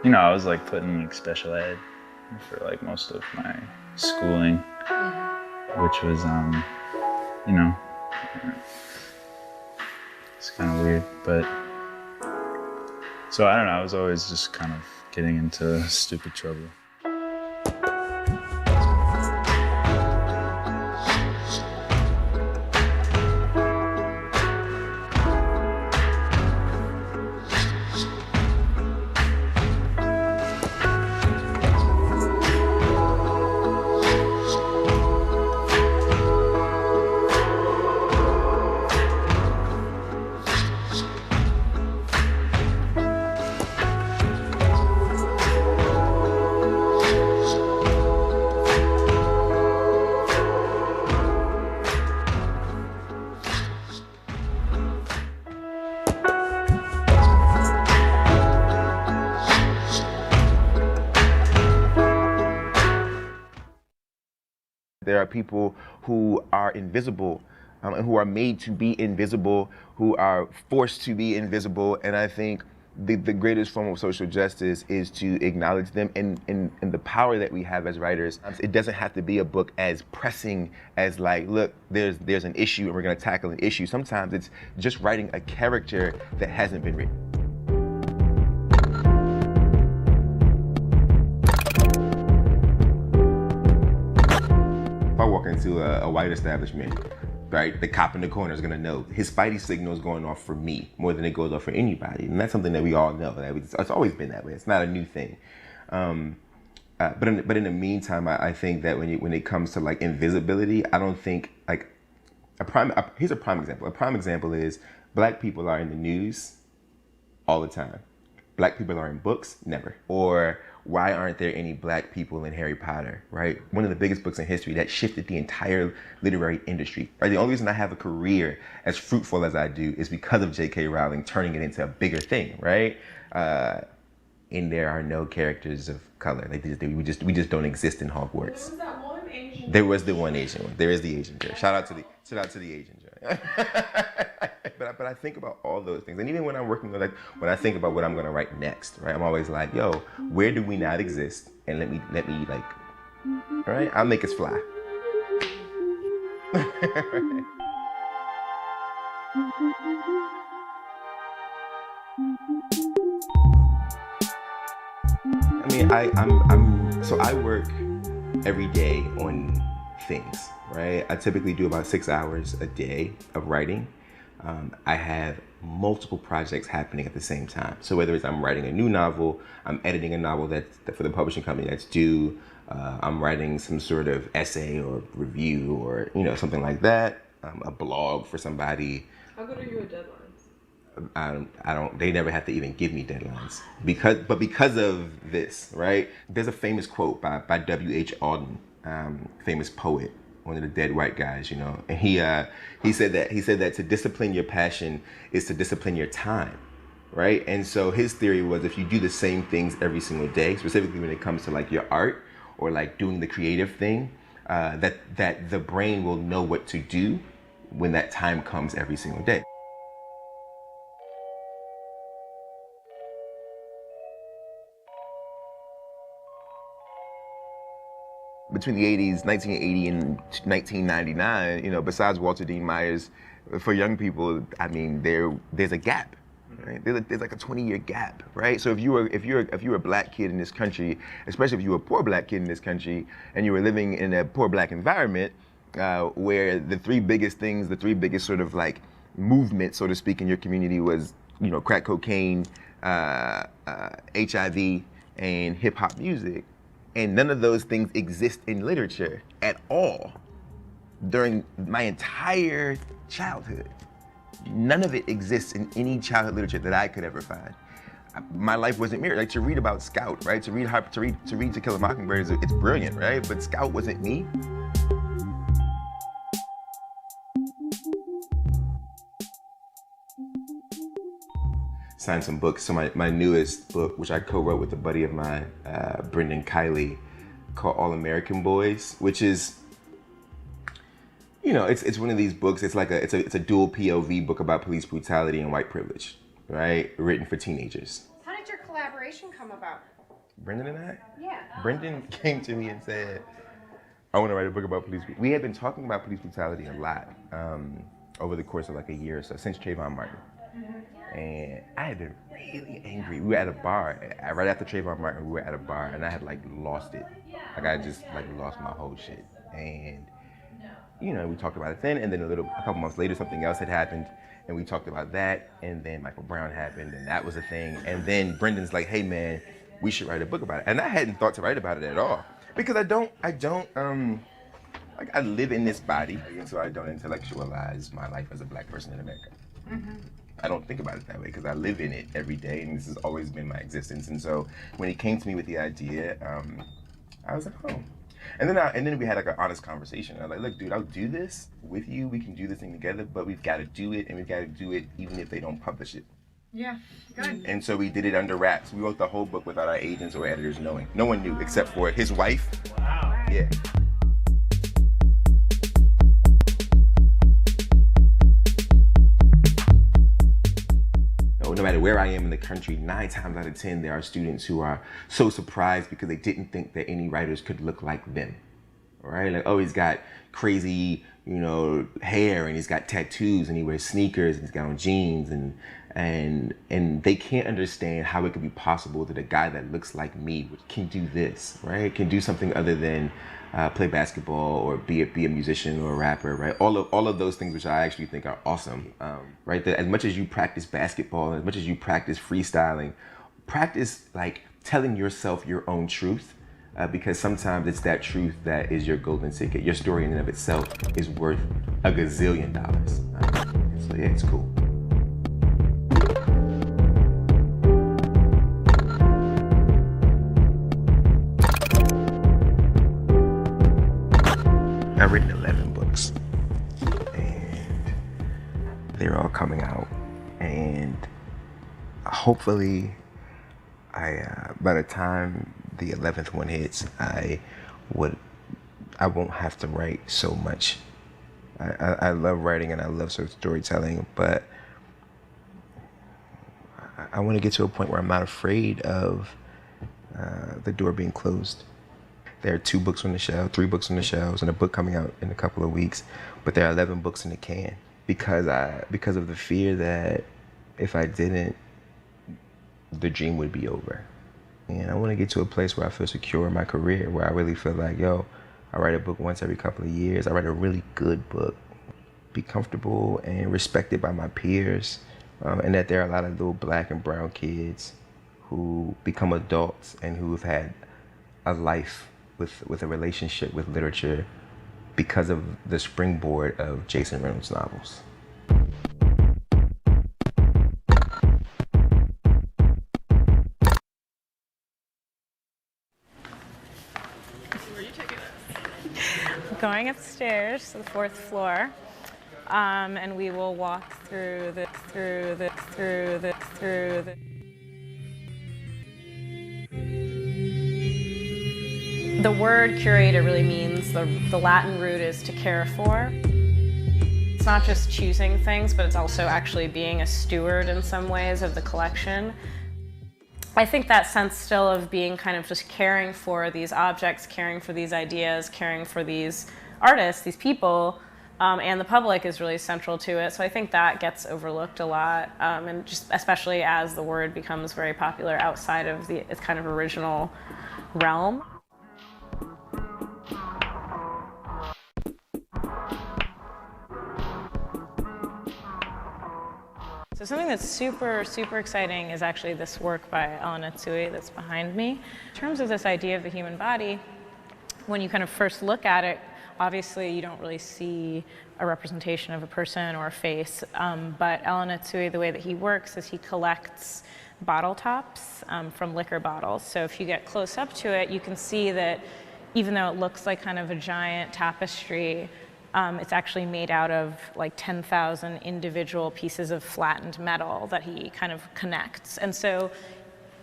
You know, I was like put in like special ed for like most of my schooling, which was, you know, it's kind of weird, but so I don't know, I was always just kind of getting into stupid trouble. There are people who are invisible and who are made to be invisible, who are forced to be invisible. And I think the greatest form of social justice is to acknowledge them and the power that we have as writers. It doesn't have to be a book as pressing as like, look, there's an issue and we're gonna tackle an issue. Sometimes it's just writing a character that hasn't been written. If I walk into a white establishment, right, the cop in the corner is gonna know his spidey signal is going off for me more than it goes off for anybody, and that's something that we all know. It's always been that way. It's not a new thing. But in the meantime, I think that when it comes to like invisibility, I don't think like here's a prime example. A prime example is Black people are in the news all the time. Black people are in books, never. Or why aren't there any Black people in Harry Potter, right? One of the biggest books in history that shifted the entire literary industry, right? The only reason I have a career as fruitful as I do is because of J.K. Rowling turning it into a bigger thing, right? And there are no characters of color. We just don't exist in Hogwarts. There was the one Asian one. There is the Asian girl. Shout out to the Asian girl. But I think about all those things, and even when I'm working, like when I think about what I'm gonna write next, right? I'm always like, yo, where do we not exist? And let me like, all right? I'll make us fly. I mean, so I work every day on things, right? I typically do about 6 hours a day of writing. I have multiple projects happening at the same time. So whether it's I'm writing a new novel, I'm editing a novel that's for the publishing company that's due, I'm writing some sort of essay or review or something like that, a blog for somebody. How good are you at deadlines? I don't. They never have to even give me deadlines because of this, right? There's a famous quote by W.H. Auden, famous poet, one of the dead white guys, and he said that to discipline your passion is to discipline your time, right? And so his theory was if you do the same things every single day, specifically when it comes to like your art or like doing the creative thing, that the brain will know what to do when that time comes every single day. Between the 80s, 1980 and 1999, besides Walter Dean Myers, for young people, I mean, there's a gap, right? There's like a 20-year gap, right? So if you're a Black kid in this country, especially if you're a poor Black kid in this country, and you were living in a poor Black environment, where the three biggest sort of like movements, so to speak, in your community was, crack cocaine, HIV, and hip hop music. And none of those things exist in literature at all during my entire childhood. None of it exists in any childhood literature that I could ever find. My life wasn't mirrored. Like to read about Scout, right? To read To Kill a Mockingbird, it's brilliant, right? But Scout wasn't me. Signed some books. So my newest book, which I co-wrote with a buddy of mine, Brendan Kiley, called All American Boys, which is, it's one of these books. It's like it's a dual POV book about police brutality and white privilege, right? Written for teenagers. How did your collaboration come about? Brendan and I? Yeah. Brendan came to me and said, I want to write a book about police. We had been talking about police brutality a lot over the course of like a year or so, since Trayvon Martin. And I had been really angry. We were at a bar, right after Trayvon Martin, we were at a bar, and I had like lost it. Like I just like lost my whole shit. And you know, we talked about it then, and then a couple months later, something else had happened, and we talked about that, and then Michael Brown happened, and that was a thing. And then Brendan's like, hey man, we should write a book about it. And I hadn't thought to write about it at all. Because I don't, like I live in this body, and so I don't intellectualize my life as a black person in America. I don't think about it that way because I live in it every day, and this has always been my existence. And so when he came to me with the idea, I was like, oh. And then we had like an honest conversation. I was like, look, dude, I'll do this with you. We can do this thing together, but we've got to do it, and we've got to do it even if they don't publish it. Yeah, good. And so we did it under wraps. We wrote the whole book without our agents or editors knowing. No one knew except for his wife. Wow. Yeah. No matter where I am in the country, 9 times out of 10, there are students who are so surprised because they didn't think that any writers could look like them. Right? Like, oh, he's got crazy, you know, hair, and he's got tattoos, and he wears sneakers, and he's got on jeans, and they can't understand how it could be possible that a guy that looks like me can do this, right? Can do something other than play basketball or be a musician or a rapper, right? All of those things, which I actually think are awesome, right? That as much as you practice basketball, as much as you practice freestyling, practice like telling yourself your own truth. Because sometimes it's that truth that is your golden ticket. Your story in and of itself is worth a gazillion dollars. So yeah, it's cool. I've written 11 books, and they're all coming out, and hopefully by the time the 11th one hits, I won't have to write so much. I love writing and I love storytelling, but I want to get to a point where I'm not afraid of the door being closed. There are 2 books on the shelf, 3 books on the shelves, and a book coming out in a couple of weeks, but there are 11 books in the can because of the fear that if I didn't, the dream would be over. And I want to get to a place where I feel secure in my career, where I really feel like, yo, I write a book once every couple of years. I write a really good book, be comfortable and respected by my peers, and that there are a lot of little black and brown kids who become adults and who have had a life with a relationship with literature because of the springboard of Jason Reynolds novels. Going upstairs to the 4th floor, and we will walk through the. The word curator really means the Latin root is to care for. It's not just choosing things, but it's also actually being a steward in some ways of the collection. I think that sense still of being kind of just caring for these objects, caring for these ideas, caring for these artists, these people, and the public is really central to it. So I think that gets overlooked a lot, and just especially as the word becomes very popular outside of its kind of original realm. So something that's super, super exciting is actually this work by Elena Tsui that's behind me. In terms of this idea of the human body, when you kind of first look at it, obviously you don't really see a representation of a person or a face, but Elena Tsui, the way that he works is he collects bottle tops from liquor bottles. So if you get close up to it, you can see that even though it looks like kind of a giant tapestry, it's actually made out of like 10,000 individual pieces of flattened metal that he kind of connects. And so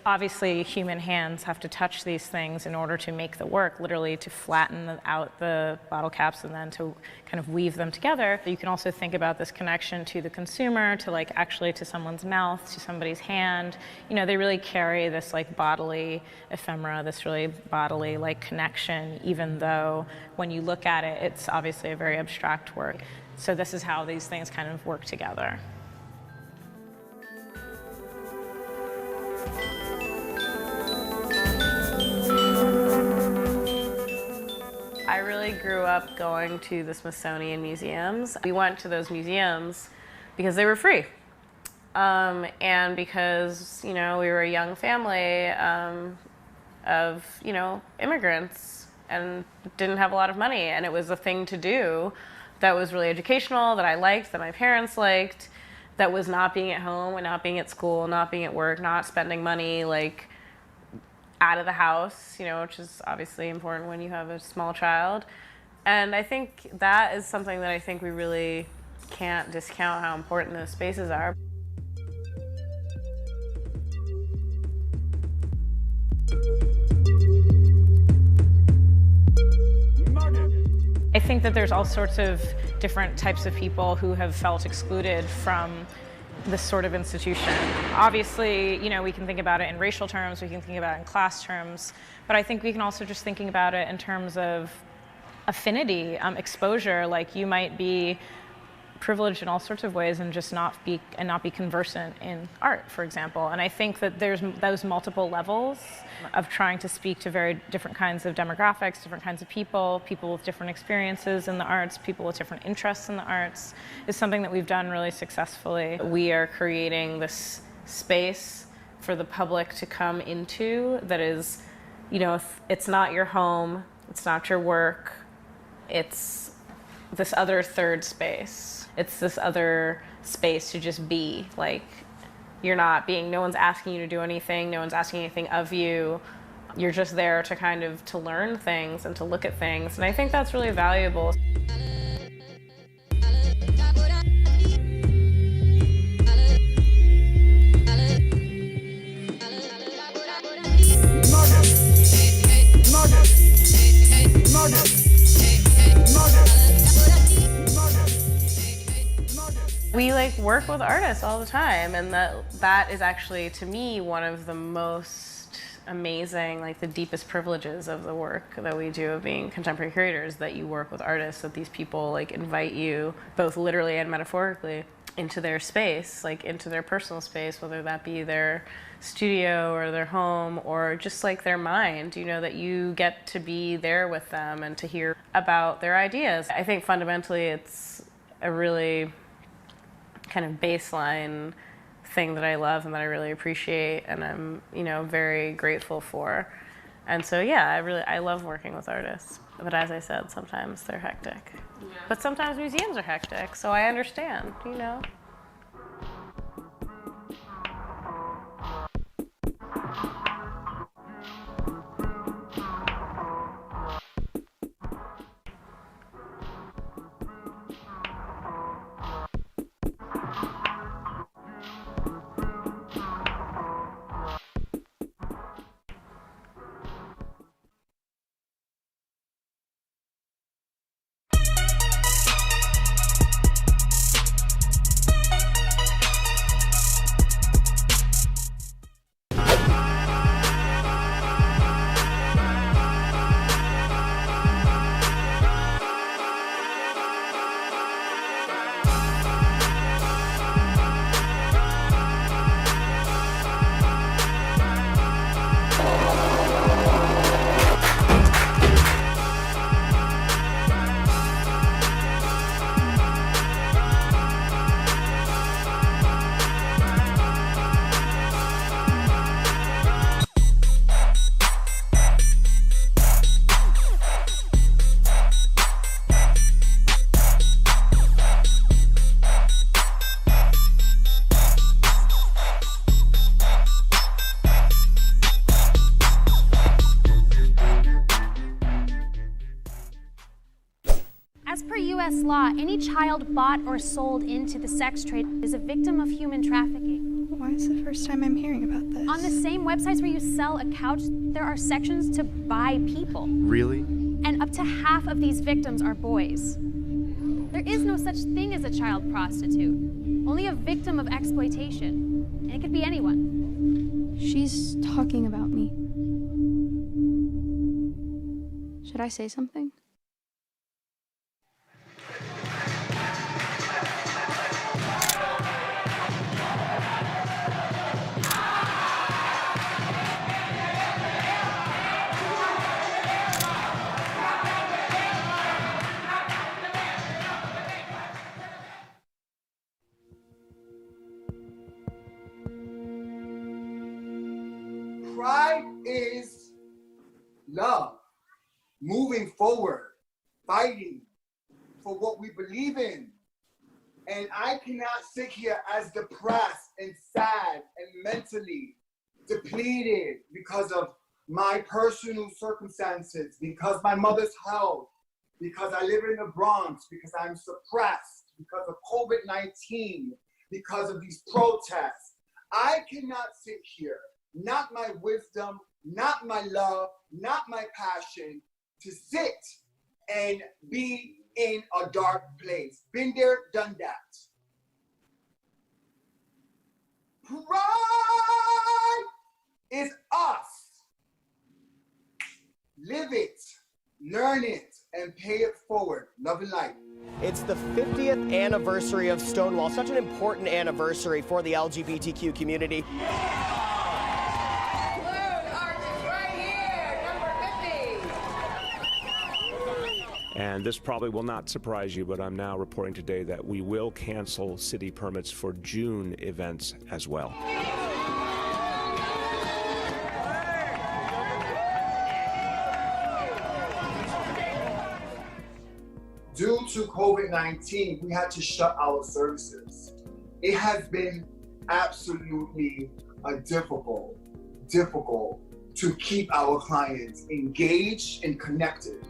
Obviously, human hands have to touch these things in order to make the work, literally to flatten out the bottle caps and then to kind of weave them together. You can also think about this connection to the consumer, to like actually to someone's mouth, to somebody's hand. You know, they really carry this like bodily ephemera, this really bodily like connection, even though when you look at it, it's obviously a very abstract work. So this is how these things kind of work together. I really grew up going to the Smithsonian museums. We went to those museums because they were free. And because, you know, we were a young family of, you know, immigrants and didn't have a lot of money. And it was a thing to do that was really educational, that I liked, that my parents liked, that was not being at home and not being at school, not being at work, not spending money, like, out of the house, you know, which is obviously important when you have a small child. And I think that is something that I think we really can't discount how important those spaces are. I think that there's all sorts of different types of people who have felt excluded from this sort of institution. Obviously, you know, we can think about it in racial terms, we can think about it in class terms, but I think we can also just thinking about it in terms of affinity, exposure. Like you might be privileged in all sorts of ways and just not be conversant in art, for example. And I think that there's those multiple levels of trying to speak to very different kinds of demographics, different kinds of people with different experiences in the arts, people with different interests in the arts, is something that we've done really successfully. We are creating this space for the public to come into that is, you know, it's not your home, it's not your work, it's this other third space. It's this other space to just be. Like, you're not being, no one's asking you to do anything, no one's asking anything of you. You're just there to kind of, to learn things and to look at things. And I think that's really valuable. We like work with artists all the time, and that is actually, to me, one of the most amazing, like the deepest privileges of the work that we do of being contemporary curators, that you work with artists, that these people like invite you, both literally and metaphorically, into their space, like into their personal space, whether that be their studio or their home or just like their mind, you know, that you get to be there with them and to hear about their ideas. I think fundamentally it's a really kind of baseline thing that I love and that I really appreciate and I'm, you know, very grateful for. And so, yeah, I love working with artists. But as I said, sometimes they're hectic. Yeah. But sometimes museums are hectic, so I understand, you know. U.S. law, any child bought or sold into the sex trade is a victim of human trafficking. Why is the first time I'm hearing about this? On the same websites where you sell a couch, there are sections to buy people. Really? And up to half of these victims are boys. There is no such thing as a child prostitute, only a victim of exploitation. And it could be anyone. She's talking about me. Should I say something? Pride is love, moving forward, fighting for what we believe in. And I cannot sit here as depressed and sad and mentally depleted because of my personal circumstances, because my mother's health, because I live in the Bronx, because I'm suppressed, because of COVID-19, because of these protests. I cannot sit here, not my wisdom, not my love, not my passion, to sit and be in a dark place. Been there, done that. Pride is us. Live it, learn it, and pay it forward. Love and light. It's the 50th anniversary of Stonewall, such an important anniversary for the LGBTQ community. And this probably will not surprise you, but I'm now reporting today that we will cancel city permits for June events as well. Due to COVID-19, we had to shut our services. It has been absolutely difficult to keep our clients engaged and connected.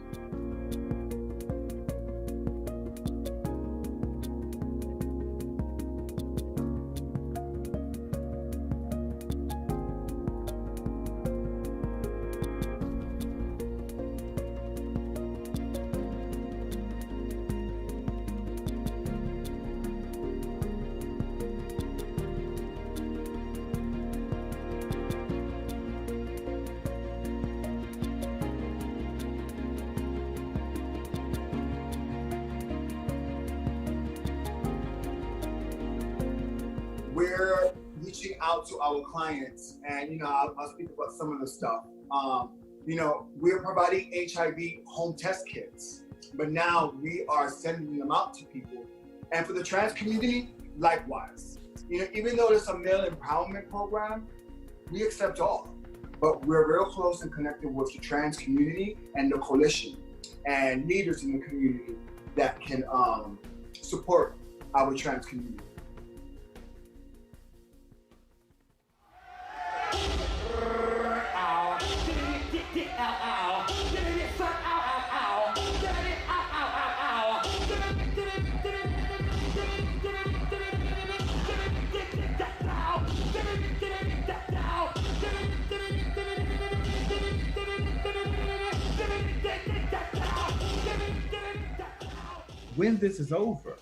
We're reaching out to our clients, and I'll speak about some of the stuff. We're providing HIV home test kits, but now we are sending them out to people. And for the trans community, likewise. Even though there's a male empowerment program, we accept all. But we're real close and connected with the trans community and the coalition and leaders in the community that can support our trans community. When this is over,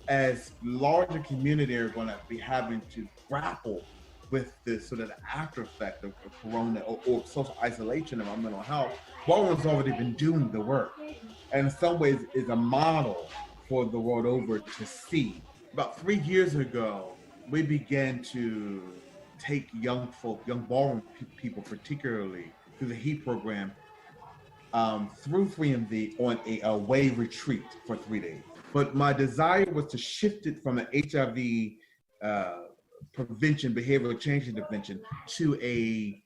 as larger community are going to be having to grapple with this sort of after effect of corona or social isolation of our mental health, Ballroom's already been doing the work, and in some ways is a model for the world over to see. About 3 years ago, we began to take young ballroom people particularly through the HEAT program through 3MV on a away retreat for 3 days. But my desire was to shift it from an HIV prevention, behavioral change intervention to a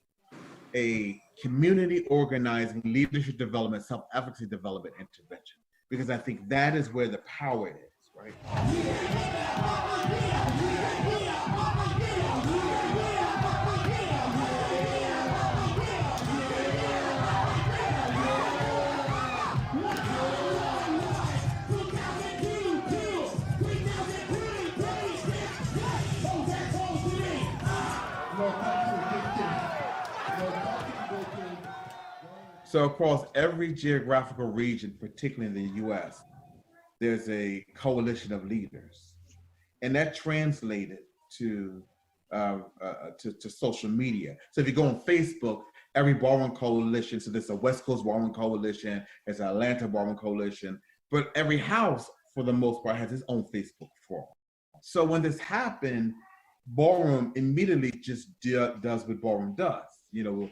community organizing, leadership development, self-efficacy development intervention. Because I think that is where the power is, right? So across every geographical region, particularly in the US, there's a coalition of leaders. And that translated to social media. So if you go on Facebook, every ballroom coalition, so there's a West Coast ballroom coalition, there's an Atlanta ballroom coalition, but every house, for the most part, has its own Facebook forum. So when this happened, ballroom immediately just does what ballroom does. You know,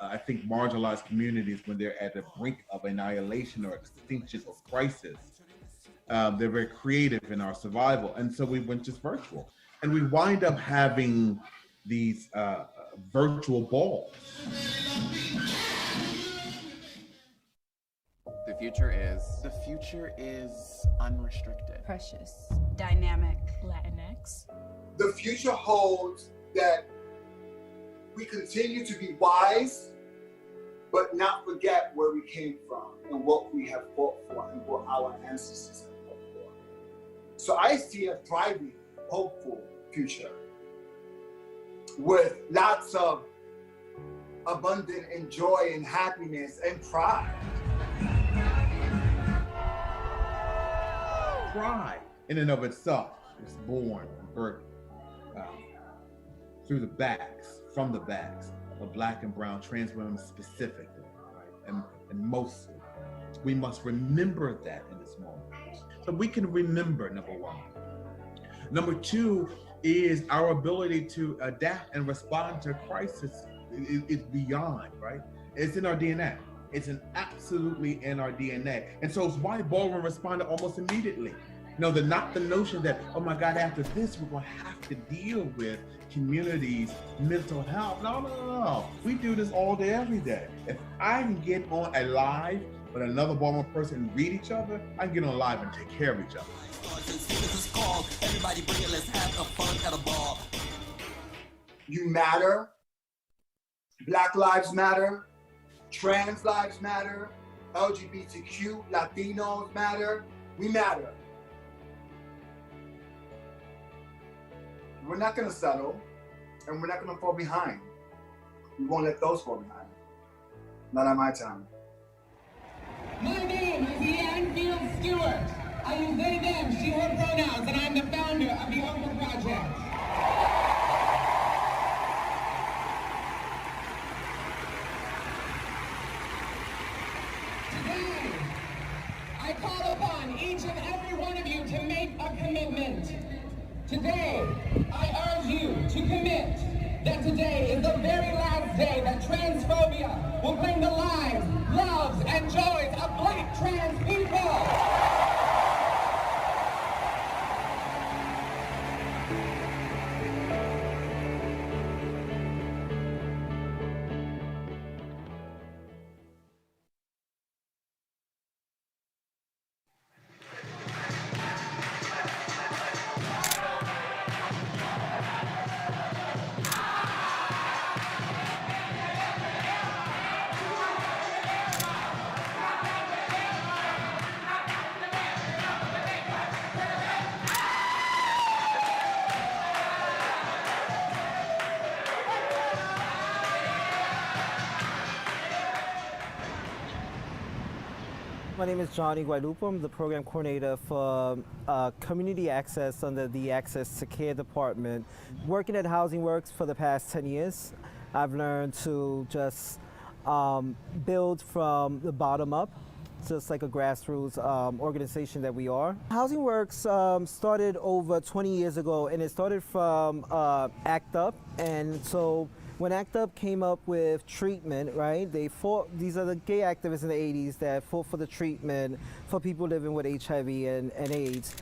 I think marginalized communities, when they're at the brink of annihilation or extinction or crisis, they're very creative in our survival. And so we went just virtual. And we wind up having these virtual balls. The future is unrestricted. Precious. Dynamic. Latinx. The future holds that we continue to be wise, but not forget where we came from and what we have fought for and what our ancestors have fought for. So I see a thriving, hopeful future with lots of abundant and joy and happiness and pride. Pride in and of itself was born and birthed through the backs, from the backs of Black and brown trans women specifically, right? And mostly. We must remember that in this moment. So we can remember, number one. Number two is our ability to adapt and respond to crisis is beyond, right? It's in our DNA. It's absolutely in our DNA. And so it's why ballroom responded almost immediately. No, not the notion that, oh my God, after this, we're gonna have to deal with communities' mental health. No. We do this all day, every day. If I can get on a live with another ballroom person and read each other, I can get on live and take care of each other. Everybody bring it, let's have a fun at a ball. You matter. Black lives matter. Trans lives matter. LGBTQ, Latinos matter. We matter. We're not gonna settle, and we're not gonna fall behind. We won't let those fall behind. Not on my time. My name is Leanne Field Stewart. I use they, them, she, her pronouns, and I'm the founder of the Oprah Project. Today, I call upon each and every one of you to make a commitment. Today, I urge you to commit that today is the very last day that transphobia will bring the lives, loves, and joys of Black trans people. My name is Johnny Guadalupe. I'm the program coordinator for community access under the Access to Care Department. Working at Housing Works for the past 10 years, I've learned to just build from the bottom up, just like a grassroots organization that we are. Housing Works started over 20 years ago, and it started from ACT UP, and so when ACT UP came up with treatment, right, they fought, these are the gay activists in the 80s that fought for the treatment for people living with HIV and AIDS.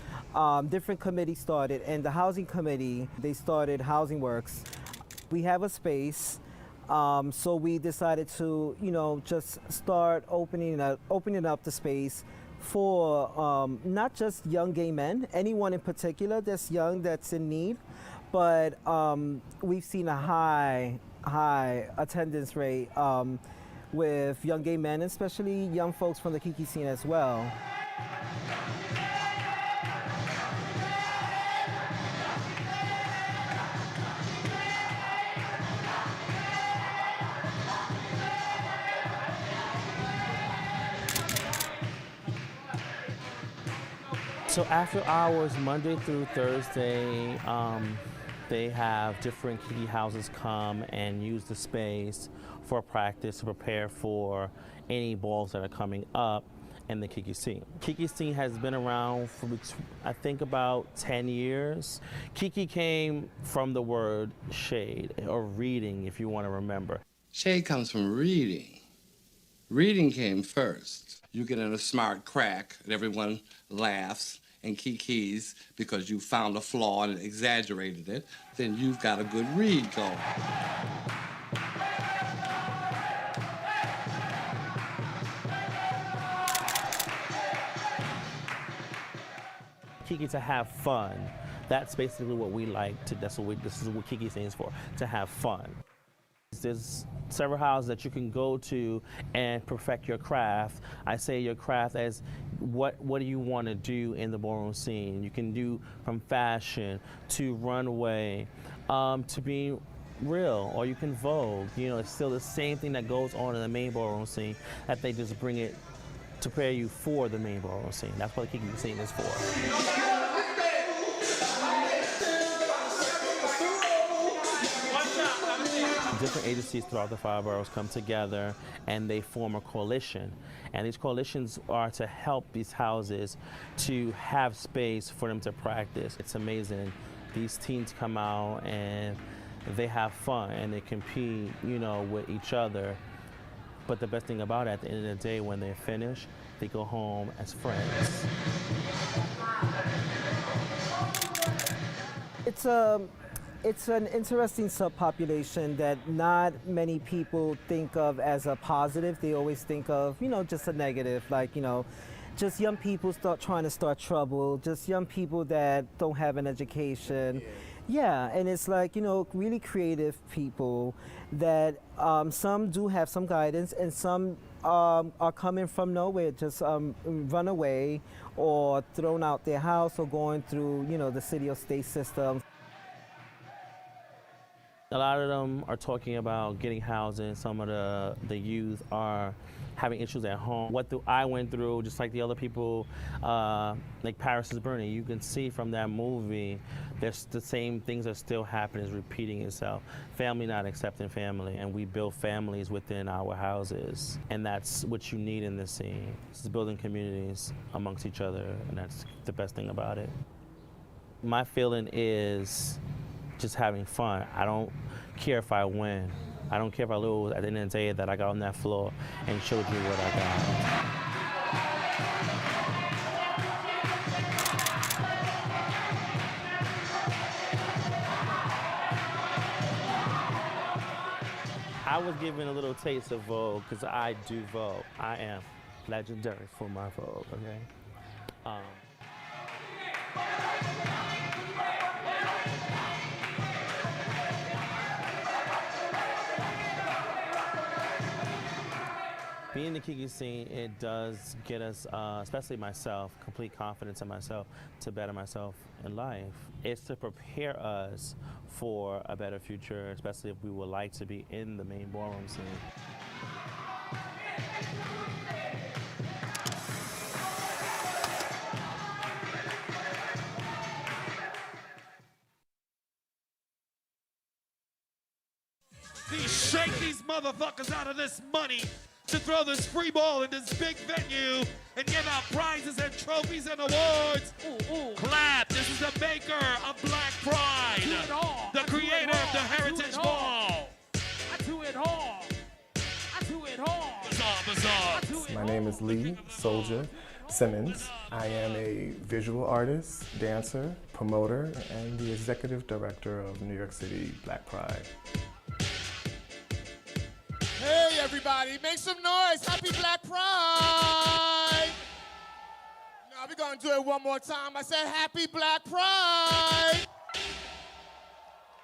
Different committees started, and the housing committee, they started Housing Works. We have a space, so we decided to, just start opening up the space for not just young gay men, anyone in particular that's young, that's in need, but we've seen a high attendance rate with young gay men, especially young folks from the Kiki scene as well. So after hours, Monday through Thursday, they have different Kiki houses come and use the space for practice to prepare for any balls that are coming up in the Kiki scene. Kiki scene has been around for, I think, about 10 years. Kiki came from the word shade, or reading, if you want to remember. Shade comes from reading. Reading came first. You get in a smart crack and everyone laughs and kikis because you found a flaw and exaggerated it, then you've got a good read going. Kiki to have fun. That's basically what we like to, this is what Kiki stands for, to have fun. There's several houses that you can go to and perfect your craft. I say your craft as what do you want to do in the ballroom scene. You can do from fashion to runway to being real, or you can Vogue. You know, it's still the same thing that goes on in the main ballroom scene, that they just bring it to prepare you for the main ballroom scene. That's what the Kiki scene is for. Different agencies throughout the 5 boroughs come together and they form a coalition. And these coalitions are to help these houses to have space for them to practice. It's amazing. These teens come out and they have fun and they compete, you know, with each other. But the best thing about it, at the end of the day, when they're finished, they go home as friends. It's an interesting subpopulation that not many people think of as a positive. They always think of, you know, just a negative, like, you know, just young people trying to start trouble, just young people that don't have an education. Yeah, and it's like, you know, really creative people that some do have some guidance and some are coming from nowhere, just run away or thrown out their house or going through, you know, the city or state system. A lot of them are talking about getting housing. Some of the youth are having issues at home. What I went through, just like the other people, like Paris is Burning, you can see from that movie, there's the same things are still happening, is repeating itself. Family not accepting family, and we build families within our houses. And that's what you need in this scene. It's building communities amongst each other, and that's the best thing about it. My feeling is just having fun. I don't care if I win. I don't care if I lose. At the end of the day, that I got on that floor and showed you what I got. I was given a little taste of Vogue because I do Vogue. I am legendary for my Vogue, okay? Being in the Kiki scene, it does get us, especially myself, complete confidence in myself to better myself in life. It's to prepare us for a better future, especially if we would like to be in the main ballroom scene. Shake these motherfuckers out of this money to throw this free ball in this big venue and give out prizes and trophies and awards. Clap. This is the maker of Black Pride, the creator of the Heritage Ball. I do it all. I do it all. Bizarre. My name is Lee Soldier Simmons. I am a visual artist, dancer, promoter, and the executive director of New York City Black Pride. Hey everybody, make some noise. Happy Black Pride. Now we're gonna do it one more time. I said Happy Black Pride.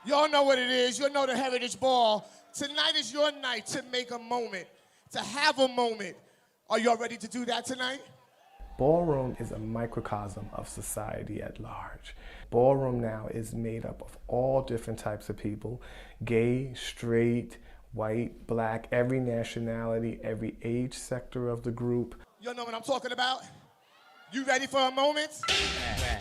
Y'all know what it is. You know the Heritage Ball. Tonight is your night to make a moment, to have a moment. Are y'all ready to do that tonight? Ballroom is a microcosm of society at large. Ballroom now is made up of all different types of people, gay, straight, white, black, every nationality, every age sector of the group. Y'all know what I'm talking about? You ready for a moment?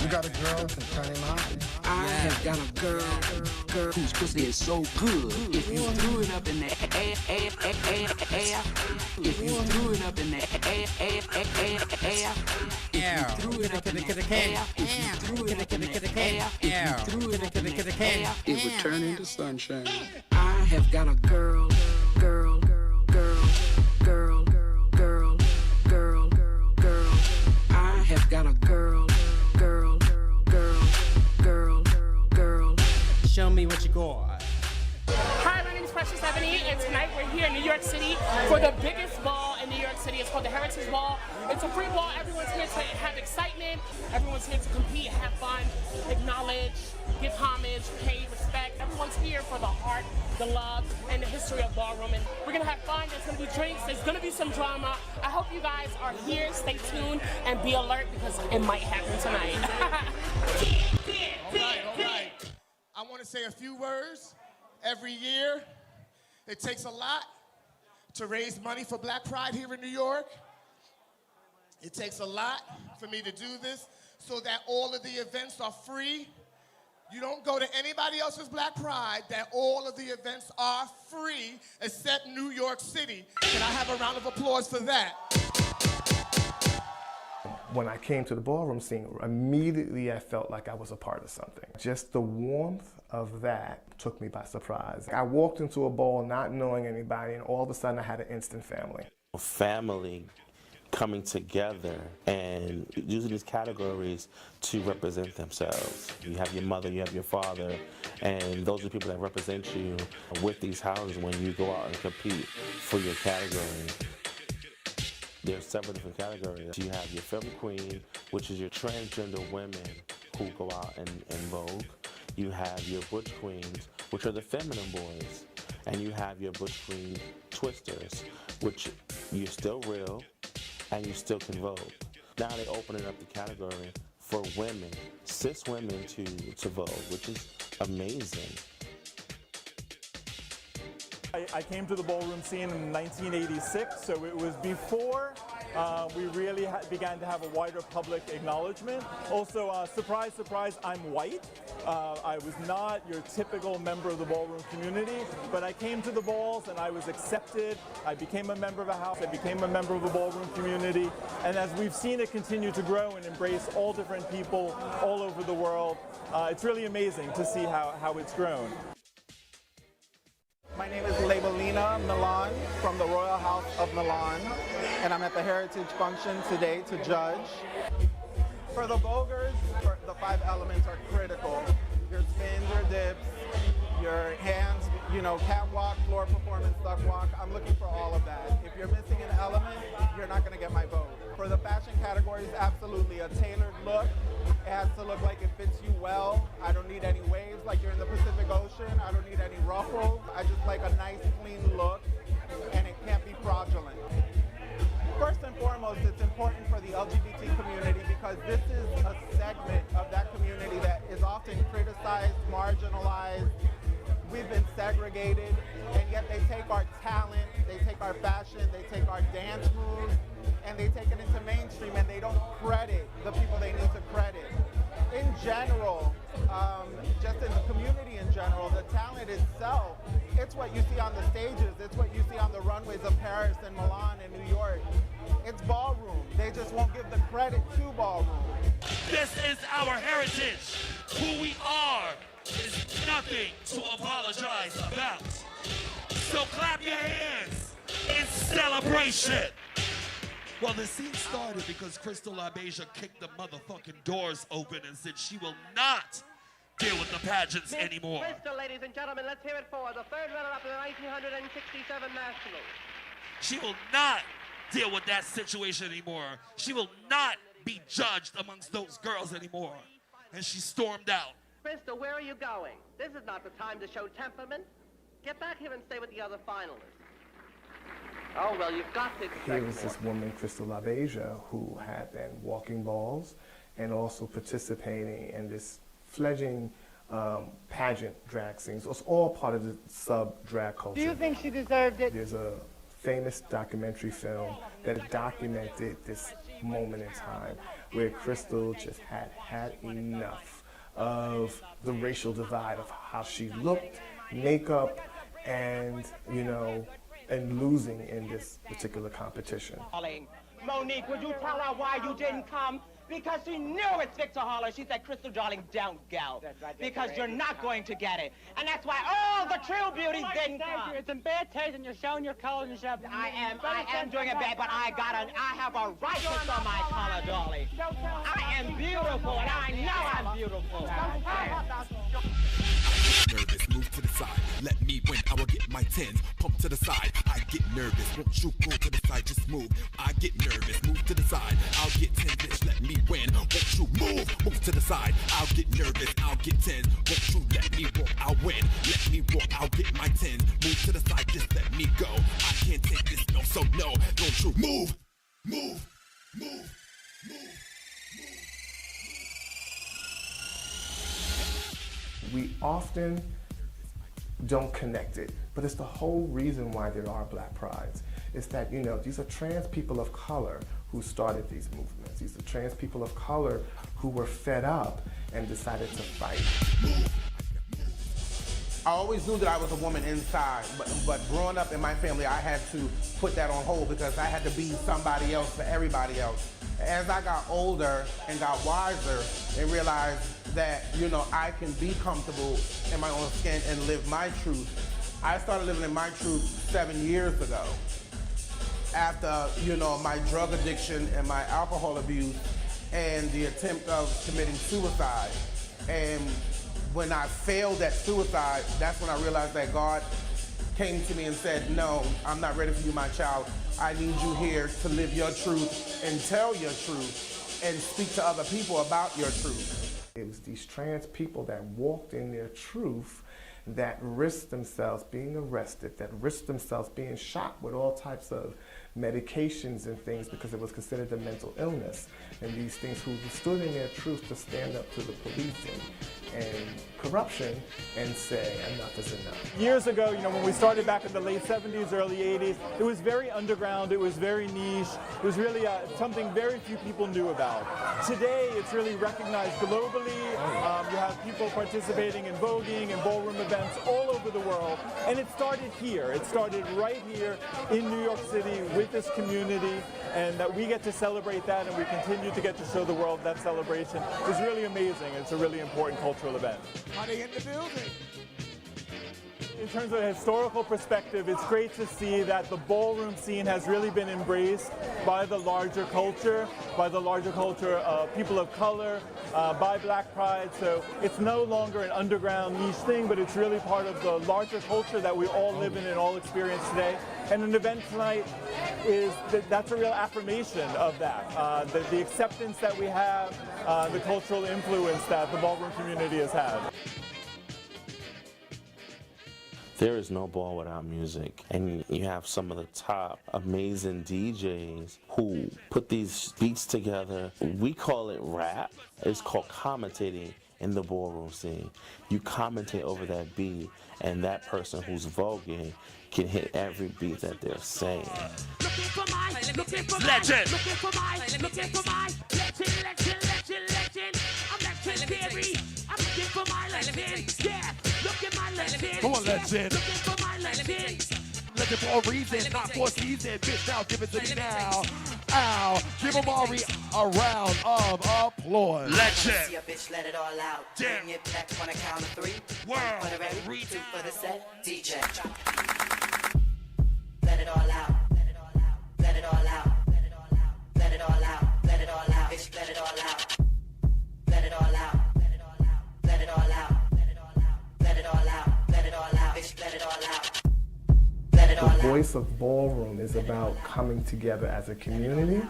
You got a girl can turn him on. I have got a girl whose pussy is so good. If you threw it up in the air, if you threw it up in the air, if you threw it up in the air, if you threw it up in the air, if you threw it up in the air, it would turn into sunshine. I have got a girl. I have got a girl. Show me what you got. Hi, my name is Precious Ebony, and tonight we're here in New York City for the biggest ball in New York City. It's called the Heritage Ball. It's a free ball. Everyone's here to have excitement. Everyone's here to compete, have fun, acknowledge, give homage, pay respect. Everyone's here for the heart, the love, and the history of ballroom. And we're going to have fun. There's going to be drinks. There's going to be some drama. I hope you guys are here. Stay tuned and be alert because it might happen tonight. All right. I want to say a few words. Every year, it takes a lot to raise money for Black Pride here in New York. It takes a lot for me to do this so that all of the events are free. You don't go to anybody else's Black Pride that all of the events are free except New York City. Can I have a round of applause for that? When I came to the ballroom scene, immediately I felt like I was a part of something. Just the warmth of that took me by surprise. I walked into a ball not knowing anybody, and all of a sudden I had an instant family. Family coming together and using these categories to represent themselves. You have your mother, you have your father, and those are the people that represent you with these houses when you go out and compete for your category. There's several different categories. You have your femme queen, which is your transgender women who go out and vogue. You have your butch queens, which are the feminine boys. And you have your butch queen twisters, which you're still real and you still can vogue. Now they're opening up the category for women, cis women to vogue, which is amazing. I came to the ballroom scene in 1986, so it was before we really began to have a wider public acknowledgement. Also, surprise, surprise, I'm white. I was not your typical member of the ballroom community, but I came to the balls and I was accepted. I became a member of a house. I became a member of the ballroom community. And as we've seen it continue to grow and embrace all different people all over the world, it's really amazing to see how it's grown. My name is Labelina Milan from the Royal House of Milan, and I'm at the Heritage function today to judge. For the voguers, the 5 elements are critical. Your spins, your dips, your hands, catwalk, floor performance, duck walk. I'm looking for all of that. If you're missing an element, you're not going to get my vote. For the fashion categories, absolutely a tailored look. It has to look like it fits you well. I don't need any waves like you're in the Pacific Ocean. I don't need any ruffles. I just like a nice, clean look, and it can't be fraudulent. First and foremost, it's important for the LGBT community because this is a segment of that community that is often criticized, marginalized. We've been segregated, and yet they take our talent, they take our fashion, they take our dance moves, and they take it into mainstream, and they don't credit the people they need to credit. In general, just in the community in general, the talent itself, it's what you see on the stages, it's what you see on the runways of Paris and Milan and New York. It's ballroom. They just won't give the credit to ballroom. This is our heritage. Who we are is nothing to apologize about. So clap your hands in celebration. Well, the scene started because Crystal LaBeija kicked the motherfucking doors open and said she will not deal with the pageants anymore. Crystal, ladies and gentlemen, let's hear it for the third runner-up in the 1967 Nationals. She will not deal with that situation anymore. She will not be judged amongst those girls anymore. And she stormed out. Crystal, where are you going? This is not the time to show temperament. Get back here and stay with the other finalists. Oh, well, you've got to expect Here was this woman, Crystal LaBeija, who had been walking balls and also participating in this fledgling pageant drag scenes. It's all part of the sub-drag culture. Do you think she deserved it? There's a famous documentary film that documented this moment in time where Crystal just had enough of the racial divide of how she looked, makeup, and, you know, and losing in this particular competition. Monique, would you tell her why you didn't come? Because she knew it's Victor Holler. She said, Crystal, darling, don't go. Because you're not going to get it. And that's why all the true beauties didn't come. It's in bad taste and you're showing your colors and stuff. I am doing it bad, but I have a right to show my color, darling. I am beautiful, and I know I'm beautiful. Nervous, move to the side. Let me win, I will get my tens. Pump to the side, I get nervous. Won't you go to the side, just move. I get nervous, move to the side. I'll get 10, bitch, let me win. Won't you move to the side. I'll get nervous, I'll get 10. Won't you let me walk, I'll win. Let me walk, I'll get my 10. Move to the side, just let me go. I can't take this, no, so no. Don't you move. We often don't connect it, but it's the whole reason why there are Black Prides. It's that, you know, these are trans people of color who started these movements. These are trans people of color who were fed up and decided to fight. I always knew that I was a woman inside, but growing up in my family, I had to put that on hold because I had to be somebody else for everybody else. As I got older and got wiser and realized that, you know, I can be comfortable in my own skin and live my truth, I started living in my truth 7 years ago. After, you know, my drug addiction and my alcohol abuse and the attempt of committing suicide. And when I failed at suicide, that's when I realized that God came to me and said, no, I'm not ready for you, my child. I need you here to live your truth and tell your truth and speak to other people about your truth. It was these trans people that walked in their truth that risked themselves being arrested, that risked themselves being shot with all types of medications and things because it was considered a mental illness. And these things who stood in their truth to stand up to the police and corruption and say enough is enough. Years ago, you know, when we started back in the late 70s, early 80s, it was very underground, it was very niche, it was really something very few people knew about. Today, it's really recognized globally. You have people participating in voguing and ballroom events all over the world, and it started here. It started right here in New York City with this community, and that we get to celebrate that, and we continue to get to show the world that celebration is really amazing. It's a really important cultural event. Are they in the building? In terms of a historical perspective, it's great to see that the ballroom scene has really been embraced by the larger culture of people of color, by Black Pride. So it's no longer an underground niche thing, but it's really part of the larger culture that we all live in and all experience today. And an event tonight that's a real affirmation of that. The acceptance that we have, the cultural influence that the ballroom community has had. There is no ball without music, and you have some of the top amazing DJs who put these beats together. We call it rap. It's called commentating in the ballroom scene. You commentate over that beat, and that person who's voguing can hit every beat that they're saying. Legend. Looking for my legend. Yeah, look at my legend. Come on, legend. Looking for my legend. Legend for a reason, not for a season. Bitch, now give it to me now. Ow. Give Amari a round of applause. Legend. See a bitch, let it all out. Damn. Bring it back on a count of 3. World. 1 for the ready, 2 for the set. DJ. Let it all out. Let it all out. Let it all out. Let it all out. Let it all out. Let it all out. Bitch, let it all out. Let it all out. Let it all out. Let it all out. Let it all out. Let it all out. Let it all out. Bitch, let it all out. The voice of ballroom is about coming together as a community.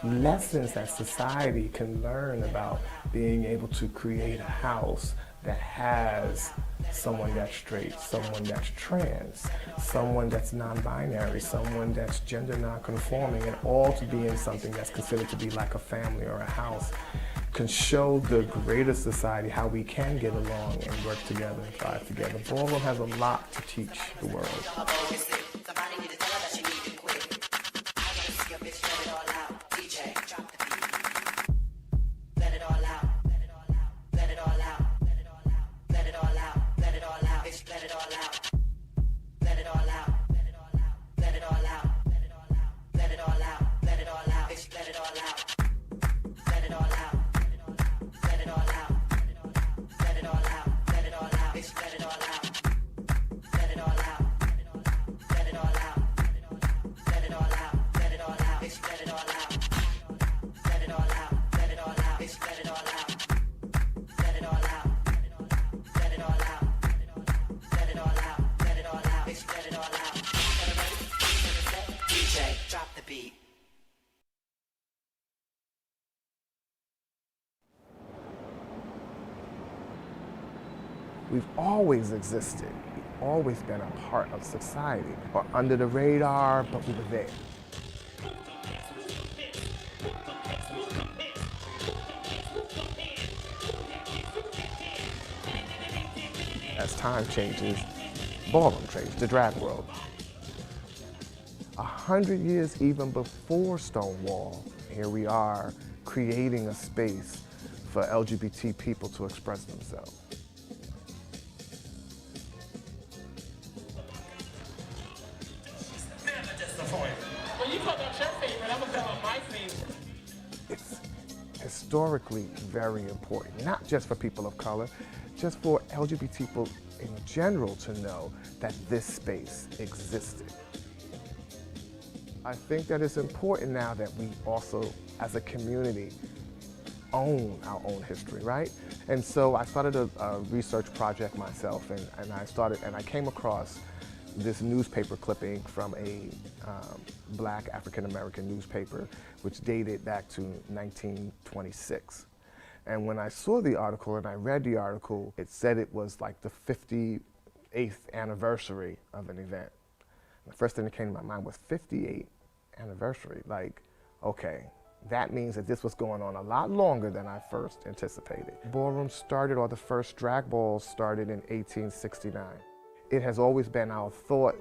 Lessons that society can learn about being able to create a house that has someone that's straight, someone that's trans, someone that's non-binary, someone that's gender non-conforming, and all to be in something that's considered to be like a family or a house, can show the greater society how we can get along and work together and thrive together. Ballroom has a lot to teach the world. Somebody need to tell her that she need to quit. I wanna see a bitch let it all out. DJ, drop the We've always existed. We've always been a part of society, or under the radar, but we were there. As time changes, ballroom changed, the drag world. 100 years even before Stonewall, here we are creating a space for LGBT people to express themselves. Well, you thought that was your favorite. I'm gonna tell them my favorite. It's historically very important, not just for people of color, just for LGBT people in general to know that this space existed. I think that it's important now that we also, as a community, own our own history, right? And so I started a research project myself, and I came across this newspaper clipping from a black African-American newspaper, which dated back to 1926. And when I saw the article and I read the article, it said it was like the 58th anniversary of an event. The first thing that came to my mind was 58th anniversary. Like, okay, that means that this was going on a lot longer than I first anticipated. Ballroom started, or the first drag balls started in 1869. It has always been our thought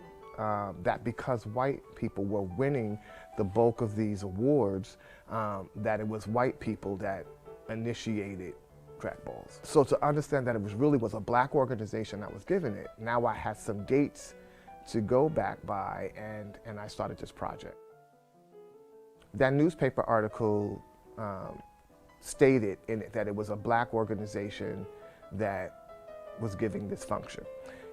that because white people were winning the bulk of these awards, that it was white people that initiated drag balls. So to understand that it really was a black organization that was giving it, now I had some dates to go back by, and I started this project. That newspaper article stated in it that it was a black organization that was giving this function.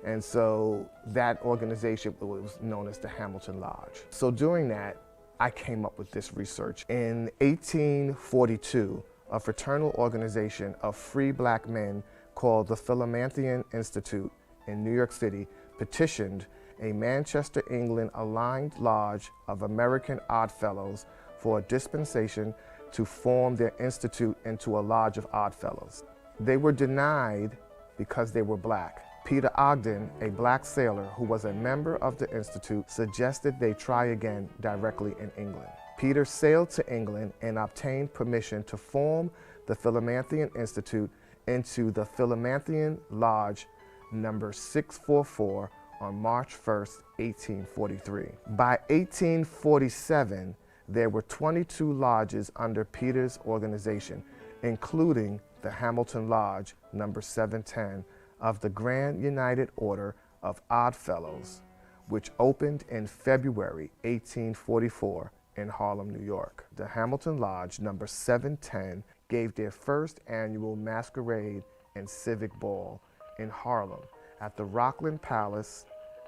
And so that organization was known as the Hamilton Lodge. So during that, I came up with this research. In 1842, a fraternal organization of free black men called the Philadelphia Institute in New York City petitioned a Manchester, England aligned lodge of American Oddfellows for a dispensation to form their institute into a lodge of Oddfellows. They were denied because they were black. Peter Ogden, a black sailor who was a member of the institute, suggested they try again directly in England. Peter sailed to England and obtained permission to form the Philadelphia Institute into the Philadelphia Lodge number 644 on March 1st, 1843. By 1847, there were 22 lodges under Peter's organization, including the Hamilton Lodge number 710 of the Grand United Order of Oddfellows, which opened in February 1844 in Harlem, New York. The Hamilton Lodge number 710 gave their first annual masquerade and civic ball in Harlem at the Rockland Palace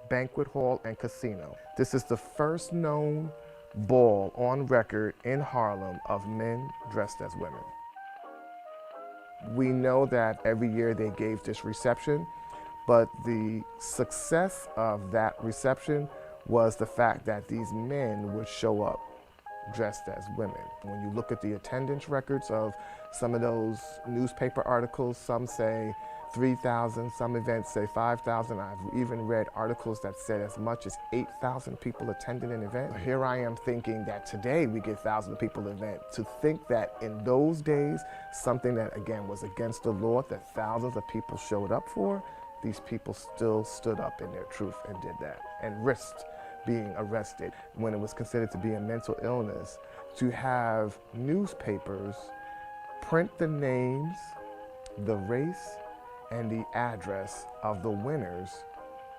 Banquet Hall and Casino. This is the first known ball on record in Harlem of men dressed as women. We know that every year they gave this reception, but the success of that reception was the fact that these men would show up dressed as women. When you look at the attendance records of some of those newspaper articles, some say 3,000, some events say 5,000. I've even read articles that said as much as 8,000 people attended an event. Here I am thinking that today we get 1,000 people event. To think that in those days, something that again was against the law that thousands of people showed up for, these people still stood up in their truth and did that and risked being arrested when it was considered to be a mental illness. To have newspapers print the names, the race, and the address of the winners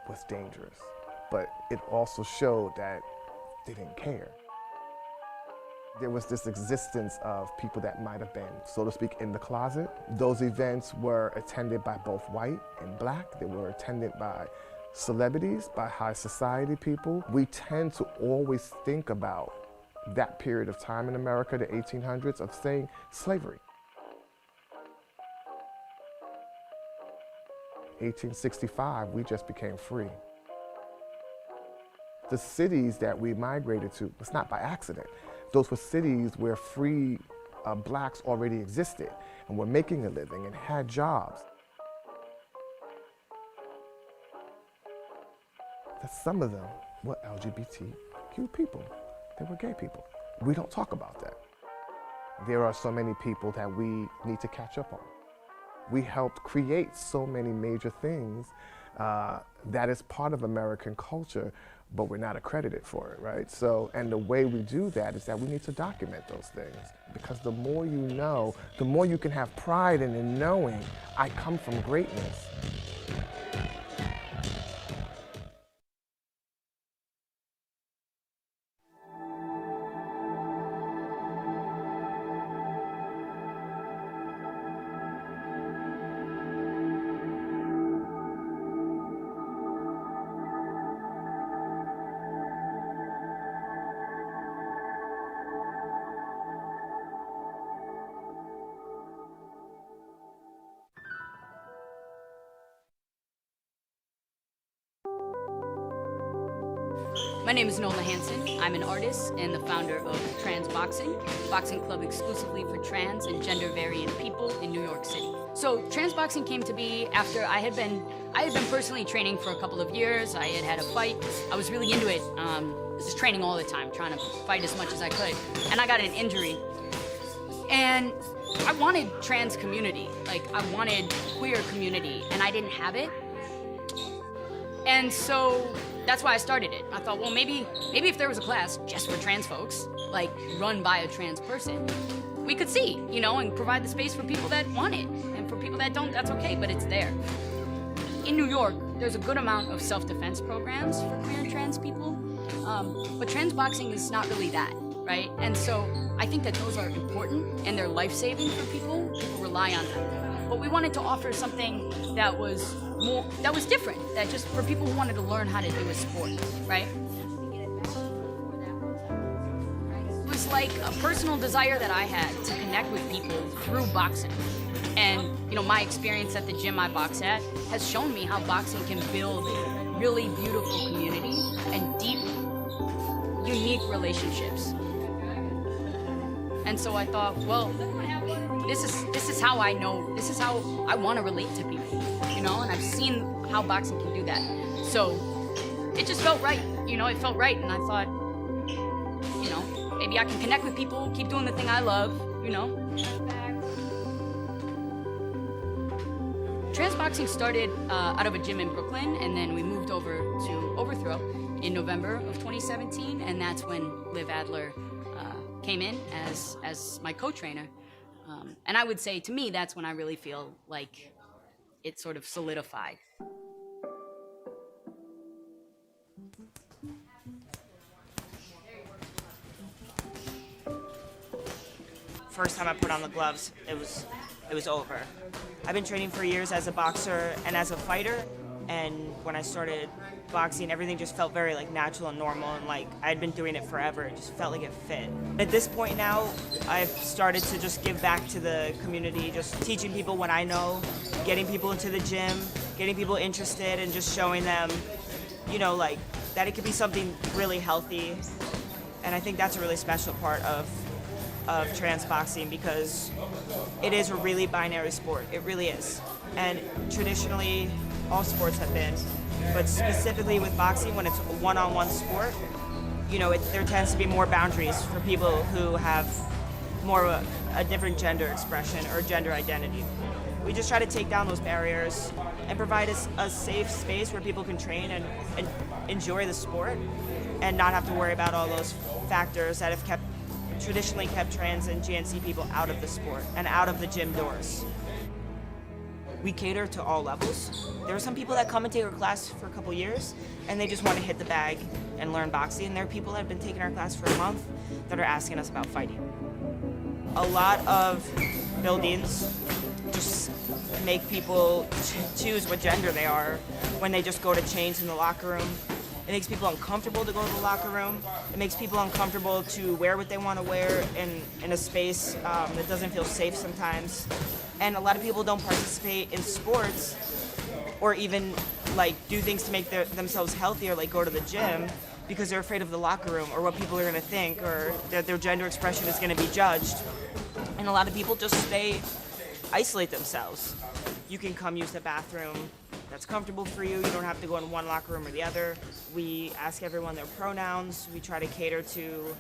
was dangerous. But it also showed that they didn't care. There was this existence of people that might have been, so to speak, in the closet. Those events were attended by both white and black. They were attended by celebrities, by high society people. We tend to always think about that period of time in America, the 1800s, of saying slavery. 1865, we just became free. The cities that we migrated to was not by accident. Those were cities where free blacks already existed and were making a living and had jobs. that some of them were LGBTQ people. They were gay people. We don't talk about that. There are so many people that we need to catch up on. We helped create so many major things that is part of American culture, but we're not accredited for it, right? So, and the way we do that is that we need to document those things, because the more you know, the more you can have pride in knowing I come from greatness. My name is Nola Hansen. I'm an artist and the founder of Trans Boxing, boxing club exclusively for trans and gender variant people in New York City. So Trans Boxing came to be after I had been personally training for a couple of years. I had a fight. I was really into it. Just training all the time, trying to fight as much as I could. And I got an injury. And I wanted trans community. Like, I wanted queer community, and I didn't have it. And so that's why I started it. I thought, well, maybe if there was a class just for trans folks, like run by a trans person, we could see, you know, and provide the space for people that want it. And for people that don't, that's okay, but it's there. In New York, there's a good amount of self-defense programs for queer and trans people, but trans boxing is not really that, right? And so I think that those are important and they're life-saving for people. People rely on them. But we wanted to offer something that was different, that just for people who wanted to learn how to do a sport, right? It was like a personal desire that I had to connect with people through boxing. And, you know, my experience at the gym I box at has shown me how boxing can build really beautiful community and deep, unique relationships. And so I thought, well, this is how I know, this is how I want to relate to people, you know, and I've seen how boxing can do that. So it just felt right, you know, it felt right. And I thought, you know, maybe I can connect with people, keep doing the thing I love, you know. Trans boxing started out of a gym in Brooklyn, and then we moved over to Overthrow in November of 2017, and that's when Liv Adler came in as my co-trainer. And I would say, to me, that's when I really feel like it sort of solidified. First time I put on the gloves, it was over. I've been training for years as a boxer and as a fighter, and when I started boxing, everything just felt very like natural and normal, and like I'd been doing it forever. It just felt like it fit. At this point now, I've started to just give back to the community, just teaching people what I know, getting people into the gym, getting people interested, and just showing them, you know, like that it could be something really healthy. And I think that's a really special part of trans boxing, because it is a really binary sport. It really is. And traditionally, all sports have been, but specifically with boxing, when it's a one-on-one sport, you know, there tends to be more boundaries for people who have more of a different gender expression or gender identity. We just try to take down those barriers and provide a safe space where people can train and enjoy the sport and not have to worry about all those factors that have traditionally kept trans and GNC people out of the sport and out of the gym doors. We cater to all levels. There are some people that come and take our class for a couple years and they just want to hit the bag and learn boxing. And there are people that have been taking our class for a month that are asking us about fighting. A lot of buildings just make people choose what gender they are when they just go to change in the locker room. It makes people uncomfortable to go to the locker room. It makes people uncomfortable to wear what they want to wear in a space that doesn't feel safe sometimes. And a lot of people don't participate in sports or even like do things to make themselves healthier, like go to the gym, because they're afraid of the locker room or what people are going to think, or that their gender expression is going to be judged. And a lot of people just isolate themselves. You can come use the bathroom that's comfortable for you. You don't have to go in one locker room or the other. We ask everyone their pronouns. We try to cater to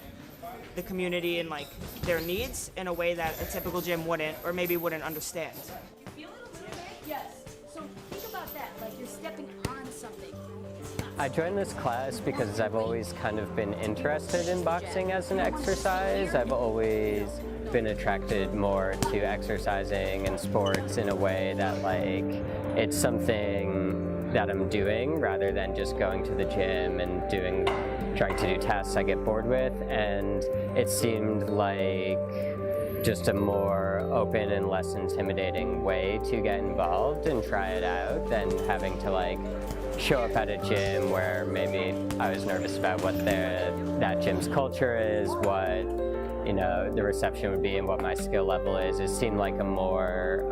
the community and like their needs in a way that a typical gym wouldn't, or maybe wouldn't understand. You feel it today? Yes. So think about that, like you're stepping on something. I joined this class because I've always kind of been interested in boxing as an exercise. I've always been attracted more to exercising and sports in a way that like it's something that I'm doing rather than just going to the gym and trying to do tasks I get bored with, and it seemed like just a more open and less intimidating way to get involved and try it out than having to like show up at a gym where maybe I was nervous about what that gym's culture is, what the reception would be and what my skill level is. It seemed like a more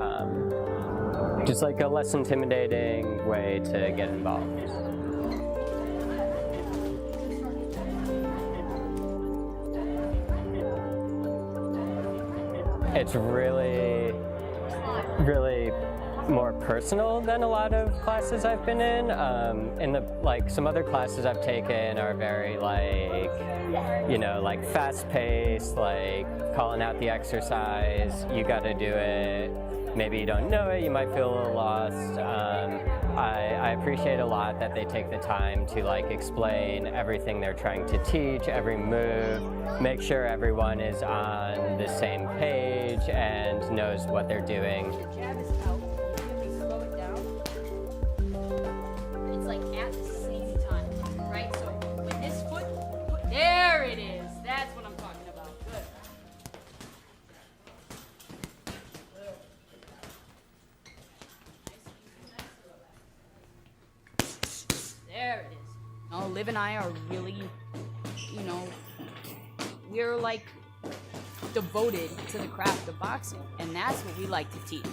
just like a less intimidating way to get involved. It's really, really more personal than a lot of classes I've been in. Some other classes I've taken are very like fast-paced, like calling out the exercise. You got to do it. Maybe you don't know it. You might feel a little lost. I appreciate a lot that they take the time to like explain everything they're trying to teach, every move, make sure everyone is on the same page and knows what they're doing. Jab is out. You slow it down. It's like at the same time, right? So when this foot, there it is. That's what I'm talking about. Good. There it is. Oh, Liv and I are really, we're like devoted to the craft of boxing, and that's what we like to teach.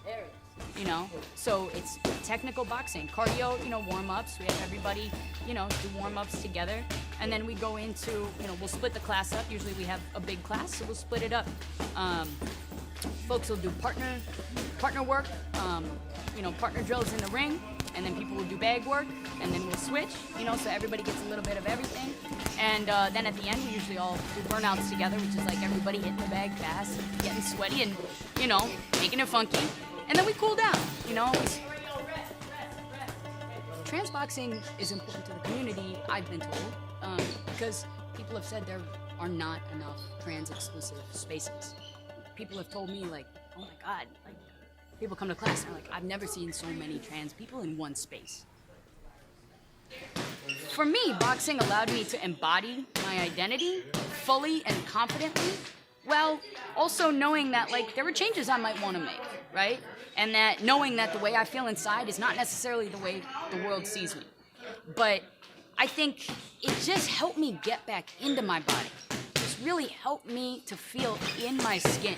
There it is. So it's technical boxing, cardio, warm-ups. We have everybody, do warm-ups together, and then we go into, we'll split the class up. Usually we have a big class, so we'll split it up. Folks will do partner work, partner drills in the ring, and then people will do bag work, and then we'll switch, so everybody gets a little bit of everything. And then at the end, we usually all do burnouts together, which is like everybody hitting the bag fast, getting sweaty, and, making it funky. And then we cool down, Trans boxing is important to the community, I've been told, because people have said there are not enough trans-exclusive spaces. People have told me, like, oh my God, like, people come to class and they're like, I've never seen so many trans people in one space. For me, boxing allowed me to embody my identity fully and confidently, while also knowing that, like, there were changes I might want to make, right? And that knowing that the way I feel inside is not necessarily the way the world sees me. But I think it just helped me get back into my body. Just really helped me to feel in my skin,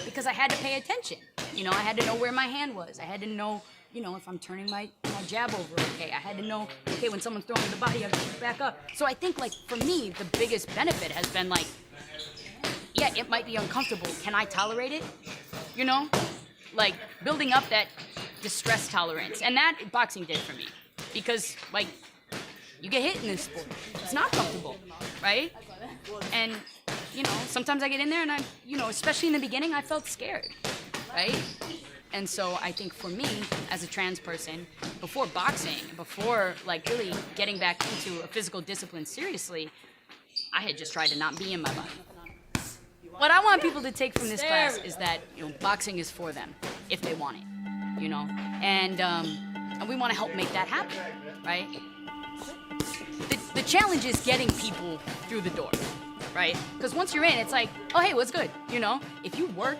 because I had to pay attention. I had to know where my hand was. I had to know, if I'm turning my jab over, okay. I had to know, okay, when someone's throwing the body, I have to pick back up. So I think, like, for me, the biggest benefit has been, like, yeah, it might be uncomfortable. Can I tolerate it? Like, building up that distress tolerance. And that boxing did for me. Because, like, you get hit in this sport. It's not comfortable, right? And, sometimes I get in there and especially in the beginning, I felt scared, right? And so I think for me, as a trans person, before boxing, before, like, really getting back into a physical discipline seriously, I had just tried to not be in my body. What I want people to take from this class is that, boxing is for them, if they want it, and we want to help make that happen, right? The challenge is getting people through the door, right? Because once you're in, it's like, oh, hey, what's good? If you work,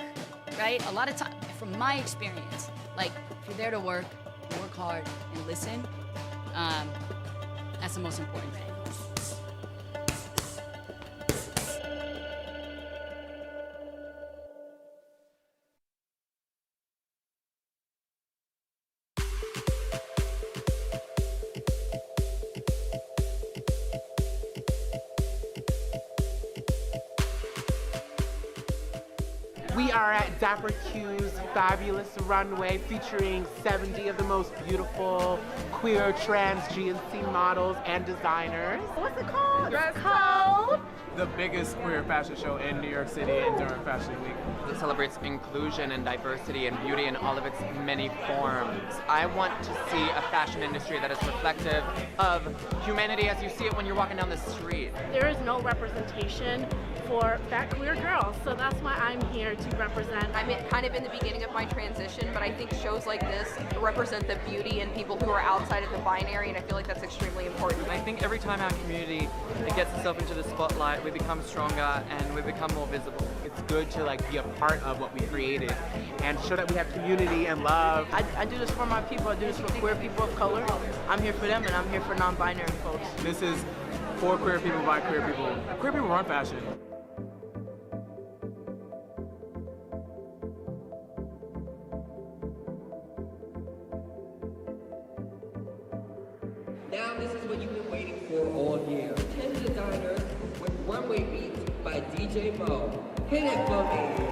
right, a lot of time, from my experience, like, if you're there to work hard, and listen, that's the most important thing. We are at Dapper Q's fabulous runway featuring 70 of the most beautiful queer, trans, GNC models and designers. What's it called? Dress code. The biggest queer fashion show in New York City and during Fashion Week. It celebrates inclusion and diversity and beauty in all of its many forms. I want to see a fashion industry that is reflective of humanity as you see it when you're walking down the street. There is no representation for fat queer girls, so that's why I'm here to represent. I'm kind of in the beginning of my transition, but I think shows like this represent the beauty in people who are outside of the binary, and I feel like that's extremely important. I think every time our community gets itself into the spotlight, we become stronger and we become more visible. It's good to like be a part of what we created and show that we have community and love. I do this for my people. I do this for queer people of color. I'm here for them, and I'm here for non-binary folks. This is for queer people by queer people. Queer people run fashion. Now this is what you've been waiting for all year. 10 designers with runway beats by DJ Mo. Hit it for me.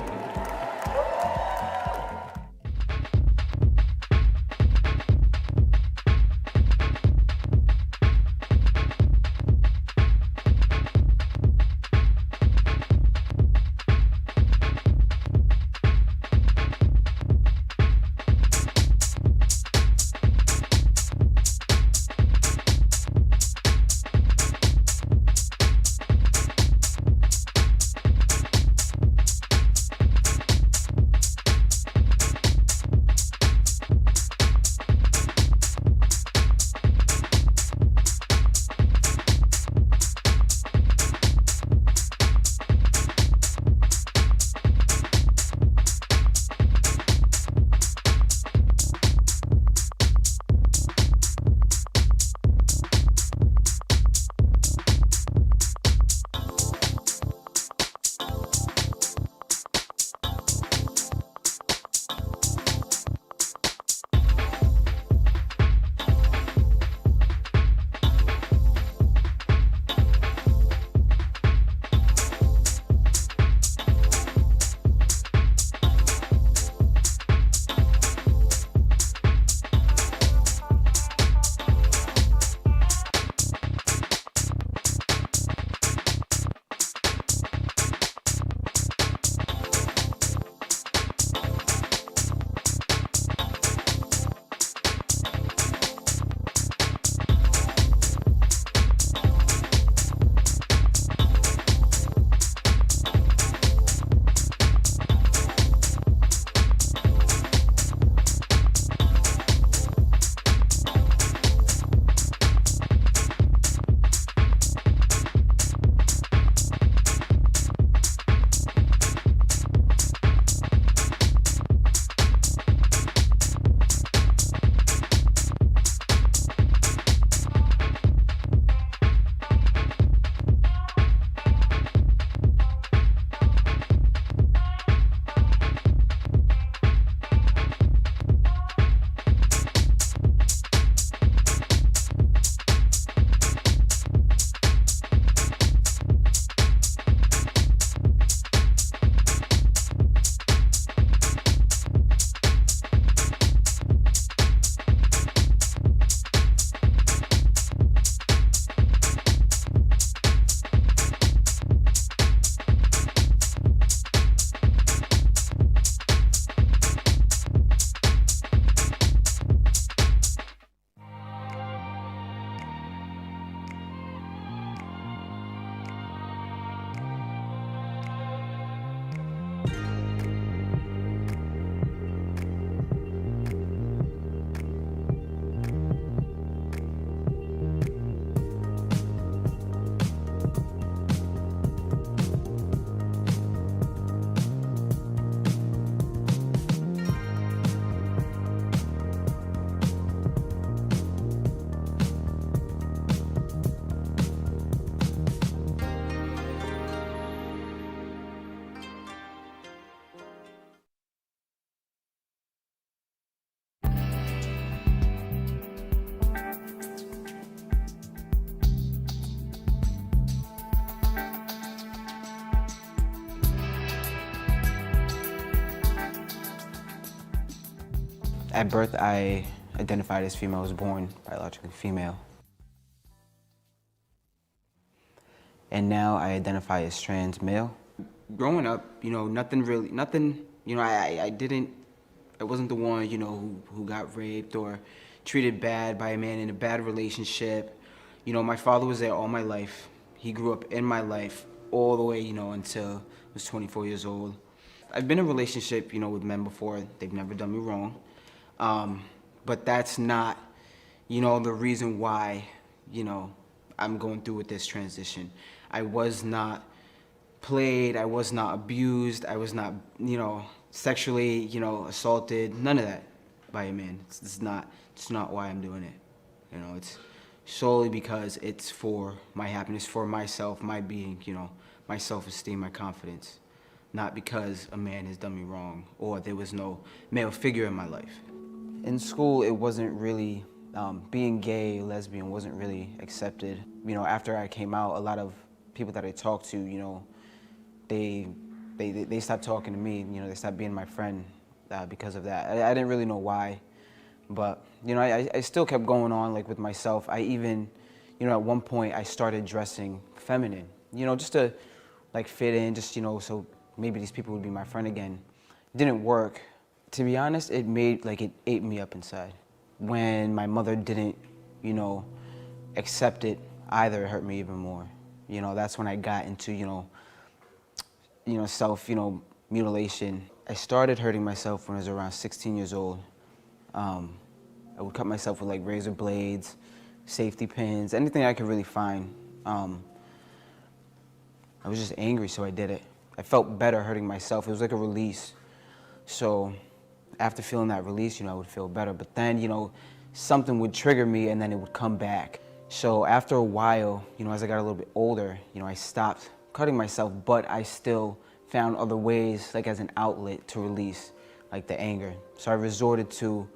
At birth, I identified as female. I was born biologically female. And now I identify as trans male. Growing up, you know, nothing, you know, I wasn't the one, you know, who got raped or treated bad by a man in a bad relationship. You know, my father was there all my life. He grew up in my life all the way, you know, until I was 24 years old. I've been in a relationship, you know, with men before. They've never done me wrong. But that's not, you know, the reason why, you know, I'm going through with this transition. I was not played, I was not abused, I was not, you know, sexually, you know, assaulted, none of that by a man. It's not why I'm doing it. You know, it's solely because it's for my happiness, for myself, my being, you know, my self-esteem, my confidence. Not because a man has done me wrong or there was no male figure in my life. In school, it wasn't really, being gay, lesbian wasn't really accepted. You know, after I came out, a lot of people that I talked to, you know, they stopped talking to me, you know, they stopped being my friend because of that. I didn't really know why, but, you know, I still kept going on, like, with myself. I even, you know, at one point, I started dressing feminine, you know, just to, like, fit in, just, you know, so maybe these people would be my friend again. It didn't work. To be honest, it ate me up inside. When my mother didn't, you know, accept it either, it hurt me even more. You know, that's when I got into, you know, self, you know, mutilation. I started hurting myself when I was around 16 years old. I would cut myself with, like, razor blades, safety pins, anything I could really find. I was just angry, so I did it. I felt better hurting myself. It was like a release. So after feeling that release, you know, I would feel better. But then, you know, something would trigger me and then it would come back. So after a while, you know, as I got a little bit older, you know, I stopped cutting myself, but I still found other ways, like as an outlet to release, like the anger. So I resorted to,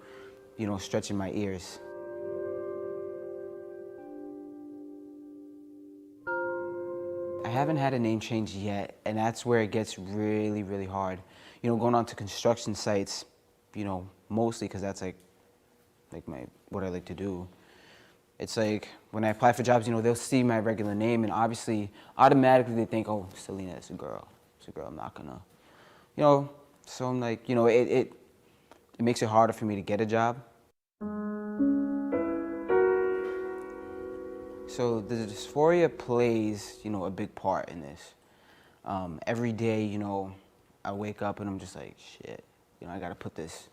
you know, stretching my ears. I haven't had a name change yet, and that's where it gets really, really hard. You know, going on to construction sites, you know, mostly because that's like what I like to do. It's like, when I apply for jobs, you know, they'll see my regular name, and obviously, automatically they think, oh, Selena, it's a girl. It's a girl, I'm not gonna, you know, so I'm like, you know, it makes it harder for me to get a job. So the dysphoria plays, you know, a big part in this. Every day, you know, I wake up and I'm just like, shit, you know, I gotta put this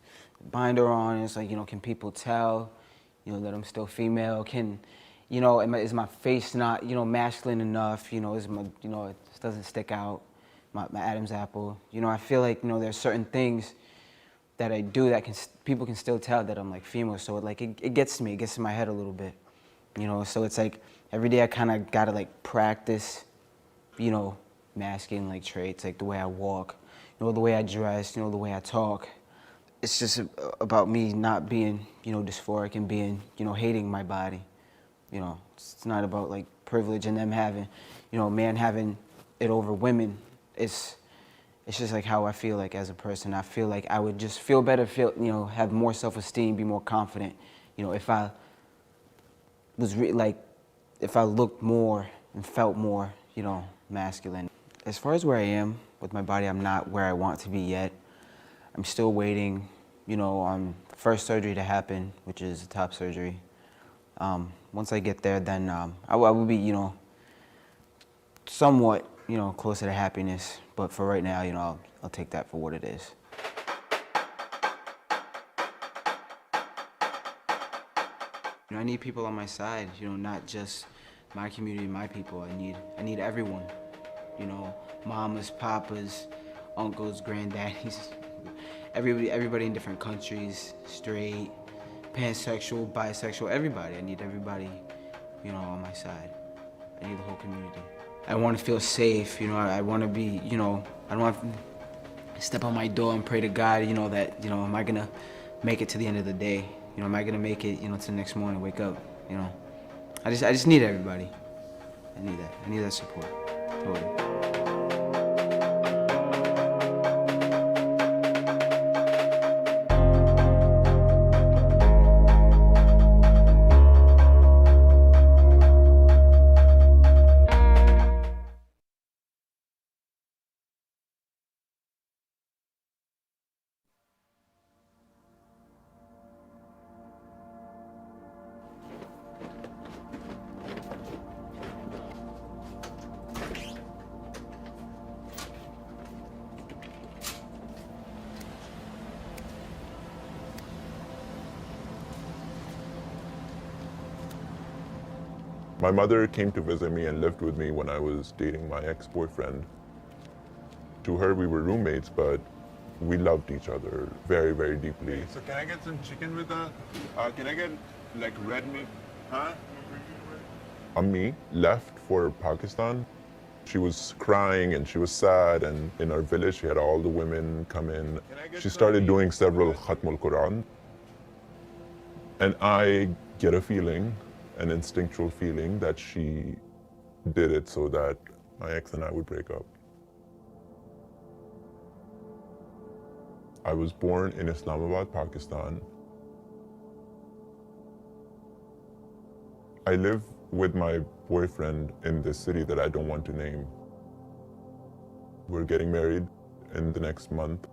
binder on. It's like, you know, can people tell, you know, that I'm still female? Can, you know, is my face not, you know, masculine enough? You know, is my, you know, it just doesn't stick out, my Adam's apple. You know, I feel like, you know, there's certain things that I do that people can still tell that I'm like female. So it gets to me, it gets to my head a little bit. You know, so it's like every day I kind of gotta like practice, you know, masculine like traits, like the way I walk, you know, the way I dress, you know, the way I talk. It's just about me not being, you know, dysphoric and being, you know, hating my body. You know, it's not about like privilege and them having, you know, man having it over women. It's just like how I feel like as a person. I feel like I would just feel better, you know, have more self-esteem, be more confident, you know, if I was if I looked more and felt more, you know, masculine. As far as where I am with my body, I'm not where I want to be yet. I'm still waiting, you know, on the first surgery to happen, which is the top surgery. Once I get there, then I will be, you know, somewhat, you know, closer to happiness. But for right now, you know, I'll take that for what it is. You know, I need people on my side, you know, not just my community, my people. I need everyone, you know, mamas, papas, uncles, granddaddies, everybody in different countries, straight, pansexual, bisexual, everybody. I need everybody, you know, on my side. I need the whole community. I want to feel safe, you know, I want to be, you know, I don't want to step on my door and pray to God, you know, that, you know, am I going to make it to the end of the day? You know, am I gonna make it, you know, to the next morning, wake up, you know? I just need everybody. I need that support, totally. My mother came to visit me and lived with me when I was dating my ex-boyfriend. To her, we were roommates, but we loved each other very, very deeply. So can I get some chicken with that? Can I get like red meat? Huh? Ammi left for Pakistan. She was crying and she was sad, and in our village she had all the women come in. She started doing several Khatmul Quran. And I get a feeling, an instinctual feeling, that she did it so that my ex and I would break up. I was born in Islamabad, Pakistan. I live with my boyfriend in this city that I don't want to name. We're getting married in the next month,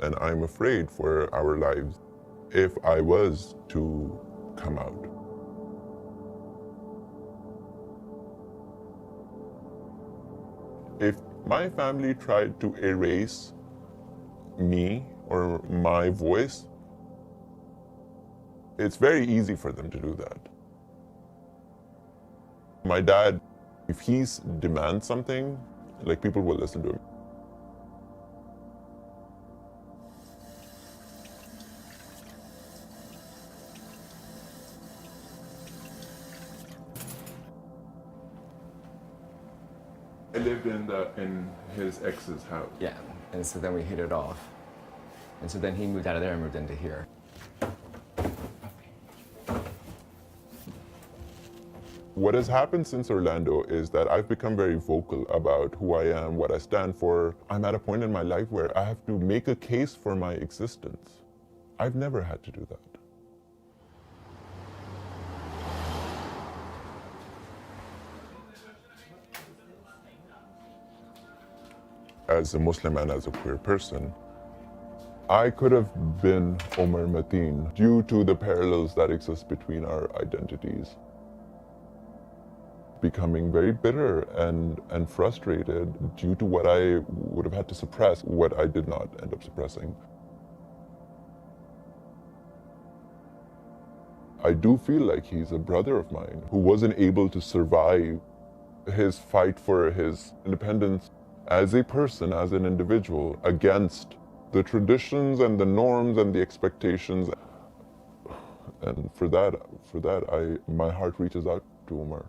and I'm afraid for our lives if I was to come out. If my family tried to erase me or my voice, it's very easy for them to do that. My dad, if he demands something, like, people will listen to him. I lived in his ex's house. Yeah, and so then we hit it off. And so then he moved out of there and moved into here. What has happened since Orlando is that I've become very vocal about who I am, what I stand for. I'm at a point in my life where I have to make a case for my existence. I've never had to do that. As a Muslim and as a queer person, I could have been Omar Mateen due to the parallels that exist between our identities. Becoming very bitter and frustrated due to what I would have had to suppress, what I did not end up suppressing. I do feel like he's a brother of mine who wasn't able to survive his fight for his independence as a person, as an individual, against the traditions and the norms and the expectations. And for that, my heart reaches out to Omar.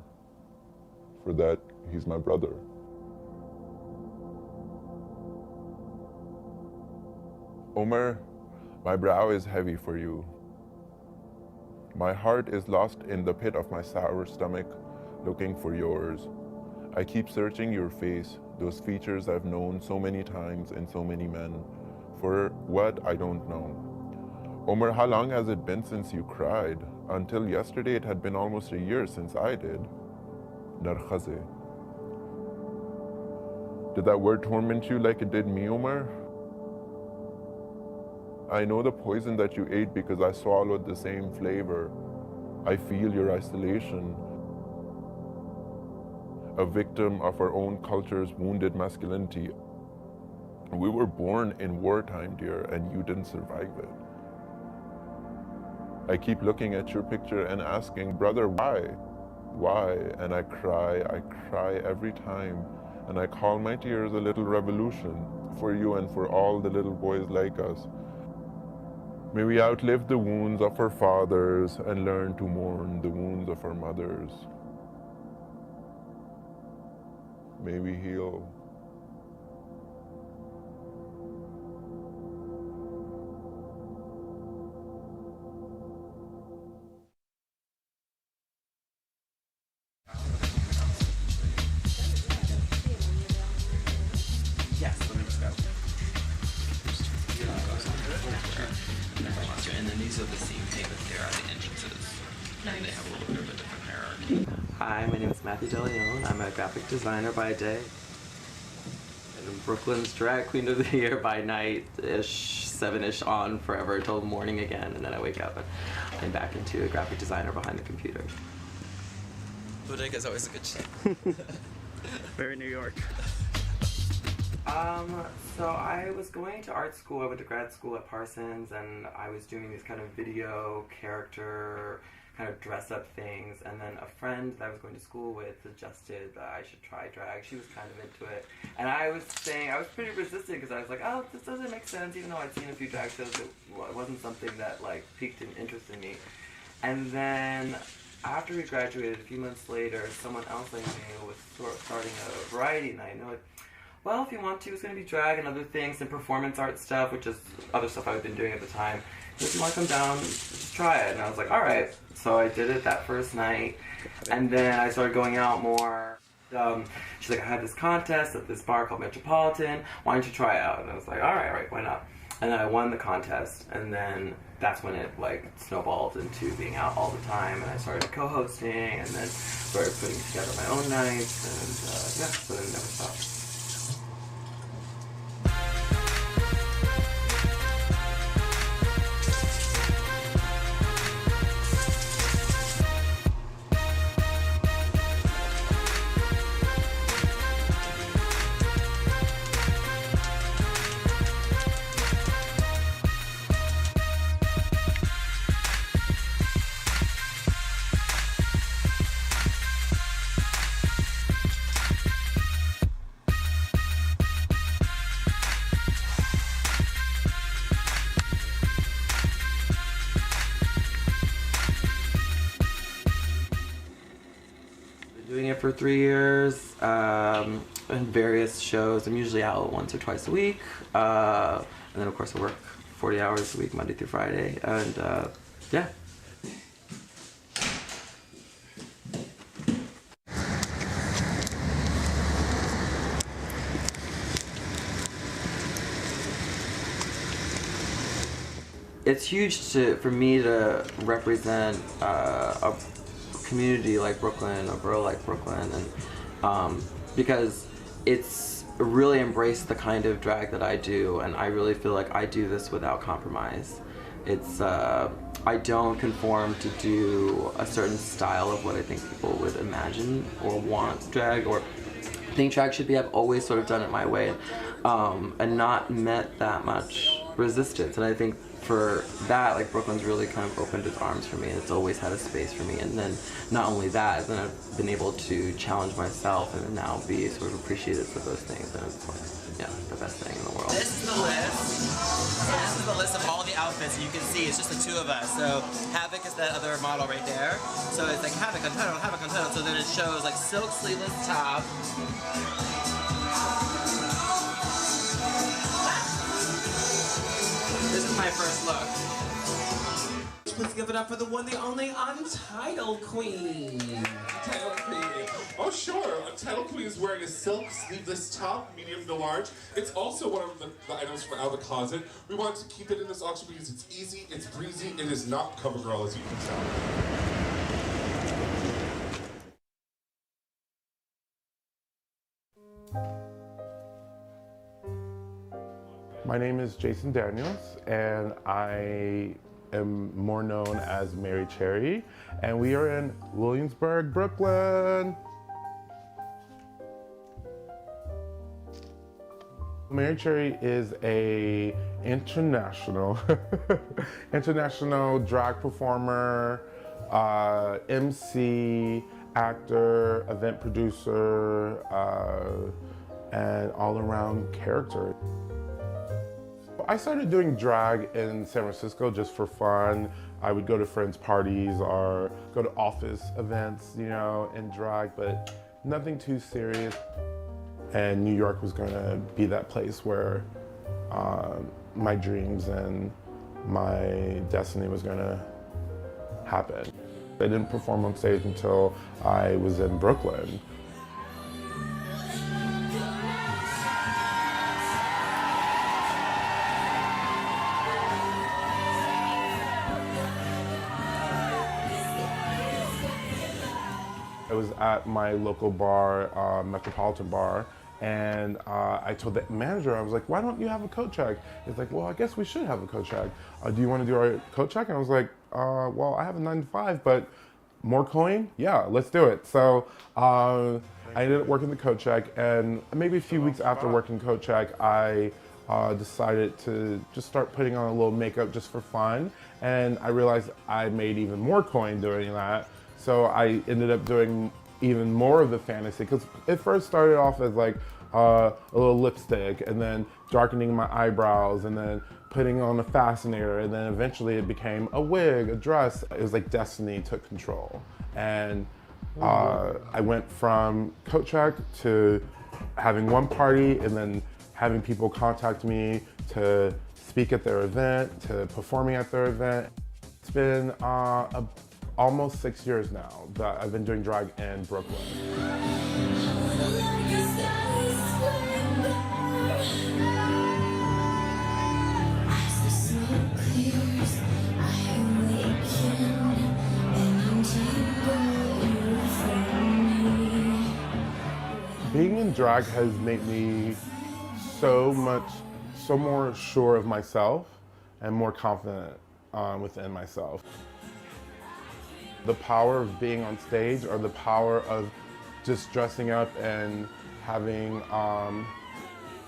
For that, he's my brother. Omar, my brow is heavy for you. My heart is lost in the pit of my sour stomach, looking for yours. I keep searching your face, those features I've known so many times in so many men. For what, I don't know. Omar, how long has it been since you cried? Until yesterday, it had been almost a year since I did. Narkhaze. Did that word torment you like it did me, Omar? I know the poison that you ate because I swallowed the same flavor. I feel your isolation. A victim of our own culture's wounded masculinity. We were born in wartime, dear, and you didn't survive it. I keep looking at your picture and asking, brother, why? Why? And I cry every time. And I call my tears a little revolution for you and for all the little boys like us. May we outlive the wounds of our fathers and learn to mourn the wounds of our mothers. May we heal. Yes, let me just go. And then these are the same thing, but they're at the entrances. And they have a little bit of a different hierarchy. Hi, my name is Matthew DeLeon. I'm a graphic designer by day. And Brooklyn's drag queen of the year by night-ish, 7-ish on forever till morning again. And then I wake up and I'm back into a graphic designer behind the computer. Bodega's always a good shit. Very New York. So I was going to art school. I went to grad school at Parsons, and I was doing these kind of video character kind of dress up things. And then a friend that I was going to school with suggested that I should try drag. She was kind of into it. And I was pretty resistant because I was like, oh, this doesn't make sense. Even though I'd seen a few drag shows, it wasn't something that like piqued an interest in me. And then after we graduated, a few months later, someone else I knew was starting a variety night. And they're like, well, if you want to, it's going to be drag and other things and performance art stuff, which is other stuff I've been doing at the time. If you want to come down, just try it. And I was like, all right. So I did it that first night. And then I started going out more. She's like, I had this contest at this bar called Metropolitan. Why don't you try it out? And I was like, all right, why not? And then I won the contest. And then that's when it like snowballed into being out all the time. And I started co-hosting and then started putting together my own nights. And yeah, so then it never stopped. Doing it for 3 years in various shows. I'm usually out once or twice a week. And then of course I work 40 hours a week, Monday through Friday. And yeah. It's huge for me to represent a community like Brooklyn, a borough like Brooklyn, and because it's really embraced the kind of drag that I do, and I really feel like I do this without compromise. It's I don't conform to do a certain style of what I think people would imagine or want drag or think drag should be. I've always sort of done it my way, and not met that much resistance. And I think for that, like, Brooklyn's really kind of opened its arms for me, and it's always had a space for me. And then not only that, then I've been able to challenge myself and now be sort of appreciated for those things. And it's like, yeah, the best thing in the world. This is the list. So this is the list of all the outfits, and you can see it's just the two of us. So Havoc is that other model right there. So it's like Havoc, Untitled, Havoc, Untitled. So then it shows like silk sleeveless top. This is my first look. Let's give it up for the one, the only Untitled Queen. Untitled Queen. Oh, sure. Untitled Queen is wearing a silk sleeveless top, medium to large. It's also one of the items from out of the closet. We wanted to keep it in this auction because it's easy, it's breezy, it is not CoverGirl, as you can tell. My name is Jason Daniels, and I am more known as Mary Cherry, and we are in Williamsburg, Brooklyn. Mary Cherry is a international drag performer, MC, actor, event producer, and all-around character. I started doing drag in San Francisco just for fun. I would go to friends' parties or go to office events, you know, and drag, but nothing too serious. And New York was gonna be that place where my dreams and my destiny was gonna happen. I didn't perform on stage until I was in Brooklyn. I was at my local bar, Metropolitan Bar, and I told the manager, I was like, why don't you have a coat check? He's like, well, I guess we should have a coat check. Do you want to do our coat check? And I was like, well, I have a 9 to 5, but more coin? Yeah, let's do it. So I ended up working the coat check, and maybe a few weeks after working coat check, I decided to just start putting on a little makeup just for fun. And I realized I made even more coin doing that. So I ended up doing even more of the fantasy, because it first started off as like a little lipstick, and then darkening my eyebrows, and then putting on a fascinator, and then eventually it became a wig, a dress. It was like destiny took control. And I went from coat check to having one party, and then having people contact me to speak at their event, to performing at their event. It's been almost 6 years now that I've been doing drag in Brooklyn. Being in drag has made me so more sure of myself and more confident within myself. The power of being on stage, or the power of just dressing up and having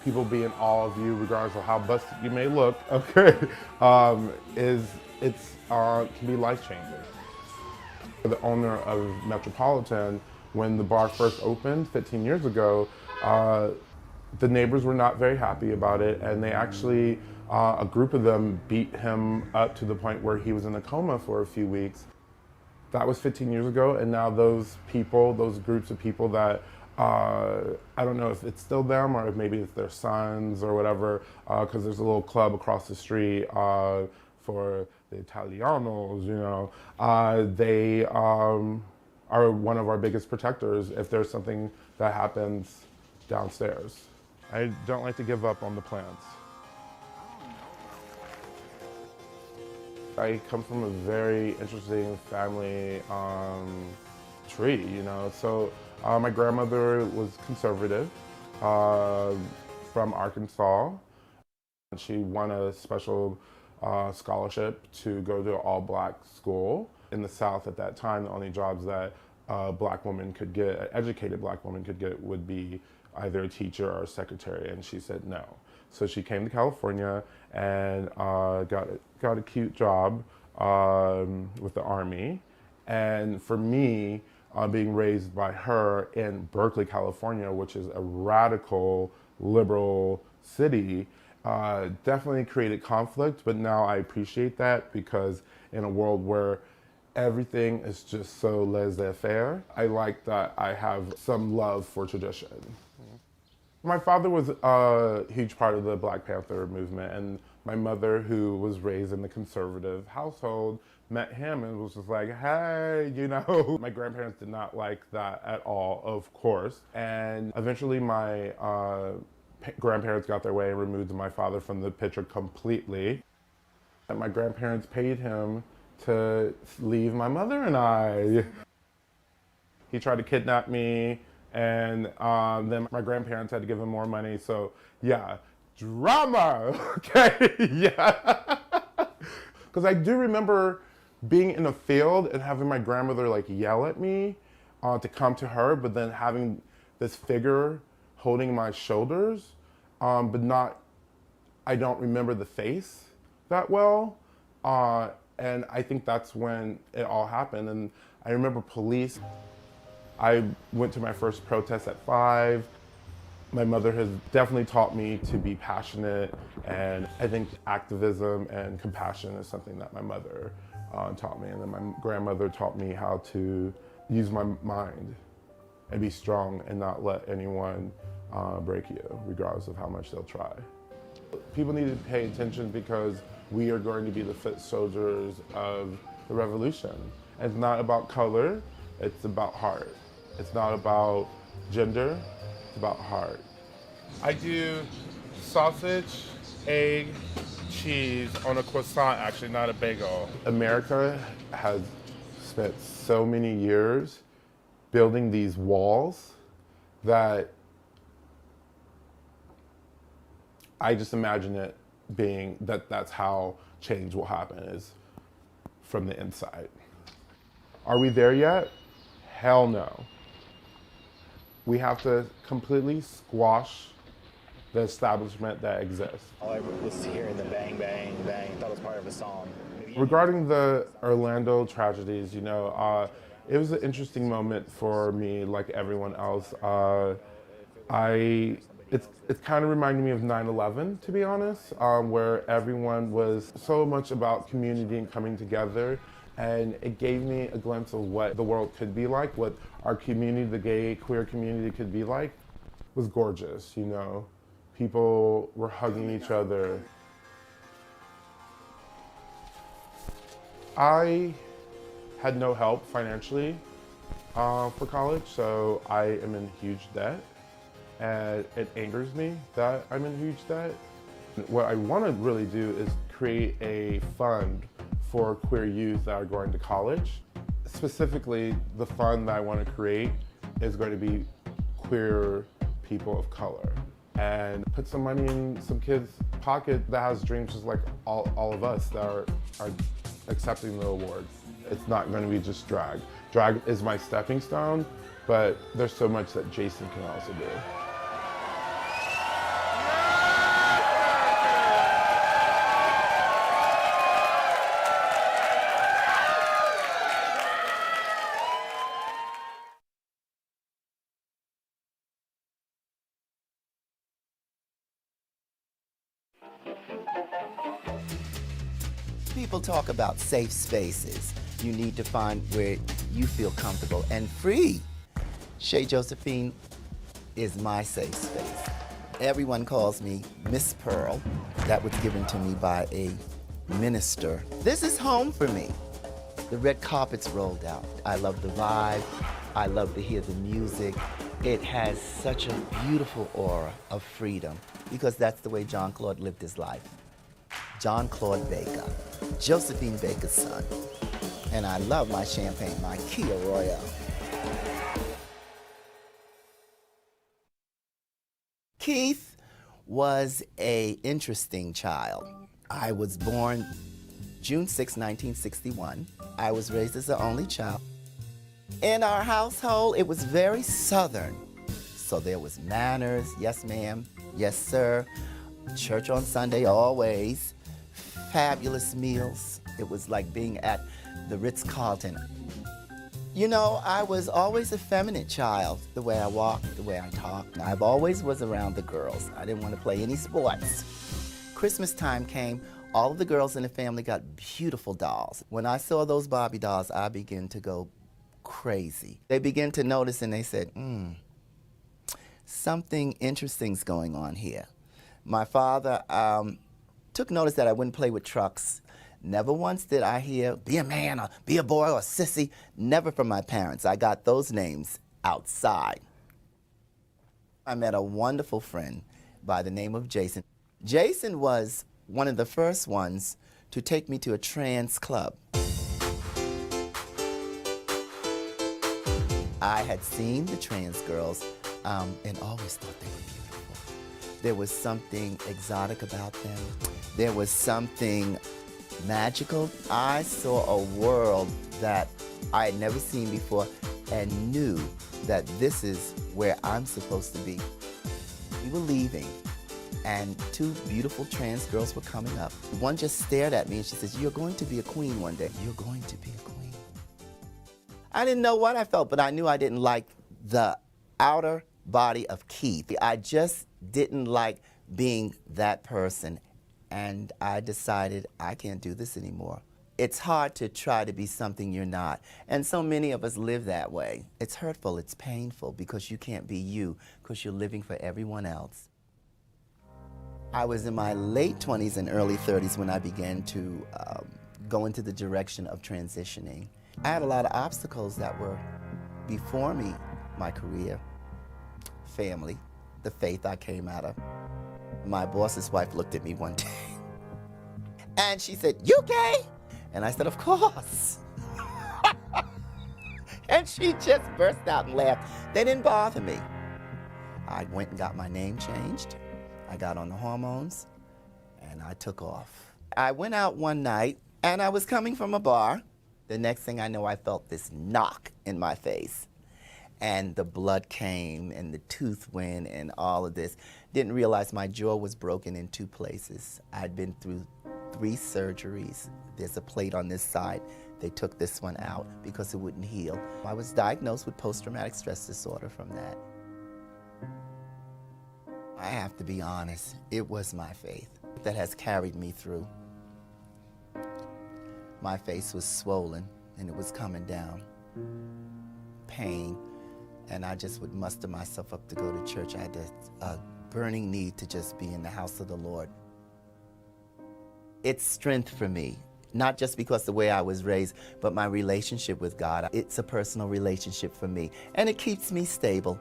people be in awe of you, regardless of how busted you may look, okay, can be life-changing. The owner of Metropolitan, when the bar first opened 15 years ago, the neighbors were not very happy about it, and they actually, a group of them beat him up to the point where he was in a coma for a few weeks. That was 15 years ago, and now those people, those groups of people that, I don't know if it's still them or if maybe it's their sons or whatever, because there's a little club across the street for the Italianos, you know. They are one of our biggest protectors if there's something that happens downstairs. I don't like to give up on the plants. I come from a very interesting family tree, you know. So my grandmother was conservative from Arkansas. She won a special scholarship to go to an all-black school. In the South at that time, the only jobs that a black woman could get, an educated black woman could get, would be either a teacher or a secretary, and she said no. So she came to California and got a cute job with the Army. And for me, being raised by her in Berkeley, California, which is a radical liberal city, definitely created conflict, but now I appreciate that, because in a world where everything is just so laissez-faire, I like that I have some love for tradition. My father was a huge part of the Black Panther movement, and my mother, who was raised in the conservative household, met him and was just like, hey, you know. My grandparents did not like that at all, of course. And eventually my grandparents got their way and removed my father from the picture completely. And my grandparents paid him to leave my mother and I. He tried to kidnap me, and then my grandparents had to give him more money. So yeah, drama, okay, yeah. Because I do remember being in a field and having my grandmother like yell at me to come to her, but then having this figure holding my shoulders, but not, I don't remember the face that well. And I think that's when it all happened. And I remember police. I went to my first protest at 5. My mother has definitely taught me to be passionate, and I think activism and compassion is something that my mother taught me. And then my grandmother taught me how to use my mind and be strong and not let anyone break you, regardless of how much they'll try. People need to pay attention, because we are going to be the foot soldiers of the revolution. It's not about color, it's about heart. It's not about gender, it's about heart. I do sausage, egg, cheese on a croissant, actually, not a bagel. America has spent so many years building these walls that I just imagine it being that's how change will happen, is from the inside. Are we there yet? Hell no. We have to completely squash the establishment that exists. All I was hearing the bang, bang, bang, thought it was part of a song. Regarding the Orlando tragedies, you know, it was an interesting moment for me, like everyone else. It's kind of reminded me of 9/11, to be honest, where everyone was so much about community and coming together. And it gave me a glimpse of what the world could be like, what our community, the gay, queer community could be like. It was gorgeous, you know. People were hugging each other. I had no help financially for college, so I am in huge debt. And it angers me that I'm in huge debt. What I want to really do is create a fund for queer youth that are going to college. Specifically, the fund that I want to create is going to be queer people of color, and put some money in some kids' pocket that has dreams just like all of us that are accepting the awards. It's not going to be just drag. Drag is my stepping stone, but there's so much that Jason can also do. People talk about safe spaces. You need to find where you feel comfortable and free. Shea Josephine is my safe space. Everyone calls me Miss Pearl. That was given to me by a minister. This is home for me. The red carpet's rolled out. I love the vibe. I love to hear the music. It has such a beautiful aura of freedom because that's the way John Claude lived his life. John Claude Baker, Josephine Baker's son. And I love my champagne, my Kia Royale. Keith was an interesting child. I was born June 6, 1961. I was raised as the only child. In our household, it was very Southern. So there was manners, yes ma'am, yes sir, church on Sunday always, fabulous meals. It was like being at the Ritz-Carlton. You know, I was always a feminine child, the way I walked, the way I talked. I always was around the girls. I didn't want to play any sports. Christmas time came, all of the girls in the family got beautiful dolls. When I saw those Barbie dolls, I began to go crazy. They began to notice and they said, something interesting's going on here. My father took notice that I wouldn't play with trucks. Never once did I hear, be a man or be a boy or sissy. Never from my parents. I got those names outside. I met a wonderful friend by the name of Jason. Jason was one of the first ones to take me to a trans club. I had seen the trans girls and always thought they were beautiful. There was something exotic about them. There was something magical. I saw a world that I had never seen before and knew that this is where I'm supposed to be. We were leaving and two beautiful trans girls were coming up. One just stared at me and she says, "You're going to be a queen one day. You're going to be a queen." I didn't know what I felt, but I knew I didn't like the outer body of Keith. I just didn't like being that person. And I decided I can't do this anymore. It's hard to try to be something you're not. And so many of us live that way. It's hurtful, it's painful because you can't be you because you're living for everyone else. I was in my late 20s and early 30s when I began to go into the direction of transitioning. I had a lot of obstacles that were before me, my career, family, the faith I came out of. My boss's wife looked at me one day and she said, "You gay?" And I said, "Of course." And she just burst out and laughed. They didn't bother me. I went and got my name changed. I got on the hormones and I took off. I went out one night and I was coming from a bar. The next thing I know, I felt this knock in my face. And the blood came and the tooth went and all of this. Didn't realize my jaw was broken in two places. I'd been through 3 surgeries. There's a plate on this side. They took this one out because it wouldn't heal. I was diagnosed with post-traumatic stress disorder from that. I have to be honest, it was my faith that has carried me through. My face was swollen and it was coming down. Pain, and I just would muster myself up to go to church. I had a burning need to just be in the house of the Lord. It's strength for me, not just because the way I was raised, but my relationship with God. It's a personal relationship for me, and it keeps me stable.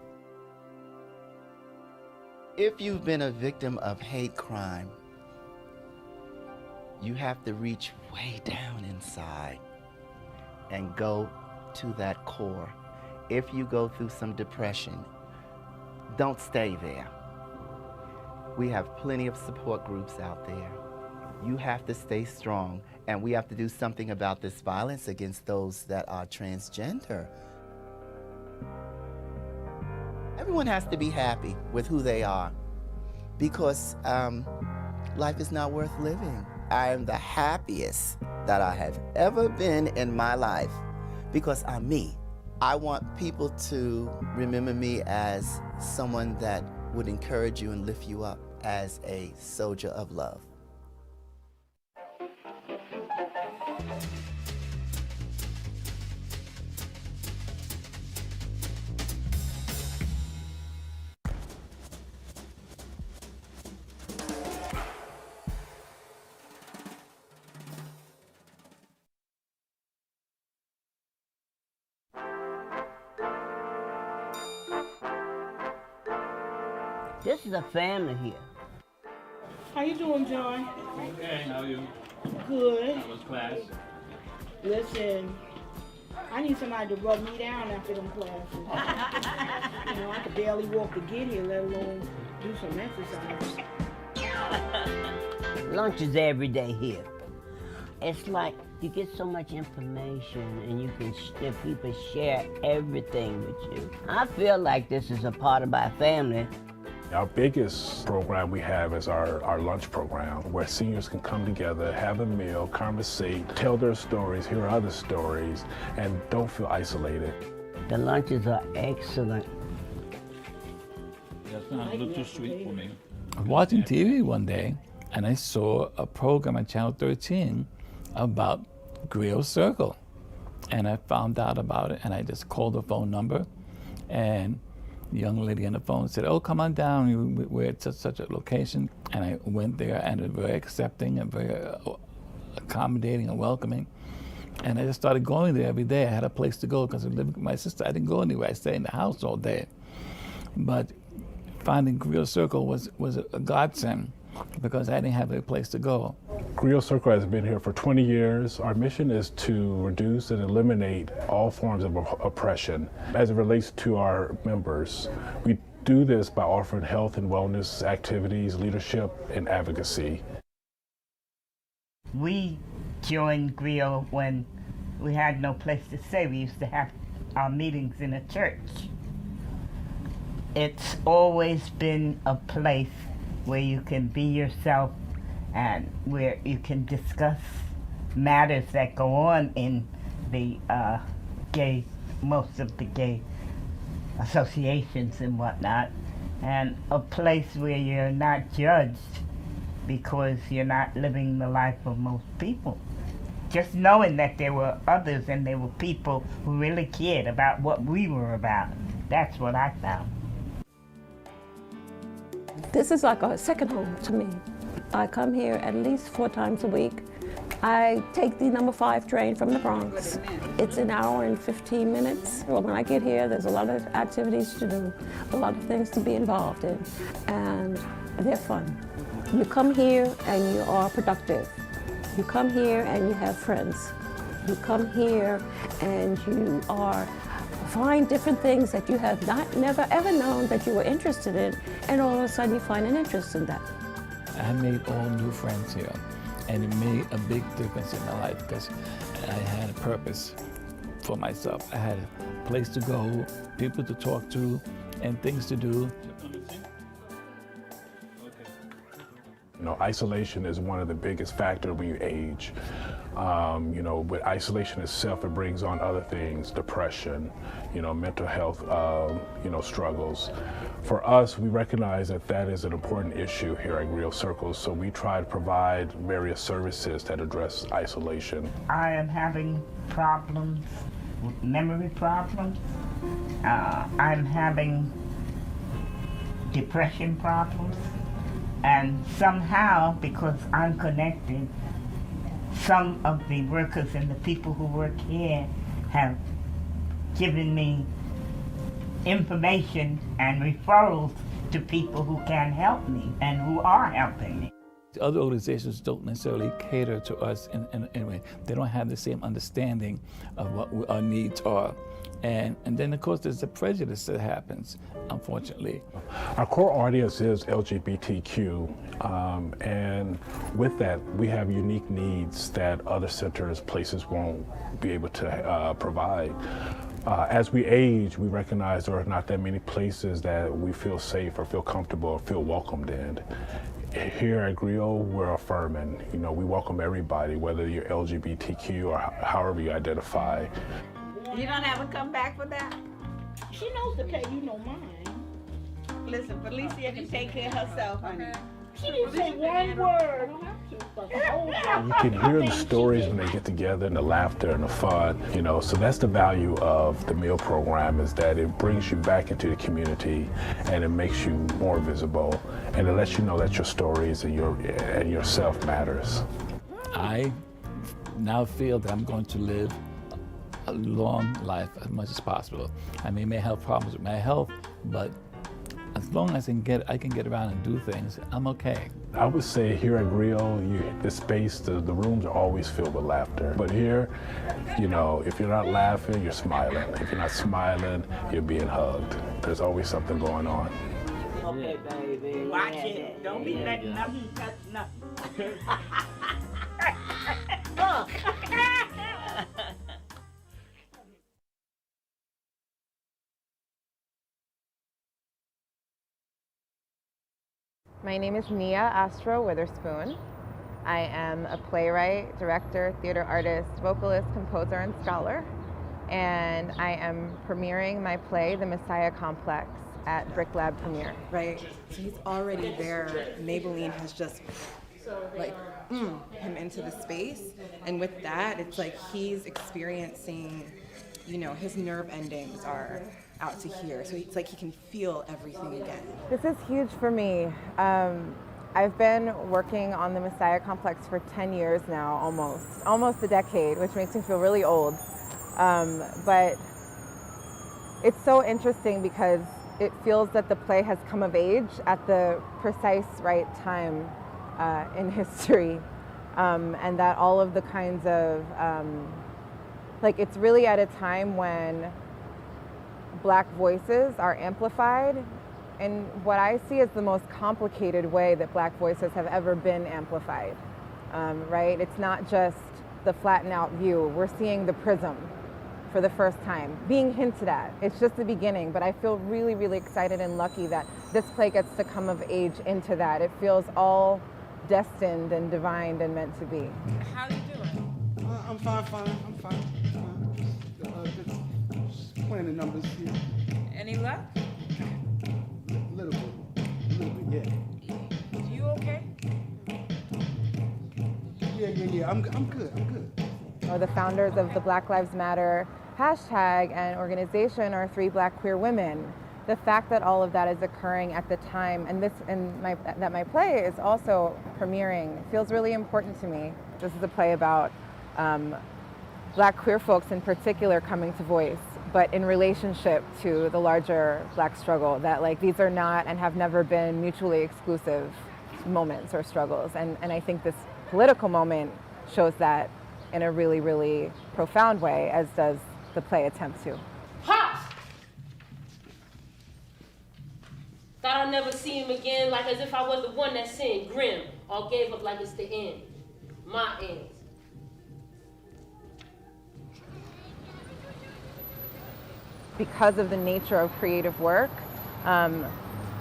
If you've been a victim of hate crime, you have to reach way down inside and go to that core. If you go through some depression, don't stay there. We have plenty of support groups out there. You have to stay strong, and we have to do something about this violence against those that are transgender. Everyone has to be happy with who they are, because life is not worth living. I am the happiest that I have ever been in my life because I'm me. I want people to remember me as someone that would encourage you and lift you up, as a soldier of love. This is a family here. How you doing, Joy? Okay, how are you? Good. How was class? Listen, I need somebody to rub me down after them classes. You know, I could barely walk to get here, let alone do some exercise. Lunch is every day here. It's like you get so much information and you can people share everything with you. I feel like this is a part of my family. Our biggest program we have is our lunch program, where seniors can come together, have a meal, conversate, tell their stories, hear other stories, and don't feel isolated. The lunches are excellent. That's not a little too sweet for me. I was watching TV one day, and I saw a program on Channel 13 about Grill Circle. And I found out about it, and I just called the phone number, and the young lady on the phone said, "Oh, come on down, we're at such a location." And I went there, and it was very accepting and very accommodating and welcoming. And I just started going there every day. I had a place to go because I lived with my sister. I didn't go anywhere. I stayed in the house all day. But finding Grill Circle was a godsend because I didn't have a place to go. Grill Circle has been here for 20 years. Our mission is to reduce and eliminate all forms of oppression as it relates to our members. We do this by offering health and wellness activities, leadership, and advocacy. We joined Grill when we had no place to stay. We used to have our meetings in a church. It's always been a place where you can be yourself and where you can discuss matters that go on in the most of the gay associations and whatnot, and a place where you're not judged because you're not living the life of most people. Just knowing that there were others and there were people who really cared about what we were about, that's what I found. This is like a second home to me. I come here at least 4 times a week. I take the number 5 train from the Bronx. It's an hour and 15 minutes. Well, when I get here, there's a lot of activities to do, a lot of things to be involved in, and they're fun. You come here and you are productive. You come here and you have friends. You come here and you find different things that you have never ever known that you were interested in, and all of a sudden you find an interest in that. I made all new friends here, and it made a big difference in my life because I had a purpose for myself. I had a place to go, people to talk to, and things to do. You know, isolation is one of the biggest factors when you age. You know, with isolation itself, it brings on other things, depression, you know, mental health, you know, struggles. For us, we recognize that that is an important issue here at Griot Circles, so we try to provide various services that address isolation. I am having problems, memory problems. I'm having depression problems. And somehow, because I'm connected, some of the workers and the people who work here have given me information and referrals to people who can help me and who are helping me. Other organizations don't necessarily cater to us in a way. They don't have the same understanding of what our needs are. And then, of course, there's the prejudice that happens, unfortunately. Our core audience is LGBTQ, and with that, we have unique needs that other centers, places won't be able to provide. As we age, we recognize there are not that many places that we feel safe or feel comfortable or feel welcomed in. Here at Griot, we're affirming. You know, we welcome everybody, whether you're LGBTQ or however you identify. You don't have to come back for that? She knows to pay you no mind. Listen, Felicia can take care of herself, honey. She didn't say one word. You can hear the stories when they get together and the laughter and the fun, you know, so that's the value of the meal program, is that it brings you back into the community and it makes you more visible and it lets you know that your stories and yourself matters. I now feel that I'm going to live a long life as much as possible. I may have problems with my health, but as long as I can get around and do things, I'm okay. I would say here at Griot, the space, the rooms are always filled with laughter. But here, you know, if you're not laughing, you're smiling. If you're not smiling, you're being hugged. There's always something going on. Okay, baby. Watch it. Don't be letting nothing touch nothing. My name is Nia Astro Witherspoon. I am a playwright, director, theater artist, vocalist, composer, and scholar. And I am premiering my play, The Messiah Complex, at Bric Lab Premiere. Right, so he's already there. Maybelline has just like him into the space. And with that, it's like he's experiencing, you know, his nerve endings are out to here. So it's like he can feel everything again. This is huge for me. I've been working on the Messiah Complex for 10 years now, almost a decade, which makes me feel really old. But it's so interesting because it feels that the play has come of age at the precise right time in history. And that all of the kinds of, like it's really at a time when Black voices are amplified in what I see as the most complicated way that Black voices have ever been amplified, right? It's not just the flattened out view. We're seeing the prism for the first time, being hinted at. It's just the beginning, but I feel really, really excited and lucky that this play gets to come of age into that. It feels all destined and divined and meant to be. How you doing? I'm fine. Just playing the numbers here. Any luck? A little bit, yeah. You okay? Yeah. I'm good. The founders of the Black Lives Matter hashtag and organization are 3 Black queer women. The fact that all of that is occurring at the time that my play is also premiering feels really important to me. This is a play about Black queer folks in particular coming to voice, but in relationship to the larger Black struggle, that like these are not and have never been mutually exclusive moments or struggles. And I think this political moment shows that in a really, really profound way, as does the play attempt to. Pops! Thought I'd never see him again, like as if I was the one that sinned grim, or gave up like it's the end. My end. Because of the nature of creative work,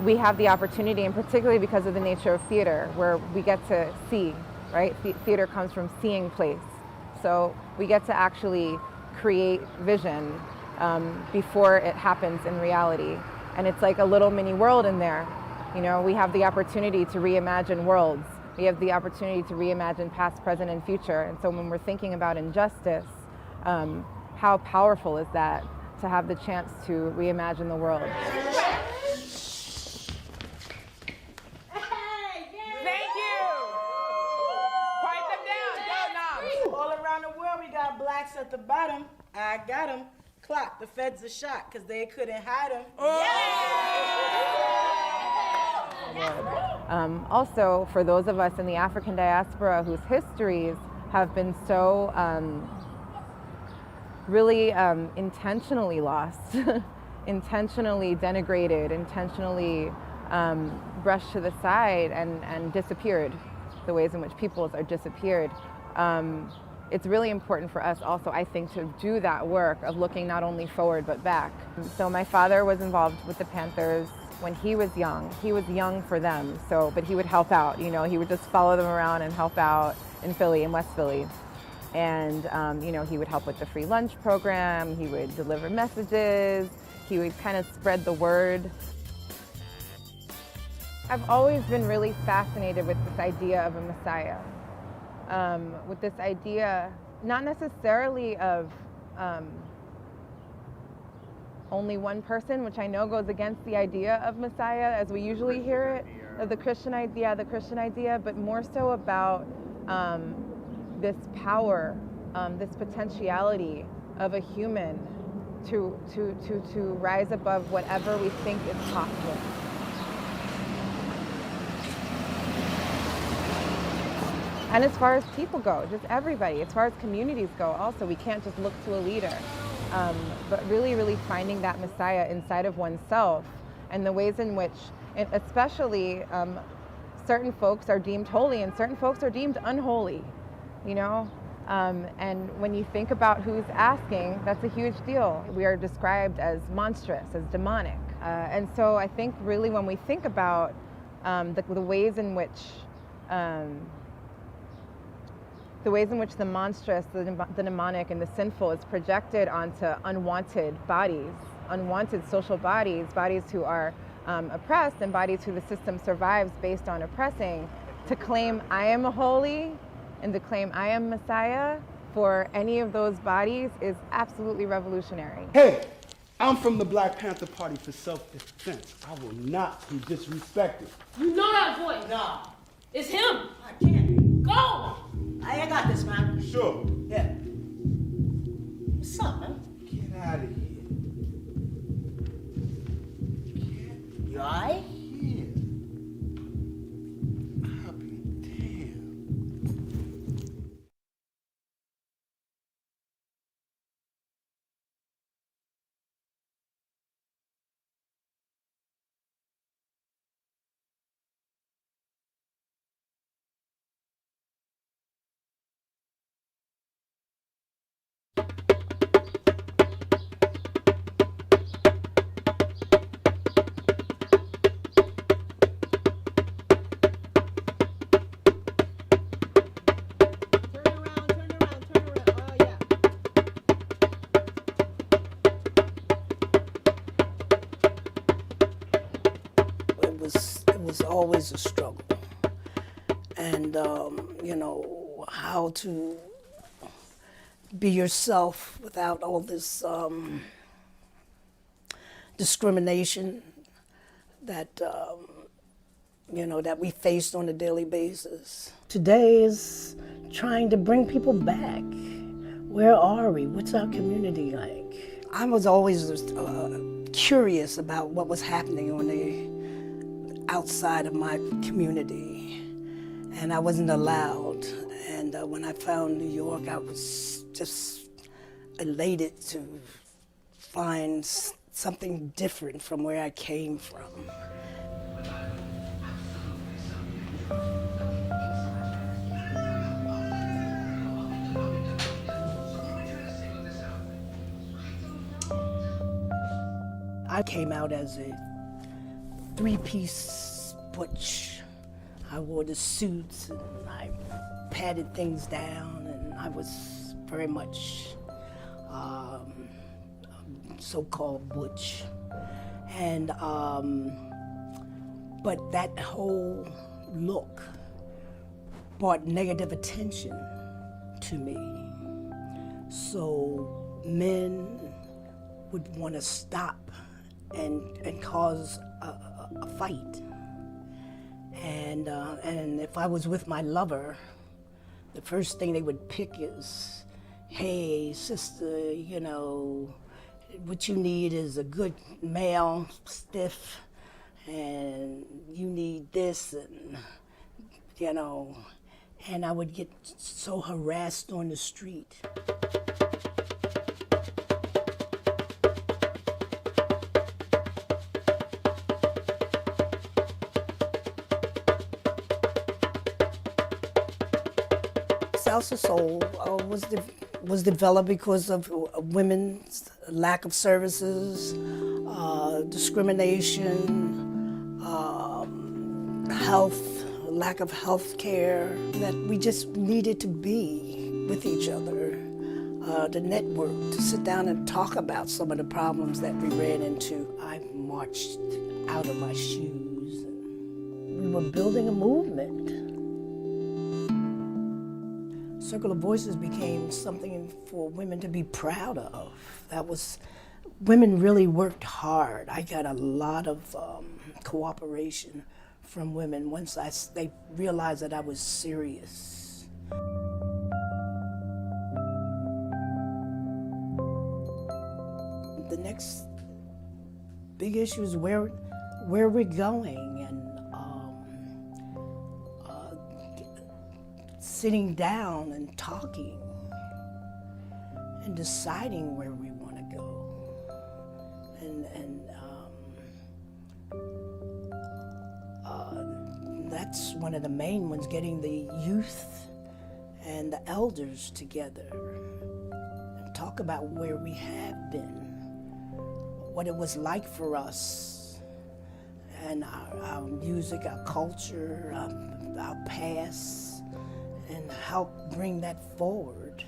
we have the opportunity, and particularly because of the nature of theater, where we get to see, right? Theater comes from seeing place. So we get to actually create vision before it happens in reality. And it's like a little mini world in there. You know, we have the opportunity to reimagine worlds. We have the opportunity to reimagine past, present, and future. And so when we're thinking about injustice, how powerful is that to have the chance to reimagine the world? Thank you. Quiet them down. Go now. All around the world, we got blacks at the bottom. I got them. Clock. The feds are shot because they couldn't hide them. Also, for those of us in the African diaspora whose histories have been so really intentionally lost, intentionally denigrated, intentionally brushed to the side and disappeared, the ways in which peoples are disappeared. It's really important for us also, I think, to do that work of looking not only forward but back. So my father was involved with the Panthers when he was young. He was young for them, but he would help out, you know, he would just follow them around and help out in Philly, in West Philly. And, you know, he would help with the free lunch program, he would deliver messages, he would kind of spread the word. I've always been really fascinated with this idea of a Messiah, with this idea, not necessarily of only one person, which I know goes against the idea of Messiah as we usually hear it, of the Christian idea, but more so about this power, this potentiality of a human to rise above whatever we think is possible. And as far as people go, just everybody, as far as communities go also, we can't just look to a leader, but really finding that Messiah inside of oneself and the ways in which, especially certain folks are deemed holy and certain folks are deemed unholy, you know? And when you think about who's asking, that's a huge deal. We are described as monstrous, as demonic. And so I think really when we think about the ways in which the monstrous, the demonic, and the sinful is projected onto unwanted bodies, unwanted social bodies, bodies who are oppressed, and bodies who the system survives based on oppressing, to claim I am holy and to claim I am Messiah for any of those bodies is absolutely revolutionary. Hey, I'm from the Black Panther Party for self-defense. I will not be disrespected. You know that voice. Nah. It's him. I can't. Go. I got this, man. You sure? Yeah. What's up, man? Get out of here. You alright? Yeah. I'll be damned. It was always a struggle. And, you know, how to be yourself without all this discrimination that, you know, that we faced on a daily basis. Today is trying to bring people back. Where are we? What's our community like? I was always curious about what was happening on the outside of my community, and I wasn't allowed. And when I found New York, I was just elated to find something different from where I came from. I came out as a three-piece butch. I wore the suits and I patted things down, and I was very much so-called butch. And but that whole look brought negative attention to me. So men would want to stop and cause a fight. And if I was with my lover, the first thing they would pick is, hey, sister, you know, what you need is a good male, stiff, and you need this, and, you know, and I would get so harassed on the street. Salsa Soul was developed because of women's lack of services, discrimination, health, lack of health care, that we just needed to be with each other, the network, to sit down and talk about some of the problems that we ran into. I marched out of my shoes. We were building a movement. Circle of Voices became something for women to be proud of. Women really worked hard. I got a lot of cooperation from women once they realized that I was serious. The next big issue is where we're going, and sitting down and talking and deciding where we want to go. That's one of the main ones, getting the youth and the elders together and talk about where we have been, what it was like for us, and our music, our culture, our past, and help bring that forward.